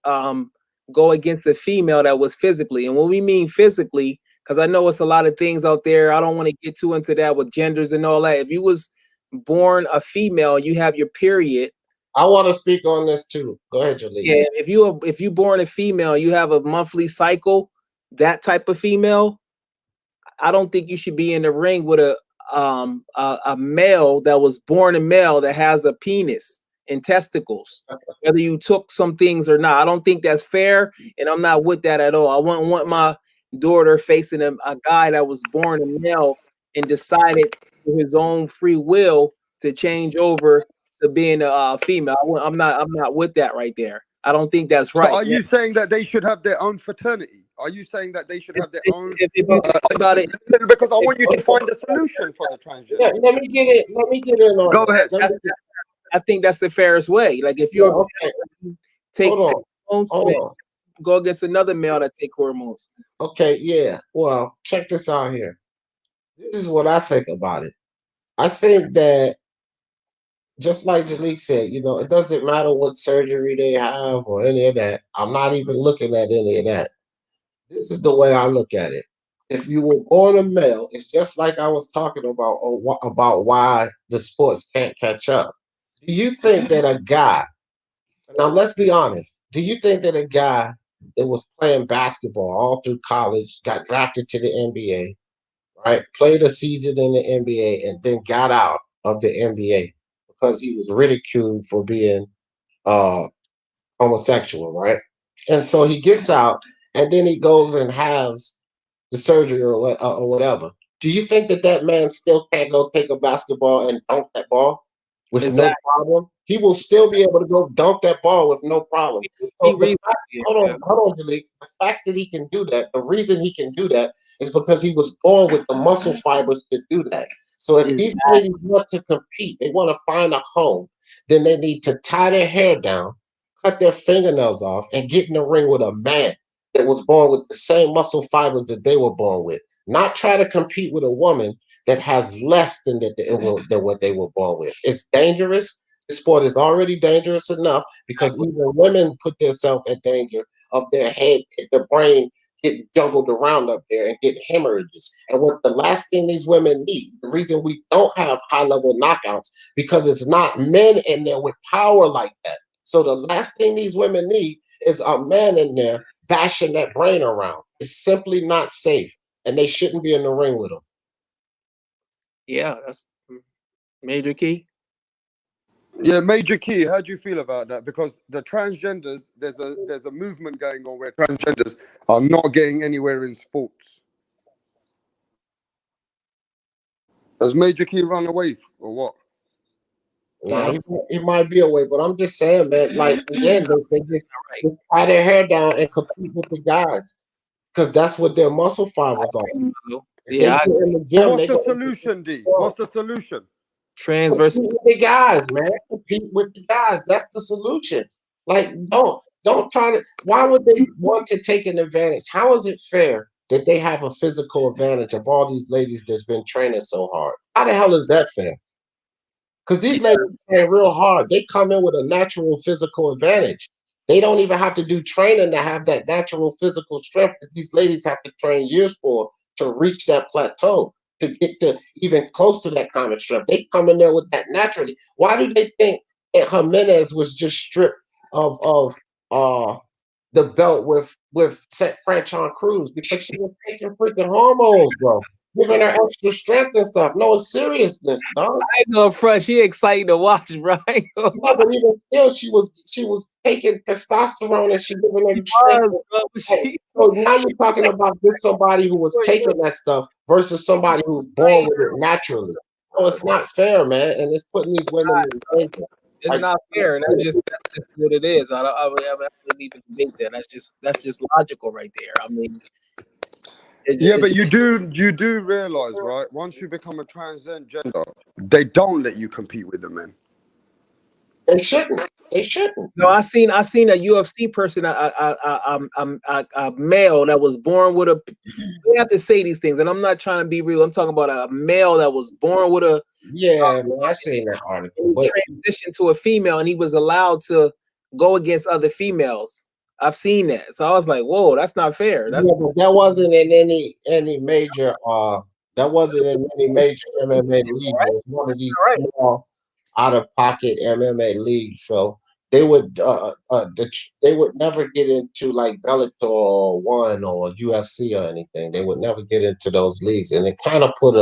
go against a female that was physically. And when we mean physically, because I know it's a lot of things out there, I don't want to get too into that with genders and all that. If you was born a female, you have your period. I want to speak on this too. Go ahead, Jaleel. Yeah, if you born a female, you have a monthly cycle. That type of female, I don't think you should be in the ring with a male that was born a male that has a penis and testicles, whether you took some things or not. I don't think that's fair, and I'm not with that at all. I wouldn't want my daughter facing a guy that was born a male and decided through his own free will to change over to being a female. I'm not with that right there. I don't think that's So right. are you saying that they should have their own fraternity? Are you saying that they should have their own? If you think about it, because I want you to find a solution for the transgender. Yeah, let me get in on Go that. ahead. I think that's the fairest way. Like if you're take Hold hormones, on. go against another male that take hormones. Okay, yeah. Well, check this out here. This is what I think about it. I think that just like Jalik said, it doesn't matter what surgery they have or any of that. I'm not even looking at any of that. This is the way I look at it. If you were born a male, it's just like I was talking about why the sports can't catch up. Do you think that a guy, now let's be honest, do you think that a guy that was playing basketball all through college, got drafted to the NBA, right? Played a season in the NBA and then got out of the NBA because he was ridiculed for being homosexual, right? And so he gets out and then he goes and has the surgery or whatever. Do you think that man still can't go take a basketball and dunk that ball with no problem? He will still be able to go dunk that ball with no problem. So hold on, Jalik. The fact that he can do that, the reason he can do that is because he was born with the muscle fibers to do that. So if these ladies want to compete, they want to find a home, then they need to tie their hair down, cut their fingernails off, and get in the ring with a man that was born with the same muscle fibers that they were born with. Not try to compete with a woman that has less than what they were born with. It's dangerous. The sport is already dangerous enough because even women put themselves at danger of their head, their brain get jumbled around up there and get hemorrhages. And what the last thing these women need, the reason we don't have high-level knockouts, because it's not men in there with power like that. So the last thing these women need is a man in there bashing that brain around. It's simply not safe, and they shouldn't be in the ring with them. Yeah, that's Major Key. Yeah, Major Key. How do you feel about that? Because the transgenders, there's a movement going on where transgenders are not getting anywhere in sports. Has Major Key run away or what? Nah, he might be away, but I'm just saying, man. Like again, they just tie their hair down and compete with the guys because that's what their muscle fibers are. Yeah. What's the solution, D? What's the solution? Trans versus the guys, man. Compete with the guys. That's the solution. Like, don't try to. Why would they want to take an advantage? How is it fair that they have a physical advantage of all these ladies that's been training so hard? How the hell is that fair? Because these ladies train real hard. They come in with a natural physical advantage. They don't even have to do training to have that natural physical strength that these ladies have to train years for to reach that plateau, to get to even close to that kind of strength. They come in there with that naturally. Why do they think that Jimenez was just stripped of the belt with Franchon Cruz? Because she was taking freaking hormones, bro. Giving her extra strength and stuff. No, it's seriousness, dog. I ain't gonna front. She excited to watch, bro. No, but even still, she was taking testosterone and she giving her strength. So now you're talking about this somebody who was taking that stuff versus somebody who's born with it naturally. So it's not fair, man, and it's putting these women in danger. It's not fair, and that's just what it is. I wouldn't even debate that. That's just logical right there. I mean. Yeah, but you do realize, right? Once you become a transgender, they don't let you compete with the men. They shouldn't. They shouldn't. No, I seen a UFC person, a male that was born with a. We have to say these things, and I'm not trying to be real. I'm talking about a male that was born with a. Yeah, man, I seen that article, but Transitioned to a female, and he was allowed to go against other females. I've seen that, so I was like, "Whoa, that's not fair." That's yeah, but that wasn't in any major that wasn't in any major MMA league. It was one of these small out of pocket MMA leagues. So they would they would never get into like Bellator or One or UFC or anything. They would never get into those leagues, and it kind of put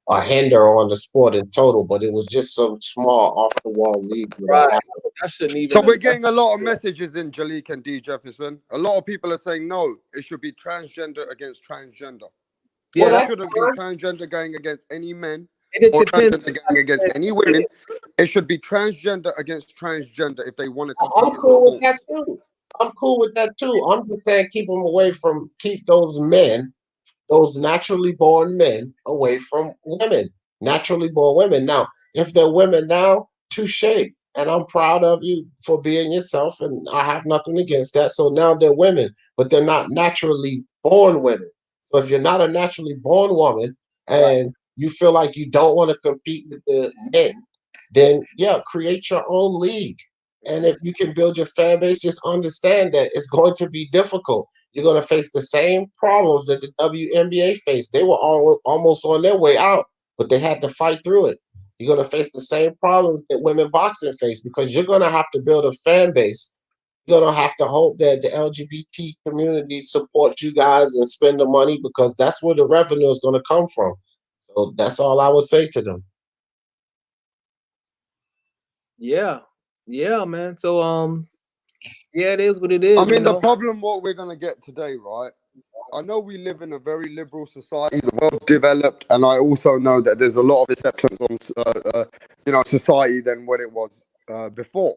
a hinder on the sport in total. But it was just some small off the wall league. right. That shouldn't even. So we're getting a lot of messages in Jalik and D Jefferson. A lot of people are saying no, it should be transgender against transgender. Yeah, Well, it that's shouldn't be transgender going against any men it or depends. transgender going against any women. It should be transgender against transgender if they want to compete I'm in the cool with sport. that too. I'm cool with that too. I'm just saying keep those men, those naturally born men, away from women. Naturally born women. Now, if they're women now, touche. And I'm proud of you for being yourself, and I have nothing against that. So now they're women, but they're not naturally born women. So if you're not a naturally born woman and you feel like you don't want to compete with the men, then yeah, create your own league. And if you can build your fan base, just understand that it's going to be difficult. You're going to face the same problems that the WNBA faced. They were almost on their way out, but they had to fight through it. You're going to face the same problems that women boxing face because you're going to have to build a fan base. You're going to have to hope that the LGBT community supports you guys and spend the money because that's where the revenue is going to come from. So that's all I would say to them. Yeah, man. So yeah, it is what it is. I mean, you know? the problem what we're gonna get today, right? I know we live in a very liberal society. The world's developed, and I also know that there's a lot of acceptance on, society than what it was before.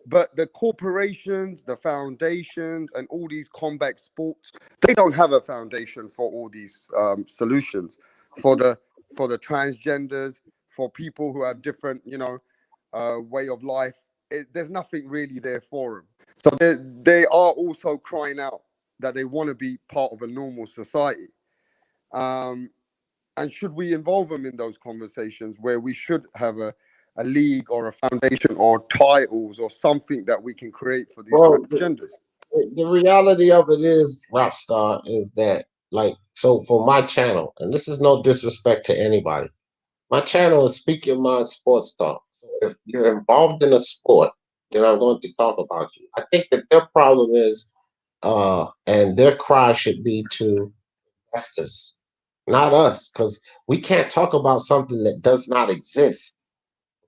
But the corporations, the foundations, and all these combat sports, they don't have a foundation for all these solutions for the transgenders, for people who have different, way of life. There's nothing really there for them. So they are also crying out that they want to be part of a normal society. And should we involve them in those conversations where we should have a league or a foundation or titles or something that we can create for these Bro, transgenders? the reality of it is, Rockstar, is that like so for my channel, and this is no disrespect to anybody. My channel is Speaking Mind Sports Talk. So if you're involved in a sport, then I'm going to talk about you. I think that their problem is, and their cry should be to investors, not us, because we can't talk about something that does not exist.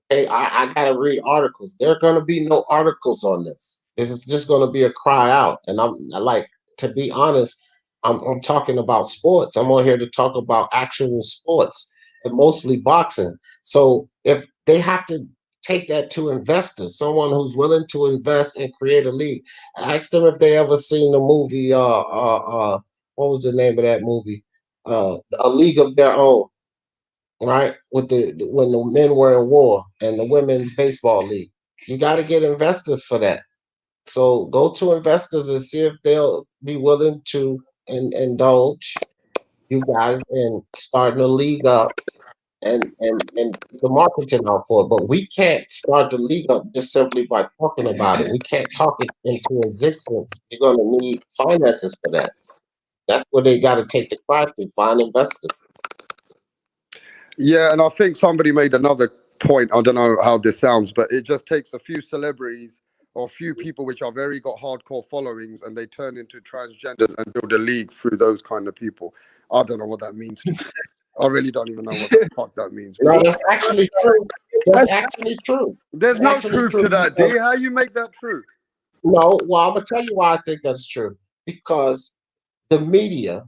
Hey, I gotta read articles. There are gonna be no articles on this. This is just gonna be a cry out. And to be honest, I'm talking about sports. I'm on here to talk about actual sports and mostly boxing. So if they have to take that to investors, someone who's willing to invest and create a league, ask them if they ever seen the movie. What was the name of that movie? A League of Their Own, right? With when the men were in war and the women's baseball league. You got to get investors for that. So go to investors and see if they'll be willing to indulge you guys in starting a league up and the marketing out for it. But we can't start the league up just simply by talking about it. We can't talk it into existence. You're gonna need finances for that. That's where they got to take the cry to find investors. Yeah, and I think somebody made another point. I don't know how this sounds, but it just takes a few celebrities or a few people which are very got hardcore followings and they turn into transgenders and build a league through those kind of people. I don't know what that means to me. I really don't even know what the fuck that means. No, that's actually true. That's actually true. There's no truth to that, D. How you make that true? No, well, I'm gonna tell you why I think that's true. Because the media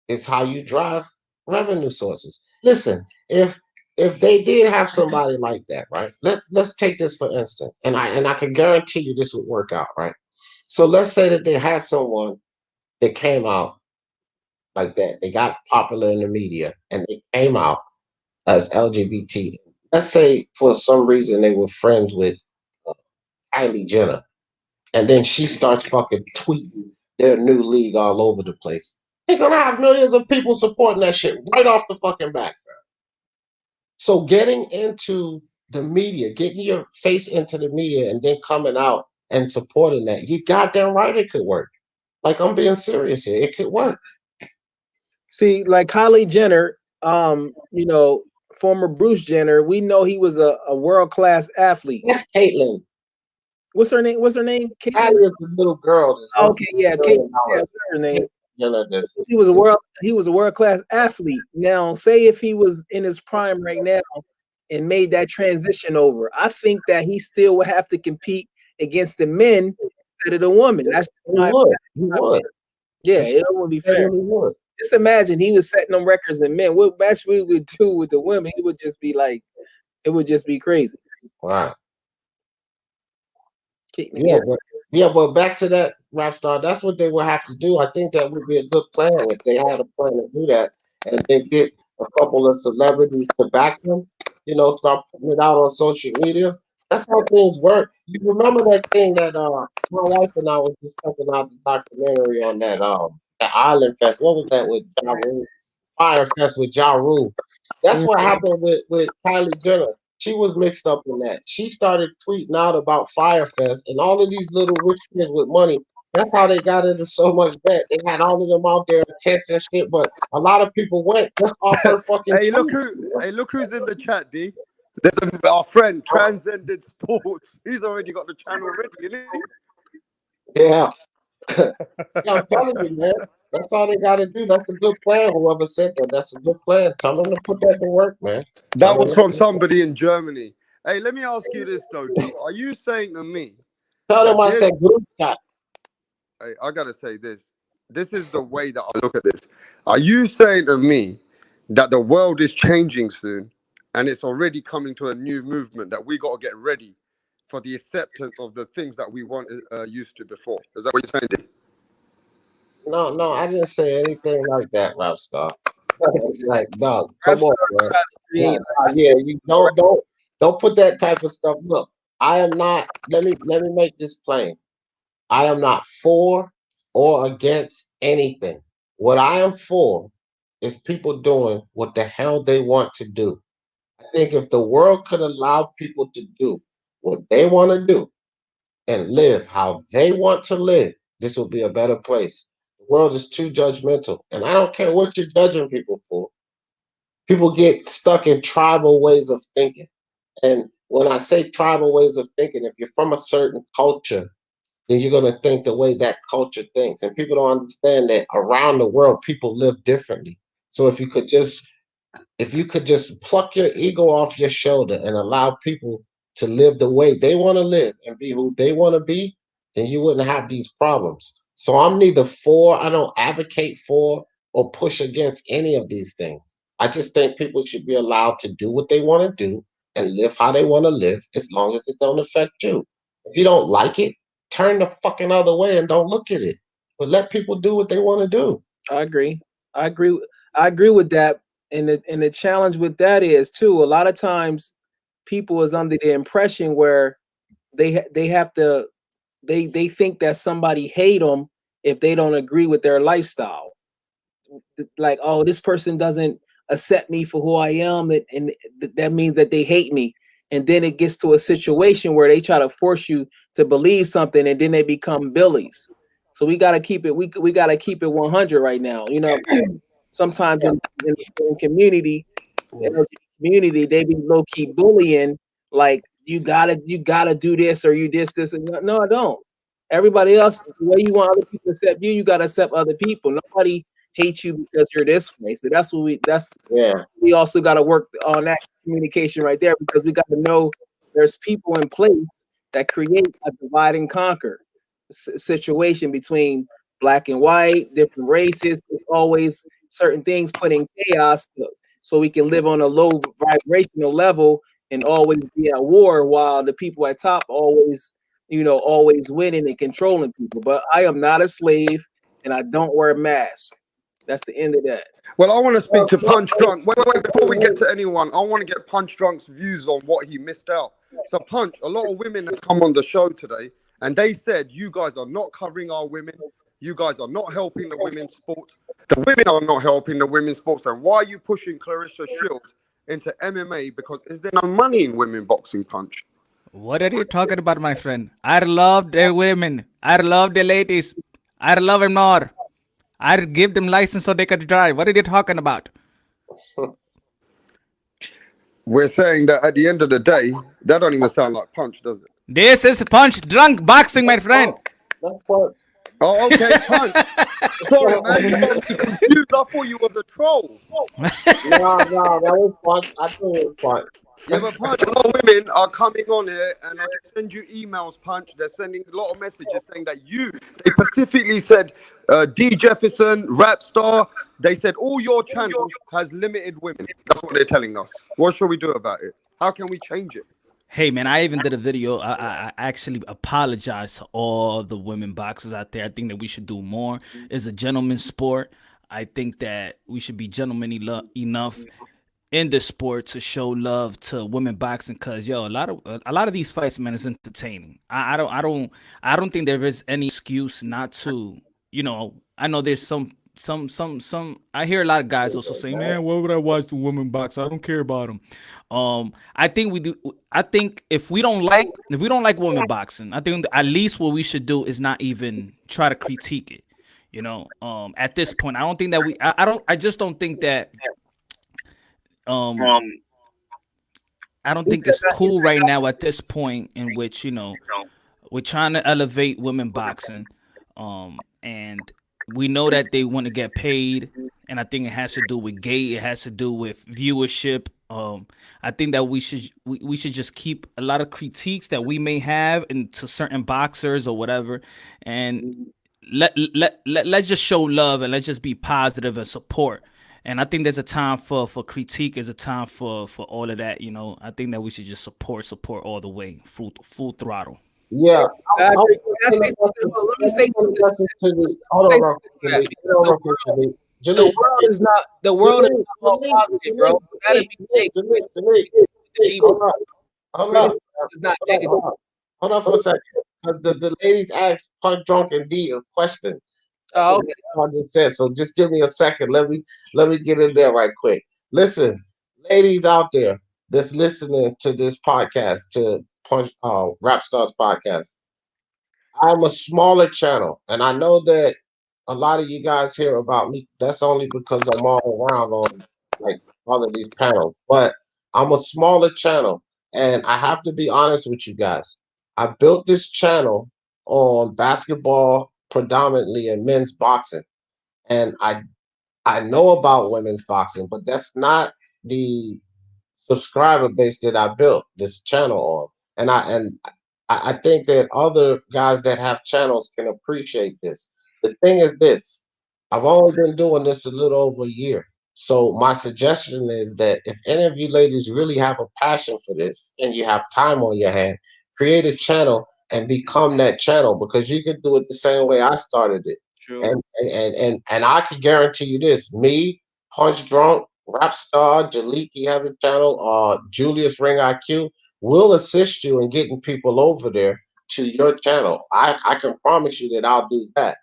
is how you drive revenue sources. Listen, if they did have somebody like that, right? Let's take this for instance, and I can guarantee you this would work out, right? So let's say that they had someone that came out like that. They got popular in the media and they came out as LGBT. let's say for some reason they were friends with Kylie Jenner, and then she starts fucking tweeting their new league all over the place. They're gonna have millions of people supporting that shit right off the fucking back, fam. So getting into the media, getting your face into the media, and then coming out and supporting that, you goddamn right it could work. Like I'm being serious here, it could work. See, like Kylie Jenner, you know, former Bruce Jenner, we know he was a world class athlete. That's Caitlyn. What's her name? What's her name? Caitlyn? Kylie is the little girl that's Okay, yeah, Caitlyn. Yeah, that's her name. He was a world class athlete. Now, say if he was in his prime right now and made that transition over, I think that he still would have to compete against the men instead of the women. That's He would. Yeah, it wouldn't be fair. Just imagine he was setting them records in men. What match we would do with the women? He would just be like, it would just be crazy. Wow. But back to that rap star. That's what they would have to do. I think that would be a good plan if they had a plan to do that, and then get a couple of celebrities to back them. You know, start putting it out on social media. That's how things work. You remember that thing that my wife and I was just checking out the documentary on that Island Fest. What was that with Ja Rule? Fire Fest with Ja Rule. That's what happened with Kylie Jenner. She was mixed up in that. She started tweeting out about Firefest and all of these little rich kids with money. That's how they got into so much debt. They had all of them out there tents and shit, but a lot of people went just off her fucking Hey, tweets. look who's in the chat, D. There's our friend Transcended Sports. He's already got the channel ready, isn't he? Yeah. Yeah, I'm telling you, man. That's all they got to do. That's a good plan. Whoever said that, that's a good plan. Tell them to put that to work, man. That was from somebody in Germany. Hey, let me ask you this though, D. Are you saying to me? Tell them I said group chat. Hey, I gotta say this. This is the way that I look at this. Are you saying to me that the world is changing soon, and it's already coming to a new movement that we got to get ready for the acceptance of the things that we weren't used to before? Is that what you're saying, D? No, I didn't say anything like that, rap star. Like, dog, come on, man. Yeah, you don't put that type of stuff. Look, I am not. Let me make this plain. I am not for or against anything. What I am for is people doing what the hell they want to do. I think if the world could allow people to do what they want to do and live how they want to live, this will be a better place. The world is too judgmental, and I don't care what you're judging people for. People get stuck in tribal ways of thinking. And when I say tribal ways of thinking, if you're from a certain culture, then you're going to think the way that culture thinks. And people don't understand that around the world, people live differently. So if you could just pluck your ego off your shoulder and allow people to live the way they want to live and be who they want to be, then you wouldn't have these problems. So I'm neither for, I don't advocate for or push against any of these things. I just think people should be allowed to do what they want to do and live how they want to live as long as it don't affect you. If you don't like it, turn the fucking other way and don't look at it. But let people do what they want to do. I agree. I agree with that. And the challenge with that is too, a lot of times people is under the impression where they have to they think that somebody hate them if they don't agree with their lifestyle. Like, oh, this person doesn't accept me for who I am, and that means that they hate me. And then it gets to a situation where they try to force you to believe something, and then they become billies. So we got to keep it. We got to keep it 100 right now. You know, sometimes in community, community, they be low key bullying. Like, you gotta do this, or you this, and no, I don't. Everybody else, the way you want other people to accept you, you gotta accept other people. Nobody hates you because you're this way. So that's what we also got to work on that communication right there, because we got to know there's people in place that create a divide and conquer situation between black and white, different races. There's always certain things put in chaos so we can live on a low vibrational level and always be at war, while the people at top always winning and controlling people. But I am not a slave, and I don't wear a mask. That's the end of that. Well, I want to speak to Punch Drunk. Wait. Before we get to anyone, I want to get Punch Drunk's views on what he missed out. So, Punch, a lot of women have come on the show today, and they said you guys are not covering our women. You guys are not helping the women's sports. The women are not helping the women's sports. And why are you pushing Clarissa Shields into MMA? Because is there no money in women boxing, Punch? What are you talking about, my friend? I love the women. I love the ladies. I love them more. I give them license so they can drive. What are you talking about? We're saying that at the end of the day, that don't even sound like Punch, does it? This is Punch Drunk boxing, my friend. That's Punch. Oh, okay, Punch. Sorry, man. You got me confused. I thought you was a troll. No, that was Punch. I think it was Punch. Yeah, but Punch, a lot of women are coming on here, and I can send you emails, Punch. They're sending a lot of messages saying that they specifically said D. Jefferson, Rap Star, they said all your channels has limited women. That's what they're telling us. What should we do about it? How can we change it? Hey, man, I even did a video. I actually apologize to all the women boxers out there. I think that we should do more. It's a gentleman's sport. I think that we should be gentlemanly enough in the sport to show love to women boxing, because a lot of these fights, man, is entertaining. I don't think there is any excuse not to. I know there's some. I hear a lot of guys also say, man, why would I watch the women box? I don't care about them. I think we do. I think if we don't like women boxing, I think at least what we should do is not even try to critique it. At this point, I don't think that I just don't think that. I don't think it's cool right now at this point in which we're trying to elevate women boxing, and we know that they want to get paid, and I think it has to do with gate, it has to do with viewership. I think that we should just keep a lot of critiques that we may have into certain boxers or whatever, and let's just show love, and let's just be positive and support. And I think there's a time for critique. There's a time for all of that. I think that we should just support all the way, full throttle. Yeah. Let me say something. Hold on, the world is not all positive, bro. Hold on for a second. The ladies asked Punch Drunk and D a question. Oh, okay. I just said, so just give me a second. Let me get in there right quick. Listen, ladies out there that's listening to this podcast, to Punch Rap Stars podcast. I'm a smaller channel, and I know that a lot of you guys hear about me. That's only because I'm all around on like all of these panels. But I'm a smaller channel, and I have to be honest with you guys. I built this channel on basketball predominantly and men's boxing. And I know about women's boxing, but that's not the subscriber base that I built this channel on. And I think that other guys that have channels can appreciate this. The thing is this, I've only been doing this a little over a year. So my suggestion is that if any of you ladies really have a passion for this and you have time on your hand, create a channel and become that channel, because you can do it the same way I started it. True. And I can guarantee you this: me, Punch Drunk, Rap Star, Jaliki has a channel, Julius Ring IQ will assist you in getting people over there to your channel. I can promise you that I'll do that,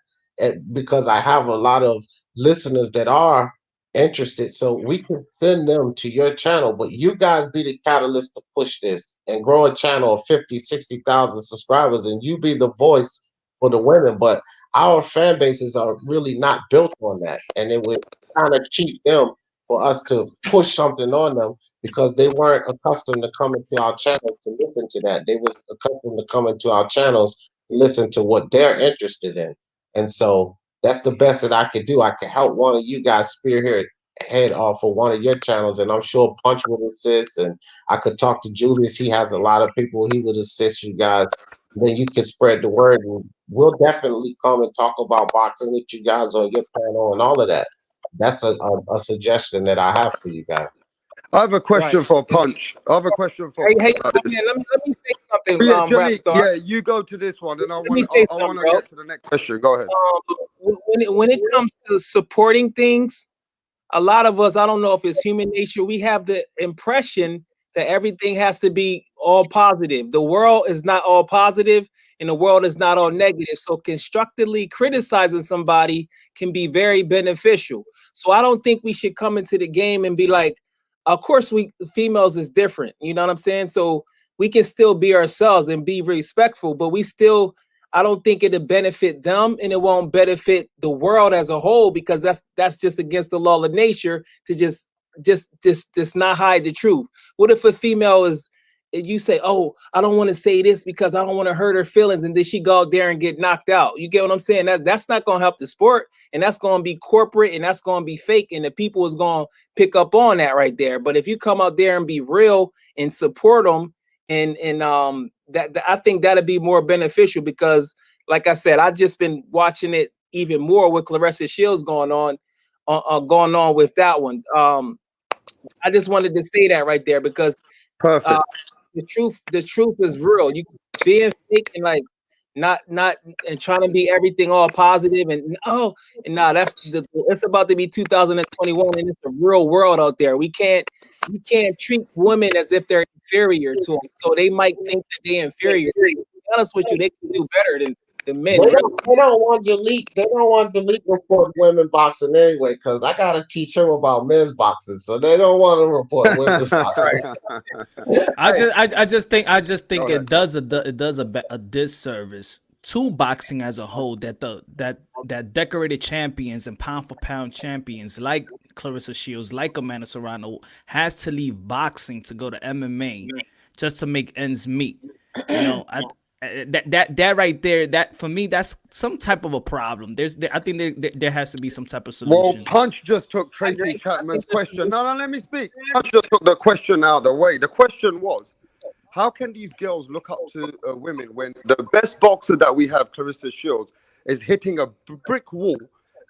because I have a lot of listeners that are interested, so we can send them to your channel. But you guys be the catalyst to push this and grow a channel of 50, 60,000 subscribers, and you be the voice for the women. But our fan bases are really not built on that, and it would kind of cheat them for us to push something on them, because they weren't accustomed to coming to our channel to listen to that. They was accustomed to coming to our channels to listen to what they're interested in. And so that's the best that I could do. I could help one of you guys spearhead head off for one of your channels, and I'm sure Punch would assist, and I could talk to Julius. He has a lot of people he would assist you guys. Then you can spread the word, and we'll definitely come and talk about boxing with you guys on your panel and all of that. That's a suggestion that I have for you guys. I have a question for Punch. I have a question for. Hey, man, let me say something. Yeah, Jimmy, Rap Star. yeah, you go to this one, and I Let me want say to something, bro. get to the next question. Go ahead. When it comes to supporting things, a lot of us, I don't know if it's human nature, we have the impression that everything has to be all positive. The world is not all positive and the world is not all negative. So constructively criticizing somebody can be very beneficial. So I don't think we should come into the game and be like, of course we females is different. You know what I'm saying? So we can still be ourselves and be respectful, but we still, I don't think it'll benefit them and it won't benefit the world as a whole, because that's just against the law of nature to just not hide the truth. What if a female is, you say, oh, I don't want to say this because I don't want to hurt her feelings, and then she go out there and get knocked out? You get what I'm saying? That's not going to help the sport, and that's going to be corporate, and that's going to be fake, and the people is going to pick up on that right there. But if you come out there and be real and support them, and that I think that'd be more beneficial, because like I said, I've just been watching it even more with Clarissa Shields going on with that one. I just wanted to say that right there, because Perfect. the truth is real. You being fake and like not and trying to be everything all positive and it's about to be 2021 and it's a real world out there. You can't treat women as if they're inferior to them, so they might think that they're inferior. To be honest with you, they can do better than men. They don't want delete. They don't want delete report women boxing anyway, because I gotta teach her about men's boxing, so they don't want to report women's boxing. I just think Go it ahead. does a disservice to boxing as a whole, that that decorated champions and pound for pound champions like Clarissa Shields, like Amanda Serrano, has to leave boxing to go to MMA just to make ends meet. You know, that right there, that for me, that's some type of a problem. I think there has to be some type of Well, solution. Punch just took Tracy Chapman's question. No, let me speak. Punch just took the question out of the way. The question was, how can these girls look up to women when the best boxer that we have, Clarissa Shields, is hitting a brick wall,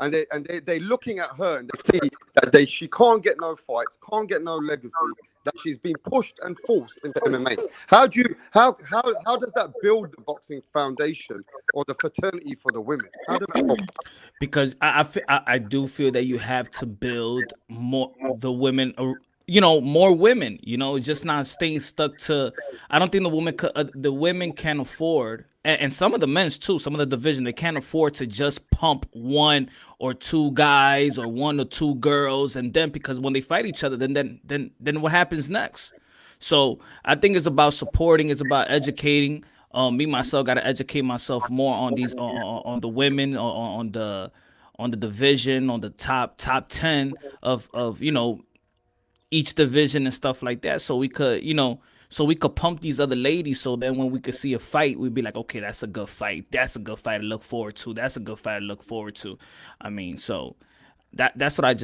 and they looking at her and they see that she can't get no fights, can't get no legacy, that she's been pushed and forced into MMA. How does that build the boxing foundation or the fraternity for the women? How does that help? Because I do feel that you have to build more the women, more women, just not staying stuck to. I don't think the women can afford, and some of the men's too, some of the division, they can't afford to just pump one or two guys or one or two girls, and then because when they fight each other, then what happens next? So I think it's about supporting, it's about educating. Me myself got to educate myself more on these on the women, on the division, on the top 10 of each division and stuff like that, so we could pump these other ladies, so then when we could see a fight, we'd be like, okay, that's a good fight, that's a good fight to look forward to, that's a good fight to look forward to. I mean, so that's what I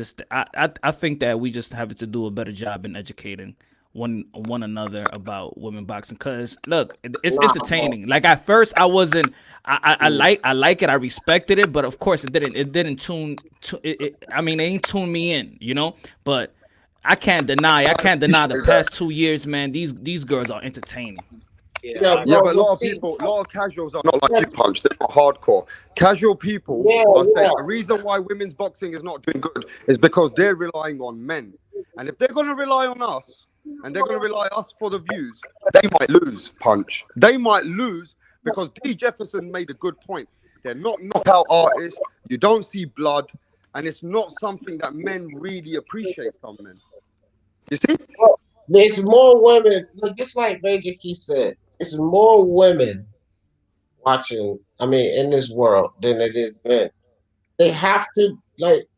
think that we just have to do a better job in educating one another about women boxing, because look, it's entertaining. Like at first I wasn't, I like it, I respected it, but of course it didn't tune I mean, it ain't tuned me in, but I can't deny the past 2 years, man, these girls are entertaining. Yeah, but a lot of casuals are not like you, Punch. They're not hardcore. Casual people are saying the reason why women's boxing is not doing good is because they're relying on men. And if they're going to rely on us, and they're going to rely on us for the views, they might lose, Punch. They might lose because D. Jefferson made a good point. They're not knockout artists. You don't see blood. And it's not something that men really appreciate, some men. You see? There's more women, just like Major Key said, it's more women watching, in this world than it is men. They have to,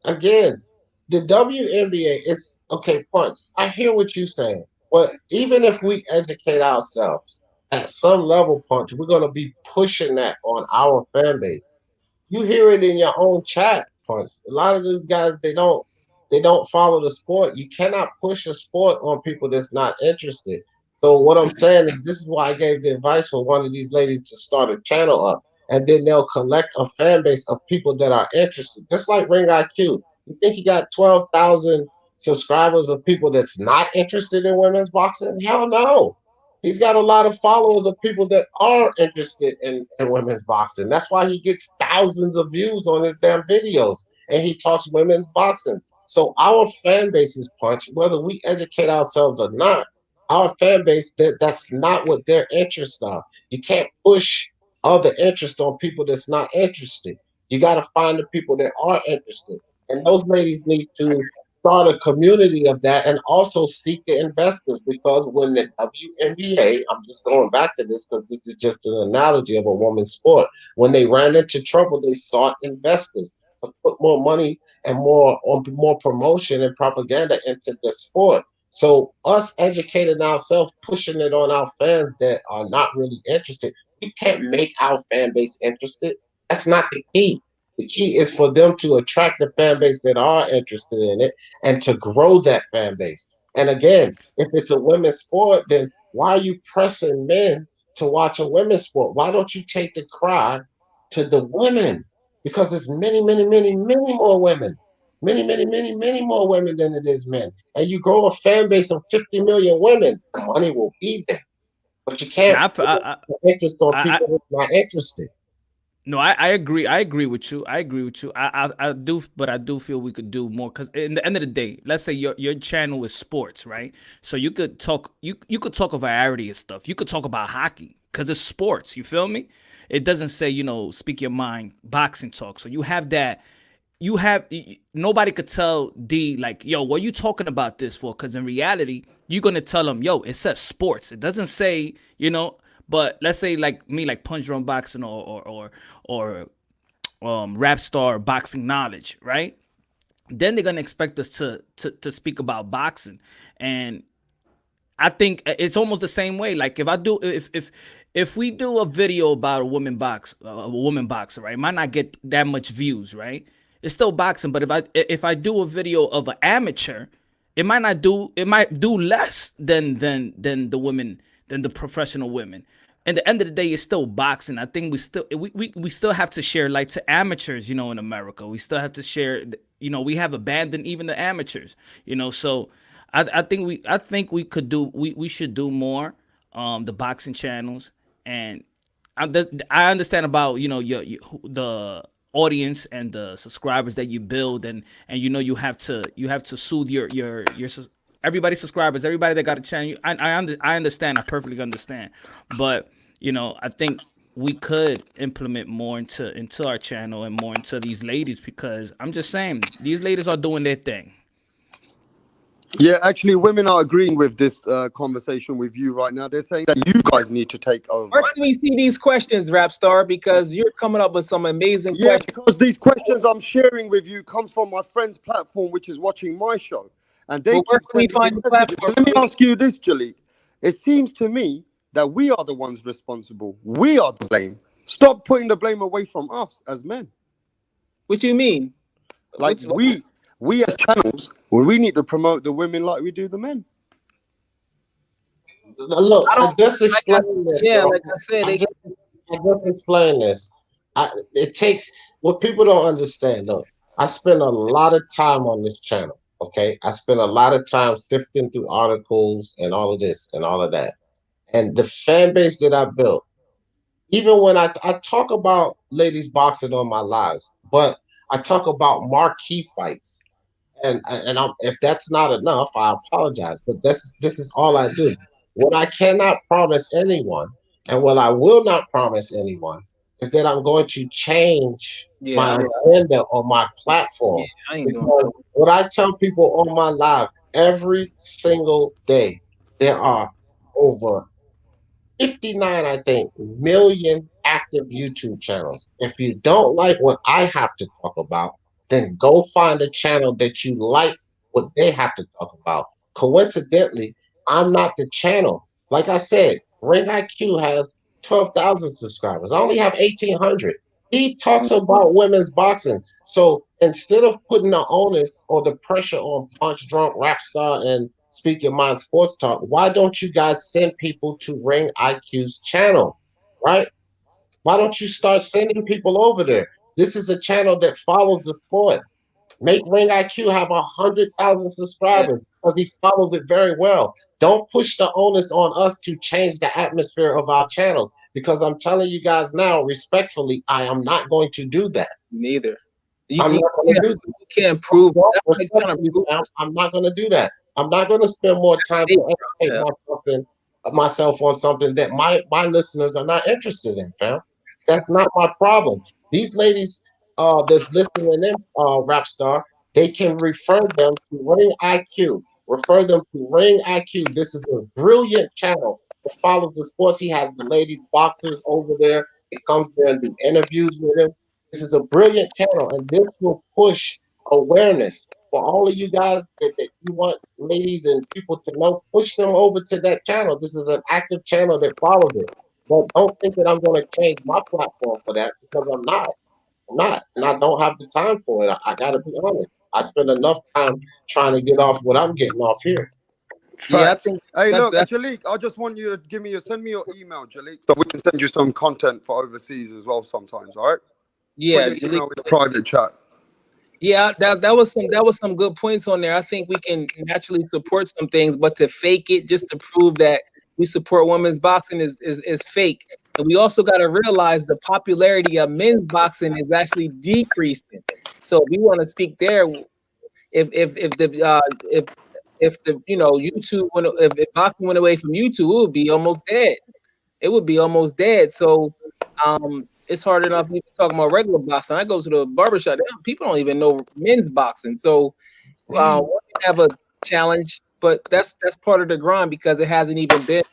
again, the WNBA is, okay, Punch, I hear what you're saying, but even if we educate ourselves at some level, Punch, we're going to be pushing that on our fan base. You hear it in your own chat, Punch. A lot of these guys, they don't follow the sport. You cannot push a sport on people that's not interested. So what I'm saying is, this is why I gave the advice for one of these ladies to start a channel up, and then they'll collect a fan base of people that are interested. Just like Ring IQ. You think he got 12,000 subscribers of people that's not interested in women's boxing? Hell no. He's got a lot of followers of people that are interested in women's boxing. That's why he gets thousands of views on his damn videos, and he talks women's boxing. So our fan base is punched, whether we educate ourselves or not. Our fan base, that's not what their interests are. You can't push other interest on people that's not interested. You got to find the people that are interested. And those ladies need to start a community of that and also seek the investors because when the WNBA, I'm just going back to this because this is just an analogy of a woman's sport. When they ran into trouble, they sought investors to put more money and more promotion and propaganda into the sport. So us educating ourselves, pushing it on our fans that are not really interested, we can't make our fan base interested. That's not the key. The key is for them to attract the fan base that are interested in it and to grow that fan base. And again, if it's a women's sport, then why are you pressing men to watch a women's sport? Why don't you take the cry to the women? Because there's many, many, many, many more women. Many, many, many, many more women than it is men. And you grow a fan base of 50 million women, the money will be there. But you can't Now, put the interest on I, people who are not interested. No, I agree. I agree with you. I agree with you. I do, but I do feel we could do more because in the end of the day, let's say your channel is sports, right? So you could talk you could talk a variety of stuff. You could talk about hockey because it's sports. You feel me? It doesn't say speak your mind, boxing talk. So you have that. You have nobody could tell D like, yo, what are you talking about this for? Because in reality, you're gonna tell them, yo, it says sports. It doesn't say, But let's say like me, like Punch Drunk Boxing or Rap Star Boxing Knowledge, right? Then they're gonna expect us to speak about boxing, and I think it's almost the same way. Like if we do a video about a woman boxer, right? It might not get that much views, right? It's still boxing, but if I do a video of an amateur, it might do less than the professional women. At the end of the day, it's still boxing. I think we still have to share light to amateurs, in America. We still have to share, we have abandoned even the amateurs, so I think we should do more the boxing channels, and I understand about the audience and the subscribers that you build, and you have to soothe your everybody subscribers, everybody that got a channel. I understand. I perfectly understand, but I think we could implement more into our channel and more into these ladies, because I'm just saying these ladies are doing their thing. Yeah, actually, women are agreeing with this conversation with you right now. They're saying that you guys need to take over. Where can we see these questions, Rapstar? Because you're coming up with some amazing questions. Because these questions I'm sharing with you come from my friend's platform, which is watching my show. And they where keep can we sending find me the messages. platform? Let me ask you this, Jalik. It seems to me that we are the ones responsible. We are the blame. Stop putting the blame away from us as men. What you mean? Like we as channels, well, we need to promote the women like we do the men. Look, I just explained this. Yeah, Bro. like I said, I just explained this. It takes what people don't understand. Look, I spend a lot of time on this channel. Okay, I spend a lot of time sifting through articles and all of this and all of that, and the fan base that I built. Even when I talk about ladies boxing on my lives, but I talk about marquee fights. If that's not enough, I apologize. But this is all I do. What I cannot promise anyone, and what I will not promise anyone, is that I'm going to change my agenda or my platform. I ain't doing Because what I tell people on my live every single day, there are over 59, I think, million active YouTube channels. If you don't like what I have to talk about, then go find a channel that you like what they have to talk about. Coincidentally, I'm not the channel. Like I said, Ring IQ has 12,000 subscribers. I only have 1,800. He talks about women's boxing. So instead of putting the onus or the pressure on Punch Drunk, Rap Star, and Speak Your Mind Sports Talk, why don't you guys send people to Ring IQ's channel, right? Why don't you start sending people over there? This is a channel that follows the sport. Make Ring IQ have 100,000 subscribers because he follows it very well. Don't push the onus on us to change the atmosphere of our channels, because I'm telling you guys now, respectfully, I am not going to do that. Neither. I'm not going to do that. You can't prove. Well, That's like trying to respectfully, prove. fam, I'm not going to do that. I'm not going to spend more time to educate myself on something that my listeners are not interested in, fam. That's not my problem. These ladies that's listening in, Rap Star, they can refer them to Ring IQ. Refer them to Ring IQ. This is a brilliant channel that follows the sports. He has the ladies boxers over there. It comes there and do interviews with him. This is a brilliant channel, and this will push awareness for all of you guys that you want ladies and people to know. Push them over to that channel. This is an active channel that follows it. But don't think that I'm going to change my platform for that, because I'm not. I'm not, and I don't have the time for it. I got to be honest. I spend enough time trying to get off what I'm getting off here. Yeah, I Facts. think Hey, that's look, Jalik, I just want you to send me your email, Jalik, so we can send you some content for overseas as well sometimes. All right? yeah, Put your Jaleel. email in the private chat. Yeah, that was some good points on there. I think we can naturally support some things, but to fake it just to prove that we support women's boxing is fake. And we also got to realize the popularity of men's boxing is actually decreasing. So if we want to speak there, if the YouTube if boxing went away from YouTube, it would be almost dead. It would be almost dead. So it's hard enough even talking about regular boxing. I go to the barbershop. People don't even know men's boxing. So women have a challenge, but that's part of the grind because it hasn't even been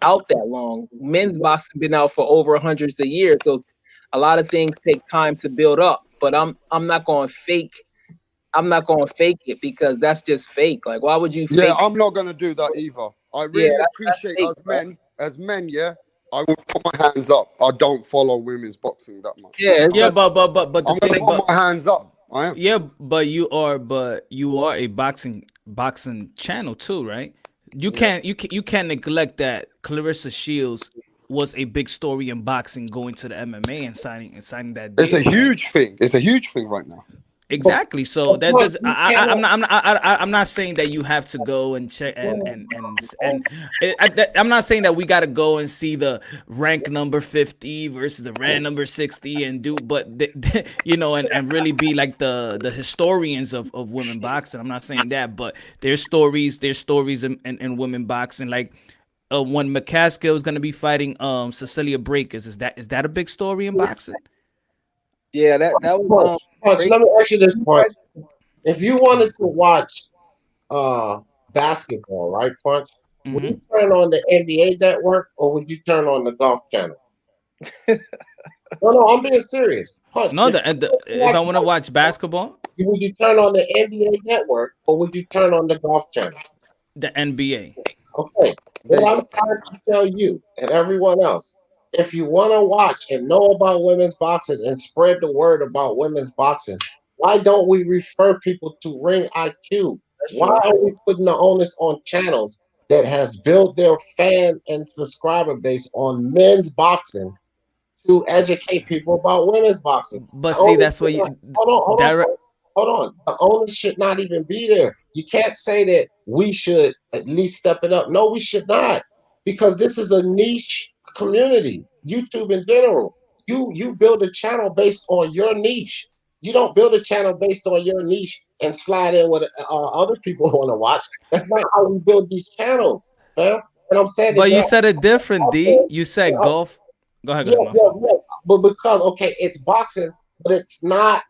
out that long. Men's boxing been out for over hundreds of years. So a lot of things take time to build up. But I'm not going to fake. I'm not going to fake it because that's just fake. Like, why would you Yeah, fake? I'm not gonna do that either. I Yeah, really that's appreciate fake, us bro. men, as men. Yeah, I will put my hands up. I don't follow women's boxing that much. Yeah, Yeah, but the I'm gonna thing, put my hands up. I am. yeah, but you are a boxing channel too, right? You can't neglect that Clarissa Shields was a big story in boxing, going to the MMA and signing that It's a deal, right? huge thing. It's a huge thing right now. Exactly. So But that look, does. you cannot. I'm not saying that you have to go and check I'm not saying that we got to go and see the rank number 50 versus the rank number 60 and do, but and really be like the historians of women boxing. I'm not saying that, but there's stories in women boxing, like when McCaskill is going to be fighting Cecilia Breakers. Is that a big story in boxing? Yeah, that was Punch, let me ask you this, Punch. If you wanted to watch basketball, right, Punch, would Mm-hmm. you turn on the NBA network or would you turn on the golf channel? No, I'm being serious. Punch. No, if I want to watch basketball, Would you turn on the NBA network or would you turn on the golf channel? the NBA. Okay. What I'm trying to tell you and everyone else, if you want to watch and know about women's boxing and spread the word about women's boxing, why don't we refer people to Ring IQ? Why are we putting the onus on channels that has built their fan and subscriber base on men's boxing to educate people about women's boxing? But The see, onus that's what should you not- hold on, direct. hold on. The onus should not even be there. You can't say that we should at least step it up. No, we should not, because this is a niche community. YouTube in general, you build a channel based on your niche. You don't build a channel based on your niche and slide in what other people want to watch. That's not how we build these channels, fam. And I'm saying that But there you are said it different, D. also, You said golf. Go ahead, yeah, my fault. but because okay, it's boxing, but it's not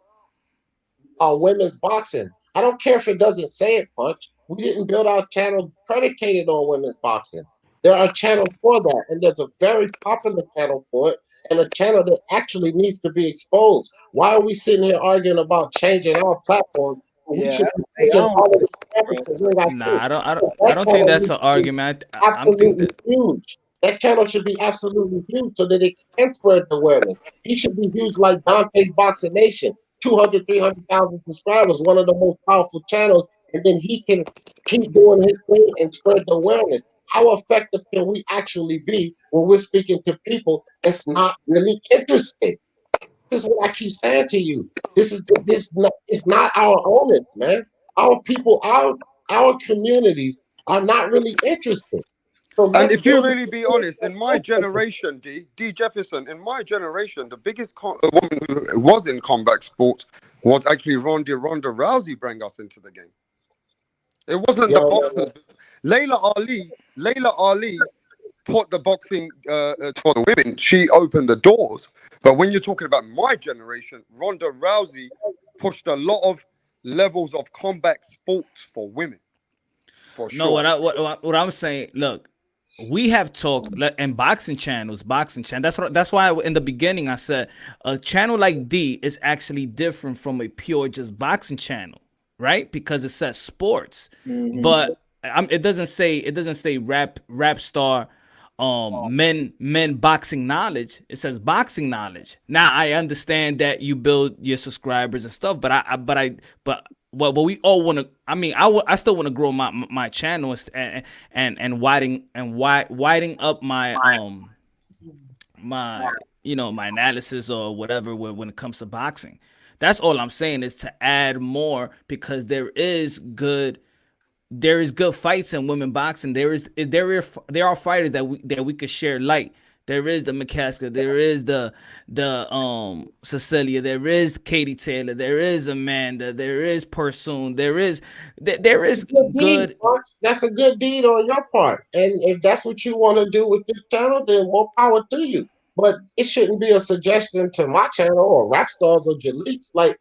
women's boxing. I don't care if it doesn't say it, Punch. We didn't build our channel predicated on women's boxing. There are channels for that, and there's a very popular channel for it, and a channel that actually needs to be exposed. Why are we sitting here arguing about changing our platform when we Yeah, should be I teaching don't all of the bro. Africans in our Nah, kids? I That don't think channel that's needs an to be argument. I'm think absolutely that. huge. That channel should be absolutely huge so that it can spread the awareness. He should be huge like Dante's Boxing Nation. 200, 300,000 subscribers, one of the most powerful channels, and then he can keep doing his thing and spread the awareness. How effective can we actually be when we're speaking to people that's not really interested? This is what I keep saying to you. It's not our onus, man. Our people, our communities are not really interested. So And let's if you build really be honest, in my generation, D Jefferson, in my generation, the biggest woman who was in combat sports was actually Ronda Rousey bring us into the game. It wasn't the Yo, boxers. Layla Ali put the boxing for the women. She opened the doors. But when you're talking about my generation, Ronda Rousey pushed a lot of levels of combat sports for women, for No, sure. what I'm saying, look, we have talked and boxing channels. That's why in the beginning I said a channel like D is actually different from a pure just boxing channel, right? Because it says sports, but it doesn't say rap star men boxing knowledge. It says boxing knowledge. Now I understand that you build your subscribers and stuff, but what we all want to. I mean, I still want to grow my channel and widening up my my analysis or whatever when it comes to boxing. That's all I'm saying is to add more because there is good fights in women boxing. There are fighters that we could share light. There is the McCaskill, there is the Cecilia, there is Katie Taylor, there is Amanda, there is Pursoon, there is good deed, good. Mark. That's a good deed on your part. And if that's what you want to do with your channel, then more power to you. But it shouldn't be a suggestion to my channel or rap stars or Jaleeks. Like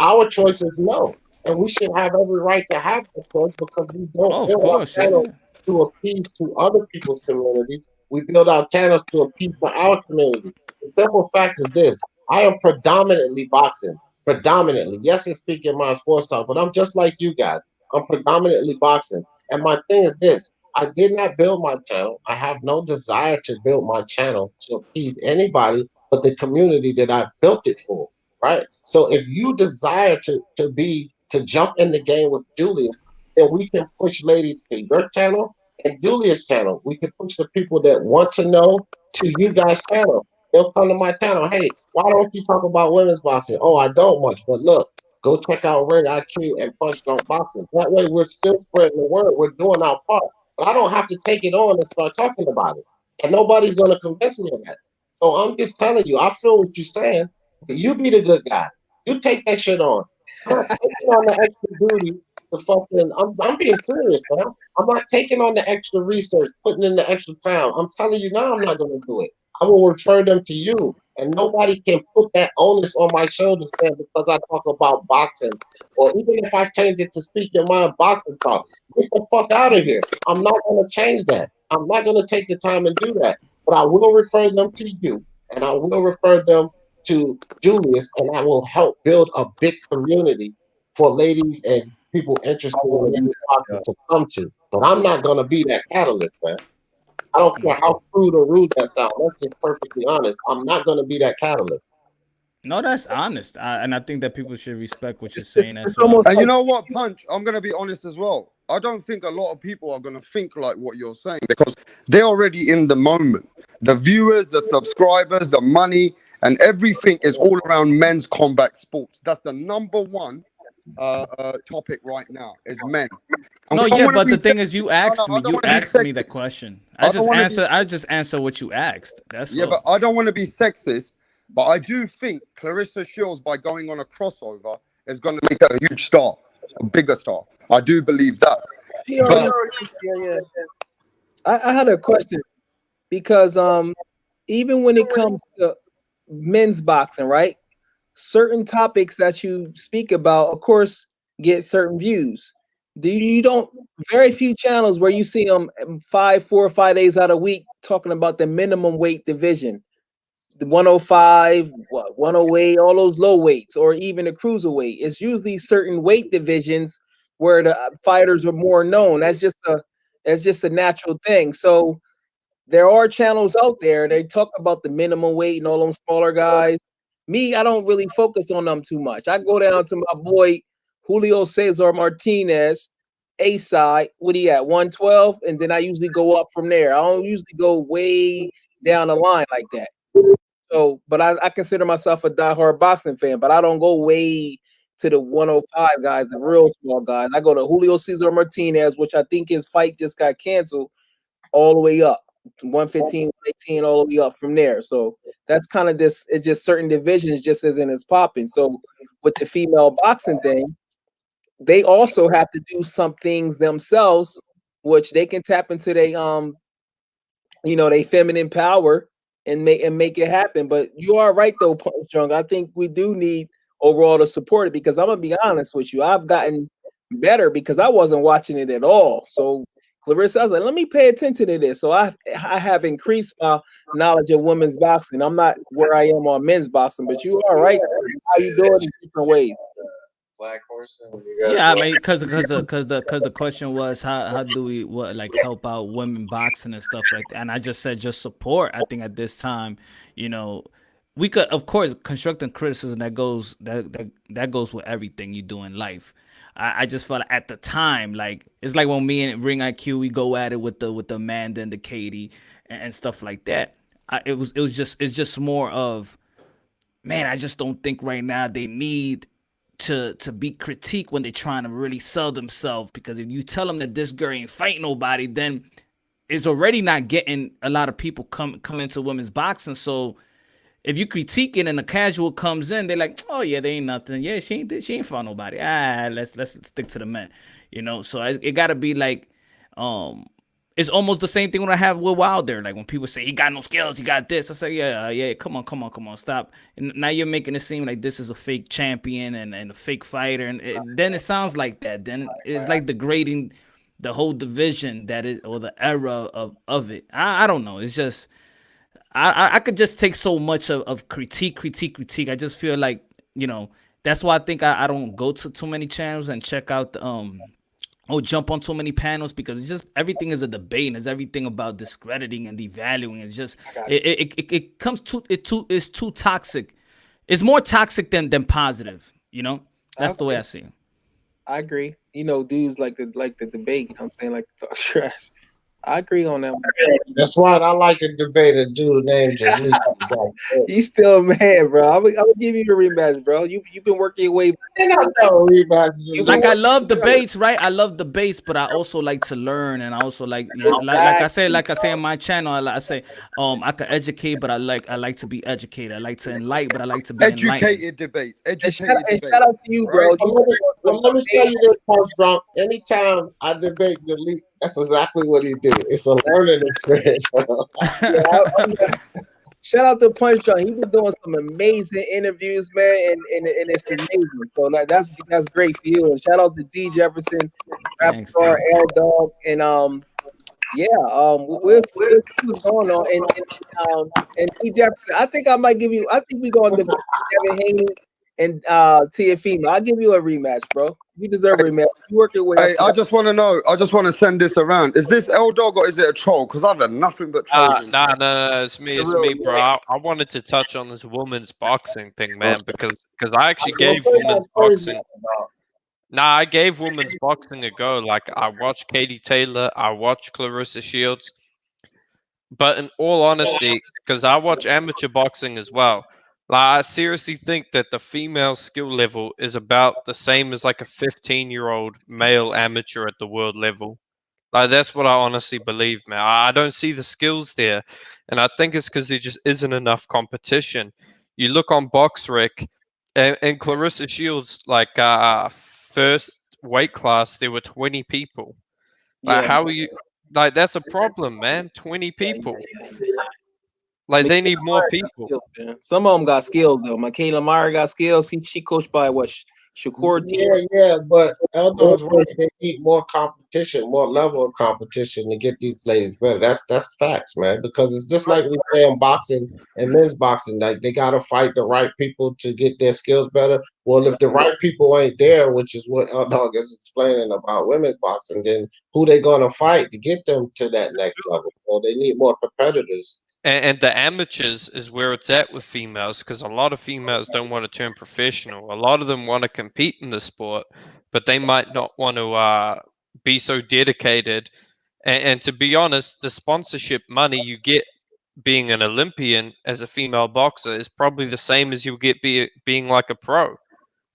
our choice is no. And we should have every right to have that choice because we don't Oh, of build our course, yeah. channel to appease to other people's communities. We build our channels to appease to our community. The simple fact is this: I am predominantly boxing. Predominantly. Yes, it's speaking my sports talk, but I'm just like you guys. I'm predominantly boxing. And my thing is this: I did not build my channel. I have no desire to build my channel to appease anybody but the community that I built it for. Right? So if you desire to jump in the game with Julius, then we can push ladies to your channel and Julius' channel. We can push the people that want to know to you guys' channel. They'll come to my channel. Hey, why don't you talk about women's boxing? Oh, I don't much, but look, go check out Ring IQ and Punch Drunk Boxing. That way, we're still spreading the word. We're doing our part. But I don't have to take it on and start talking about it. And nobody's going to convince me of that. So I'm just telling you, I feel what you're saying. But you be the good guy. You take that shit on. I'm not taking on the extra duty to fucking. I'm being serious, man. I'm not taking on the extra research, putting in the extra time. I'm telling you now, I'm not going to do it. I will refer them to you. And nobody can put that onus on my shoulders then because I talk about boxing. Or even if I change it to speak your mind boxing talk, get the fuck out of here. I'm not going to change that. I'm not going to take the time and do that. But I will refer them to you. And I will refer them to Julius. And I will help build a big community for ladies and people interested in women's boxing to come to. But I'm not going to be that catalyst, man. I don't care how crude or rude that sounds. Let's just perfectly honest. I'm not going to be that catalyst. No, that's honest, and I think that people should respect what you're It's, saying it's as well. almost And you like know what, Punch? I'm gonna be honest as well. I don't think a lot of people are gonna think like what you're saying because they're already in the moment. The viewers, the subscribers, the money, and everything is all around men's combat sports. That's the number one topic right now is men. And No, we don't yeah, want to but be the thing is, sexist. you No, asked no, I me. don't You want to be asked me that sexist. question. I don't want to be. I just answer what you asked. That's Yeah, but all. I don't want to be sexist. But I do think Clarissa Shields, by going on a crossover, is going to make her a huge star, a bigger star. I do believe that. she already, But yeah. I had a question because even when it comes to men's boxing, right? Certain topics that you speak about, of course, get certain views. You don't very few channels where you see them 4 or 5 days out of week talking about the minimum weight division, the 105, 108, all those low weights, or even the cruiserweight. It's usually certain weight divisions where the fighters are more known. That's just a natural thing. So there are channels out there. They talk about the minimum weight and all them smaller guys. Me, I don't really focus on them too much. I go down to my boy Julio Cesar Martinez, A side. What he at 112, and then I usually go up from there. I don't usually go way down the line like that. So, but I consider myself a diehard boxing fan, but I don't go way to the 105 guys, the real small guys. I go to Julio Cesar Martinez, which I think his fight just got canceled, all the way up. 115, 118, all the way up from there. So that's kind of this. It's just certain divisions just isn't as popping. So with the female boxing thing, they also have to do some things themselves, which they can tap into they feminine power and make it happen. But you are right though, Punch Drunk. I think we do need overall to support it, because I'm gonna be honest with you, I've gotten better because I wasn't watching it at all. So Clarissa, I was like, let me pay attention to this. So I have increased my knowledge of women's boxing. I'm not where I am on men's boxing, but you are right. How you doing in different ways? Black horse. Yeah, I mean, because the question was how do we help out women boxing and stuff like that, and I just said just support. I think at this time, we could, of course, constructive criticism that goes with everything you do in life. I just felt at the time, like it's like when me and Ring IQ we go at it with the Amanda and the Katie and stuff like that. It's just more of, man, I just don't think right now they need to be critiqued when they're trying to really sell themselves, because if you tell them that this girl ain't fight nobody, then it's already not getting a lot of people come into women's boxing. So if you critique it and a casual comes in, they're like, oh yeah, they ain't nothing. Yeah, she ain't fought nobody. Let's stick to the men. So it gotta be like, it's almost the same thing when I have with Wilder. Like when people say he got no skills, he got this. I say, yeah, come on, stop. And now you're making it seem like this is a fake champion and a fake fighter, and then it sounds like that. Then it's like degrading the whole division or the era of it. I don't know. It's just I could just take so much of critique. I just feel like that's why I think I don't go to too many channels and check out jump on so many panels, because it's just everything is a debate and it's everything about discrediting and devaluing. It's just it comes it's too toxic. It's more toxic than positive. That's the way I see it. I agree. Dudes like the debate. You know what I'm saying, like to talk trash. I agree on that one. That's right. I like to debate a dude named Jaleel. You still mad, bro? I'm gonna give you a rematch, bro. You've been working your way. Like I love debates, right? I love debates, but I also like to learn, and I also like I say in my channel, I say I can educate, but I like to be educated. I like to enlighten, but I like to be educated debates. Educated debates. Shout out to you, bro. Well, let me tell you this, Punch Drunk. Anytime I debate Jaleel, that's exactly what he do. It's a learning experience. Shout out to Punch Drunk. He been doing some amazing interviews, man, and it's amazing. So that's great for you. And shout out to D Jefferson, Raptor, Air Dog, and we'll see what's going on. And D Jefferson, I think we going to Devin Haney and Tiafimo. I'll give you a rematch, bro. You deserve a rematch. You work your way. Hey, I just want to know. I just want to send this around. Is this L Dog or is it a troll? Because I've had nothing but trolls. No, it's me, bro. I wanted to touch on this women's boxing thing, man, because I actually gave women's boxing. I gave women's boxing a go. Like I watched Katie Taylor, I watched Clarissa Shields, but in all honesty, because I watch amateur boxing as well. Like, I seriously think that the female skill level is about the same as like a 15-year-old male amateur at the world level. Like that's what I honestly believe, man. I don't see the skills there, and I think it's because there just isn't enough competition. You look on BoxRec, and Clarissa Shields, like first weight class, there were 20 people. Like how are you? Like that's a problem, man. 20 people. Like they need more people. Some of them got skills though. Michaela Meyer got skills. She coached by Shakur. Yeah, but Eldo's right. They need more competition, more level of competition to get these ladies better. That's facts, man. Because it's just like we say in boxing and men's boxing, like they gotta fight the right people to get their skills better. Well, if the right people ain't there, which is what Eldog is explaining about women's boxing, then who they gonna fight to get them to that next level? So they need more competitors. And the amateurs is where it's at with females, because a lot of females don't want to turn professional. A lot of them want to compete in the sport, but they might not want to be so dedicated. And to be honest, the sponsorship money you get being an Olympian as a female boxer is probably the same as you get being like a pro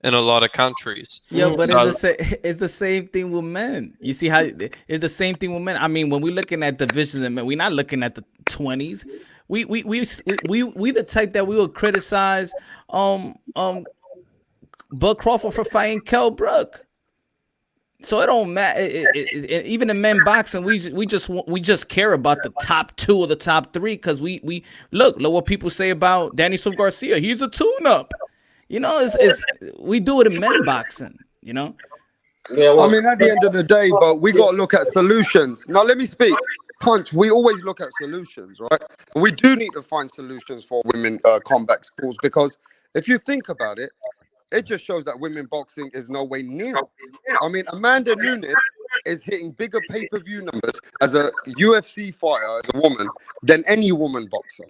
in a lot of countries. Yeah, but it's the same thing with men. You see how it's the same thing with men. I mean, when we're looking at divisions of men, we're not looking at the 20s. We the type that we will criticize Bud Crawford for fighting Kell Brook. So it don't matter. Even in men boxing, we just care about the top 2 or the top 3 because we look what people say about Danny Swift Garcia. He's a tune-up. You know, it's we do it in men boxing. You know. Yeah, I well, mean, at the end of the day, but we got to look at solutions. Now, let me speak. Punch, we always look at solutions, right? We do need to find solutions for women combat sports because if you think about it, it just shows that women boxing is no way near. I mean, Amanda Nunes is hitting bigger pay-per-view numbers as a UFC fighter, as a woman, than any woman boxer.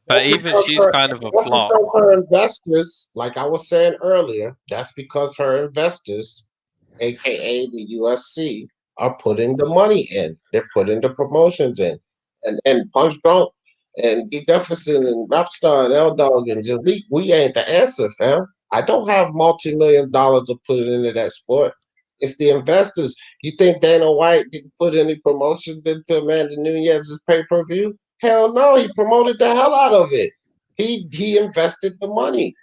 But even she's kind of a that's flop. because her investors, like I was saying earlier, that's because her investors, aka the UFC, are putting the money in. They're putting the promotions in. And Punch Drunk and D Jefferson and Rapstar and L Dog and Jalik, we ain't the answer, fam. I don't have multi-million dollars to put into that sport. It's the investors. You think Dana White didn't put any promotions into Amanda Nunez's pay-per-view? Hell no, he promoted the hell out of it. He invested the money.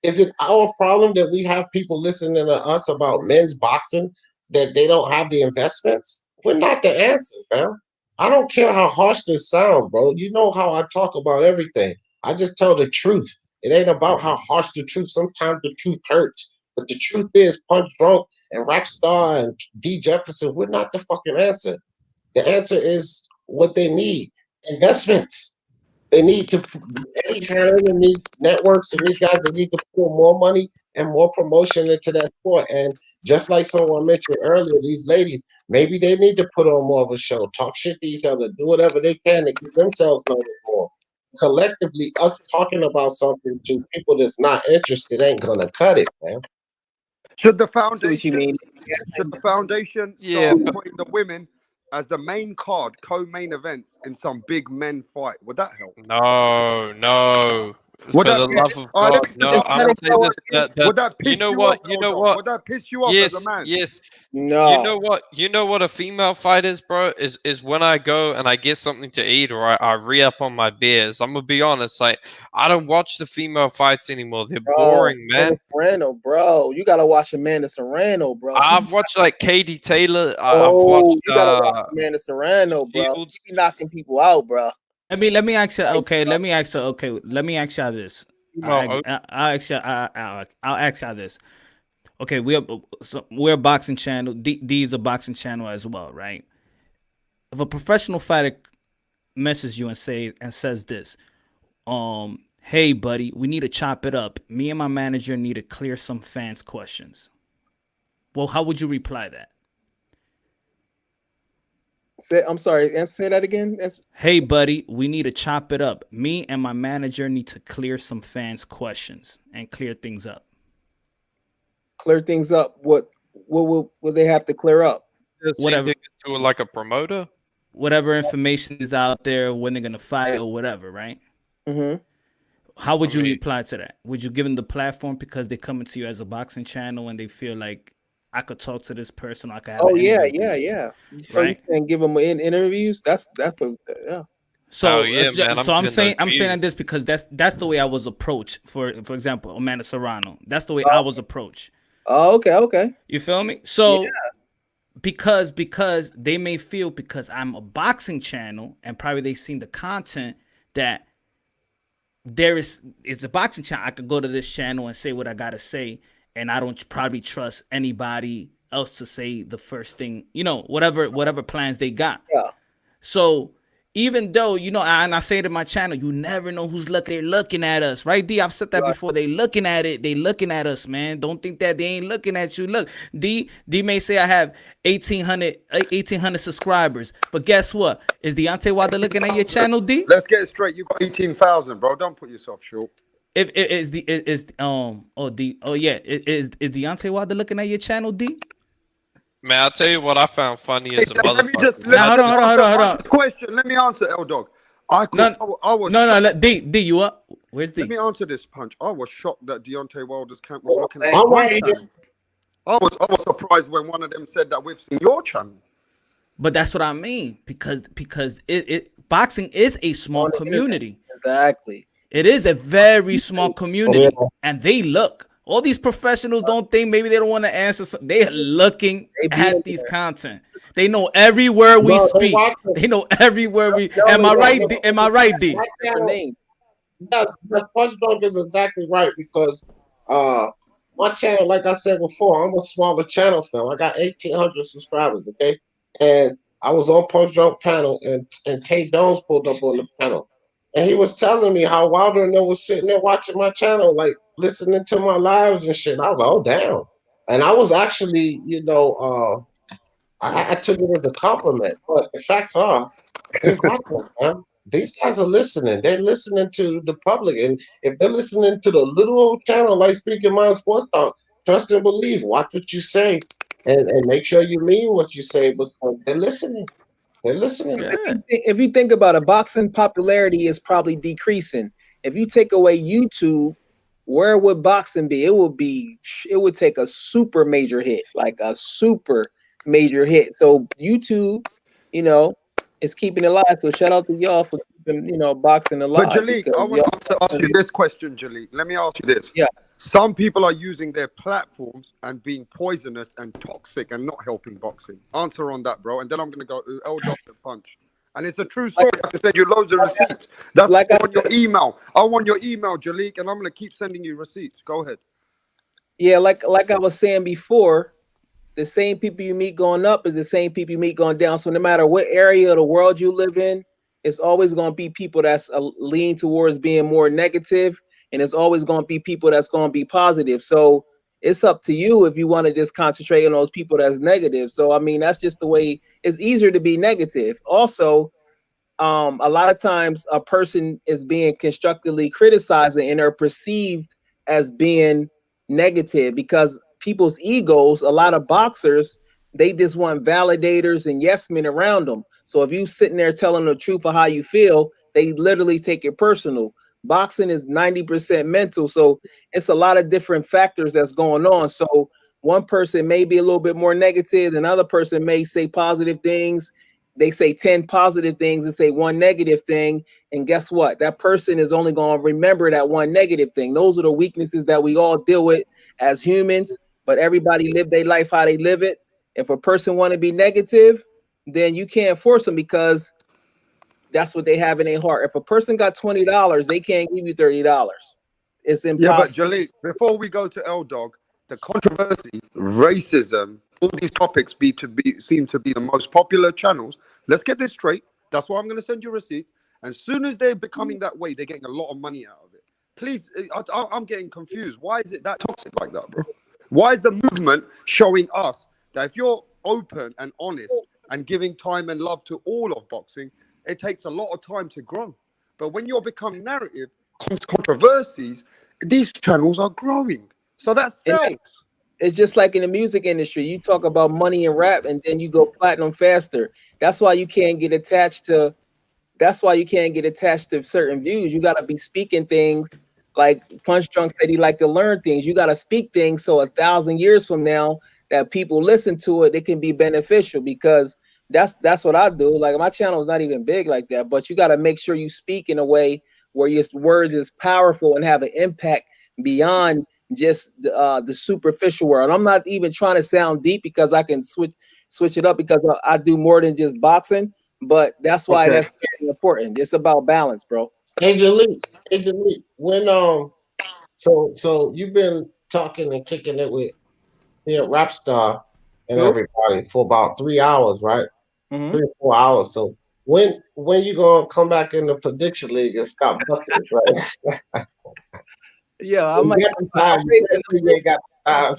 Is it our problem that we have people listening to us about men's boxing that they don't have the investments? We're not the answer, man. I don't care how harsh this sounds, bro. You know how I talk about everything. I just tell the truth. It ain't about how harsh the truth. Sometimes the truth hurts. But the truth is, Punch Drunk and Rapstar and D Jefferson, we're not the fucking answer. The answer is what they need: investments. They need to, Eddie Hearn and these networks and these guys, they need to pour more money and more promotion into that sport. And just like someone mentioned earlier, these ladies, maybe they need to put on more of a show, talk shit to each other, do whatever they can to get themselves noticed more. Collectively, us talking about something to people that's not interested ain't gonna cut it, man. Should the See what you foundation mean? Yeah, start but putting the women as the main card, co-main events in some big men fight? Would that help? no. Would For that the piss? love of All right, let God, me just no. ask I'm you gonna this. say this. Would that You piss know you what? off, You know Eldog? what? Would that piss you off as a Yes, man? yes. You No. know what? You know what a female fight is, bro? Is when I go and I get something to eat or I re-up on my beers. I'm gonna be honest, like I don't watch the female fights anymore. They're Bro, boring, Amanda man. Serrano, bro. You gotta watch Amanda Serrano, bro. I've watched like Katie Taylor. I've Oh, watched you gotta watch Amanda Serrano, bro. Shields. She be knocking people out, bro. Let me ask you. Like, Okay, let me ask you. Okay, let me ask you this. Female I'll ask you this. Okay, we're a boxing channel. D is a boxing channel as well, right? If a professional fighter messages you and says this, hey buddy, we need to chop it up. Me and my manager need to clear some fans' questions. Well, how would you reply that? I'm sorry, and say that again. Hey buddy, we need to chop it up. Me and my manager need to clear some fans' questions and clear things up. Clear things up. What will they have to clear up? Whatever. To like a promoter. Whatever information is out there, when they're gonna fight or whatever, right? Mm-hmm. How would you reply to that? Would you give them the platform because they come into you as a boxing channel and they feel like I could talk to this person, or I could have an interview with them? So Right? you can give them interviews. That's yeah. So, man, I'm saying this because that's the way I was approached. For example, Amanda Serrano. That's the way I was approached. Oh, okay. You feel me? So because they may feel because I'm a boxing channel and probably they seen the content that it's a boxing channel. I could go to this channel and say what I gotta say, and I don't probably trust anybody else to say the first thing, whatever plans they got. Yeah. So even though, and I say to my channel, you never know who's looking at us, right, D? I've said that before. They looking at it. They looking at us, man. Don't think that they ain't looking at you. Look, D may say I have 1,800 subscribers, but guess what? Is Deontay Wilder looking at your channel, D? Let's get it straight. You got 18,000, bro. Don't put yourself short. Is Deontay Wilder looking at your channel, D? Man, I'll tell you what I found funny as a Let me motherfucker. Hold on. Question. Let me answer, L-Dog. I was D, you up? Where's D? Let me answer this, Punch. I was shocked that Deontay Wilder's camp was looking at I'm my right here. channel. I was surprised when one of them said that we've seen your channel. But that's what I mean, because it boxing is a small community. Exactly. It is a very small Yeah. community, and they look. All these professionals don't think maybe they don't want to answer. They're looking They be in at these content. They know everywhere we No, they speak. watch it. They know everywhere we. No, Am they I don't. right? D? Am I right, D? My Different channel, names. yes, Punch Drunk is exactly right because uh my channel, like I said before, I'm a smaller channel film. I got 1,800 subscribers, okay? And I was on Punch Drunk panel and Tay Jones pulled up on the panel. And he was telling me how Wilder and them was sitting there watching my channel, like listening to my lives and shit. I was like, oh damn. And I was actually, I took it as a compliment. But the facts are, they watching, man. These guys are listening. They're listening to the public. And if they're listening to the little old channel like Speaking Mind Sports Talk, trust and believe. Watch what you say and make sure you mean what you say because they're listening. They're listening. Yeah. If you think about it, boxing popularity is probably decreasing. If you take away YouTube, where would boxing be? It would take a super major hit, like a super major hit. So YouTube, you know, is keeping it alive. So shout out to y'all for keeping, boxing But alive Jalik, because I want y'all. to ask you this question, Jalik. Let me ask you this. Yeah. Some people are using their platforms and being poisonous and toxic and not helping boxing. Answer on that, bro. And then I'm going to go L Dr. Punch. And it's a true story. I can send you loads of receipts. That's like I want your email. I want your email, Jalik, and I'm going to keep sending you receipts. Go ahead. Yeah, like I was saying before, the same people you meet going up is the same people you meet going down. So no matter what area of the world you live in, it's always going to be people that's lean towards being more negative, and it's always going to be people that's going to be positive. So it's up to you if you want to just concentrate on those people that's negative. So I mean, that's just the way. It's easier to be negative. Also, a lot of times a person is being constructively criticized and are perceived as being negative because people's egos, a lot of boxers, they just want validators and yes men around them. So if you sitting there telling the truth of how you feel, they literally take it personal. Boxing is 90% mental, so it's a lot of different factors that's going on. So one person may be a little bit more negative, another person may say positive things. They say 10 positive things and say one negative thing. And guess what? That person is only going to remember that one negative thing. Those are the weaknesses that we all deal with as humans, but everybody live their life how they live it. If a person want to be negative, then you can't force them because that's what they have in their heart. If a person got $20, they can't give you $30. It's Yeah, but impossible. Jalik, before we go to L Dog, the controversy, racism, all these topics seem to be the most popular channels. Let's get this straight. That's why I'm going to send you receipts. And soon as they're becoming that way, they're getting a lot of money out of it. Please, I'm getting confused. Why is it that toxic like that, bro? Why is the movement showing us that if you're open and honest and giving time and love to all of boxing, it takes a lot of time to grow. But when you're becoming narrative, controversies, these channels are growing. So that And sells. it's just like in the music industry. You talk about money and rap, and then you go platinum faster. That's why you can't get attached to. That's why you can't get attached to certain views. You got to be speaking things like Punch Drunk said he liked to learn things. You got to speak things so 1,000 years from now that people listen to it, it can be beneficial because that's what I do. Like my channel is not even big like that, but you got to make sure you speak in a way where your words is powerful and have an impact beyond just the superficial world. I'm not even trying to sound deep because I can switch it up because I do more than just boxing. But that's why Okay. that's very important. It's about balance, bro. Angelique, when so you've been talking and kicking it with rap star and Who? everybody for about 3 hours, right? Mhm. 3 or 4 hours. So when you gonna come back in the prediction league and stop bucking, right? Yeah, You got the time. You ain't got the time.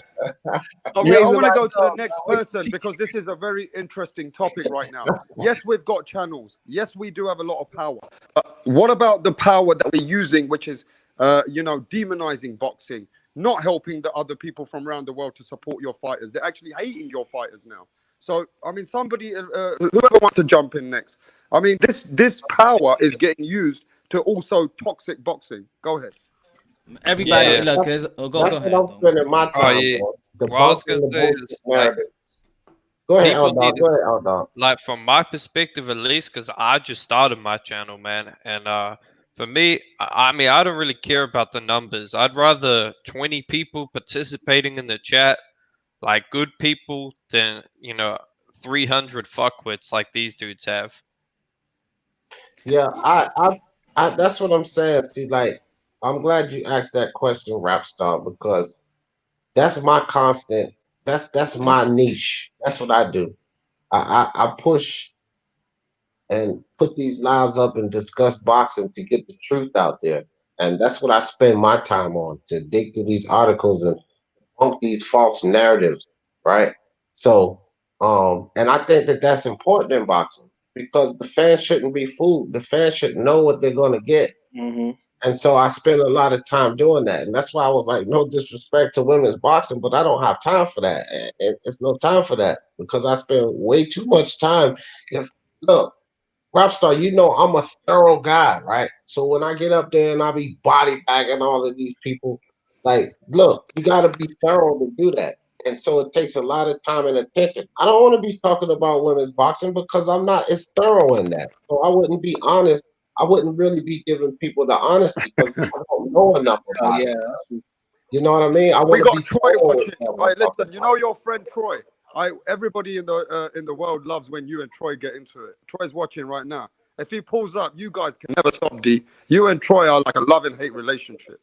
Yeah, I want to go to the next person because this is a very interesting topic right now. Yes, we've got channels. Yes, we do have a lot of power. But what about the power that we're using, which is, demonizing boxing, not helping the other people from around the world to support your fighters? They're actually hating your fighters now. So, I mean, somebody, whoever wants to jump in next. I mean, this power is getting used to also toxic boxing. Go ahead. Everybody, Yeah. look, go That's ahead. what I'm spending my Oh time yeah. on. Well, I was Debunking gonna the say bullshit is like narrative. Go ahead, people L need Dog. to, Go ahead, L Dog. like from my perspective at least, because I just started my channel, man, and For me, I mean, I don't really care about the numbers. I'd rather 20 people participating in the chat, like good people, than 300 fuckwits like these dudes have. Yeah, that's what I'm saying. See, like, I'm glad you asked that question, Rapstar, because that's my constant. That's my niche. That's what I do. I push and put these lives up and discuss boxing to get the truth out there, and that's what I spend my time on, to dig through these articles and debunk these false narratives, right? So, and I think that that's important in boxing because the fans shouldn't be fooled. The fans should know what they're going to get. Mm-hmm. And so I spend a lot of time doing that. And that's why I was like, no disrespect to women's boxing, but I don't have time for that. And it's no time for that because I spend way too much time. If look, Rapstar, you know I'm a thorough guy, right? So when I get up there and I be body bagging all of these people, like, look, you got to be thorough to do that. And so it takes a lot of time and attention. I don't want to be talking about women's boxing because I'm not as thorough in that. So I wouldn't be honest. I wouldn't really be giving people the honesty because I don't know enough Oh about it. yeah. You know what I mean? I We want to got be Troy thorough watching. with All right, what I'm listen. You know your friend Troy. Everybody in the world loves when you and Troy get into it. Troy's watching right now. If he pulls up, you guys can never stop D. You and Troy are like a love and hate relationship.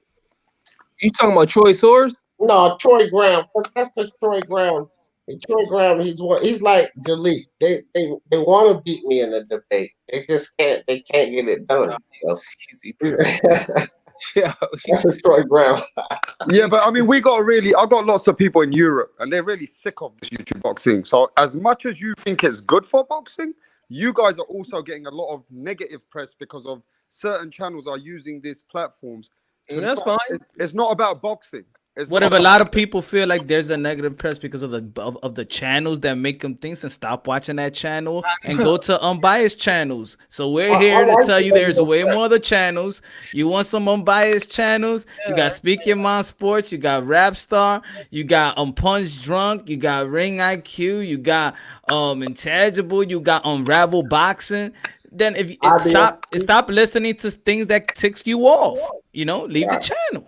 You talking about Troy Soares? No, Troy Graham. That's just Troy Graham. And Troy Graham, he's like Delete. They want to beat me in the debate. They just can't. They can't get it done. Easy, bro. Yeah, That's a Troy Graham. Yeah, but I mean, I got lots of people in Europe, and they're really sick of this YouTube boxing. So, as much as you think it's good for boxing, you guys are also getting a lot of negative press because of certain channels are using these platforms. And that's fine. It's not about boxing. It's What not if a about lot of people feel like there's a negative press because of the channels that make them things and stop watching that channel and go to unbiased channels? So we're here to tell you there's way more other channels. You want some unbiased channels? You got Speak Your Mind Sports, you got Rapstar, you got Punch Drunk, you got Ring IQ, you got Intangible, you got Unravel Boxing. Then if stop listening to things that ticks you off, leave the channel.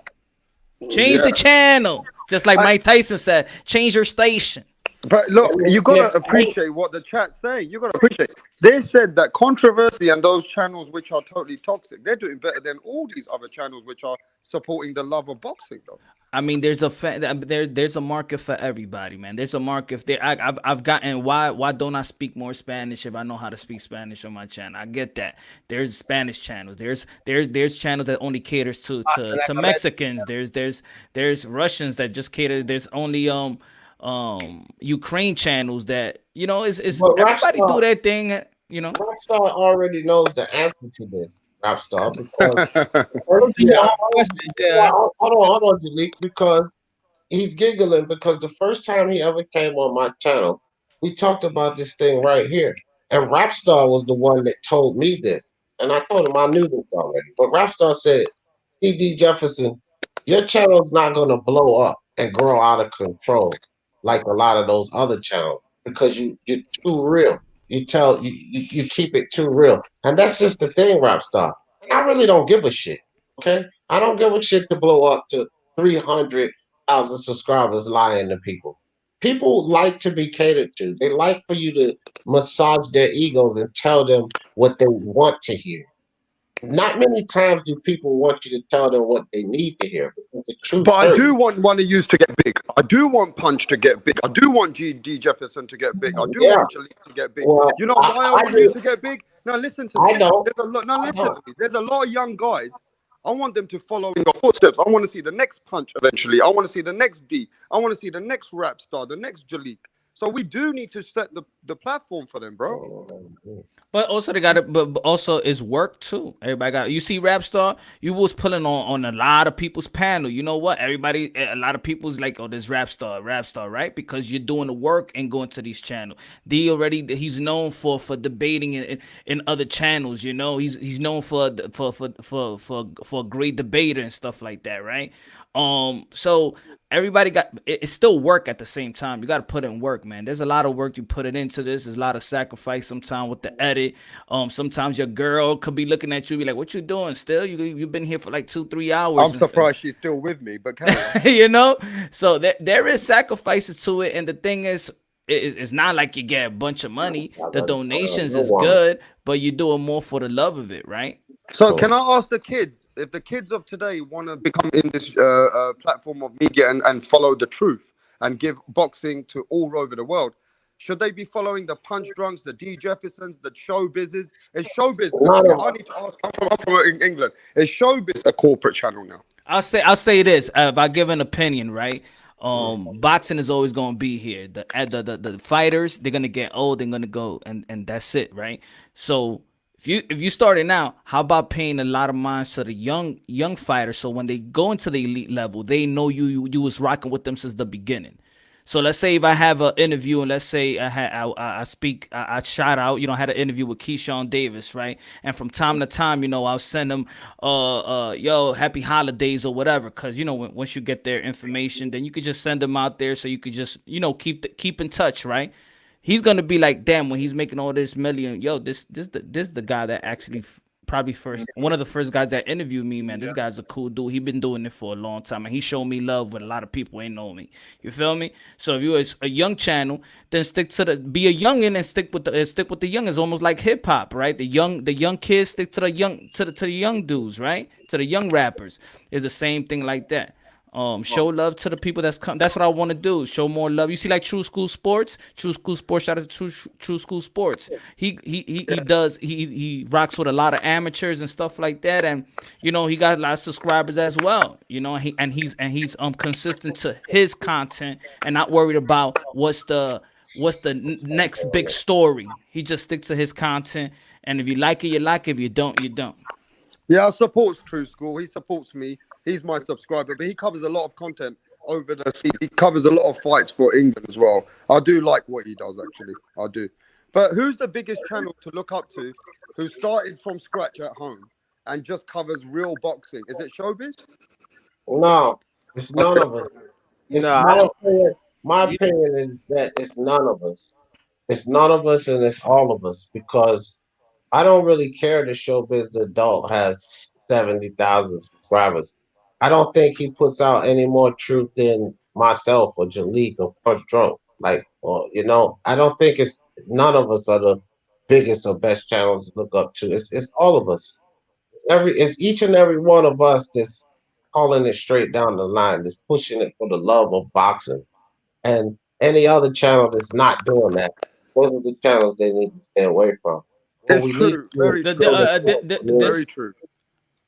Change the channel. Just like Mike Tyson said, change your station. But look, you gotta appreciate what the chat's saying. You gotta appreciate. They said that controversy and those channels which are totally toxic, they're doing better than all these other channels which are supporting the love of boxing, though. I mean, there's a market for everybody, man. There's a market. I've gotten why don't I speak more Spanish if I know how to speak Spanish on my channel? I get that. There's Spanish channels. There's channels that only caters to Mexicans. There's Russians that just cater. There's only Ukraine channels that is everybody do their thing. Rockstar already knows the answer to this. Rockstar, because hold on, Jalik, because he's giggling because the first time he ever came on my channel, we talked about this thing right here, and Rapstar was the one that told me this, and I told him I knew this already, but Rapstar said, "CD Jefferson, your channel's not gonna blow up and grow out of control like a lot of those other channels because you're too real. You keep it too real, and that's just the thing, Rapstar. And I really don't give a shit. Okay, I don't give a shit to blow up to 300,000 subscribers, lying to people. People like to be catered to. They like for you to massage their egos and tell them what they want to hear. Not many times do people want you to tell them what they need to hear. The truth But I hurts. do want one of you to get big. I do want Punch to get big. I do want D Jefferson to get big. I do want Jaleel to get big. Well, You know why I want you to get big? Now listen to me. I know. There's a lot. Now listen to me. There's a lot of young guys. I want them to follow in your footsteps. I want to see the next Punch eventually. I want to see the next D. I want to see the next rap star, the next Jaleel. So we do need to set the platform for them, bro. But also they got it. But also it's work too. Everybody got. You see, Rapstar, you was pulling on a lot of people's panel. You know what? A lot of people's like, oh, this Rapstar, right? Because you're doing the work and going to these channels. He's known for debating in other channels. He's known for a great debater and stuff like that, right? So everybody it's still work at the same time. You got to put in work, man. There's a lot of work you put it into into this. There's a lot of sacrifice sometimes with the edit. Sometimes your girl could be looking at you, be like, "What you doing? Still, you've been here for like 2-3 hours." I'm surprised she's still with me, but carry on. You know, so there is sacrifices to it, and the thing is, it's not like you get a bunch of money. The donations is good, but you do it more for the love of it, right? So, can I ask the kids, if the kids of today want to become in this platform of media and follow the truth and give boxing to all over the world, should they be following the Punch Drunks, the D Jeffersons, the Showbizes? Is Showbiz? I need to ask. I'm from England. Is Showbiz a corporate channel now? I'll say this. If I give an opinion, right? Boxing is always gonna be here. The fighters, they're gonna get old, they're gonna go, and that's it, right? So if you started now, how about paying a lot of minds to the young fighters, so when they go into the elite level, they know you was rocking with them since the beginning. So let's say if I have an interview, and let's say I shout out, I had an interview with Keyshawn Davis, right? And from time to time, I'll send them, yo, happy holidays or whatever, because once you get their information, then you could just send them out there, so you could just keep in touch, right? He's gonna be like, damn, when he's making all this million, yo, this the guy that actually probably one of the first guys that interviewed me, man. This guy's a cool dude. He been doing it for a long time, and he showed me love when a lot of people ain't know me. You feel me? So if you're a young channel, then be a youngin' and stick with the young. It's almost like hip hop, right? The young kids stick to the young dudes, right? To the young rappers. It's the same thing like that. Show love to the people that's come. That's what I want to do. Show more love. You see, like True School Sports. Shout out to True School Sports. He rocks with a lot of amateurs and stuff like that, and he got a lot of subscribers as well. He's consistent to his content and not worried about what's the next big story. He just sticks to his content, and if you like it, you like it. If you don't, you don't. Yeah, I support True School. He supports me. He's my subscriber, but he covers a lot of content over the season. He covers a lot of fights for England as well. I do like what he does, actually. I do. But who's the biggest channel to look up to who started from scratch at home and just covers real boxing? Is it Showbiz? No, it's none of us. My opinion is that it's none of us. It's none of us, and it's all of us, because I don't really care that Showbiz the adult has 70,000 subscribers. I don't think he puts out any more truth than myself or Jalik or Punch Drunk. I don't think none of us are the biggest or best channels to look up to. It's all of us. It's each and every one of us that's calling it straight down the line, that's pushing it for the love of boxing. And any other channel that's not doing that, those are the channels they need to stay away from. It's true. Very true.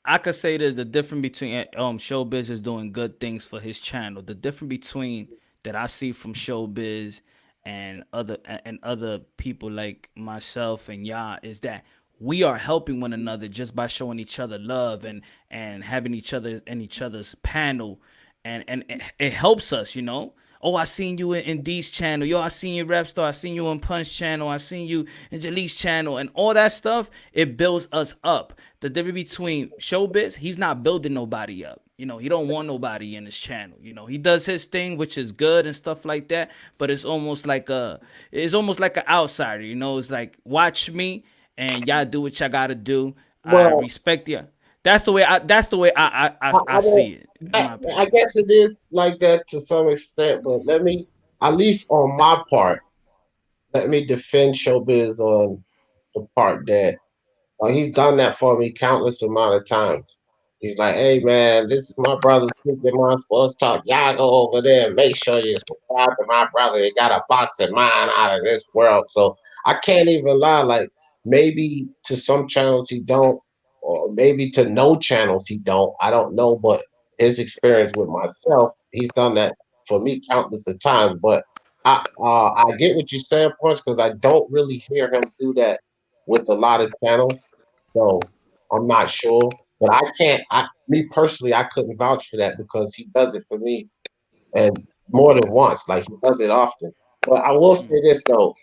I could say there's the difference between Showbiz is doing good things for his channel. The difference between that I see from Showbiz and other people like myself and y'all is that we are helping one another just by showing each other love and having each other's panel, and it helps us, Oh, I seen you in D's channel. Yo, I seen you Rap Star. I seen you on Punch channel. I seen you in Jalik's channel, and all that stuff. It builds us up. The difference between Showbiz, he's not building nobody up. He don't want nobody in his channel. He does his thing, which is good and stuff like that. But it's almost like an outsider. It's like, watch me and y'all do what y'all gotta do. I respect you. That's the way I see it. I guess it is like that to some extent, but let me, at least on my part, let me defend Showbiz on the part that he's done that for me countless amount of times. He's like, hey man, this is my brother's my sports talk. Y'all go over there and make sure you subscribe to my brother. He got a boxing mind out of this world. So I can't even lie. Like, maybe to some channels he don't, or maybe to no channels he don't. I don't know, but his experience with myself, he's done that for me countless of times. But I get what you're saying, Punch, because I don't really hear him do that with a lot of channels. So I'm not sure. But me personally, I couldn't vouch for that because he does it for me, and more than once. Like, he does it often. But I will say this though.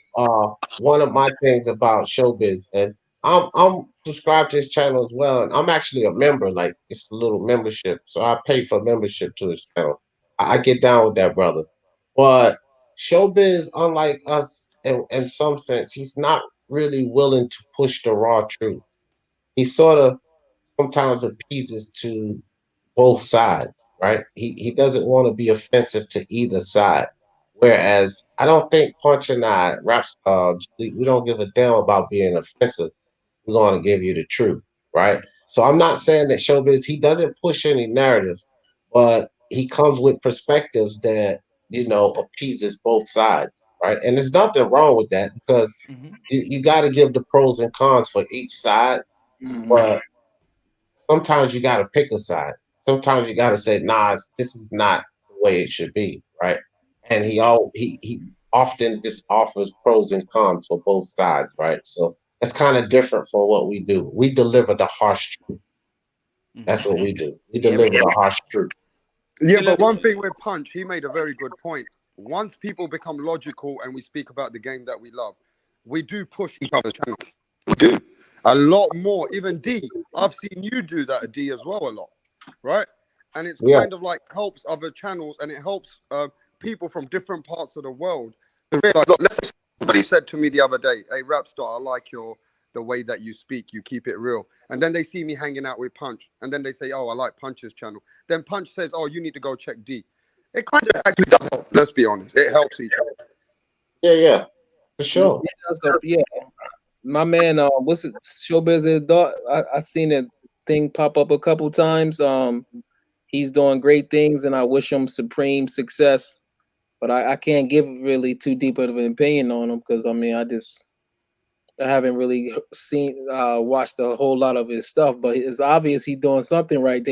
One of my things about Showbiz, and I'm subscribed to his channel as well, and I'm actually a member. Like, it's a little membership, so I pay for membership to his channel. I get down with that brother. But Showbiz, unlike us in some sense, he's not really willing to push the raw truth. He sort of sometimes appeases to both sides, right? He doesn't want to be offensive to either side. Whereas I don't think Punch and I, we don't give a damn about being offensive. We're going to give you the truth, right? So I'm not saying that Showbiz, he doesn't push any narrative, but he comes with perspectives that, appeases both sides, right? And there's nothing wrong with that because you got to give the pros and cons for each side, but sometimes you got to pick a side. Sometimes you got to say, nah, this is not the way it should be, right? And he often just offers pros and cons for both sides, right? So that's kind of different for what we do. We deliver the harsh truth. That's what we do. We deliver the harsh truth. Yeah, but one thing with Punch, he made a very good point. Once people become logical and we speak about the game that we love, we do push each other's channel. We do. A lot more. Even D, I've seen you do that at D as well a lot, right? And it's Yeah. kind of like helps other channels and it helps people from different parts of the world to realize, look, somebody said to me the other day, hey, Rapstar, I like the way that you speak, you keep it real. And then they see me hanging out with Punch. And then they say, oh, I like Punch's channel. Then Punch says, oh, you need to go check D. It kind of actually does help. Let's be honest. It helps each other. Yeah, for sure. Yeah. My man, what's it? Showbiz adult. I seen that thing pop up a couple times. He's doing great things, and I wish him supreme success. But I can't give really too deep of an opinion on him because I haven't really watched a whole lot of his stuff. But it's obvious he's doing something right.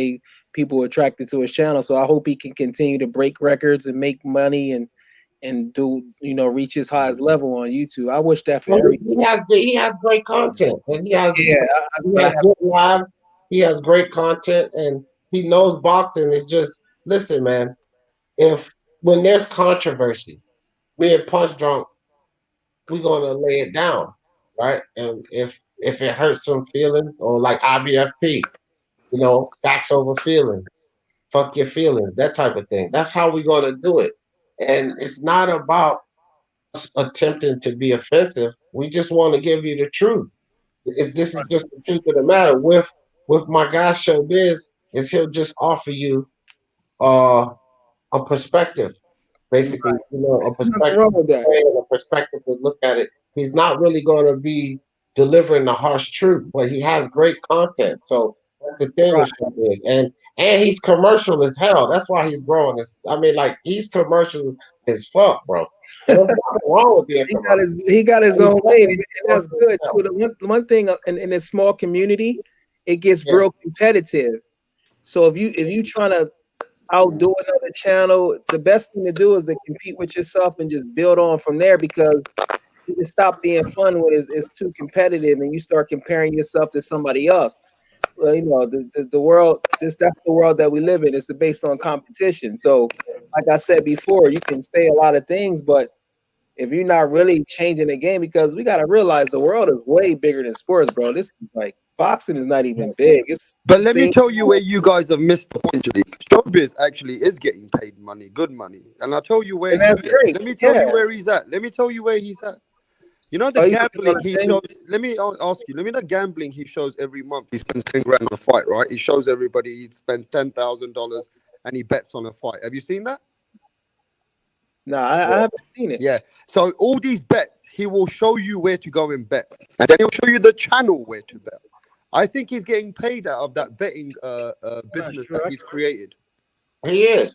People are attracted to his channel, so I hope he can continue to break records and make money and do reach his highest level on YouTube. I wish that for everything. He has great content, and he has Yeah, good live. He has great content, and he knows boxing. It's just listen, man. When there's controversy, me and Punch Drunk, we're gonna lay it down, right? And if it hurts some feelings, or like IBFP, facts over feelings, fuck your feelings, that type of thing. That's how we're gonna do it, and it's not about attempting to be offensive. We just want to give you the truth. This is just the truth of the matter. With my guy Showbiz, is he'll just offer you a perspective, basically, a perspective, a perspective to look at it. He's not really going to be delivering the harsh truth, but he has great content. So that's the thing with Showbiz, and he's commercial as hell. That's why he's growing. He's commercial as fuck, bro. And there's nothing wrong with being commercial. He got his own lane, and that's good too. The one thing in a small community, it gets real competitive. So if you trying to outdo another channel, the best thing to do is to compete with yourself and just build on from there, because you can stop being fun when it's too competitive and you start comparing yourself to somebody else. Well, the world, that's the world that we live in. It's based on competition. So like I said before, you can say a lot of things, but if you're not really changing the game, because we got to realize the world is way bigger than sports, bro. This is like boxing is not even big. But let me tell you where you guys have missed the point, Jalik. Showbiz actually is getting paid money, good money. And I'll tell you where he's at. Let me tell you where he's at. Let me tell you where he's at. You know the gambling he shows. Let me ask you. Let me the gambling he shows every month. He spends 10 grand on a fight, right? He shows everybody he spends $10,000 and he bets on a fight. Have you seen that? No, I haven't seen it. Yeah. So all these bets, he will show you where to go and bet, and then he'll show you the channel where to bet. I think he's getting paid out of that betting business that he's created. He is.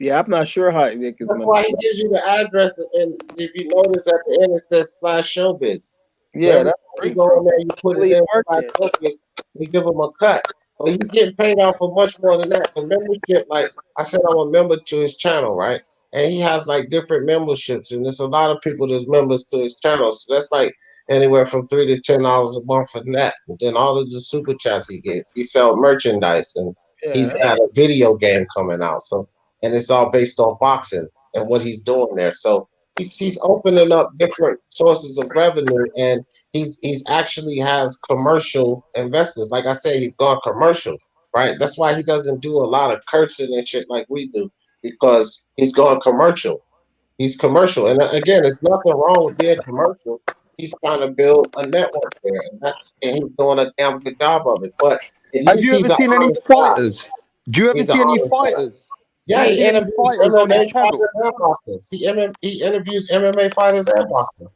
Yeah, I'm not sure how he makes his money. That's why he gives you the address, and if you notice at the end it says /showbiz. Yeah, that's you go in there, you put it in /showbiz, we give him a cut. But he's getting paid out for much more than that. The membership, like I said, I'm a member to his channel, right? And he has like different memberships, and there's a lot of people that's members to his channel. So that's like anywhere from $3 to $10 a month for that. And then all of the super chats he gets, he sells merchandise, and he's got a video game coming out. So, and it's all based on boxing and what he's doing there. So he's opening up different sources of revenue, and he's actually has commercial investors. Like I say, he's gone commercial, right? That's why he doesn't do a lot of cursing and shit like we do, because he's gone commercial. He's commercial, and again, there's nothing wrong with being commercial. He's trying to build a network there, and he's doing a damn good job of it. But at Have least you ever he's an seen any honest guy. fighters? Do you ever He's an see any honest guy. fighters? Do Yeah, you he see any interviews fighters on his MMA channel? fighters and boxers. He interviews MMA fighters and boxers.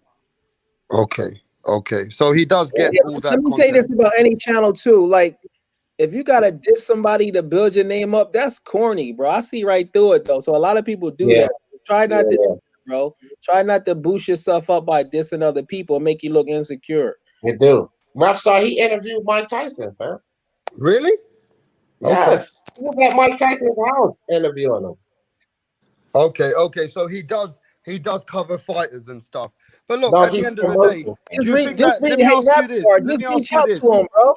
Okay. So he does get Yeah, all let that me say this content. about any channel too. Like, if you gotta diss somebody to build your name up, that's corny, bro. I see right through it though. So a lot of people do Yeah, that. Try not to, yeah, bro. Try not to boost yourself up by dissing other people and make you look insecure. you do. Rockstar, he interviewed Mike Tyson, man. Really? Okay. Yes, he was at Mike Tyson's house interviewing him. Okay. So he does cover fighters and stuff. But look, No, at he's the end of the day, commercial. do you think that? Let me Hey, ask you this. Rapstar, Let just me reach ask you out this. to him, bro. Let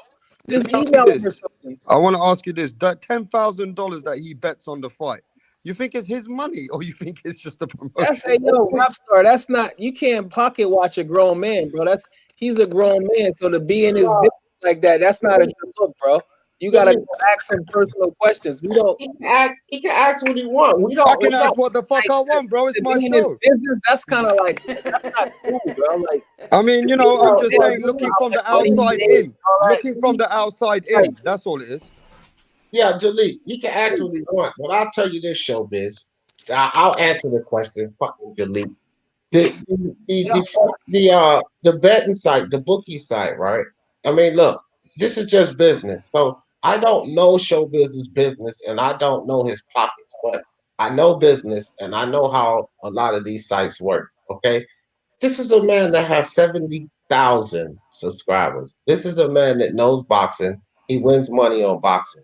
Just me ask you email him or this. something. I want to ask you this: that $10,000 that he bets on the fight, you think it's his money, or you think it's just a That's promotion? Rapstar. That's not, you can't pocket watch a grown man, bro. He's a grown man. So to be in his business like that, that's not a good look, bro. You gotta go ask some personal questions. We don't. He can ask what he wants. We I don't. can ask what the fuck I want, bro. It's To my be in his show. business, that's kind of like, that's not cool, bro. Like, I mean, you know, I'm just saying, looking from the outside in. Looking from the outside in. That's all it is. Yeah, Jaleel, he can ask what he wants, but I'll tell you this, showbiz. I'll answer the question. Fucking Jaleel. The betting site, the bookie site, right? I mean, look, this is just business. So I don't know show business, and I don't know his pockets, but I know business, and I know how a lot of these sites work. Okay, this is a man that has 70,000 subscribers. This is a man that knows boxing. He wins money on boxing.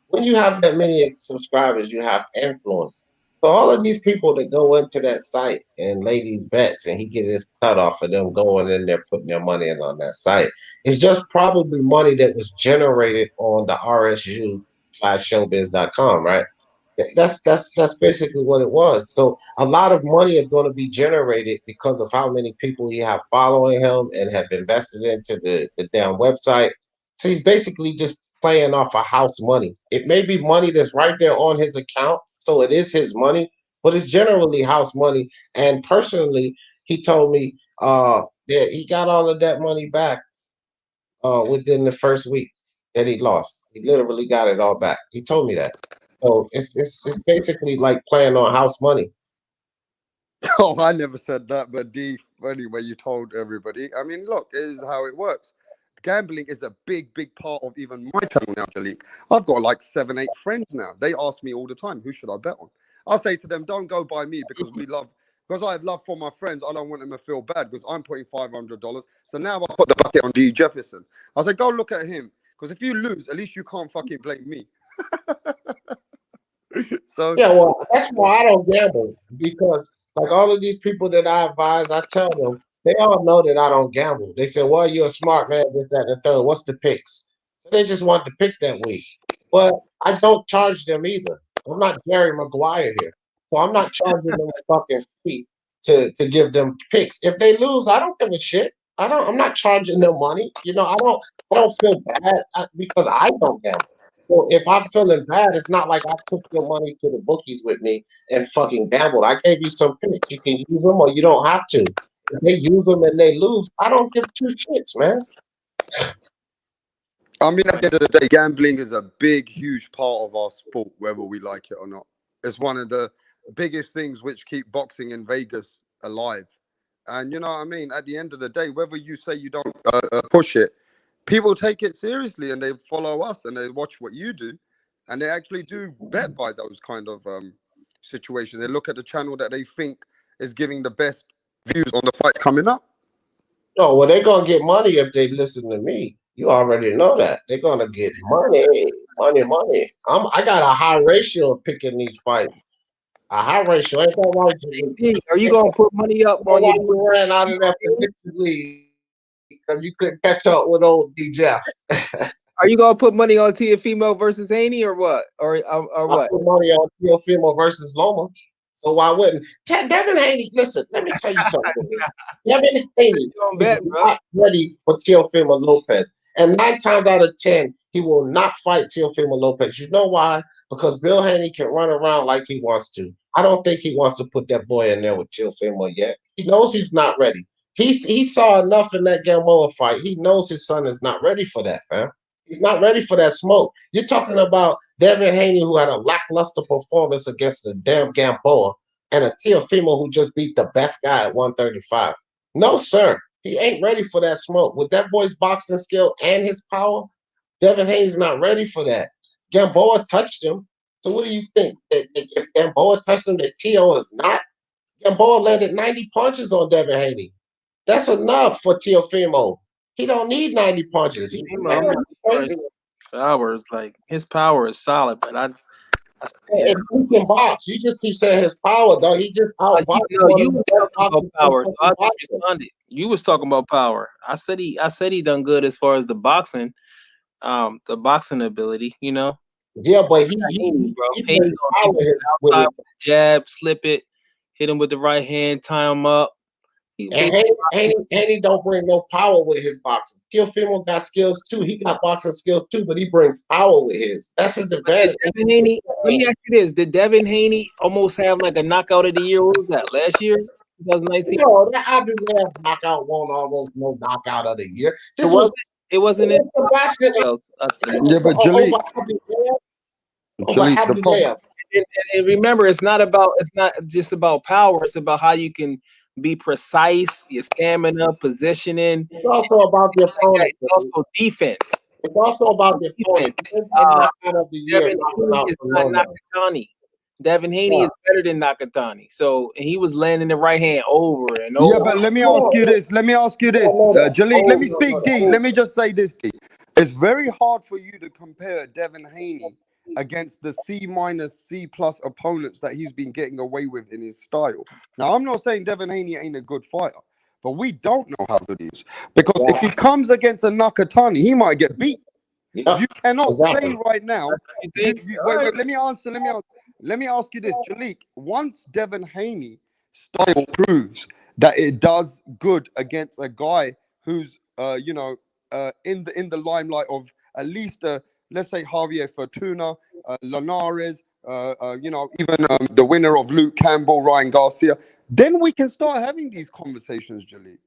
When you have that many subscribers, you have influence. So all of these people that go into that site and lay these bets, and he gets his cut off of them going in there putting their money in on that site, it's just probably money that was generated on the RSU/showbiz.com, right? That's basically what it was. So a lot of money is going to be generated because of how many people he have following him and have invested into the damn website. So he's basically just playing off of house money. It may be money that's right there on his account, so it is his money, but it's generally house money. And personally, he told me that he got all of that money back within the first week that he lost. He literally got it all back. He told me that. So it's basically like playing on house money. Oh, I never said that, but D, anyway, you told everybody. I mean, look, it is how it works. Gambling is a big part of even my channel now, Jalik. I've got like 7, 8 friends now. They ask me all the time, who should I bet on? I'll say to them, don't go by me because I have love for my friends. I don't want them to feel bad because I'm putting $500. So now I put the bucket on D Jefferson. I say, go look at him because if you lose, at least you can't fucking blame me. So yeah, well, that's why I don't gamble because like all of these people that I advise, I tell them they all know that I don't gamble. They say, "Well, you're a smart man, this, that, and the third. What's the picks?" So they just want the picks that week. But I don't charge them either. I'm not Jerry Maguire here, so I'm not charging them a fucking fee to give them picks. If they lose, I don't give a shit. I'm not charging them money. You know, I don't feel bad because I don't gamble. So if I'm feeling bad, it's not like I took your money to the bookies with me and fucking gambled. I gave you some picks. You can use them or you don't have to. If they use them and they lose, I don't give two shits, man. I mean, at the end of the day, gambling is a big, huge part of our sport, whether we like it or not. It's one of the biggest things which keep boxing in Vegas alive. And you know what I mean? At the end of the day, whether you say you don't push it, people take it seriously and they follow us and they watch what you do. And they actually do bet by those kind of situations. They look at the channel that they think is giving the best views on the fights coming up. No, well, they're gonna get money if they listen to me. You already know that. They're gonna get money, money. I got a high ratio of picking these fights. A high ratio. Ain't that right, Jimmy? Hey, are you gonna put money up on Why your? you ran out of that prediction league? Because you couldn't catch up with old D Jeff. Are you gonna put money on Teofimo versus Haney or what? Or I what? put money on Teofimo versus Loma. So why wouldn't Devin Haney? Listen, let me tell you something. Devin Haney is not ready for Teofimo Lopez, and 9 times out of 10, he will not fight Teofimo Lopez. You know why? Because Bill Haney can run around like he wants to. I don't think he wants to put that boy in there with Teofimo yet. He knows he's not ready. He saw enough in that Gamboa fight. He knows his son is not ready for that, fam. He's not ready for that smoke. You're talking about Devin Haney, who had a lackluster performance against the damn Gamboa, and a Teofimo who just beat the best guy at 135. No, sir. He ain't ready for that smoke. With that boy's boxing skill and his power, Devin Haney's not ready for that. Gamboa touched him. So what do you think? That if Gamboa touched him, that Tio is not? Gamboa landed 90 punches on Devin Haney. That's enough for Teofimo. He don't need 90 punches. He crazy. Power is like his power is solid, but I If he can box, you just keep saying his power, though. He just outboxed. you was talking about power, so I just responded. You was talking about power. I said he done good as far as the boxing ability, you know. Yeah, but he Haney brings gonna power keep it with outside it. with the jab, slip it, hit him with the right hand, tie him up. And Haney don't bring no power with his boxing. Teofimo got skills too. He got boxing skills too, but he brings power with his. That's his advantage. Devin Haney, let me ask you this: did Devin Haney almost have like a knockout of the year? What was that last year, 2019? No, that Abdullah knockout won almost no knockout of the year. This was it wasn't in Sebastian. Yeah, but Jaleel, Jaleel, the problem. And remember, it's not just about power. It's about how you can be precise, your stamina, positioning. It's also about the opponent. It's also defense. It's also about the opponent. Devin Haney is not Nakatani. Devin Haney is better than Nakatani. So and he was landing the right hand over and over. Yeah, but let me ask you this. Jaleel, let me speak, D. Let me just say this, D. It's very hard for you to compare Devin Haney against the C-, C+ opponents that he's been getting away with in his style. Now, I'm not saying Devin Haney ain't a good fighter, but we don't know how good he is. Because if he comes against a Nakatani, he might get beat. You cannot say right now. Wait, let me answer. Let me ask you this, Jalik. Once Devin Haney style proves that it does good against a guy who's in the limelight of at least let's say Javier Fortuna, Linares, even the winner of Luke Campbell, Ryan Garcia, then we can start having these conversations, Jalik.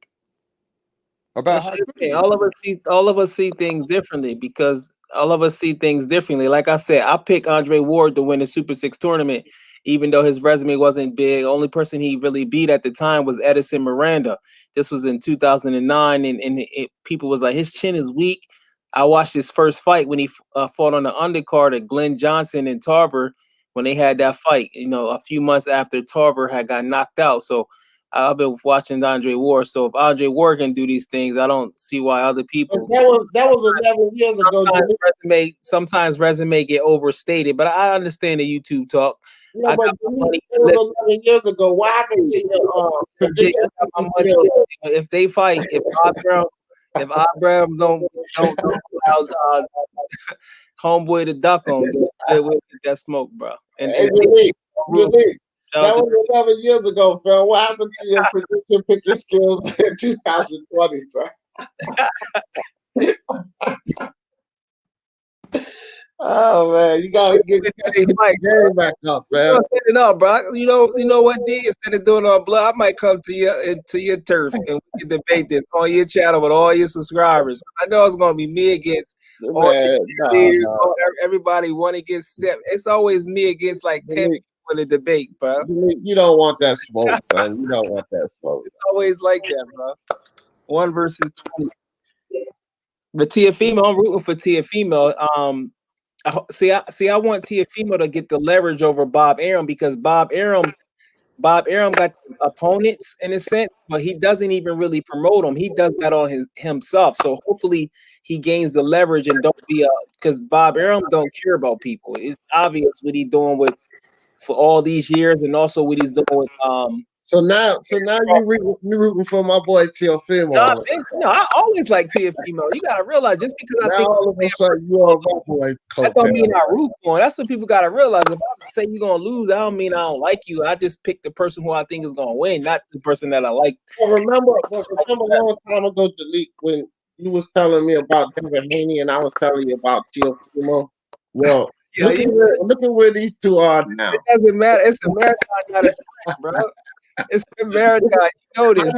About how good he is. All of us see things differently because all of us see things differently. Like I said, I picked Andre Ward to win the Super 6 tournament, even though his resume wasn't big. Only person he really beat at the time was Edison Miranda. This was in 2009, and people was like, his chin is weak. I watched his first fight when he fought on the undercard of Glenn Johnson and Tarver when they had that fight, a few months after Tarver had got knocked out. So I've been watching Andre Ward. So if Andre Ward can do these things, I don't see why other people. That was 11 years ago. Sometimes resume get overstated, but I understand the YouTube talk. Yeah, but it was 11 years ago. What happened to your prediction? If they fight, if Abraham don't allow homeboy to duck on, we'll get that smoke, bro. That was 11 years ago, Phil. What happened to your prediction picking skills in 2020, sir? Oh man, you gotta get the game back up, fam. Set it up, bro. You know what, D? Instead of doing on blood, I might come to your turf and we can debate this on your channel with all your subscribers. I know it's gonna be me against everybody, one against 7. It's always me against like 10 people in a debate, bro. You don't want that smoke, son. You don't want that smoke. It's always like that, bro. 1 versus 20. But Teofimo, I'm rooting for Teofimo. I want Teofimo to get the leverage over Bob Arum because Bob Arum got opponents in a sense, but he doesn't even really promote them. He does that on himself. So hopefully he gains the leverage and don't be because Bob Arum don't care about people. It's obvious what he's doing for all these years and also what he's doing with So now you rooting for my boy Teofimo. No, I always like Teofimo. You gotta realize just because I think all of a sudden you are my boy. That don't mean I root for him. That's what people gotta realize. If I say you're gonna lose, I don't mean I don't like you. I just pick the person who I think is gonna win, not the person that I like. Remember a long time ago, Delete, when you was telling me about Devin Haney and I was telling you about Teofimo. Well, Yeah, Look at where these two are now. it doesn't matter. It's a marathon, not a sprint, bro. It's a marathon. You know this.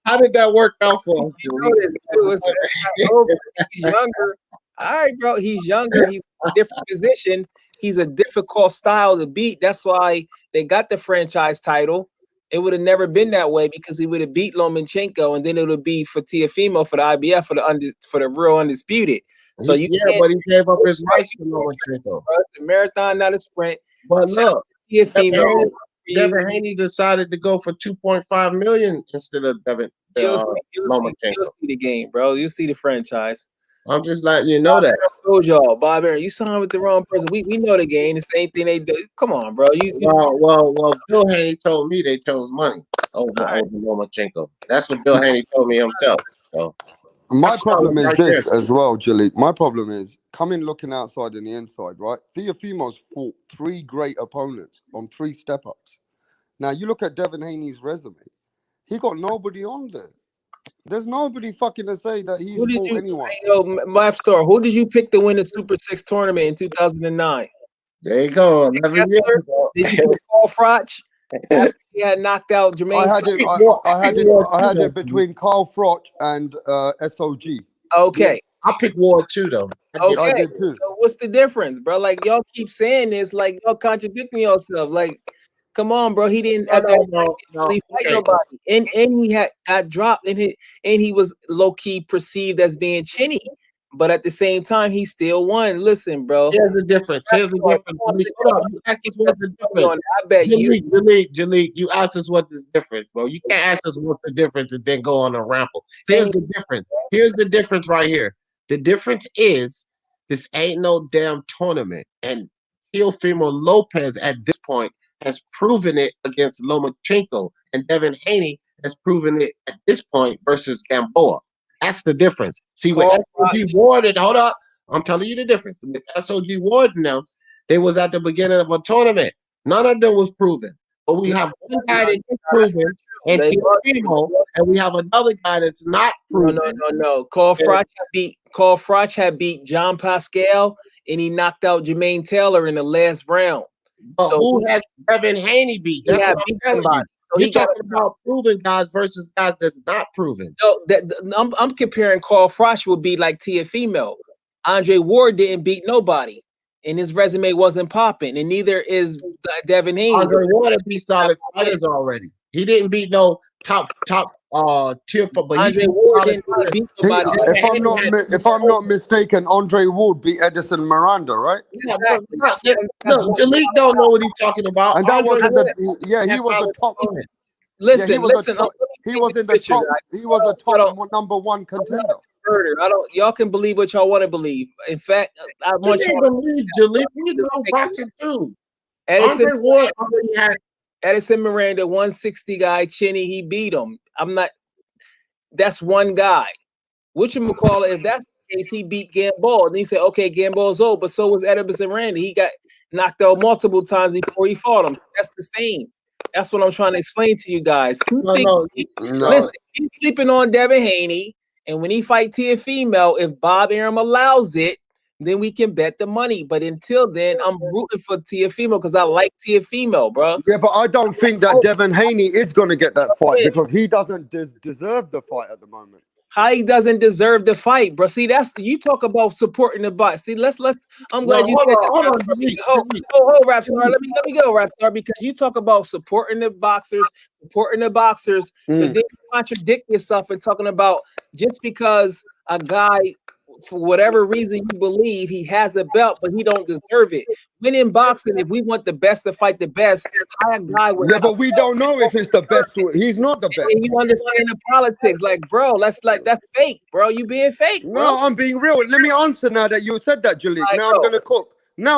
How did that work out for us, You know this too. It's not over. He's younger. All right, bro. He's younger. He's in a different position. He's a difficult style to beat. That's why they got the franchise title. It would have never been that way because he would have beat Lomachenko, and then it would be for Teofimo for the IBF for the real undisputed. So you but he gave up his rights to Lomachenko. It's a marathon, not a sprint. But look, Teofimo. Devin Haney decided to go for 2.5 million instead of Devin You'll Lomachenko. see the game, bro. You'll see the franchise. I'm just letting you know Bob that. Aaron told y'all, Bob Aaron, you signed with the wrong person. We know the game. It's the same thing they do. Come on, bro. Well, Bill Haney told me they chose money over Lomachenko. That's what Bill Haney told me himself. So my problem is this as well, Jalik. My problem is coming looking outside and the inside, right? Teofimo's fought 3 great opponents on 3 step-ups. Now you look at Devin Haney's resume. He got nobody on there. There's nobody fucking to say that he's fought anyone. Yo, my store. Who did you pick to win the Super 6 tournament in 2009? There you go. 11 years ago. Did you pick Paul Froch? After he had knocked out Jermaine. I had it between Carl Froch and SOG. Okay. I picked Ward too, though. Okay. I did too. So what's the difference, bro? Like y'all keep saying this, like y'all contradicting yourself. Like, come on, bro. He didn't at that time really fight nobody. And he got dropped and he was low-key perceived as being chinny. But at the same time, he still won. Listen, bro. Here's the difference. Hold on. You asked us what's the difference. I bet Jalik, you asked us what the difference, bro. You can't ask us what's the difference and then go on a ramble. Here's the difference. Here's the difference right here. The difference is this ain't no damn tournament. And Teofimo Lopez at this point has proven it against Lomachenko. And Devin Haney has proven it at this point versus Gamboa. That's the difference. See, with SOG Ward, hold up, I'm telling you the difference. With SOG Ward now, they was at the beginning of a tournament. None of them was proven. But we have one guy that is proven, and Teofimo, and we have another guy that's not proven. No. Carl Froch had beat John Pascal, and he knocked out Jermaine Taylor in the last round. But who has Devin Haney beat? That's what I'm telling you. So You're talking about proven guys versus guys that's not proven. No, I'm comparing Carl Froch would be like Teofimo. Andre Ward didn't beat nobody, and his resume wasn't popping, and neither is Devin Haney. Andre Ward beat solid fighters already. He didn't beat no top tier for, but Andre Ward didn't really beat nobody. If I'm not mistaken, Andre Ward beat Edison Miranda, right? No, Jalik don't know what he's talking about. And that wasn't he was a top. Listen, he was in the top. He was a top number 1 contender. Y'all can believe what y'all want to believe. In fact, I want you to believe Jalik. We know boxing too. Edison Ward already had Edison Miranda, 160 guy, chinny. He beat him. That's one guy. Whatchamacallit, if that's the case, he beat Gamboa. And he said, okay, Gamboa's old, but so was Edison Miranda. He got knocked out multiple times before he fought him. That's the same. That's what I'm trying to explain to you guys. Listen, he's sleeping on Devin Haney, and when he fight Teofimo, if Bob Arum allows it, then we can bet the money. But until then, I'm rooting for Teofimo because I like Teofimo, bro. Yeah, but I don't think that Devin Haney is going to get that fight because he doesn't deserve the fight at the moment. How he doesn't deserve the fight, bro? See, that's you talk about supporting the box. See, let's. I'm glad you said that. Hold, rap star. Let me go, rap star, because you talk about supporting the boxers, but then you contradict yourself and talking about just because a guy, for whatever reason you believe he has a belt, but he don't deserve it. When in boxing, if we want the best to fight the best, hire a guy with but we don't know if it's the best. He's not the best. And you understand the politics, like, bro, that's fake, bro. You being fake, bro. No, I'm being real. Let me answer now that you said that, Jalik. Now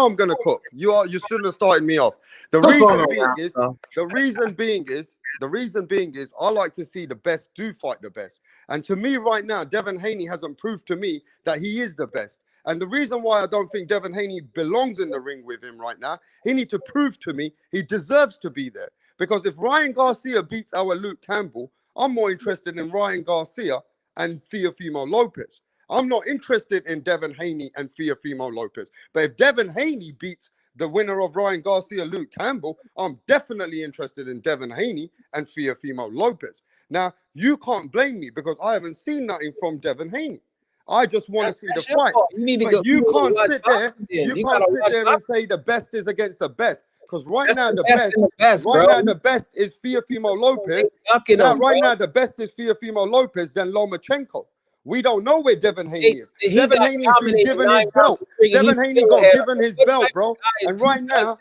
I'm gonna cook. You shouldn't have started me off. The reason being is I like to see the best do fight the best. And to me right now, Devin Haney hasn't proved to me that he is the best. And the reason why I don't think Devin Haney belongs in the ring with him right now, he needs to prove to me he deserves to be there. Because if Ryan Garcia beats our Luke Campbell, I'm more interested in Ryan Garcia and Teofimo Lopez. I'm not interested in Devin Haney and Teofimo Lopez. But if Devin Haney beats the winner of Ryan Garcia, Luke Campbell, I'm definitely interested in Devin Haney and Teofimo Lopez. Now, you can't blame me because I haven't seen nothing from Devin Haney. I just want to see the That's your fights. fault. You need to But go. you can't watch sit there. boxing then. You You can't gotta sit watch there boxing. and say the best is against the best. Because right That's now the the best best, and the best, right bro. now the best is Teofimo Lopez. Ducking Now, them, right bro. now the best is Teofimo Lopez than Lomachenko. We don't know where Devin Haney is. He Devin got Haney's been dominated given 9 his rounds belt. of ring, and he Devin Haney still got had given his what belt, type bro. of guy And does right now, that?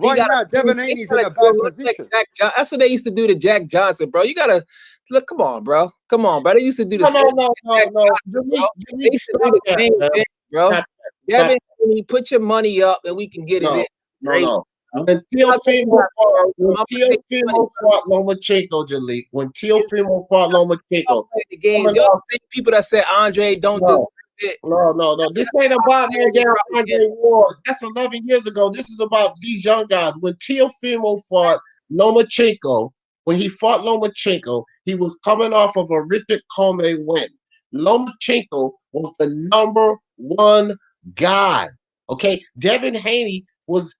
He got Devin he Haney's in gotta a go bad look like position. That's what they used to do to Jack Johnson, bro. You gotta look. Come on, bro. Come on, bro. They used to do the No, same no, no, thing to Jack no, no. Johnson, bro. They Delete, used to do stop the that, same man. thing, bro. Stop that. Stop. Devin, Haney, put your money up and we can get it in. No, Great. no. When Not gonna Teofimo happen, fought, bro. when I'm gonna take your money, Teofimo fought Lomachenko, Jaleel, when Teofimo fought Y'all Lomachenko, play the games. coming Y'all off, the same people that said Andre don't deserve no, it. no. This ain't about no damn Andre Ward. That's 11 years ago. This is about these young guys. When Teofimo fought Lomachenko, when he fought Lomachenko, he was coming off of a Richard Comey win. Lomachenko was the number one guy. Okay, Devin Haney was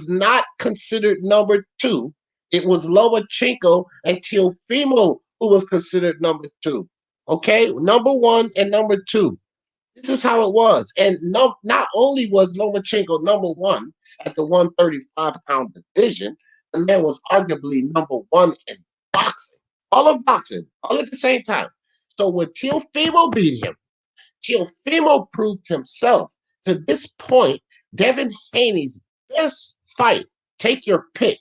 not considered number two. It was Lomachenko and Teofimo who was considered number two. Okay, number one and number two. This is how it was. And no, not only was Lomachenko number one at the 135-pound division, the man was arguably number one in boxing. All of boxing, all at the same time. So when Teofimo beat him, Teofimo proved himself. To this point, Devin Haney's best fight, take your pick,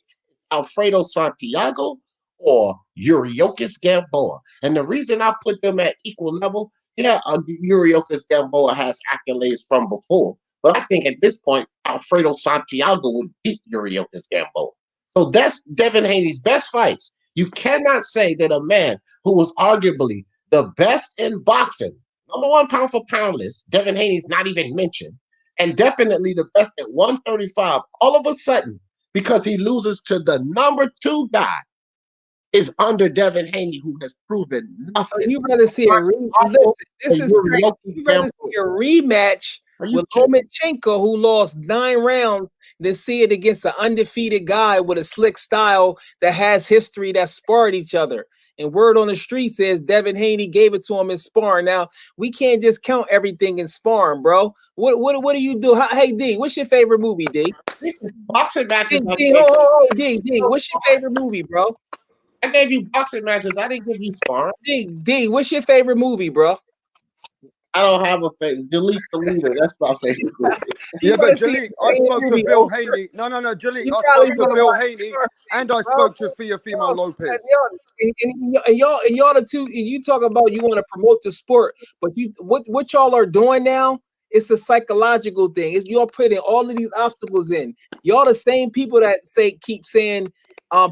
Alfredo Santiago or Yuriokis Gamboa. And the reason I put them at equal level, Yuriokis Gamboa has accolades from before. But I think at this point, Alfredo Santiago would beat Yuriokis Gamboa. So that's Devin Haney's best fights. You cannot say that a man who was arguably the best in boxing, number one pound for pound list, Devin Haney's not even mentioned, and definitely the best at 135, all of a sudden, because he loses to the number two guy, is under Devin Haney, who has proven nothing. So you rather see a rematch? This is crazy. You rather see a rematch with Lomachenko, who lost 9 rounds, than see it against an undefeated guy with a slick style that has history that sparred each other. And word on the street says Devin Haney gave it to him in sparring. Now we can't just count everything in sparring, bro. What do you do? Hey D, what's your favorite movie, D? This is boxing matches. D, what's your favorite movie, bro? I gave you boxing matches. I didn't give you sparring. D, what's your favorite movie, bro? I don't have a favorite. Delete the leader. That's my favorite movie. Yeah, but Jaleel, I spoke to Bill Haney. No, Jaleel, I spoke to Bill Haney and I spoke to Teofimo Lopez. And y'all the two. And you talk about you want to promote the sport, but what y'all are doing now? It's a psychological thing. It's y'all putting all of these obstacles in. Y'all the same people that keep saying,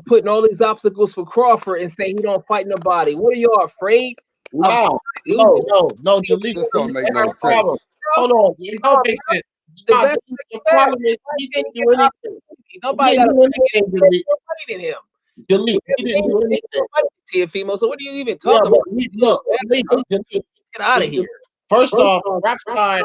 putting all these obstacles for Crawford and saying he don't fight nobody. What are y'all afraid? No, Jaleel. This don't make no problem. sense. Hold on, it don't make sense. The problem is he didn't do anything. Nobody got fighting him. Delete. He didn't do anything. Teofimo. So what are you even talking about? Get out of here. First off, Rapstar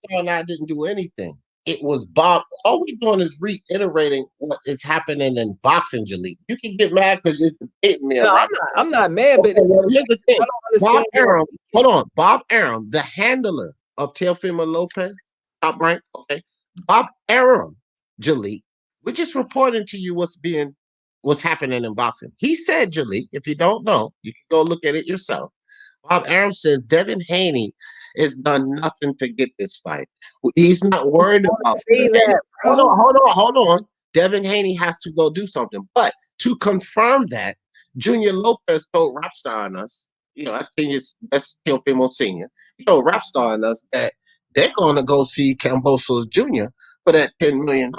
and I didn't do anything. It was Bob. All we're doing is reiterating what is happening in boxing, Jaleel. You can get mad because you're debating me. No, I'm not mad, but here's the thing. Bob Arum, hold on. Bob Arum, the handler of Teofimo Lopez, top rank. Okay. Bob Arum, Jaleel, we're just reporting to you what's happening in boxing. He said, Jaleel, if you don't know, you can go look at it yourself. Bob Arum says Devin Haney has done nothing to get this fight. He's not worried about that. Hold on. Devin Haney has to go do something. But to confirm that, Junior Lopez told Rapstar on us, that's Teofimo Sr. He told Rapstar on us that they're going to go see Kambosos Jr. for that $10 million.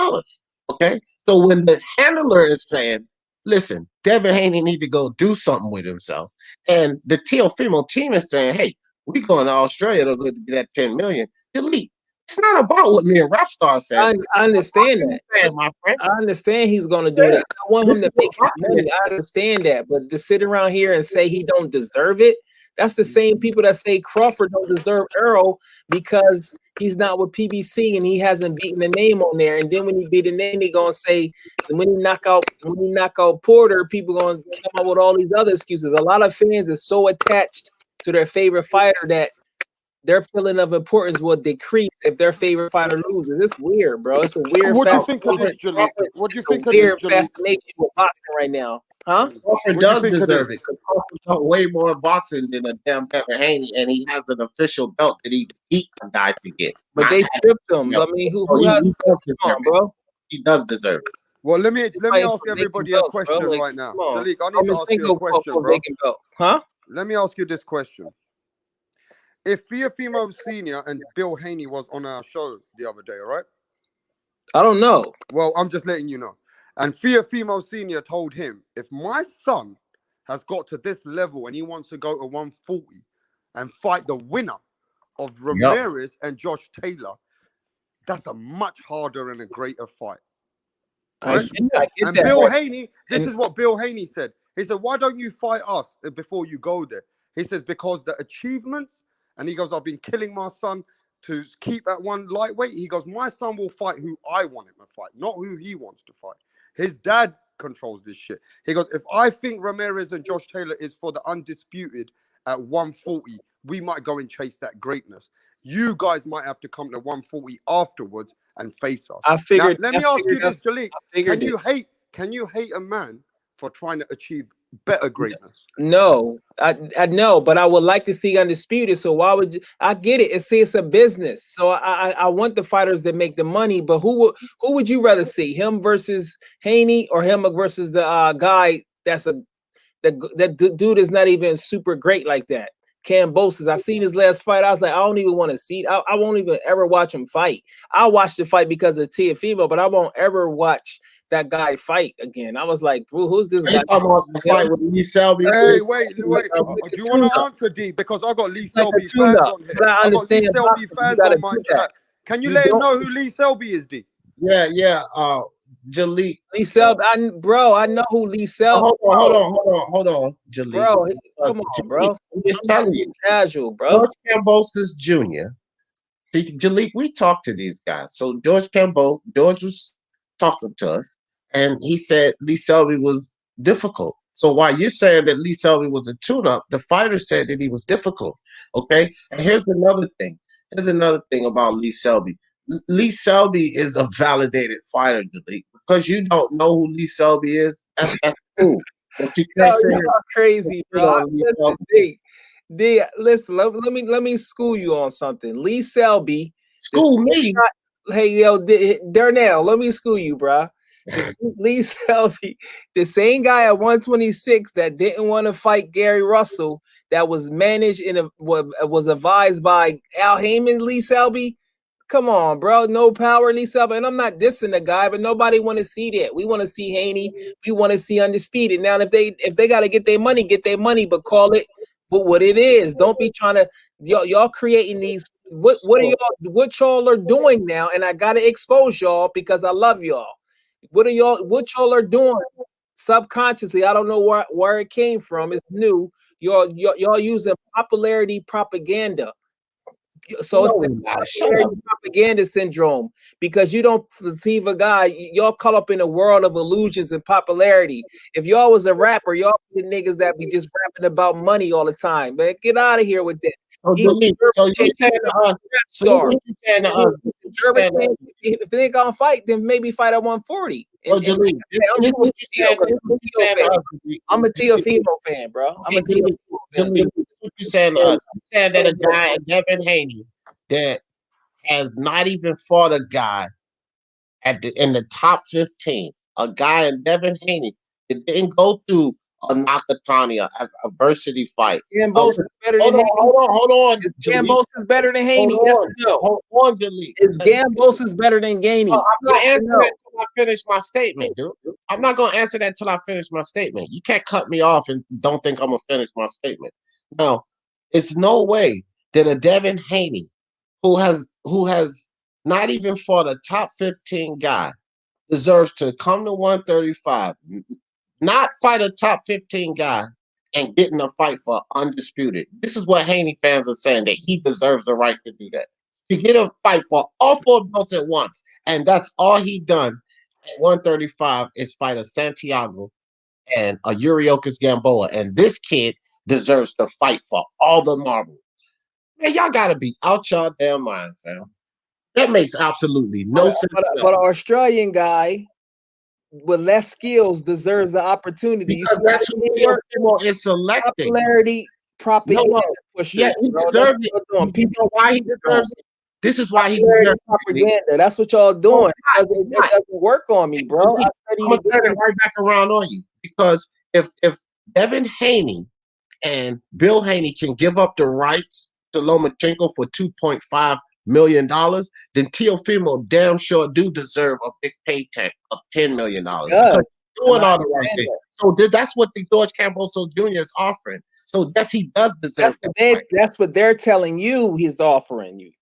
Okay? So when the handler is saying, listen, Devin Haney need to go do something with himself, and the Teofimo team is saying, hey, we're going to Australia to get that $10 million. Delete. It's not about what me and Rapstar said. I understand that. My friend. I understand he's going to do that. I want him to make his money. I understand that. But to sit around here and say he don't deserve it, That's the same people that say Crawford don't deserve Earl because he's not with PBC and he hasn't beaten the name on there. And then when he beat the name, they gonna say when he knock out Porter, people gonna come up with all these other excuses. A lot of fans are so attached to their favorite fighter that their feeling of importance will decrease if their favorite fighter loses. It's weird, bro. It's a weird What do you fascination. think of this, Jalik? What do you think of Weird this, Jalik? fascination with boxing right now, huh? Crawford What do you does think of deserve this? it because Crawford's done way more boxing than a damn Devin Haney, and he has an official belt that he beat the guy to get. But Not they having stripped a him. belt. I mean, So who he has? does Come deserve on, it. bro. He does deserve it. Well, let me Fighting ask for vacant everybody a belts, bro. question Like, right now. come on. Jalik, I need to ask you a question, for bro. vacant belt, huh? Let me ask you this question. If Teofimo Sr. and Bill Haney was on our show the other day, right? I don't know. Well, I'm just letting you know. And Teofimo Sr. told him, if my son has got to this level and he wants to go to 140 and fight the winner of Ramirez and Josh Taylor, that's a much harder and a greater fight. I Right? get And that. Bill Haney, this And- is what Bill Haney said. He said, why don't you fight us before you go there? He says, because the achievements, and he goes, I've been killing my son to keep at one lightweight. He goes, my son will fight who I want him to fight, not who he wants to fight. His dad controls this shit. He goes, if I think Ramirez and Josh Taylor is for the undisputed at 140, we might go and chase that greatness. You guys might have to come to 140 afterwards and face us. I figured. Now, let me ask you this, Jalik. Can Can you hate a man for trying to achieve better greatness? No, I know, but I would like to see undisputed. So why would you? I get it. It's a business. So I want the fighters that make the money. But who would you rather see, him versus Haney or him versus the guy that dude is not even super great like that? Cambosis. I seen his last fight. I was like, I don't even want to see it. I won't even ever watch him fight. I watched the fight because of Teofimo, but I won't ever watch that guy fight again. I was like, bro, who's this Are guy? you talking about the fight with Lee Selby? Hey, wait. Do you want to answer, D? Because I got Lee Selby fans on here. But I I got Lee understand Selby boxing, you fans gotta on my do that. chat. Can you You let him don't- know who Lee Selby is, D? Yeah. Jalik. Lee Selby, I know who Lee Selby. Hold on, Jalik. Bro, come on, bro. I'm just telling you, casual, bro. George Cambosis Jr. See, Jalik, we talked to these guys. So George was talking to us, and he said Lee Selby was difficult. So while you're saying that Lee Selby was a tune-up, the fighter said that he was difficult. Okay, and here's another thing. Here's another thing about Lee Selby. Lee Selby is a validated fighter, Jalik. Because you don't know who Lee Selby is, that's cool. But you can't say You're crazy, bro. Listen, let me school you on something. Lee Selby. School me. Hey, yo, Darnell, let me school you, bro. Lee Selby, the same guy at 126 that didn't want to fight Gary Russell, that was managed was advised by Al Heyman. Lee Selby. Come on, bro. No power, Lee Selby. And I'm not dissing the guy, but nobody want to see that. We want to see Haney. We want to see undisputed. Now, if they got to get their money, but call it what it is. Don't be trying to y'all creating these. What y'all are doing now? And I gotta expose y'all because I love y'all. What y'all are doing subconsciously? I don't know where it came from. It's new. Y'all using popularity propaganda. So it's the propaganda syndrome because you don't perceive a guy. Y'all caught up in a world of illusions and popularity. If y'all was a rapper, y'all the niggas that be just rapping about money all the time. Man, get out of here with that. So you saying to us, if they gonna fight, then maybe fight at 140. I'm a Teofimo fan, bro. I'm a Teofimo fan. What you saying to us? You saying that a guy, Devin Haney, that has not even fought a guy in the top 15, a guy in Devin Haney that didn't go through a Nakatani, a adversity fight. Gambos is better than Haney. Hold on. Gambos is better than Haney. Yes or no? Hold on, Jalik. Is Gambos is better than Haney? I'm not answering that until I finish my statement, dude. I'm not going to answer that until I finish my statement. You can't cut me off and don't think I'm going to finish my statement. No, it's no way that a Devin Haney, who has not even fought a top 15 guy, deserves to come to 135, not fight a top 15 guy, and getting a fight for undisputed. This is what Haney fans are saying, that he deserves the right to do that. To get a fight for all 4 belts at once. And that's all he done at 135 is fight a Santiago and a Yuriokis Gamboa. And this kid deserves to fight for all the marbles. Man, y'all gotta be out y'all damn mind, fam. That makes absolutely no sense. But an Australian guy with less skills deserves the opportunity. Because that's who Teofimo is selecting. Popularity, propaganda pusher. Yeah, he deserves it. You know why he deserves it? This is why he deserves propaganda. That's what y'all doing. It doesn't work on me, bro. I'm gonna turn it right back around on you, because if Devin Haney and Bill Haney can give up the rights to Lomachenko for $2.5 million, then Teofimo damn sure do deserve a big paycheck of $10 million. Because he's doing all the right things. So that's what the George Camboso Jr. is offering. So yes, he does deserve that's what they're telling you he's offering you.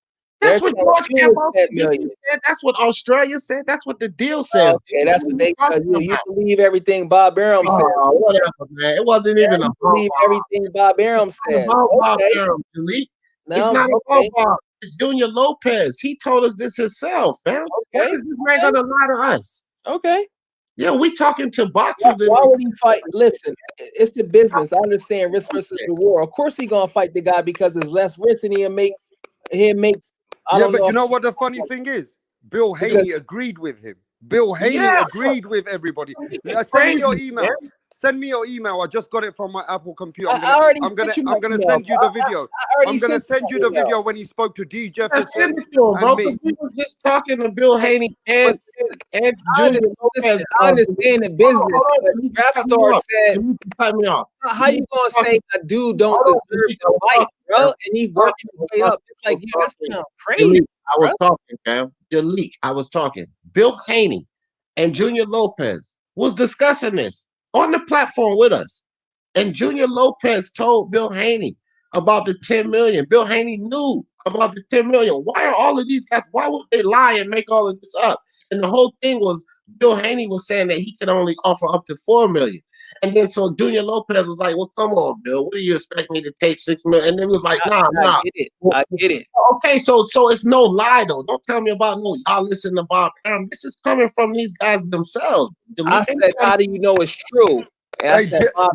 That's what George Camboso said. That's what Australia said. That's what the deal says. Okay, that's what they tell you. You believe everything Bob Arum said. Whatever, man. It wasn't even a believe everything Bob Arum said. Bob Arum, delete. It's not about Bob. It's Junior Lopez. He told us this himself, fam. Why is this man gonna lie to us? Okay. Yeah, we talking to boxers. Why would he fight? Listen, it's the business. I understand risk versus reward. Of course, he gonna fight the guy because there's less risk, and he'll make. Yeah, but you know what the funny thing is? Bill Haney agreed with him. Bill Haney agreed with everybody. Send me your email. Send me your email. I just got it from my Apple computer. I'm gonna send you the video. I'm gonna send you the video when he spoke to D. Jefferson and me. We were just talking to Bill Haney and Junior Lopez. I understand the business. Rap Star said, "Cut me off. How you gonna say a dude don't deserve the fight, bro? And he's working his way up. It's like you. That's kind of crazy." I was talking, fam. Delete. I was talking. Bill Haney and Junior Lopez was discussing this on the platform with us. And Junior Lopez told Bill Haney about the 10 million. Bill Haney knew about the 10 million. Why are all of these guys, why would they lie and make all of this up? And the whole thing was Bill Haney was saying that he could only offer up to 4 million. And then so Junior Lopez was like, well, come on, Bill. What do you expect me to take 6 million? And it was like, nah. I get it. Okay, so it's no lie though. Don't tell me about no y'all listen to Bob Arum. This is coming from these guys themselves. I said, how do you know it's true? Hey,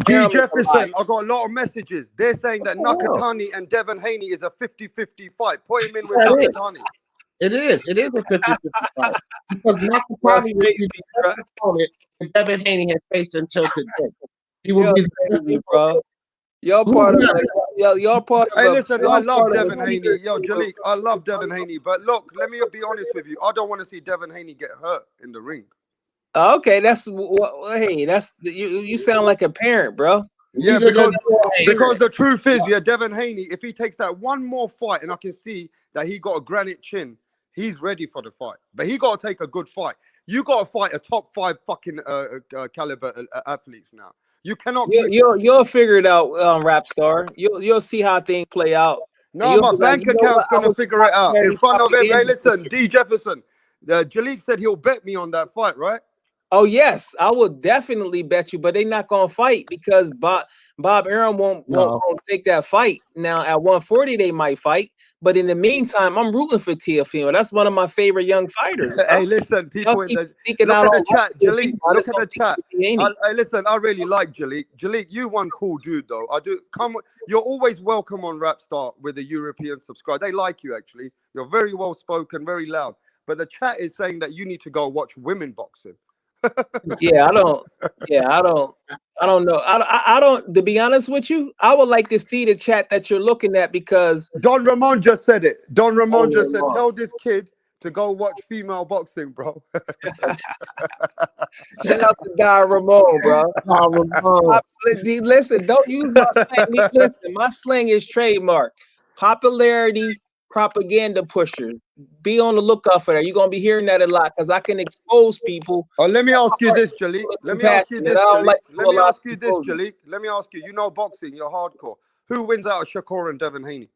D. Jefferson, I got a lot of messages. They're saying that Nakatani and Devin Haney is a 50-50 fight. Put him in with Nakatani. It is a 50-50 fight. Because Nakatani will be the best opponent that Devin Haney has faced until today. He will be the best bro. Y'all part of y'all part of. Hey, listen, I love Devin Haney. Yo, Jalik, I love Devin Haney. But look, let me be honest with you. I don't want to see Devin Haney get hurt in the ring. Okay, that's you sound like a parent, bro. Yeah, because the truth is, Devin Haney, if he takes that one more fight, and I can see that he got a granite chin, he's ready for the fight. But he got to take a good fight. You got to fight a top 5 fucking caliber athletes now. You cannot. You'll figure it out, Rap Star. You'll see how things play out. No, my bank account's gonna figure it out in front of him. Hey, listen, D. Jefferson, Jalik said he'll bet me on that fight, right? Oh yes, I will definitely bet you, but they're not gonna fight because Bob Arum won't take that fight. Now at 140 they might fight, but in the meantime, I'm rooting for Teofimo. That's one of my favorite young fighters. Hey, listen, people in the look at the chat, Jalik. Look at the chat. Hey, listen, I really like Jalik. Jalik, you one cool dude though. I do come. You're always welcome on Rapstar with the European subscribe. They like you actually. You're very well spoken, very loud. But the chat is saying that you need to go watch women boxing. I don't know. I don't, to be honest with you, I would like to see the chat that you're looking at because Don Ramon just said it. Don Ramon just said, tell this kid to go watch female boxing, bro. Shout out to Don Ramon, bro. Listen, don't use my slang. Listen, my slang is trademark. Popularity, propaganda pushers. Be on the lookout for that. You're gonna be hearing that a lot because I can expose people. Oh, let me ask you this, Jalik. Let me ask you this, Jalik. Let me ask you. You know boxing. You're hardcore. Who wins out of Shakur and Devin Haney?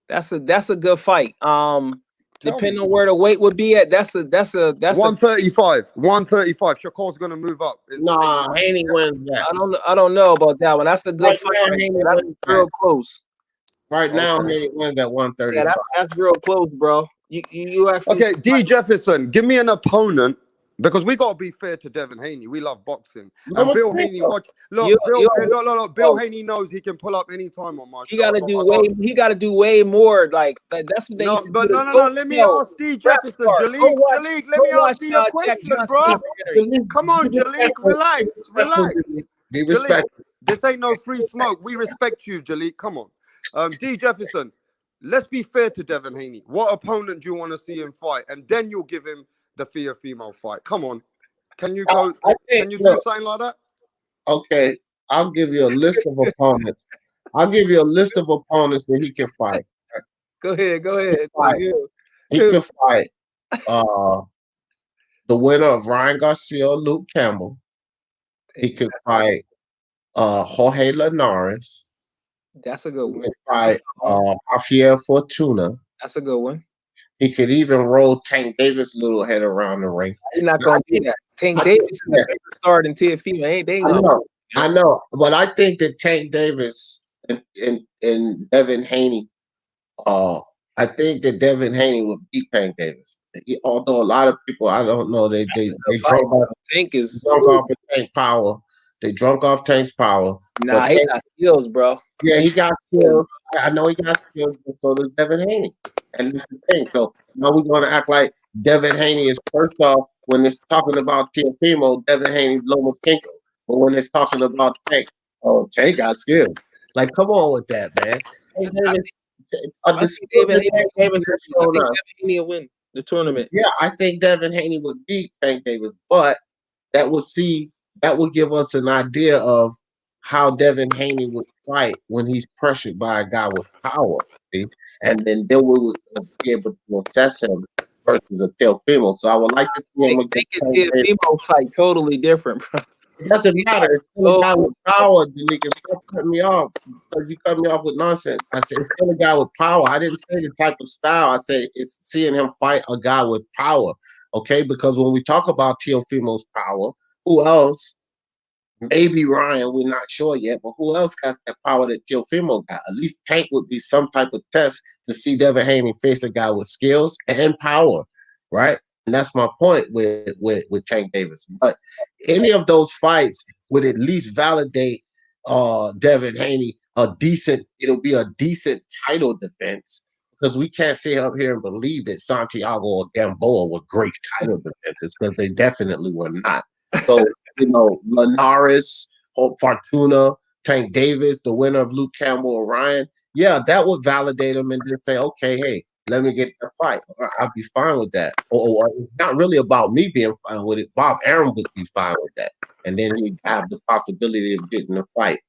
That's a good fight. Depending on where the weight would be at, that's a 135. 135. Shakur's gonna move up. It's Nah, Haney wins that. I don't know about that one. That's a good Right fight. now, Right Haney there. That's wins real that. close. Right now, Okay. Haney wins at Yeah, 135. that's real close, bro. You actually Okay, D Jefferson, give me an opponent because we gotta be fair to Devin Haney. We love boxing. And Bill Haney, watch. Look, look. Bill Haney knows he can pull up anytime on my He show. got to do way. He got to do way more. Like that's what they used to But do. no. Let me ask D Jefferson, Jalik. Let me ask you a question, bro. Come on, Jalik, relax. Be Jalik, respectful. this ain't no free smoke. We respect you, Jalik. Come on. D Jefferson, let's be fair to Devin Haney. What opponent do you want to see him fight? And then you'll give him the Thea female fight. Come on. Can you do something like that? Okay, I'll give you a list of opponents. I'll give you a list of opponents that he can fight. Go ahead. He could fight the winner of Ryan Garcia or Luke Campbell. He could fight Jorge Linares. That's a good one. He could fight Javier Fortuna. That's a good one. He could even roll Tank Davis' little head around the ring. He's not gonna do that. Tank Davis is a better start than Teofimo. They ain't gonna. I know, but I think that Tank Davis and Devin Haney, I think that Devin Haney would beat Tank Davis. Although a lot of people, I don't know, they drunk off Tank power. They drunk off Tank's power. Nah, he got skills, bro. Yeah, he got skills. I know he got skills, but so does Devin Haney. And that's the thing. So now we're going to act like Devin Haney is first off when it's talking about Teofimo, Devin Haney's Lomachenko. But when it's talking about Tank, Tank got skills. Like, come on with that, man. Tank Davis is showing up. Haney will win the tournament. Yeah, I think Devin Haney would beat Tank Davis, but that would give us an idea of how Devin Haney would fight when he's pressured by a guy with power. See? And then we would be able to assess him versus a Teofimo. So I would like to see him against Teofimo fight totally different, bro. It doesn't matter. It's still a guy with power, Delika. Stop cutting me off because you cut me off with nonsense. I said it's still a guy with power. I didn't say the type of style. I said it's seeing him fight a guy with power. Okay, because when we talk about Teofimo's power, who else? Maybe Ryan, we're not sure yet, but who else has that power that Teofimo got? At least Tank would be some type of test to see Devin Haney face a guy with skills and power, right? And that's my point with Tank Davis. But any of those fights would at least validate Devin Haney it'll be a decent title defense. Because we can't sit up here and believe that Santiago or Gamboa were great title defenses, because they definitely were not. So, Linares, Fortuna, Tank Davis, the winner of Luke Campbell or Ryan, yeah, that would validate them and just say, okay, hey, let me get that fight. I'll be fine with that. Or it's not really about me being fine with it. Bob Arum would be fine with that. And then he'd have the possibility of getting a fight.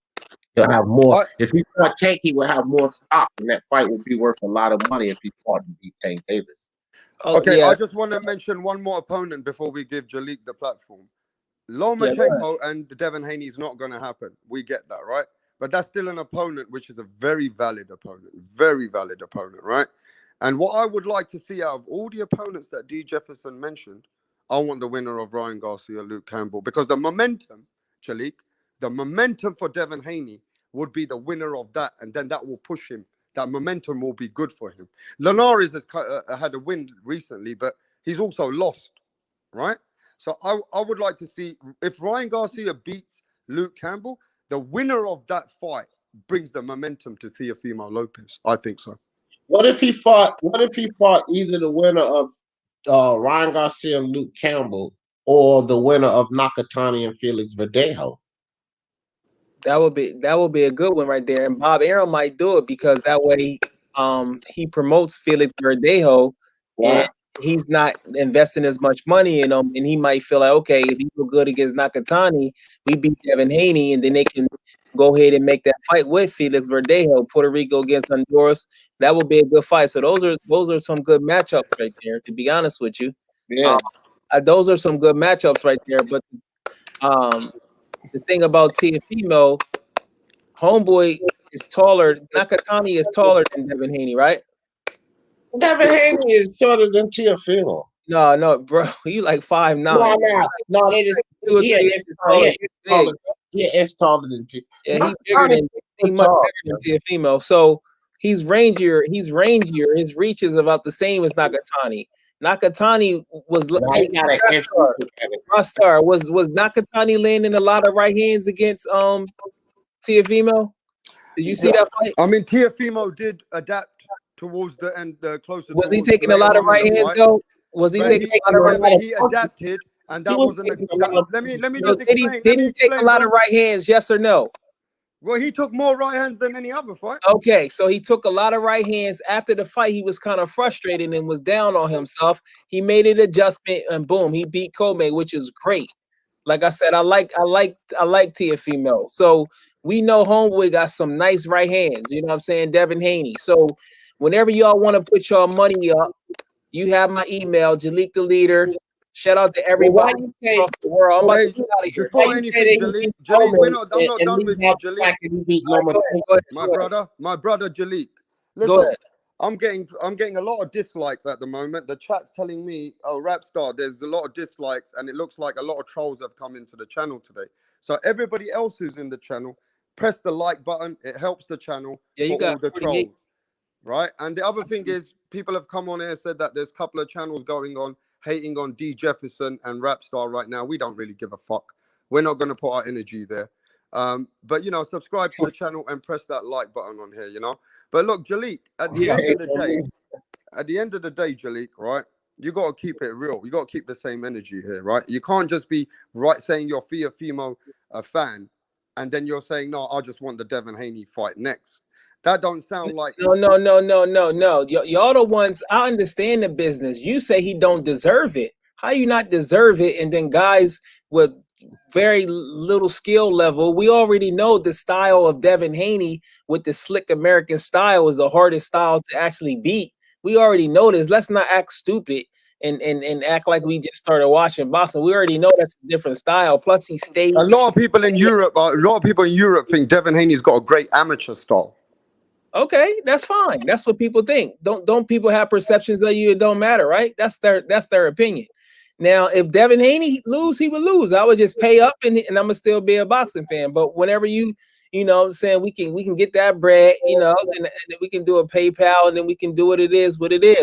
He'll have more. If he fought Tank, he would have more stock, and that fight would be worth a lot of money if he fought to beat Tank Davis. Okay, I just want to mention one more opponent before we give Jalik the platform. Lomachenko and Devin Haney is not going to happen. We get that, right? But that's still an opponent, which is a very valid opponent, right? And what I would like to see out of all the opponents that D. Jefferson mentioned, I want the winner of Ryan Garcia, Luke Campbell, because the momentum, Jalik, the momentum for Devin Haney would be the winner of that, and then that will push him. That momentum will be good for him. Linares has had a win recently, but he's also lost, right? So I would like to see if Ryan Garcia beats Luke Campbell, the winner of that fight brings the momentum to Teofimo Lopez. I think so. What if he fought either the winner of Ryan Garcia and Luke Campbell or the winner of Nakatani and Felix Verdejo? That would be a good one right there. And Bob Arum might do it because that way he promotes Felix Verdejo and he's not investing as much money in him, and he might feel like, okay, if he feel good against Nakatani, we beat Devin Haney, and then they can go ahead and make that fight with Felix Verdejo, Puerto Rico against Honduras. That would be a good fight. So those are some good matchups right there, to be honest with you. Yeah. Those are some good matchups right there. But the thing about Teofimo, homeboy is taller. Nakatani is taller than Devin Haney, right? Devin Haney is shorter than Teofimo. No, bro. You like 5'9". No, they just Two or yeah, 3 it's inches taller. yeah, He's it's big. taller. Yeah, it's taller than T. Yeah, he bigger than he much bigger than Teofimo. So he's rangier. He's rangier. His reach is about the same as Nakatani. Nakatani was he got a head Rostar. Was Nakatani landing a lot of right hands against Teofimo? Did you see that fight? I mean, Teofimo did adapt towards the end, closer. Was he towards taking a later lot of on in right the hands fight. though? Was he But taking a lot of right hands? he adapted, and that wasn't. Let me just explain. Did he take a lot of right hands? Yes or no? Well, he took more right hands than any other fight. Okay, so he took a lot of right hands. After the fight, he was kind of frustrated and was down on himself. He made an adjustment, and boom, he beat Kome, which is great. Like I said, I like Teofimo. So we know Homeboy got some nice right hands. You know what I'm saying? Devin Haney. So whenever y'all want to put your money up, you have my email, Jalik the Leader. Shout out to everybody across the world. I'm about to get out of here. Before anything, Jalik, I'm not done with you, Jalik. My brother Jalik. Listen, I'm getting a lot of dislikes at the moment. The chat's telling me, oh, Rapstar, there's a lot of dislikes, and it looks like a lot of trolls have come into the channel today. So everybody else who's in the channel, press the like button. It helps the channel for all the trolls. Right? And the other thing is, people have come on here and said that there's a couple of channels going on hating on D Jefferson and Rapstar right now. We don't really give a fuck. We're not going to put our energy there. But you know, subscribe to the channel and press that like button on here, you know. But look, Jalik, at the end of the day, Jalik, right? You got to keep it real. You got to keep the same energy here, right? You can't just be saying you're Teofimo a fan, and then you're saying, no, I just want the Devin Haney fight next. That don't sound like no. Y'all the ones. I understand the business. You say he don't deserve it. How you not deserve it? And then guys with very little skill level, we already know the style of Devin Haney with the slick American style is the hardest style to actually beat. We already know this. Let's not act stupid and act like we just started watching boxing. We already know that's a different style. Plus, he stayed. A lot of people in Europe think Devin Haney's got a great amateur style. Okay, that's fine. That's what people think. Don't people have perceptions of you? It don't matter, right? That's their opinion. Now, if Devin Haney lose, he would lose. I would just pay up and I'm gonna still be a boxing fan. But whenever you know what I'm saying, we can get that bread, you know, and we can do a PayPal and then we can do what it is.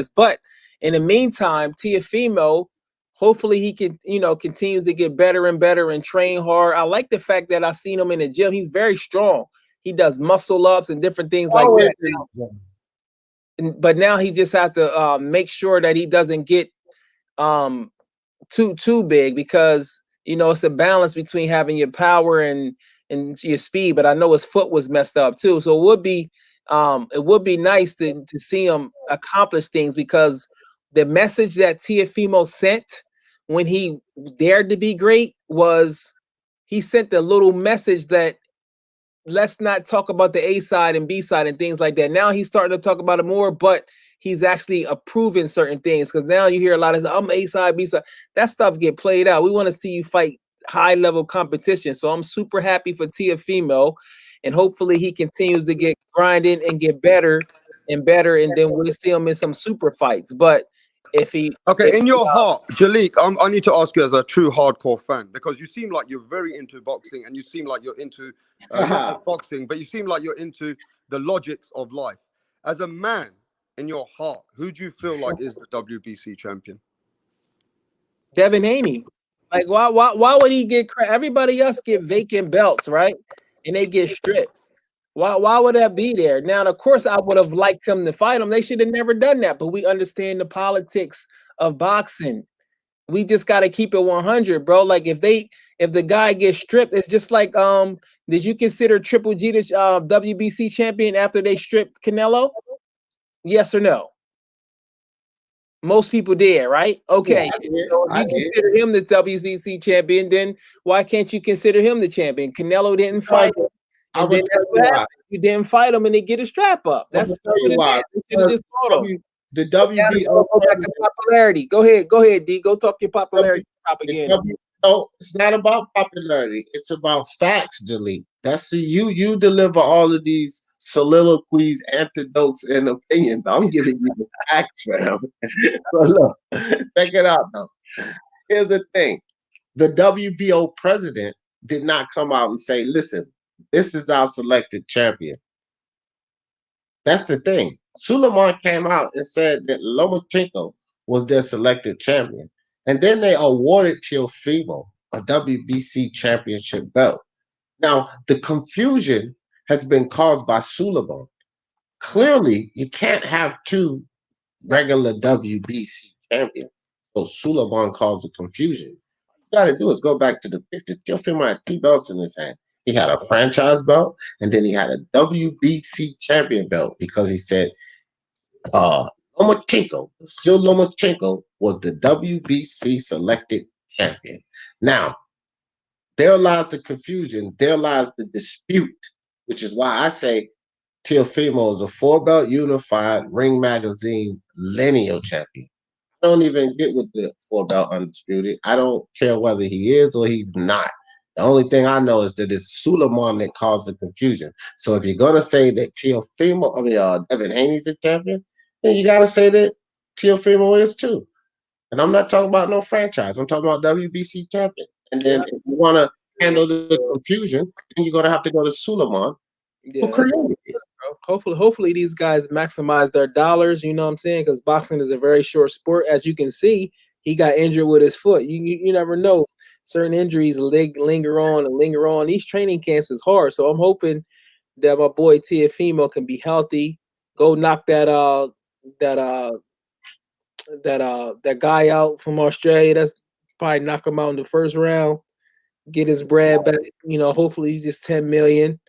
But in the meantime, Teofimo, hopefully he can, you know, continues to get better and better and train hard. I like the fact that I seen him in the gym. He's very strong. He does muscle ups and different things like that. But now he just has to make sure that he doesn't get too big, because you know it's a balance between having your power and your speed. But I know his foot was messed up too, so it would be nice to see him accomplish things, because the message that Teofimo sent when he dared to be great was he sent a little message that let's not talk about the A side and B side and things like that. Now he's starting to talk about it more, but he's actually approving certain things, because now you hear a lot of I'm A side, B side. That stuff get played out. We want to see you fight high level competition. So I'm super happy for Teofimo, and hopefully he continues to get grinding and get better and better, and then we'll see him in some super fights. But in your heart, Jalik, I need to ask you as a true hardcore fan, because you seem like you're very into boxing, and you seem like you're into not just boxing, but you seem like you're into the logics of life. As a man, in your heart, who do you feel like is the WBC champion? Devin Haney. Like, why would he get credit? Everybody else get vacant belts, right? And they get stripped. Why would that be there? Now, of course, I would have liked him to fight him. They should have never done that, but we understand the politics of boxing. We just got to keep it 100, bro. Like if the guy gets stripped, it's just like did you consider Triple G the WBC champion after they stripped Canelo? Yes or no? Most people did, right? Okay. Yeah, so if you consider him the WBC champion, then why can't you consider him the champion? Canelo didn't fight him. And then that's what happened. You didn't fight him and they get a strap up. That's what it is. They should have just fought him. The WBO go back to popularity. Go ahead, D. Go talk your popularity propaganda. No, it's not about popularity. It's about facts, Jaleel. That's you deliver all of these soliloquies, antidotes, and opinions. I'm giving you the facts, man. So look, check it out now. Here's the thing. The WBO president did not come out and say, listen, this is our selected champion. That's the thing. Suleiman came out and said that Lomachenko was their selected champion. And then they awarded Teofimo a WBC championship belt. Now, the confusion has been caused by Suleiman. Clearly, you can't have two regular WBC champions. So Suleiman caused the confusion. You got to do is go back to the picture. Teofimo had two belts in his hand. He had a franchise belt, and then he had a WBC champion belt because he said Lomachenko, Sil Lomachenko, was the WBC selected champion. Now, there lies the confusion. There lies the dispute, which is why I say Teofimo is a four-belt unified Ring Magazine lineal champion. I don't even get with the four-belt undisputed. I don't care whether he is or he's not. The only thing I know is that it's Suleiman that caused the confusion. So if you're gonna say that Devin Haney's a champion, then you gotta say that Teofimo is too. And I'm not talking about no franchise. I'm talking about WBC champion. And then if you want to handle the confusion, then you're gonna have to go to Suleiman, who Yeah, created it. hopefully these guys maximize their dollars. You know what I'm saying? Because boxing is a very short sport. As you can see, he got injured with his foot. You never know. Certain injuries linger on and linger on. These training camps is hard. So I'm hoping that my boy Teofimo can be healthy. Go knock that that guy out from Australia. That's probably knock him out in the first round. Get his bread back. You know, hopefully he's just 10 million.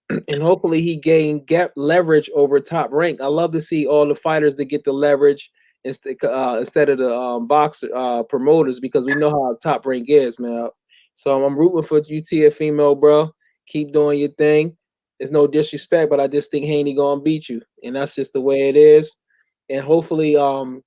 And hopefully he get leverage over Top Rank. I love to see all the fighters that get the leverage instead of the boxer promoters, because we know how Top Rank is, man. So I'm rooting for you, Teofimo, bro. Keep doing your thing. There's no disrespect, but I just think Haney gonna beat you, and that's just the way it is. And hopefully, I'm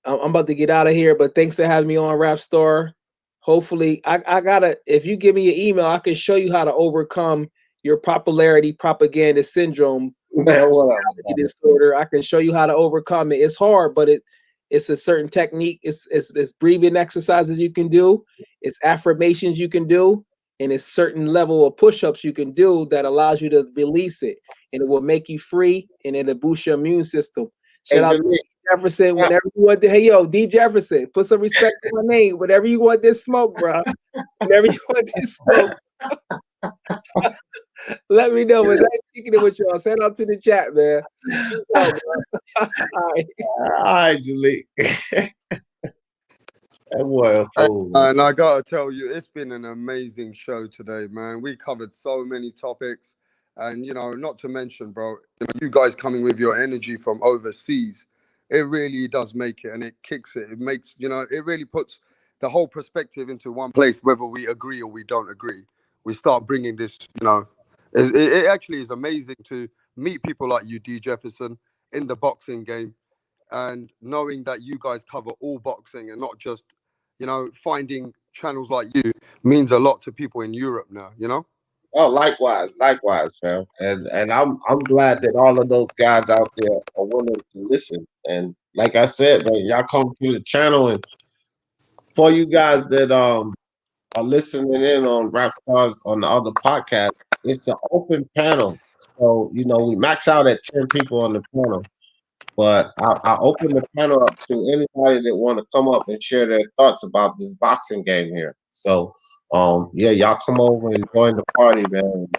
about to get out of here, but thanks for having me on Rap Star. Hopefully, I gotta. If you give me your email, I can show you how to overcome your popularity propaganda syndrome Man, whatever. disorder. I can show you how to overcome it. It's hard, but it's a certain technique. It's breathing exercises you can do. It's affirmations you can do, and it's certain level of push-ups you can do that allows you to release it, and it will make you free, and it'll boost your immune system. Shout out to D Jefferson. Whenever you want to, hey yo, D Jefferson, put some respect on my name. Whenever you want this smoke, bro. Whenever you want this smoke. Let me know. But nice speaking it with y'all. Send out to the chat, man. All right. All right, Jaleel. That boy a fool. And I gotta tell you, it's been an amazing show today, man. We covered so many topics, and not to mention, bro, you guys coming with your energy from overseas, it really does make it, and it kicks it. It makes it really puts the whole perspective into one place, whether we agree or we don't agree. We start bringing this, it actually is amazing to meet people like you, D Jefferson, in the boxing game, and knowing that you guys cover all boxing and not just finding channels like you means a lot to people in Europe now. Oh, likewise, fam. And I'm glad that all of those guys out there are willing to listen. And like I said, man, y'all come through the channel, and for you guys that are listening in on Rap Stars on the other podcast, it's an open panel. So we max out at 10 people on the panel. But I open the panel up to anybody that want to come up and share their thoughts about this boxing game here. So, yeah, y'all come over and join the party, man.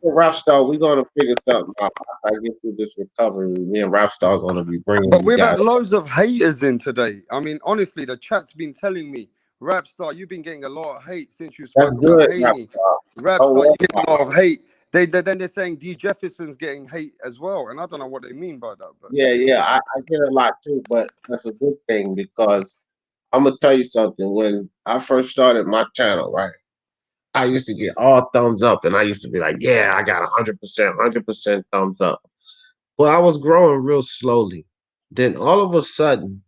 Rap Star, we're gonna figure something out. I get through this recovery. Me and Rap Star are gonna be bringing. But you we've guys. had loads of haters in today. I mean, honestly, the chat's been telling me, Rap Star, you've been getting a lot of hate since you That's spoke good, about Rap Haney. Star. Rap Don't Star, worry you're getting about a lot of hate. Then they're saying D Jefferson's getting hate as well, and I don't know what they mean by that. But Yeah, I get a lot too, but that's a good thing because I'm gonna tell you something. When I first started my channel, right, I used to get all thumbs up, and I used to be like, "Yeah, I got 100% thumbs up." But I was growing real slowly. Then all of a sudden,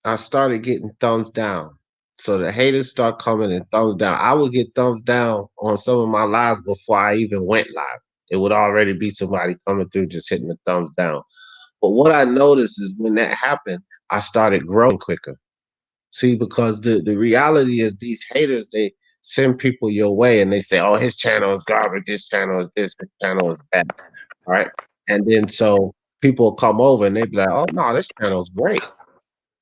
I started getting thumbs down. So the haters start coming and thumbs down. I would get thumbs down on some of my lives before I even went live. It would already be somebody coming through just hitting the thumbs down. But what I noticed is when that happened, I started growing quicker. See, because the reality is these haters, they send people your way and they say, oh, his channel is garbage, this channel is this, his channel is that. Right. And then so people come over and they be like, oh no, this channel is great.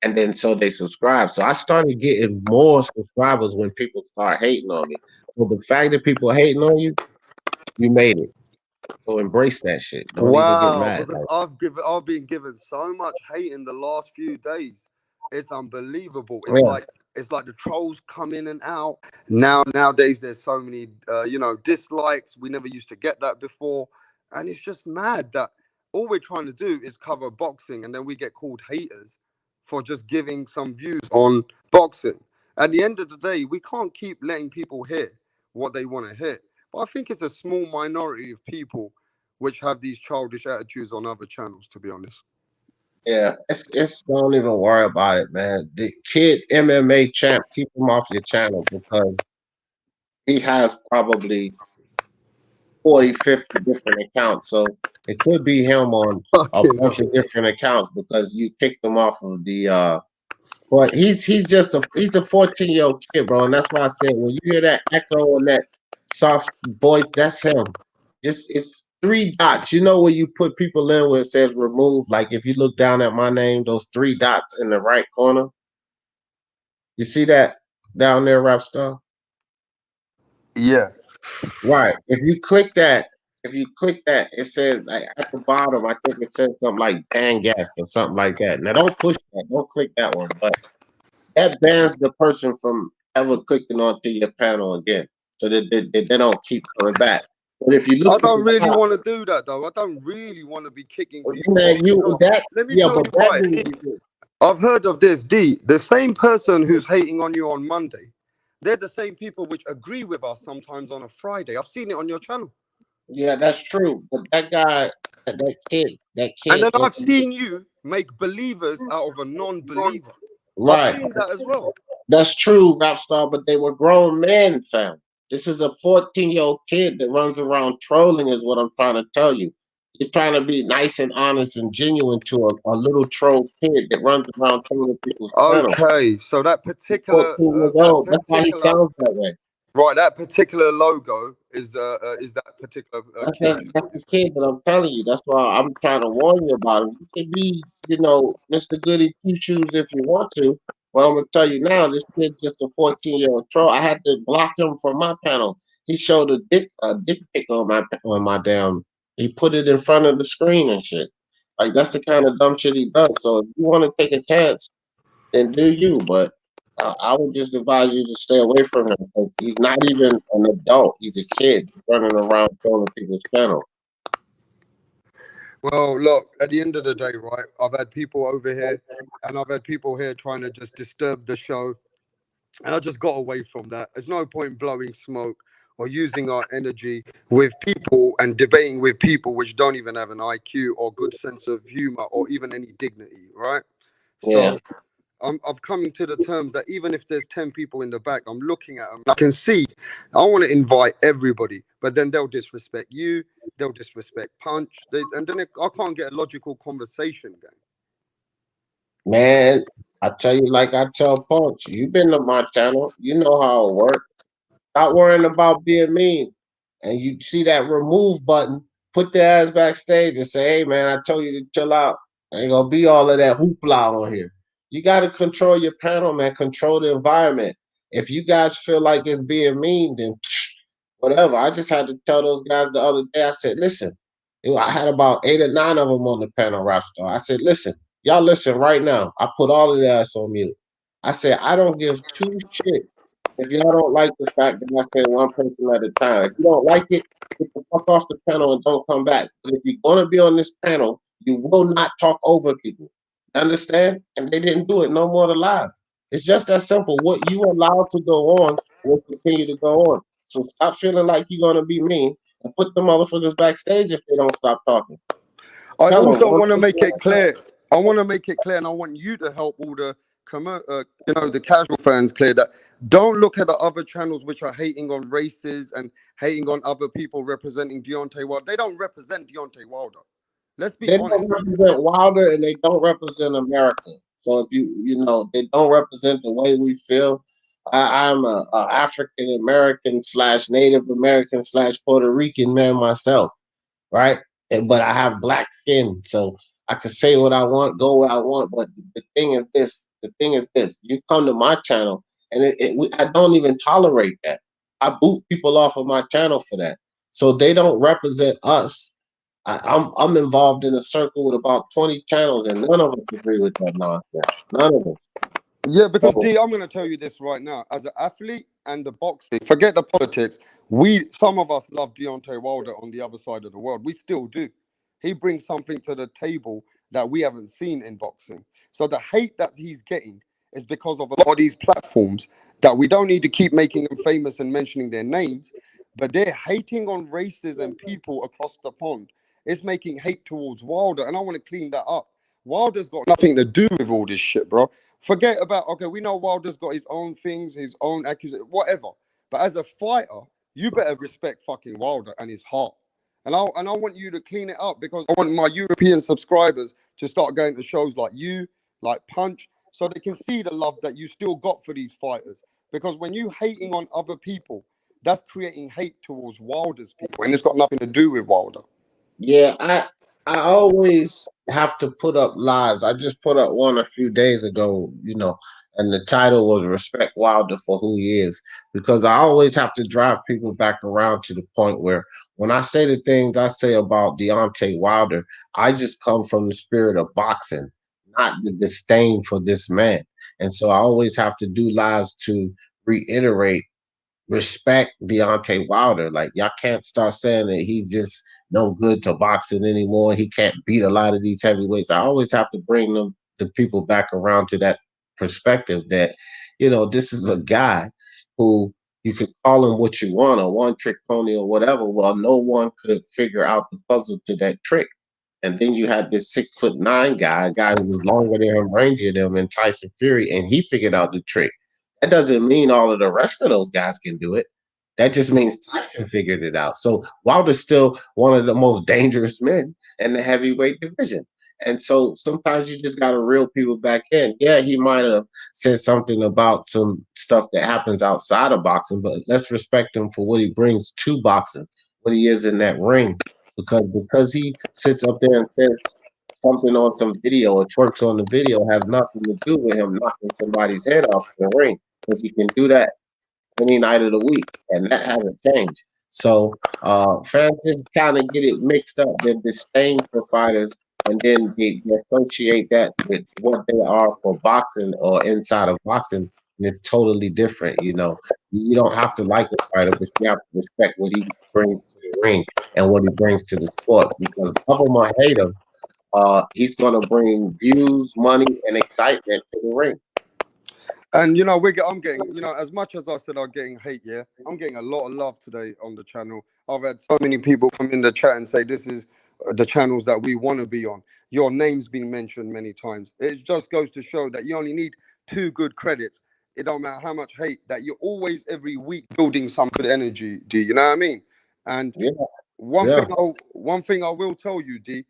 And then so they subscribe. So I started getting more subscribers when people start hating on me. So the fact that people are hating on you, you made it. So embrace that shit. Don't even get Wow, mad. because I've been given so much hate in the last few days. It's unbelievable. Yeah. It's like the trolls come in and out. Nowadays there's so many dislikes. We never used to get that before. And it's just mad that all we're trying to do is cover boxing and then we get called haters for just giving some views on boxing. At the end of the day, we can't keep letting people hear what they want to hear. But I think it's a small minority of people which have these childish attitudes on other channels, to be honest. Yeah, it's don't even worry about it, man. The kid MMA champ, keep him off your channel because he has probably 40, 50 different accounts. So it could be him on a Fucking bunch of different accounts because you kicked him off of the but he's just he's a 14-year-old kid, bro. And that's why I said when you hear that echo and that soft voice, that's him. Just it's three dots. You know where you put people in where it says remove, like if you look down at my name, those three dots in the right corner. You see that down there, rap star? Yeah. Right. If you click that, it says like at the bottom, I think it says something like ban gas or something like that. Now don't push that, don't click that one, but that bans the person from ever clicking onto your panel again. So that they don't keep coming back. But if you look I at don't the really top, want to do that though. I don't really want to be kicking people off man, you because that let me yeah, tell but you that why. D, dude, I've heard of this. D, the same person who's hating on you on Monday, they're the same people which agree with us sometimes on a Friday. I've seen it on your channel. yeah, that's true. But that guy, that And kid, then I've seen you make believers out of a non-believer. I've right. seen that as well. That's true, rap star, but they were grown men, fam. This is a 14-year-old kid that runs around trolling, is what I'm trying to tell you. You're trying to be nice and honest and genuine to a little troll kid that runs around trolling people's channel. Okay, so He's 14 years that old. That's why he particular sounds that way. right, that particular logo is that particular kid. Is That's what the you're saying. kid that I'm telling you. That's why I'm trying to warn you about him. You can be, Mr. Goody Two Shoes if you want to. But I'm gonna tell you now, this kid's just a 14-year-old troll. I had to block him from my panel. He showed a dick pic on my damn. He put it in front of the screen and shit. Like that's the kind of dumb shit he does. So if you want to take a chance, then do you. But I would just advise you to stay away from him because he's not even an adult. He's a kid running around trolling people's channel. Well, look, at the end of the day, right, I've had people over here and I've had people here trying to just disturb the show. And I just got away from that. There's no point blowing smoke or using our energy with people and debating with people which don't even have an IQ or good sense of humor or even any dignity, right? Yeah. So I've come to the terms that even if there's 10 people in the back, I'm looking at them. I can see. I want to invite everybody, but then they'll disrespect you. They'll disrespect Punch. And then I can't get a logical conversation going. Man, I tell you like I tell Punch, you've been to my channel. You know how it works. Stop worrying about being mean. And you see that remove button, put their ass backstage and say, hey man, I told you to chill out. Ain't gonna be all of that hoopla on here. You gotta control your panel, man. Control the environment. If you guys feel like it's being mean, then whatever. I just had to tell those guys the other day. I said, listen, I had about 8 or 9 of them on the panel, rap star. I said, listen, y'all listen right now. I put all of their ass on mute. I said, I don't give two shits if y'all don't like the fact that I said one person at a time. If you don't like it, get the fuck off the panel and don't come back. But if you're gonna be on this panel, you will not talk over people. Understand? And they didn't do it no more to live. It's just that simple. What you allowed to go on will continue to go on. So stop feeling like you're gonna be mean and put the motherfuckers backstage if they don't stop talking. I Tell them also one want to person make at it a time. clear. I want to make it clear, and I want you to help all the the casual fans clear that don't look at the other channels which are hating on races and hating on other people representing Deontay Wilder. They don't represent Deontay Wilder. Let's be They honest. don't represent Wilder and they don't represent America. So if they don't represent the way we feel. I'm a African American / Native American / Puerto Rican man myself, right? But I have black skin, so I can say what I want, go where I want. But the thing is this: you come to my channel, and I don't even tolerate that. I boot people off of my channel for that. So they don't represent us. I'm involved in a circle with about 20 channels, and none of us agree with that nonsense. None of us. Yeah, because So, D, I'm going to tell you this right now. As an athlete and the boxing, forget the politics. Some of us love Deontay Wilder on the other side of the world. We still do. He brings something to the table that we haven't seen in boxing. So the hate that he's getting is because of a lot of these platforms that we don't need to keep making them famous and mentioning their names, but they're hating on races and people across the pond. It's making hate towards Wilder, and I want to clean that up. Wilder's got nothing to do with all this shit, bro. Forget about, okay, we know Wilder's got his own things, his own accusations, whatever. But as a fighter, you better respect fucking Wilder and his heart. And I want you to clean it up because I want my European subscribers to start going to shows like you, like Punch, so they can see the love that you still got for these fighters. Because when you hating on other people, that's creating hate towards Wilder's people, and it's got nothing to do with Wilder. yeah, I always have to put up lives. I just put up one a few days ago, and the title was "Respect Wilder for Who He Is," because I always have to drive people back around to the point where when I say the things I say about Deontay Wilder, I just come from the spirit of boxing, not the disdain for this man. And so I always have to do lives to reiterate respect Deontay Wilder. Like y'all can't start saying that he's just no good to boxing anymore. He can't beat a lot of these heavyweights. I always have to bring the people back around to that perspective that, this is a guy who you could call him what you want, a one trick pony or whatever. Well, no one could figure out the puzzle to that trick. And then you had this 6'9" guy, a guy who was longer than him, rangier than him, and Tyson Fury, and he figured out the trick. That doesn't mean all of the rest of those guys can do it. That just means Tyson figured it out. So Wilder's still one of the most dangerous men in the heavyweight division. And so sometimes you just got to reel people back in. Yeah, he might have said something about some stuff that happens outside of boxing, but let's respect him for what he brings to boxing, what he is in that ring. Because he sits up there and says something on some video or twerks on the video has nothing to do with him knocking somebody's head off the ring. Because he can do that any night of the week, and that hasn't changed. So fans just kind of get it mixed up. The disdain for fighters, and then they associate that with what they are for boxing or inside of boxing, and it's totally different. You don't have to like a fighter, but you have to respect what he brings to the ring and what he brings to the sport. Because love him or hate him, he's going to bring views, money, and excitement to the ring. And I'm getting, as much as I said I'm getting hate, yeah, I'm getting a lot of love today on the channel. I've had so many people come in the chat and say this is the channels that we want to be on. Your name's been mentioned many times. It just goes to show that you only need 2 good credits. It don't matter how much hate, that you're always every week building some good energy, D. You know what I mean? And Yeah. one thing I will tell you, D,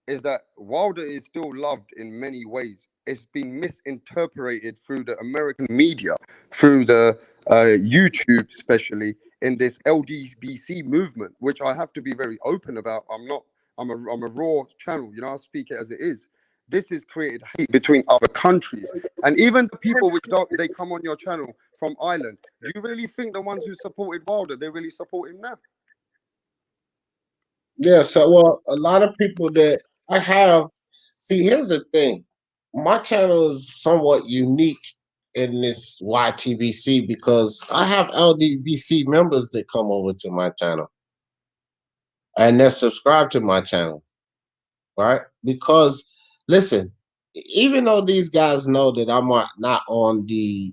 is that Wilder is still loved in many ways. It's been misinterpreted through the American media, through the YouTube, especially in this LGBT movement, which I have to be very open about. I'm a raw channel, I speak it as it is. This has created hate between other countries, and even the people which they come on your channel from Ireland. Do you really think the ones who supported Wilder, they really support him now? Yeah, so a lot of people that I have, see, here's the thing. My channel is somewhat unique in this YTBC because I have LDBC members that come over to my channel and they're subscribed to my channel, right? Because listen, even though these guys know that I'm not on the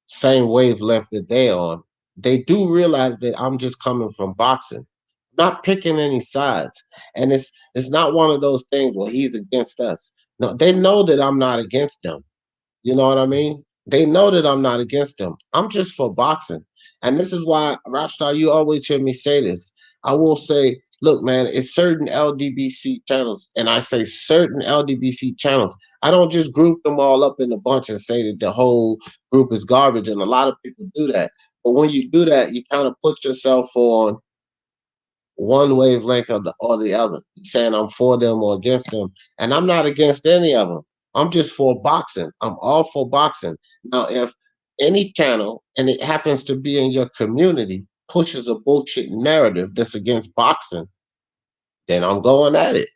same wavelength that they're on, they do realize that I'm just coming from boxing, not picking any sides. And it's not one of those things where he's against us. No, they know that I'm not against them. You know what I mean? They know that I'm not against them. I'm just for boxing. And this is why, Rockstar, you always hear me say this. I will say, look, man, it's certain LDBC channels, and I say certain LDBC channels. I don't just group them all up in a bunch and say that the whole group is garbage, and a lot of people do that. But when you do that, you kind of put yourself on one wavelength or the other, saying I'm for them or against them. And I'm not against any of them. I'm just for boxing. I'm all for boxing. Now, if any channel, and it happens to be in your community, pushes a bullshit narrative that's against boxing, then I'm going at it.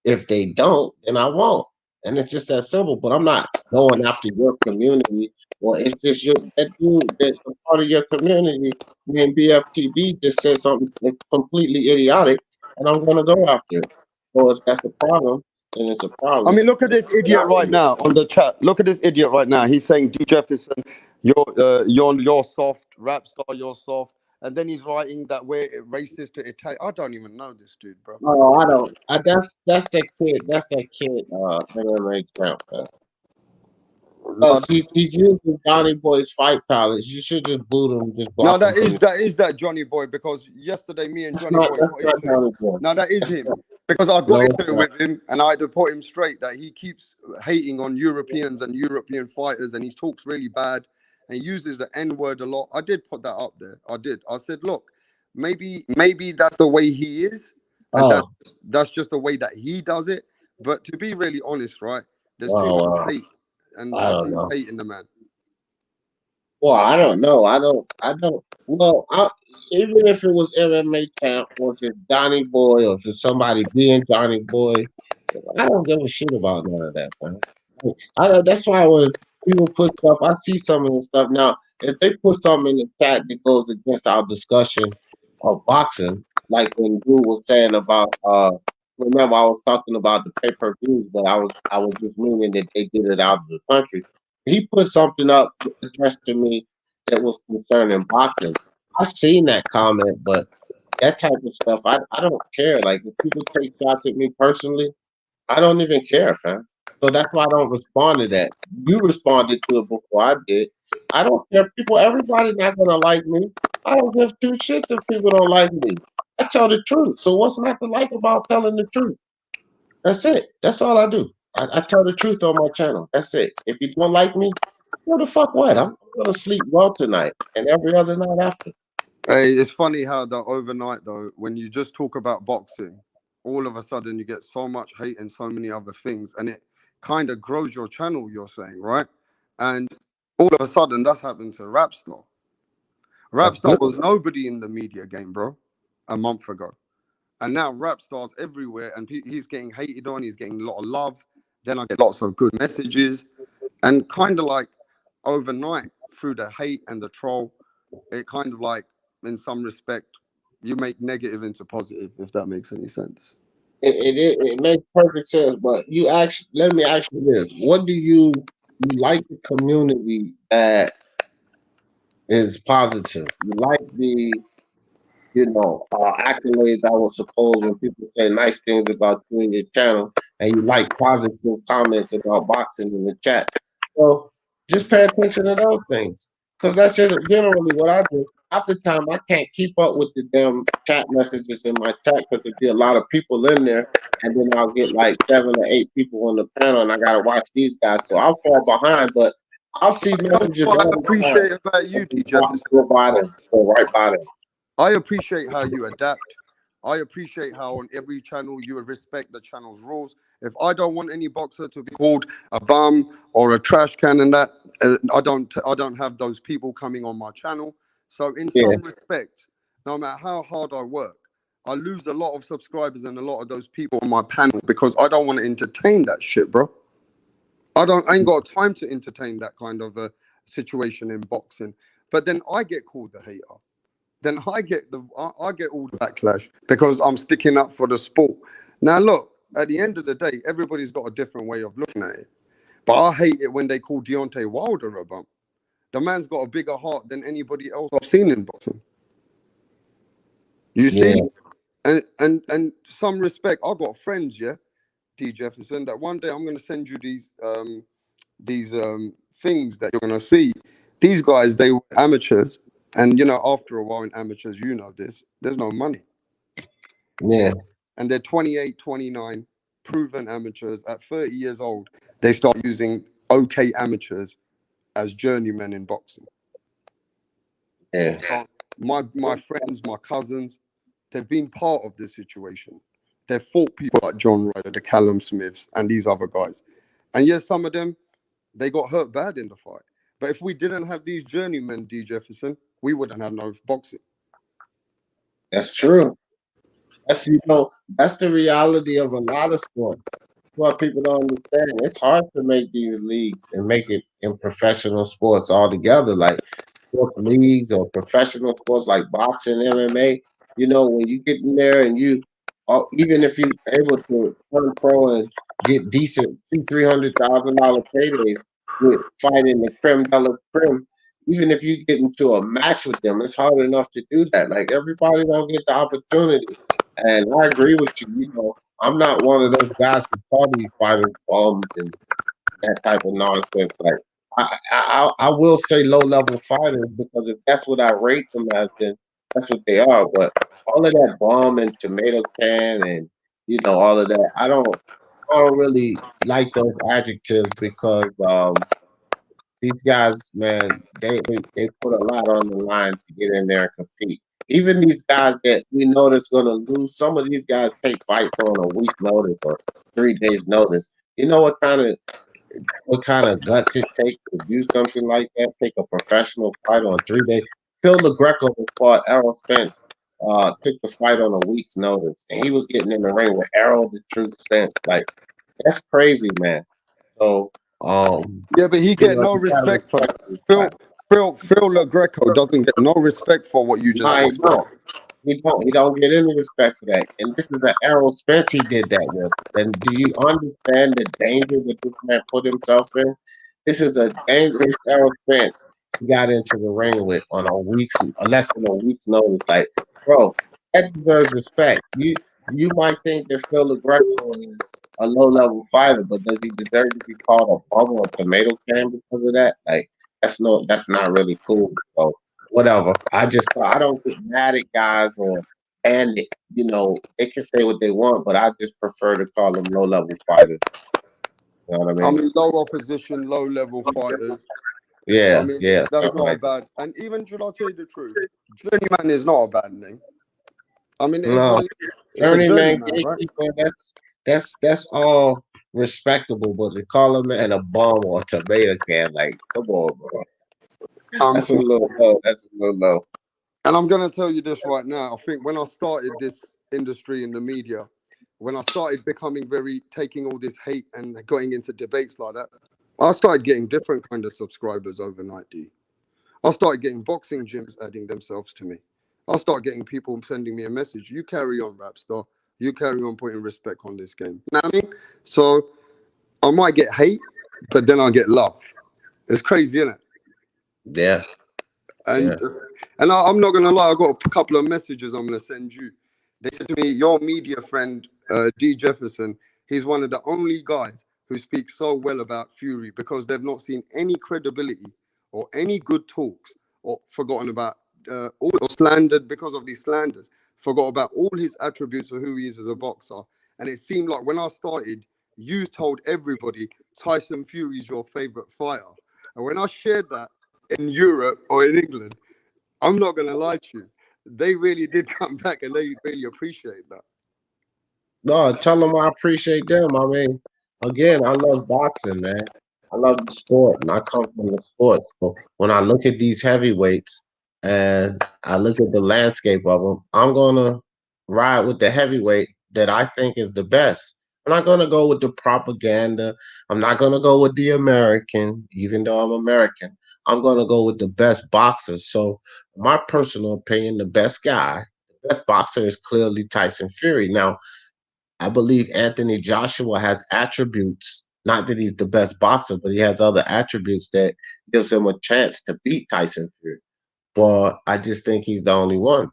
If they don't, then I won't. And it's just that simple. But I'm not going after your community. Well, it's just that dude that's a part of your community named BFTB just said something completely idiotic, and I'm going to go after it. So if that's a problem, then it's a I problem. mean, look at this idiot right now on the chat. Look at this idiot right now. He's saying, D. Jefferson, you're soft. Rap star, you're soft. And then he's writing that we're racist to Italian. I don't even know this dude, bro. Oh, I don't. That's that kid. That's that kid. MMA champ. He's using Johnny Boy's fight college. You should just boot him. Just No, block him from. that is that Johnny Boy, because yesterday me and Johnny Boy That's got not into it. Johnny Boy. No, that is That's him. not, Because I got no, into it's it not. with him, and I had to put him straight that he keeps hating on Europeans and European fighters, and he talks really bad and he uses the N word a lot. I did put that up there. I did. I said, look, maybe that's the way he is, and Oh, that's just the way that he does it. But to be really honest, right, there's too oh, much hate, and I I don't see know. hate in the man. Well, I don't know. I don't. Well, even if it was MMA champ, or if it's Johnny Boy, or if it's somebody being Johnny Boy, I don't give a shit about none of that, man. I don't, that's why when people put stuff, I see some of the stuff now. If they put something in the chat that goes against our discussion of boxing, like when Drew was saying about, remember I was talking about the pay-per-views, but I was just meaning that they did it out of the country. He put something up addressed to me that was concerning boxing. I seen that comment, but that type of stuff, I don't care. Like if people take shots at me personally, I don't even care, fam. So that's why I don't respond to that. You responded to it before I did. I don't care. Everybody's not gonna like me. I don't give two shits if people don't like me. I tell the truth. So what's not to like about telling the truth? That's it. That's all I do. I tell the truth on my channel. That's it. If you don't like me, go the fuck what? I'm gonna sleep well tonight and every other night after. Hey, it's funny how the overnight though, when you just talk about boxing, all of a sudden you get so much hate and so many other things, and it kind of grows your channel. You're saying, right? And all of a sudden, that's happened to Rapstar. That's Rapstar good. was nobody in the media game, bro, a month ago, and now Rapstar's everywhere, and he's getting hated on. He's getting a lot of love. Then I get lots of good messages, and kind of like overnight through the hate and the troll, it kind of like, in some respect, you make negative into positive, if that makes any sense. It makes perfect sense. But you actually, let me ask you this: what do you like the community that is positive? You like the accolades, I would suppose, when people say nice things about you and your channel, and you like positive comments about boxing in the chat. So just pay attention to those things, because that's just generally what I do. Half the time, I can't keep up with the damn chat messages in my chat because there'd be a lot of people in there, and then I'll get like 7 or 8 people on the panel, and I gotta watch these guys, so I'll fall behind. But I'll see That's messages what I all the time. appreciate about you, D. I'll Jefferson. go by them, go right by them. I appreciate how you adapt. I appreciate how on every channel you respect the channel's rules. If I don't want any boxer to be called a bum or a trash can and that, I don't have those people coming on my channel. So in Yeah. some respect, no matter how hard I work, I lose a lot of subscribers and a lot of those people on my panel because I don't want to entertain that shit, bro. I ain't got time to entertain that kind of a situation in boxing. But then I get called the hater. Then I get all the backlash because I'm sticking up for the sport. Now look, at the end of the day, everybody's got a different way of looking at it. But I hate it when they call Deontay Wilder a bum. The man's got a bigger heart than anybody else I've seen in boxing. You see? And some respect, I've got friends, yeah, D. Jefferson, that one day I'm gonna send you these these things that you're gonna see. These guys, they were amateurs, and after a while in amateurs, this, there's no money. Yeah. And they're 28, 29, proven amateurs. At 30 years old, they start using okay amateurs as journeymen in boxing. Yeah. So my friends, my cousins, they've been part of this situation. They've fought people like John Ryder, the Callum Smiths, and these other guys. And yes, some of them, they got hurt bad in the fight. But if we didn't have these journeymen, D. Jefferson, we wouldn't have no boxing. That's true. That's the reality of a lot of sports. What people don't understand, it's hard to make these leagues and make it in professional sports altogether, like sports leagues or professional sports like boxing, MMA. When you get in there and even if you're able to turn pro and get decent $200,000-300,000 paydays with fighting the creme de la creme, even if you get into a match with them, it's hard enough to do that. Like everybody don't get the opportunity. And I agree with you. I'm not one of those guys who call these fighters bums and that type of nonsense. Like I will say low level fighters because if that's what I rate them as, then that's what they are. But all of that bomb and tomato can and all of that, I don't really like those adjectives because these guys, man, they put a lot on the line to get in there and compete. Even these guys that we know that's going to lose, some of these guys take fights on a week notice or 3 days notice. You know what kind of guts it takes to do something like that? Take a professional fight on 3 days. Phil LaGreco who fought Errol Spence, took the fight on a week's notice, and he was getting in the ring with Errol the Truth Spence. Like that's crazy, man. So, Yeah, but he get no you gotta respect for respect that. these Phil guys. Phil LaGreco doesn't get no respect for what you just No, he explained. don't. He don't get any respect for that. And this is an Errol Spence he did that with. And do you understand the danger that this man put himself in? This is a dangerous Errol Spence he got into the ring with on less than a week's notice. Like, bro, that deserves respect. You might think that Phil LaGreco is a low level fighter, but does he deserve to be called a bum or a tomato can because of that? Like, that's not really cool. So whatever. I don't get mad at guys and they can say what they want, but I just prefer to call them low level fighters. You know what I I mean? mean, low opposition, low level fighters. I Yeah, mean, yeah, that's something not a like that. bad. And even should I tell you the truth, journeyman is not a bad name. I mean, it is No, what it is. It's a journeyman journeyman, right? gatekeeper. That's all respectable, but to call a man a bum or a tomato can, like, come on, bro. Um, That's a little low. That's a little low. and I'm gonna tell you this right now. I think when I started this industry in the media, when I started becoming taking all this hate and going into debates like that, I started getting different kind of subscribers overnight. D. I started getting boxing gyms adding themselves to me. I start getting people sending me a message. You carry on, Rapstar. You carry on putting respect on this game. You know what I mean? So I might get hate, but then I get love. It's crazy, isn't it? Yeah, And yeah. I'm not gonna lie, I got a couple of messages I'm gonna send you. They said to me, your media friend, D. Jefferson, he's one of the only guys who speaks so well about Fury because they've not seen any credibility or any good talks or forgotten about or slandered because of these slanders, forgot about all his attributes of who he is as a boxer. And it seemed like when I started, you told everybody Tyson Fury is your favorite fighter. And when I shared that in Europe or in England, I'm not gonna lie to you, they really did come back and they really appreciate that. No, tell them I appreciate them. I mean, again, I love boxing, man. I love the sport, and I come from the sport. So when I look at these heavyweights and I look at the landscape of them, I'm gonna ride with the heavyweight that I think is the best. I'm not gonna go with the propaganda. I'm not gonna go with the American, even though I'm American. I'm gonna go with the best boxers. So, my personal opinion, the best boxer is clearly Tyson Fury. Now, I believe Anthony Joshua has attributes, not that he's the best boxer, but he has other attributes that gives him a chance to beat Tyson Fury. But I just think he's the only one.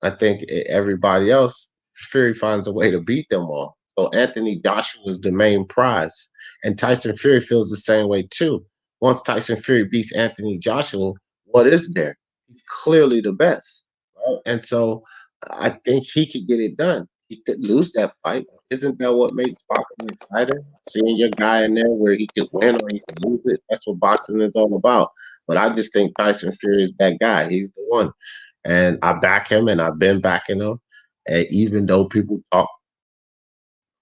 I think everybody else, Fury finds a way to beat them all. So Anthony Joshua is the main prize. And Tyson Fury feels the same way too. Once Tyson Fury beats Anthony Joshua, what is there? He's clearly the best. Right? And so I think he could get it done. He could lose that fight. Isn't that what makes boxing exciting? Seeing your guy in there where he could win or he could lose it. That's what boxing is all about. But I just think Tyson Fury is that guy. He's the one. And I back him and I've been backing him. And even though people talk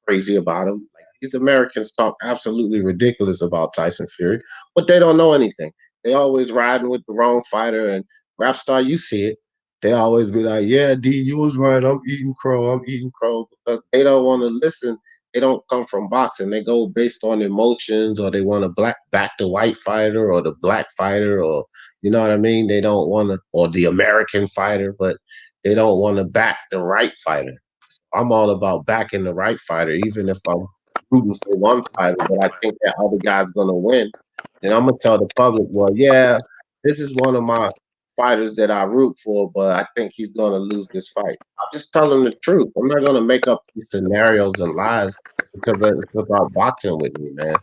crazy about him, like these Americans talk absolutely ridiculous about Tyson Fury, but they don't know anything. They always riding with the wrong fighter. And Rap Star, you see it. They always be like, "Yeah, D, you was right. I'm eating crow. I'm eating crow," because they don't want to listen. They don't come from boxing. They go based on emotions, or they want to back the white fighter or the black fighter, or you know what I mean. They don't want to, or the American fighter, but they don't want to back the right fighter. So I'm all about backing the right fighter, even if I'm rooting for one fighter, but I think that other guy's gonna win. And I'm gonna tell the public, well, yeah, this is one of my fighters that I root for, but I think he's gonna lose this fight. I'll just tell him the truth. I'm not gonna make up these scenarios and lies because it's about boxing with me, man.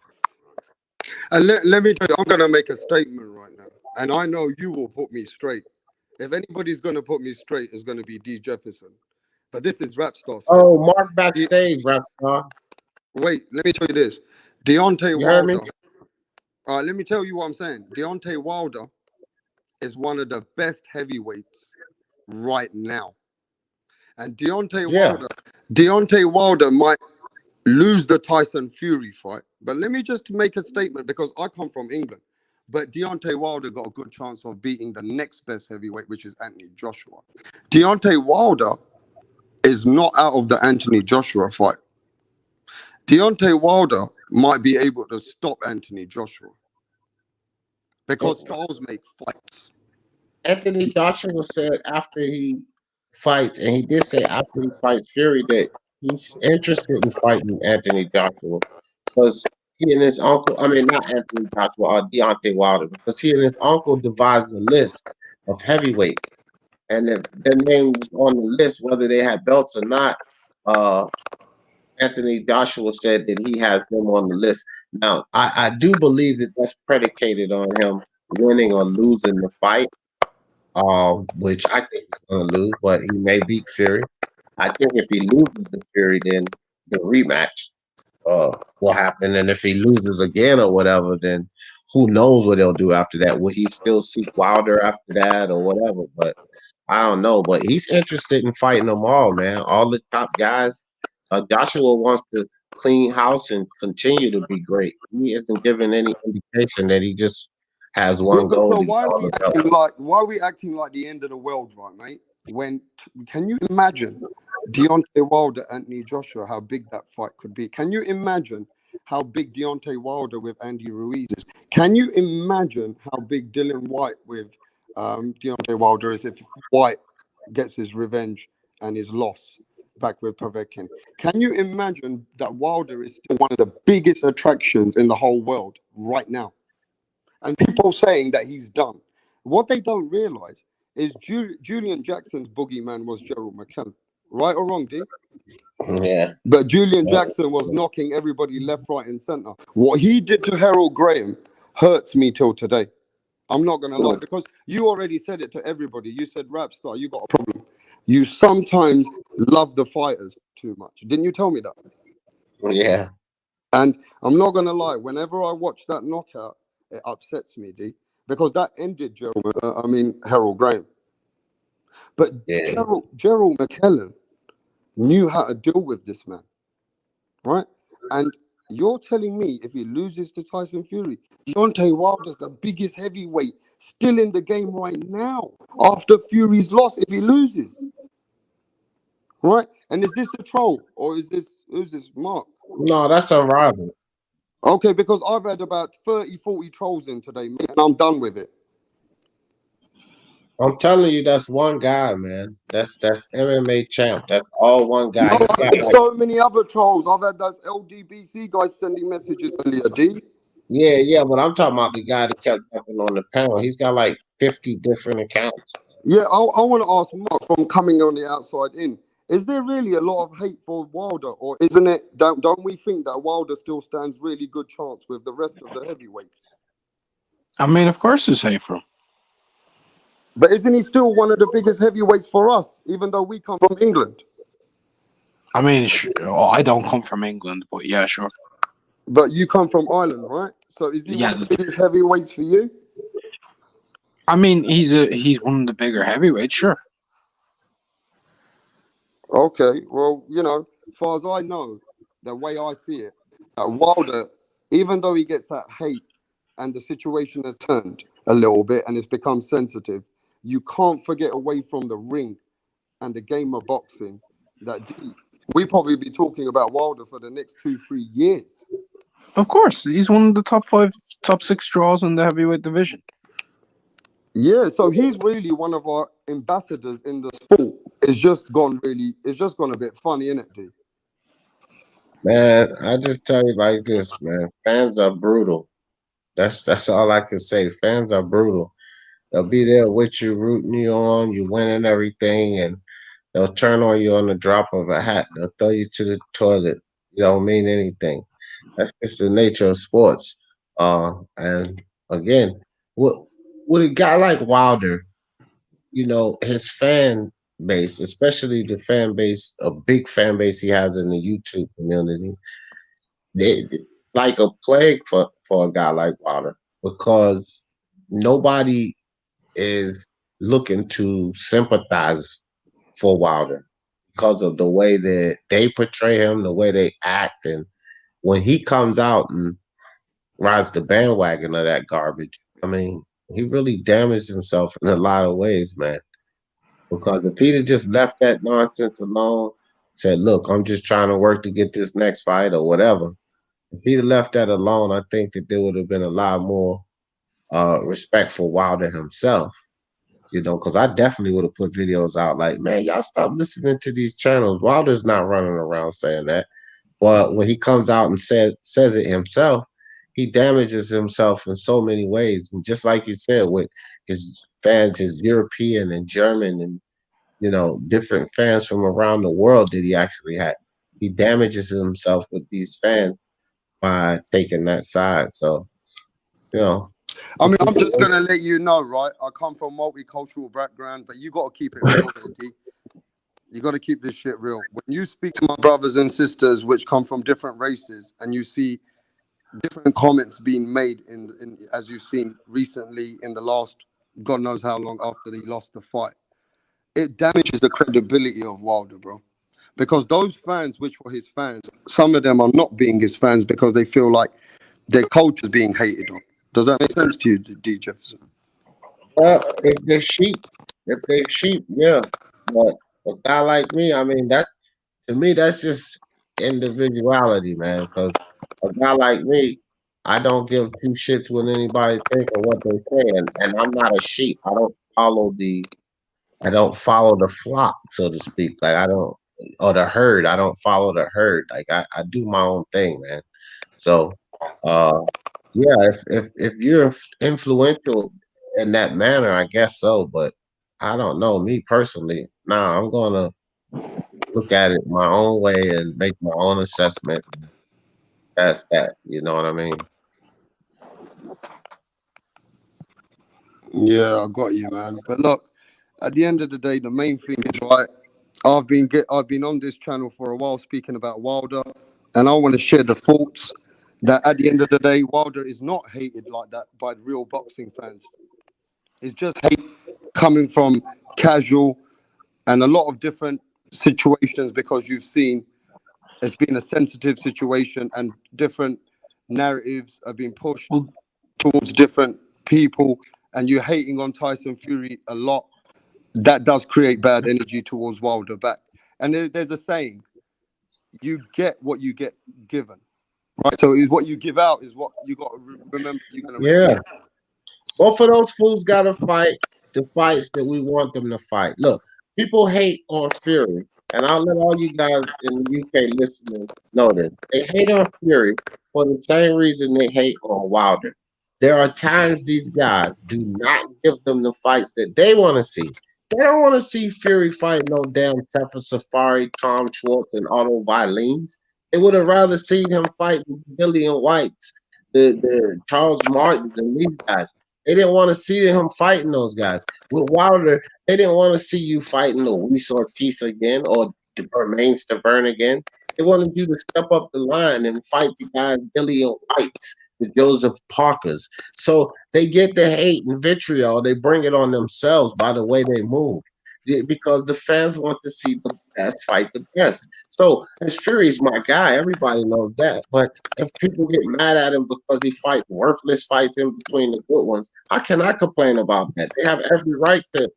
And let me tell you, I'm going to make a statement right now. And I know you will put me straight. If anybody's going to put me straight, it's going to be D. Jefferson. But this is Rap Star saying. Oh, Mark backstage, Rap Star. Wait, let me tell you this. Deontay You heard me? Wilder. Let me tell you what I'm saying. Deontay Wilder is one of the best heavyweights right now. And Yeah. Deontay Wilder might lose the Tyson Fury fight. But let me just make a statement because I come from England. But Deontay Wilder got a good chance of beating the next best heavyweight, which is Anthony Joshua. Deontay Wilder is not out of the Anthony Joshua fight. Deontay Wilder might be able to stop Anthony Joshua because styles make fights. Anthony Joshua said after he fights, and he did say after he fights Fury that he's interested in fighting Anthony Joshua because he and his uncle, I mean, not Anthony Joshua, Deontay Wilder, because he and his uncle devised a list of heavyweight. And if their names on the list, whether they had belts or not, Anthony Joshua said that he has them on the list. Now, I do believe that that's predicated on him winning or losing the fight, which I think he's going to lose, but he may beat Fury. I think if he loses the Fury, then the rematch will happen. And if he loses again or whatever, then who knows what he'll do after that? Will he still seek Wilder after that or whatever? But I don't know. But he's interested in fighting them all, man. All the top guys. Joshua wants to clean house and continue to be great. He isn't giving any indication that he just has one But goal. so to get on the belt. why are we acting like the end of the world, right, mate? Can you imagine Deontay Wilder, Anthony Joshua, how big that fight could be? Can you imagine how big Deontay Wilder with Andy Ruiz is? Can you imagine how big Dylan White with Deontay Wilder is if White gets his revenge and his loss back with Povetkin? Can you imagine that Wilder is still one of the biggest attractions in the whole world right now? And people saying that he's done. What they don't realize is Julian Jackson's boogeyman was Gerald McKellen. Right or wrong, D? Yeah. But Julian Jackson was knocking everybody left, right, and center. What he did to Harold Graham hurts me till today. I'm not going to lie, because you already said it to everybody. You said, Rap Star, you got a problem. You sometimes love the fighters too much. Didn't you tell me that? Yeah. And I'm not going to lie, whenever I watch that knockout, it upsets me, D, because that ended Harold Graham. But Gerald McKellen knew how to deal with this man, right? And you're telling me if he loses to Tyson Fury, Deontay Wilder's the biggest heavyweight still in the game right now after Fury's loss if he loses, right? And is this a troll or who's this Mark? No, that's a rival. Okay, because I've had about 30, 40 trolls in today, mate, and I'm done with it. I'm telling you, that's one guy, man. That's MMA champ. That's all one guy. No, He's I've got had so many other trolls. I've had those LDBC guys sending messages earlier, D. Yeah, but I'm talking about the guy that kept jumping on the panel. He's got like 50 different accounts. Yeah, I want to ask Mark from coming on the outside in. Is there really a lot of hate for Wilder, or isn't it? Don't we think that Wilder still stands really good chance with the rest of the heavyweights? I mean, of course, it's hateful. But isn't he still one of the biggest heavyweights for us, even though we come from England? I mean, I don't come from England, but yeah, sure. But you come from Ireland, right? So is he one Yeah, of the biggest heavyweights for you? I mean, he's one of the bigger heavyweights, sure. Okay, well, as far as I know, the way I see it, Wilder, even though he gets that hate and the situation has turned a little bit and it's become sensitive, you can't forget away from the ring and the game of boxing that we probably be talking about Wilder for the next 2-3 years. Of course, he's one of the top 5, top 6 draws in the heavyweight division. Yeah, so he's really one of our ambassadors in the sport. It's just gone a bit funny, isn't it, D? Man, I just tell you like this, man. Fans are brutal. That's all I can say. Fans are brutal. They'll be there with you, rooting you on, you winning everything, and they'll turn on you on the drop of a hat. They'll throw you to the toilet. You don't mean anything. That's just the nature of sports. And again, with a guy like Wilder, his fan base, especially the fan base, a big fan base he has in the YouTube community, they like a plague for a guy like Wilder because nobody is looking to sympathize for Wilder because of the way that they portray him, the way they act, and when he comes out and rides the bandwagon of that garbage, I mean, he really damaged himself in a lot of ways, man. Because if he'd have just left that nonsense alone, said, "Look, I'm just trying to work to get this next fight or whatever," if he'd have left that alone, I think that there would have been a lot more respect for Wilder himself. Because I definitely would have put videos out like, man, y'all stop listening to these channels. Wilder's not running around saying that. But when he comes out and says it himself, he damages himself in so many ways. And just like you said, with his fans, his European and German and different fans from around the world that he actually had, he damages himself with these fans by taking that side. So, I mean, I'm just gonna let you know, right? I come from a multicultural background, but you gotta keep it real, D. You gotta keep this shit real. When you speak to my brothers and sisters, which come from different races, and you see different comments being made in as you've seen recently in the last God knows how long after he lost the fight, it damages the credibility of Wilder, bro. Because those fans, which were his fans, some of them are not being his fans because they feel like their culture is being hated on. Does that make sense to you, D. Jefferson? If they sheep, yeah. But a guy like me, I mean, that to me, that's just individuality, man. Because a guy like me, I don't give two shits what anybody think or what they say, and I'm not a sheep. I don't follow the flock, so to speak. Like I don't, or the herd. I don't follow the herd. Like I do my own thing, man. So, uh, yeah, if you're influential in that manner, I guess so. But I don't know. Me personally, nah, I'm gonna look at it my own way and make my own assessment. That's that. You know what I mean? Yeah, I got you, man. But look, at the end of the day, the main thing is right. I've been on this channel for a while speaking about Wilder, and I want to share the thoughts that at the end of the day, Wilder is not hated like that by real boxing fans. It's just hate coming from casual and a lot of different situations because you've seen it's been a sensitive situation and different narratives are being pushed towards different people, and you're hating on Tyson Fury a lot. That does create bad energy towards Wilder back. And there's a saying, you get what you get given, right? So is what you give out is what you got to remember you're going to Yeah. receive. Both of those fools got to fight the fights that we want them to fight. Look, people hate on Fury, and I'll let all you guys in the UK listening know this. They hate on Fury for the same reason they hate on Wilder. There are times these guys do not give them the fights that they want to see. They don't want to see Fury fight no damn Teffa Safari, Tom Schwartz, and Otto Violins. They would have rather seen him fight Dillian Whites, the Charles Martins, and these guys. They didn't want to see him fighting those guys. With Wilder, they didn't want to see you fighting Luis Ortiz again or Bermain Stavern again. They wanted you to step up the line and fight the guys Dillian Whites, the Joseph Parkers. So they get the hate and vitriol. They bring it on themselves by the way they move. Because the fans want to see the best fight the best. So as Fury's my guy, everybody knows that. But if people get mad at him because he fights worthless fights in between the good ones, how can I complain about that? They have every right to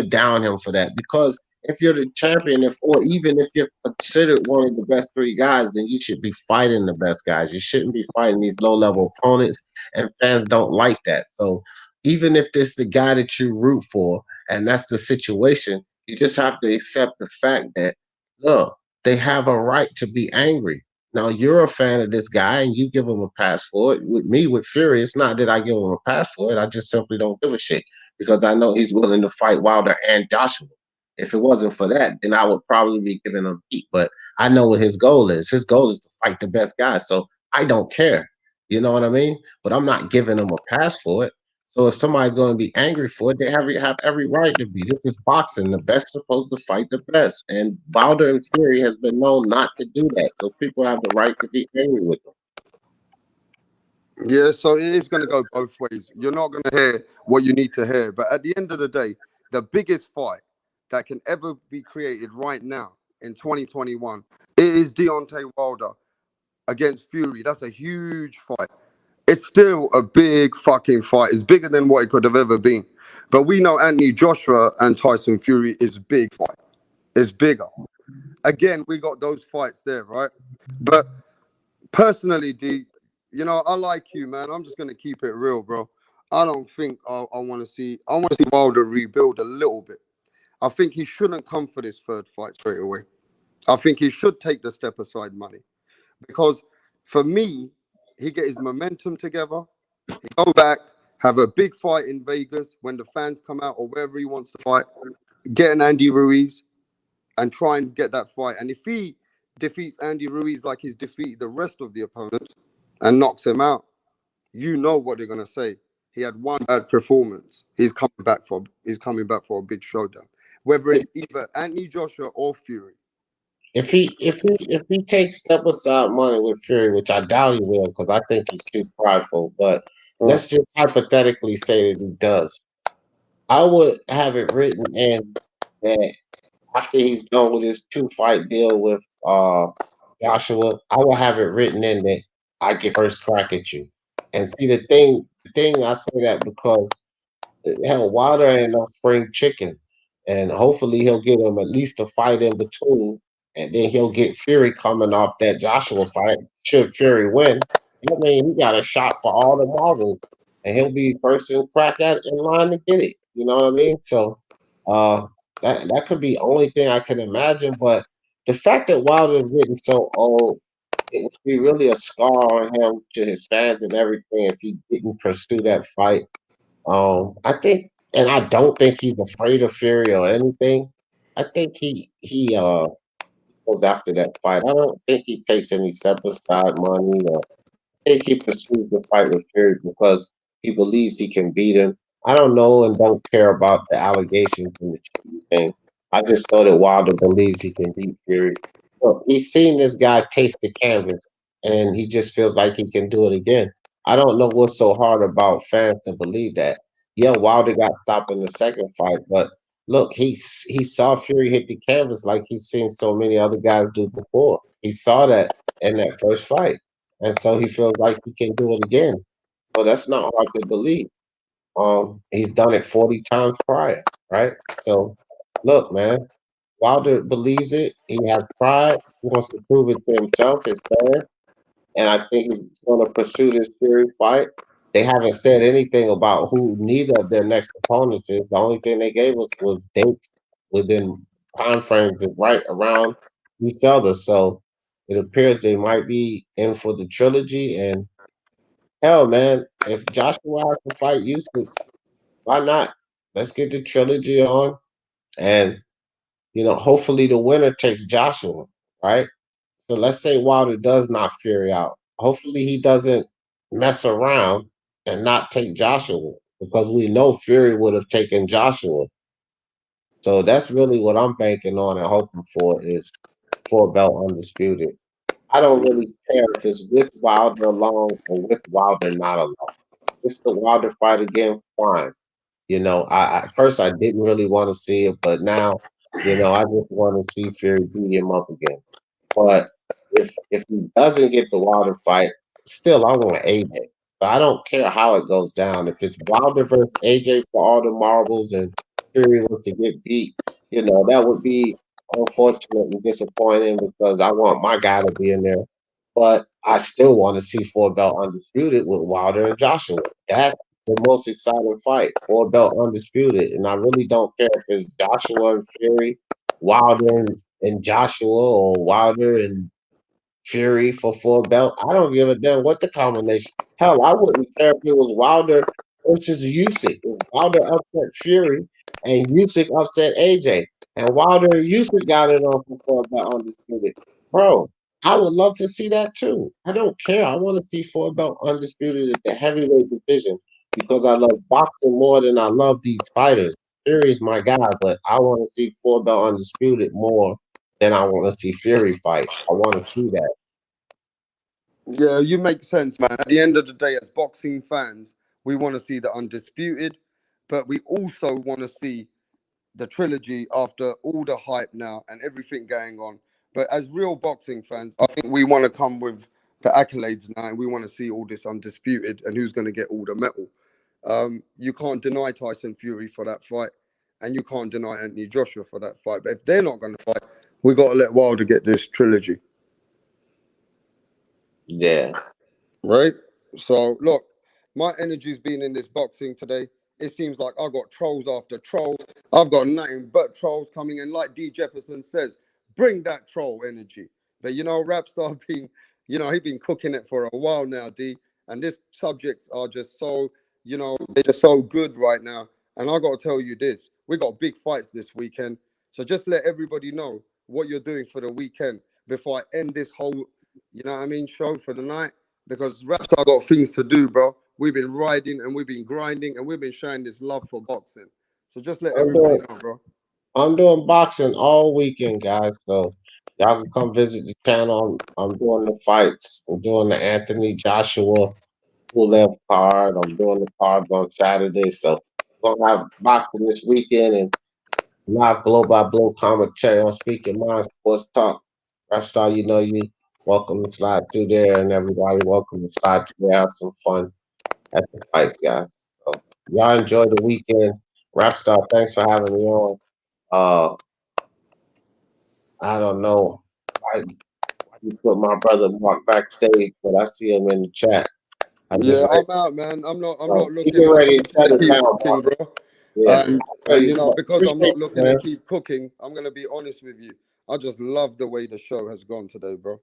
down him for that. Because if you're the champion, or even if you're considered one of the best three guys, then you should be fighting the best guys. You shouldn't be fighting these low-level opponents, and fans don't like that. So even if this the guy that you root for, and that's the situation, you just have to accept the fact that, look, they have a right to be angry. Now, you're a fan of this guy, and you give him a pass for it. With me, with Fury, it's not that I give him a pass for it. I just simply don't give a shit because I know he's willing to fight Wilder and Joshua. If it wasn't for that, then I would probably be giving him heat. But I know what his goal is. His goal is to fight the best guy. So I don't care. You know what I mean? But I'm not giving him a pass for it. So if somebody's going to be angry for it, they have every right to be. This is boxing. The best supposed to fight the best. And Wilder and Fury has been known not to do that. So people have the right to be angry with them. Yeah, so it is going to go both ways. You're not going to hear what you need to hear. But at the end of the day, the biggest fight that can ever be created right now in 2021, it is Deontay Wilder against Fury. That's a huge fight. It's still a big fucking fight. It's bigger than what it could have ever been. But we know Anthony Joshua and Tyson Fury is a big fight. It's bigger. Again, we got those fights there, right? But personally, D, you know, I like you, man. I'm just gonna keep it real, bro. I don't think I want to see. I want to see Wilder rebuild a little bit. I think he shouldn't come for this third fight straight away. I think he should take the step aside money because for me, he get his momentum together. He go back, have a big fight in Vegas when the fans come out or wherever he wants to fight. Get an Andy Ruiz and try and get that fight. And if he defeats Andy Ruiz like he's defeated the rest of the opponents and knocks him out, you know what they're gonna say. He had one bad performance. He's coming back for a big showdown. Whether it's either Anthony Joshua or Fury. If he takes step aside money with Fury, which I doubt he will, because I think he's too prideful. But let's just hypothetically say that he does. I would have it written in that after he's done with his 2-fight deal with Joshua, I will have it written in that I get first crack at you. And see the thing I say that because hell, Wilder ain't no spring chicken. And hopefully he'll get him at least a fight in between. And then he'll get Fury coming off that Joshua fight. Should Fury win, I mean, he got a shot for all the marbles. And he'll be first in crack at in line to get it. You know what I mean? So that could be the only thing I can imagine. But the fact that Wilder is getting so old, it would be really a scar on him to his fans and everything if he didn't pursue that fight. I think, and I don't think he's afraid of Fury or anything. I think he goes after that fight. I don't think he takes any step aside money or think he pursues the fight with Fury because he believes he can beat him. I don't know and don't care about the allegations and the cheating thing. I just know that Wilder believes he can beat Fury. Look, he's seen this guy taste the canvas, and he just feels like he can do it again. I don't know what's so hard about fans to believe that. Yeah, Wilder got stopped in the second fight, but look, he saw Fury hit the canvas like he's seen so many other guys do before. He saw that in that first fight. And so he feels like he can do it again. So that's not hard to believe. He's done it 40 times prior, right? So look, man, Wilder believes it. He has pride. He wants to prove it to himself, his fans, and I think he's going to pursue this Fury fight. They haven't said anything about who neither of their next opponents is. The only thing they gave us was dates within time frames that right around each other. So it appears they might be in for the trilogy. And hell, man, if Joshua has to fight Usyk, why not? Let's get the trilogy on. And hopefully the winner takes Joshua, right? So let's say Wilder does knock Fury out. Hopefully he doesn't mess around and not take Joshua, because we know Fury would have taken Joshua. So that's really what I'm banking on and hoping for is four belt undisputed. I don't really care if it's with Wilder alone or with Wilder not alone. It's the Wilder fight again, fine. I first I didn't really want to see it, but now, I just want to see Fury beat him up again. But if he doesn't get the Wilder fight, still I want AJ. But I don't care how it goes down. If it's Wilder versus AJ for all the marbles and Fury was to get beat, that would be unfortunate and disappointing because I want my guy to be in there. But I still want to see four belt undisputed with Wilder and Joshua. That's the most exciting fight, four belt undisputed. And I really don't care if it's Joshua and Fury, Wilder and Joshua, or Wilder and Fury for four belt. I don't give a damn what the combination. Hell, I wouldn't care if it was Wilder versus Usyk. If Wilder upset Fury and Usyk upset AJ, and Wilder and Usyk got it on for four belt undisputed, bro. I would love to see that too. I don't care. I want to see four belt undisputed at the heavyweight division because I love boxing more than I love these fighters. Fury is my guy, but I want to see four belt undisputed more than I want to see Fury fight. I want to see that. Yeah, you make sense, man. At the end of the day, as boxing fans, we want to see the undisputed, but we also want to see the trilogy after all the hype now and everything going on. But as real boxing fans, I think we want to come with the accolades now, and we want to see all this undisputed and who's going to get all the metal. You can't deny Tyson Fury for that fight, and you can't deny Anthony Joshua for that fight. But if they're not going to fight, we got to let Wilder get this trilogy. Yeah. Right? So look, my energy's been in this boxing today. It seems like I got trolls after trolls. I've got nothing but trolls coming in. Like D. Jefferson says, bring that troll energy. But Rapstar been, he been cooking it for a while now, D. And these subjects are just so, they're just so good right now. And I gotta tell you this, we got big fights this weekend. So just let everybody know what you're doing for the weekend before I end this whole, show for the night, because Rapstar got things to do, bro. We've been riding and we've been grinding and we've been showing this love for boxing. So just let I'm everybody doing know, bro. I'm doing boxing all weekend, guys. So y'all can come visit the channel. I'm doing the fights. I'm doing the Anthony Joshua Pulev card. I'm doing the card on Saturday. So we're gonna have boxing this weekend and live blow by blow commentary on Speak Your Mind Sports Talk. Rapstar, you welcome to slide through there, and everybody welcome to slide through there, have some fun at the fight, guys. So y'all enjoy the weekend. Rapstar, thanks for having me on. I don't know why you put my brother Mark backstage, but I see him in the chat. I just Yeah, like I'm out, man. I'm not he looking. get I'm ready to just shut gonna it keep down, cooking, Mark. bro. Yeah, And but because I'm not appreciate you, looking to man. keep cooking, I'm gonna be honest with you. I just love the way the show has gone today, bro.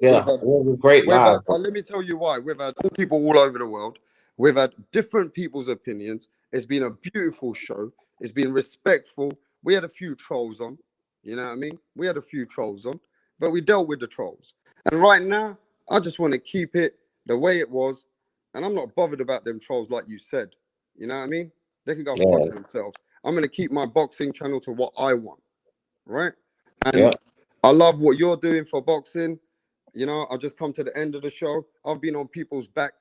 We've Yeah, had it was a great We've live. had, let me tell you why. We've had all people all over the world. We've had different people's opinions. It's been a beautiful show. It's been respectful. We had a few trolls on. You know what I mean? We had a few trolls on, but we dealt with the trolls. And right now, I just want to keep it the way it was. And I'm not bothered about them trolls, like you said. You know what I mean? They can go Yeah, fuck themselves. I'm going to keep my boxing channel to what I want. Right? And yeah, I love what you're doing for boxing. I've just come to the end of the show. I've been on people's back.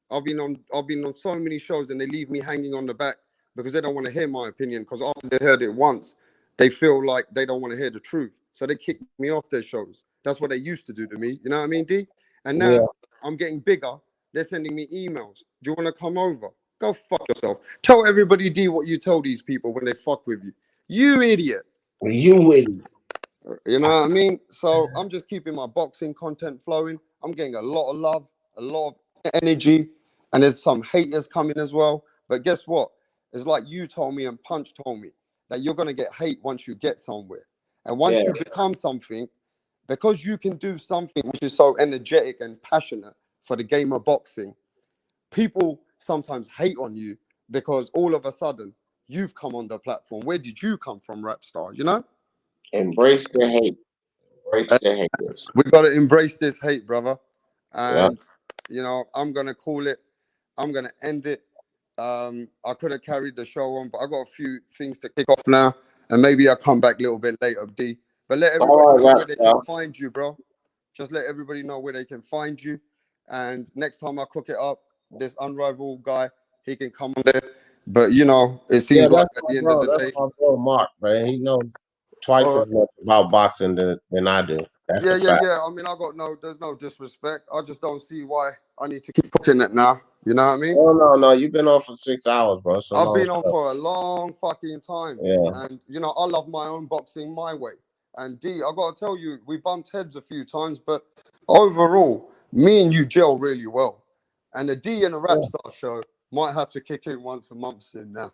I've been on so many shows and they leave me hanging on the back because they don't want to hear my opinion, because after they heard it once, they feel like they don't want to hear the truth. So they kick me off their shows. That's what they used to do to me. You know what I mean, D? And yeah. now I'm getting bigger. They're sending me emails. Do you want to come over? Go fuck yourself. Tell everybody, D, what you tell these people when they fuck with you. You idiot. You win. You know what I mean? So I'm just keeping my boxing content flowing. I'm getting a lot of love, a lot of energy, and there's some haters coming as well. But guess what? It's like you told me and Punch told me that you're gonna get hate once you get somewhere. And once Yeah, you become something, because you can do something which is so energetic and passionate for the game of boxing, people sometimes hate on you because all of a sudden you've come on the platform. Where did you come from, Rapstar? You know? Embrace the hate. Embrace the haters. We got to embrace this hate, brother. Yeah. And, you know, I'm going to call it. I'm going to end it. I could have carried the show on, but I got a few things to kick off now. And maybe I'll come back a little bit later, D. But let everybody All right, know where they can Rapstar. find you, bro. Just let everybody know where they can find you. And next time I cook it up, this unrivaled guy, he can come on there. But, you know, it Yeah, seems like that's at my the end bro. of the That's day, my bro, Mark, man. He knows twice all as right. much about boxing than I do. That's Yeah, a yeah, fact. yeah. I mean, there's no disrespect. I just don't see why I need to keep cooking it now. You know what I mean? Oh no, you've been on for 6 hours, bro. It's a I've long been on show. for a long fucking time. Yeah. And, you know, I love my own boxing my way. And D, I got to tell you, we bumped heads a few times, but overall, me and you gel really well. And the D and the Yeah. Rapstar show might have to kick in once a month soon now.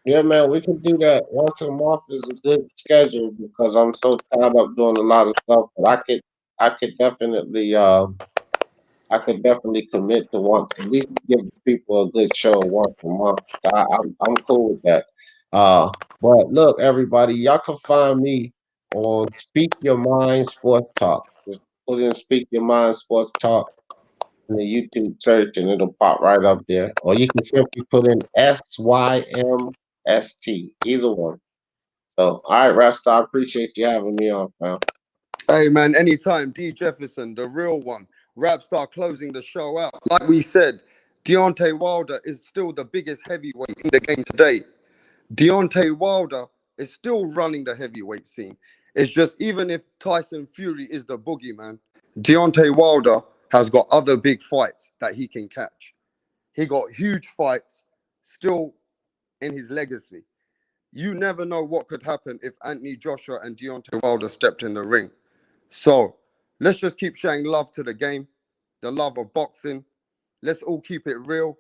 Yeah, man, we can do that once a month is a good schedule because I'm so tired of doing a lot of stuff. But I could definitely commit to once at least give people a good show once a month. I'm cool with that. But look, everybody, y'all can find me on Speak Your Mind Sports Talk. Just put in Speak Your Mind Sports Talk in the YouTube search and it'll pop right up there. Or you can simply put in SYMST, either one. So, all right, Rapstar, I appreciate you having me on, fam. Hey, man, anytime. D Jefferson, the real one. Rapstar closing the show out. Like we said, Deontay Wilder is still the biggest heavyweight in the game today. Deontay Wilder is still running the heavyweight scene. It's just even if Tyson Fury is the boogeyman, Deontay Wilder has got other big fights that he can catch. He got huge fights still in his legacy. You never know what could happen if Anthony Joshua and Deontay Wilder stepped in the ring. So let's just keep showing love to the game, the love of boxing. Let's all keep it real.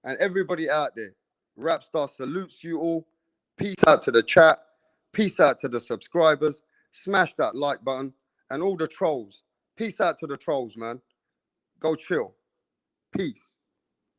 And everybody out there, Rapstar salutes you all. Peace out to the chat. Peace out to the subscribers. Smash that like button. And all the trolls. Peace out to the trolls, man. Go chill. Peace.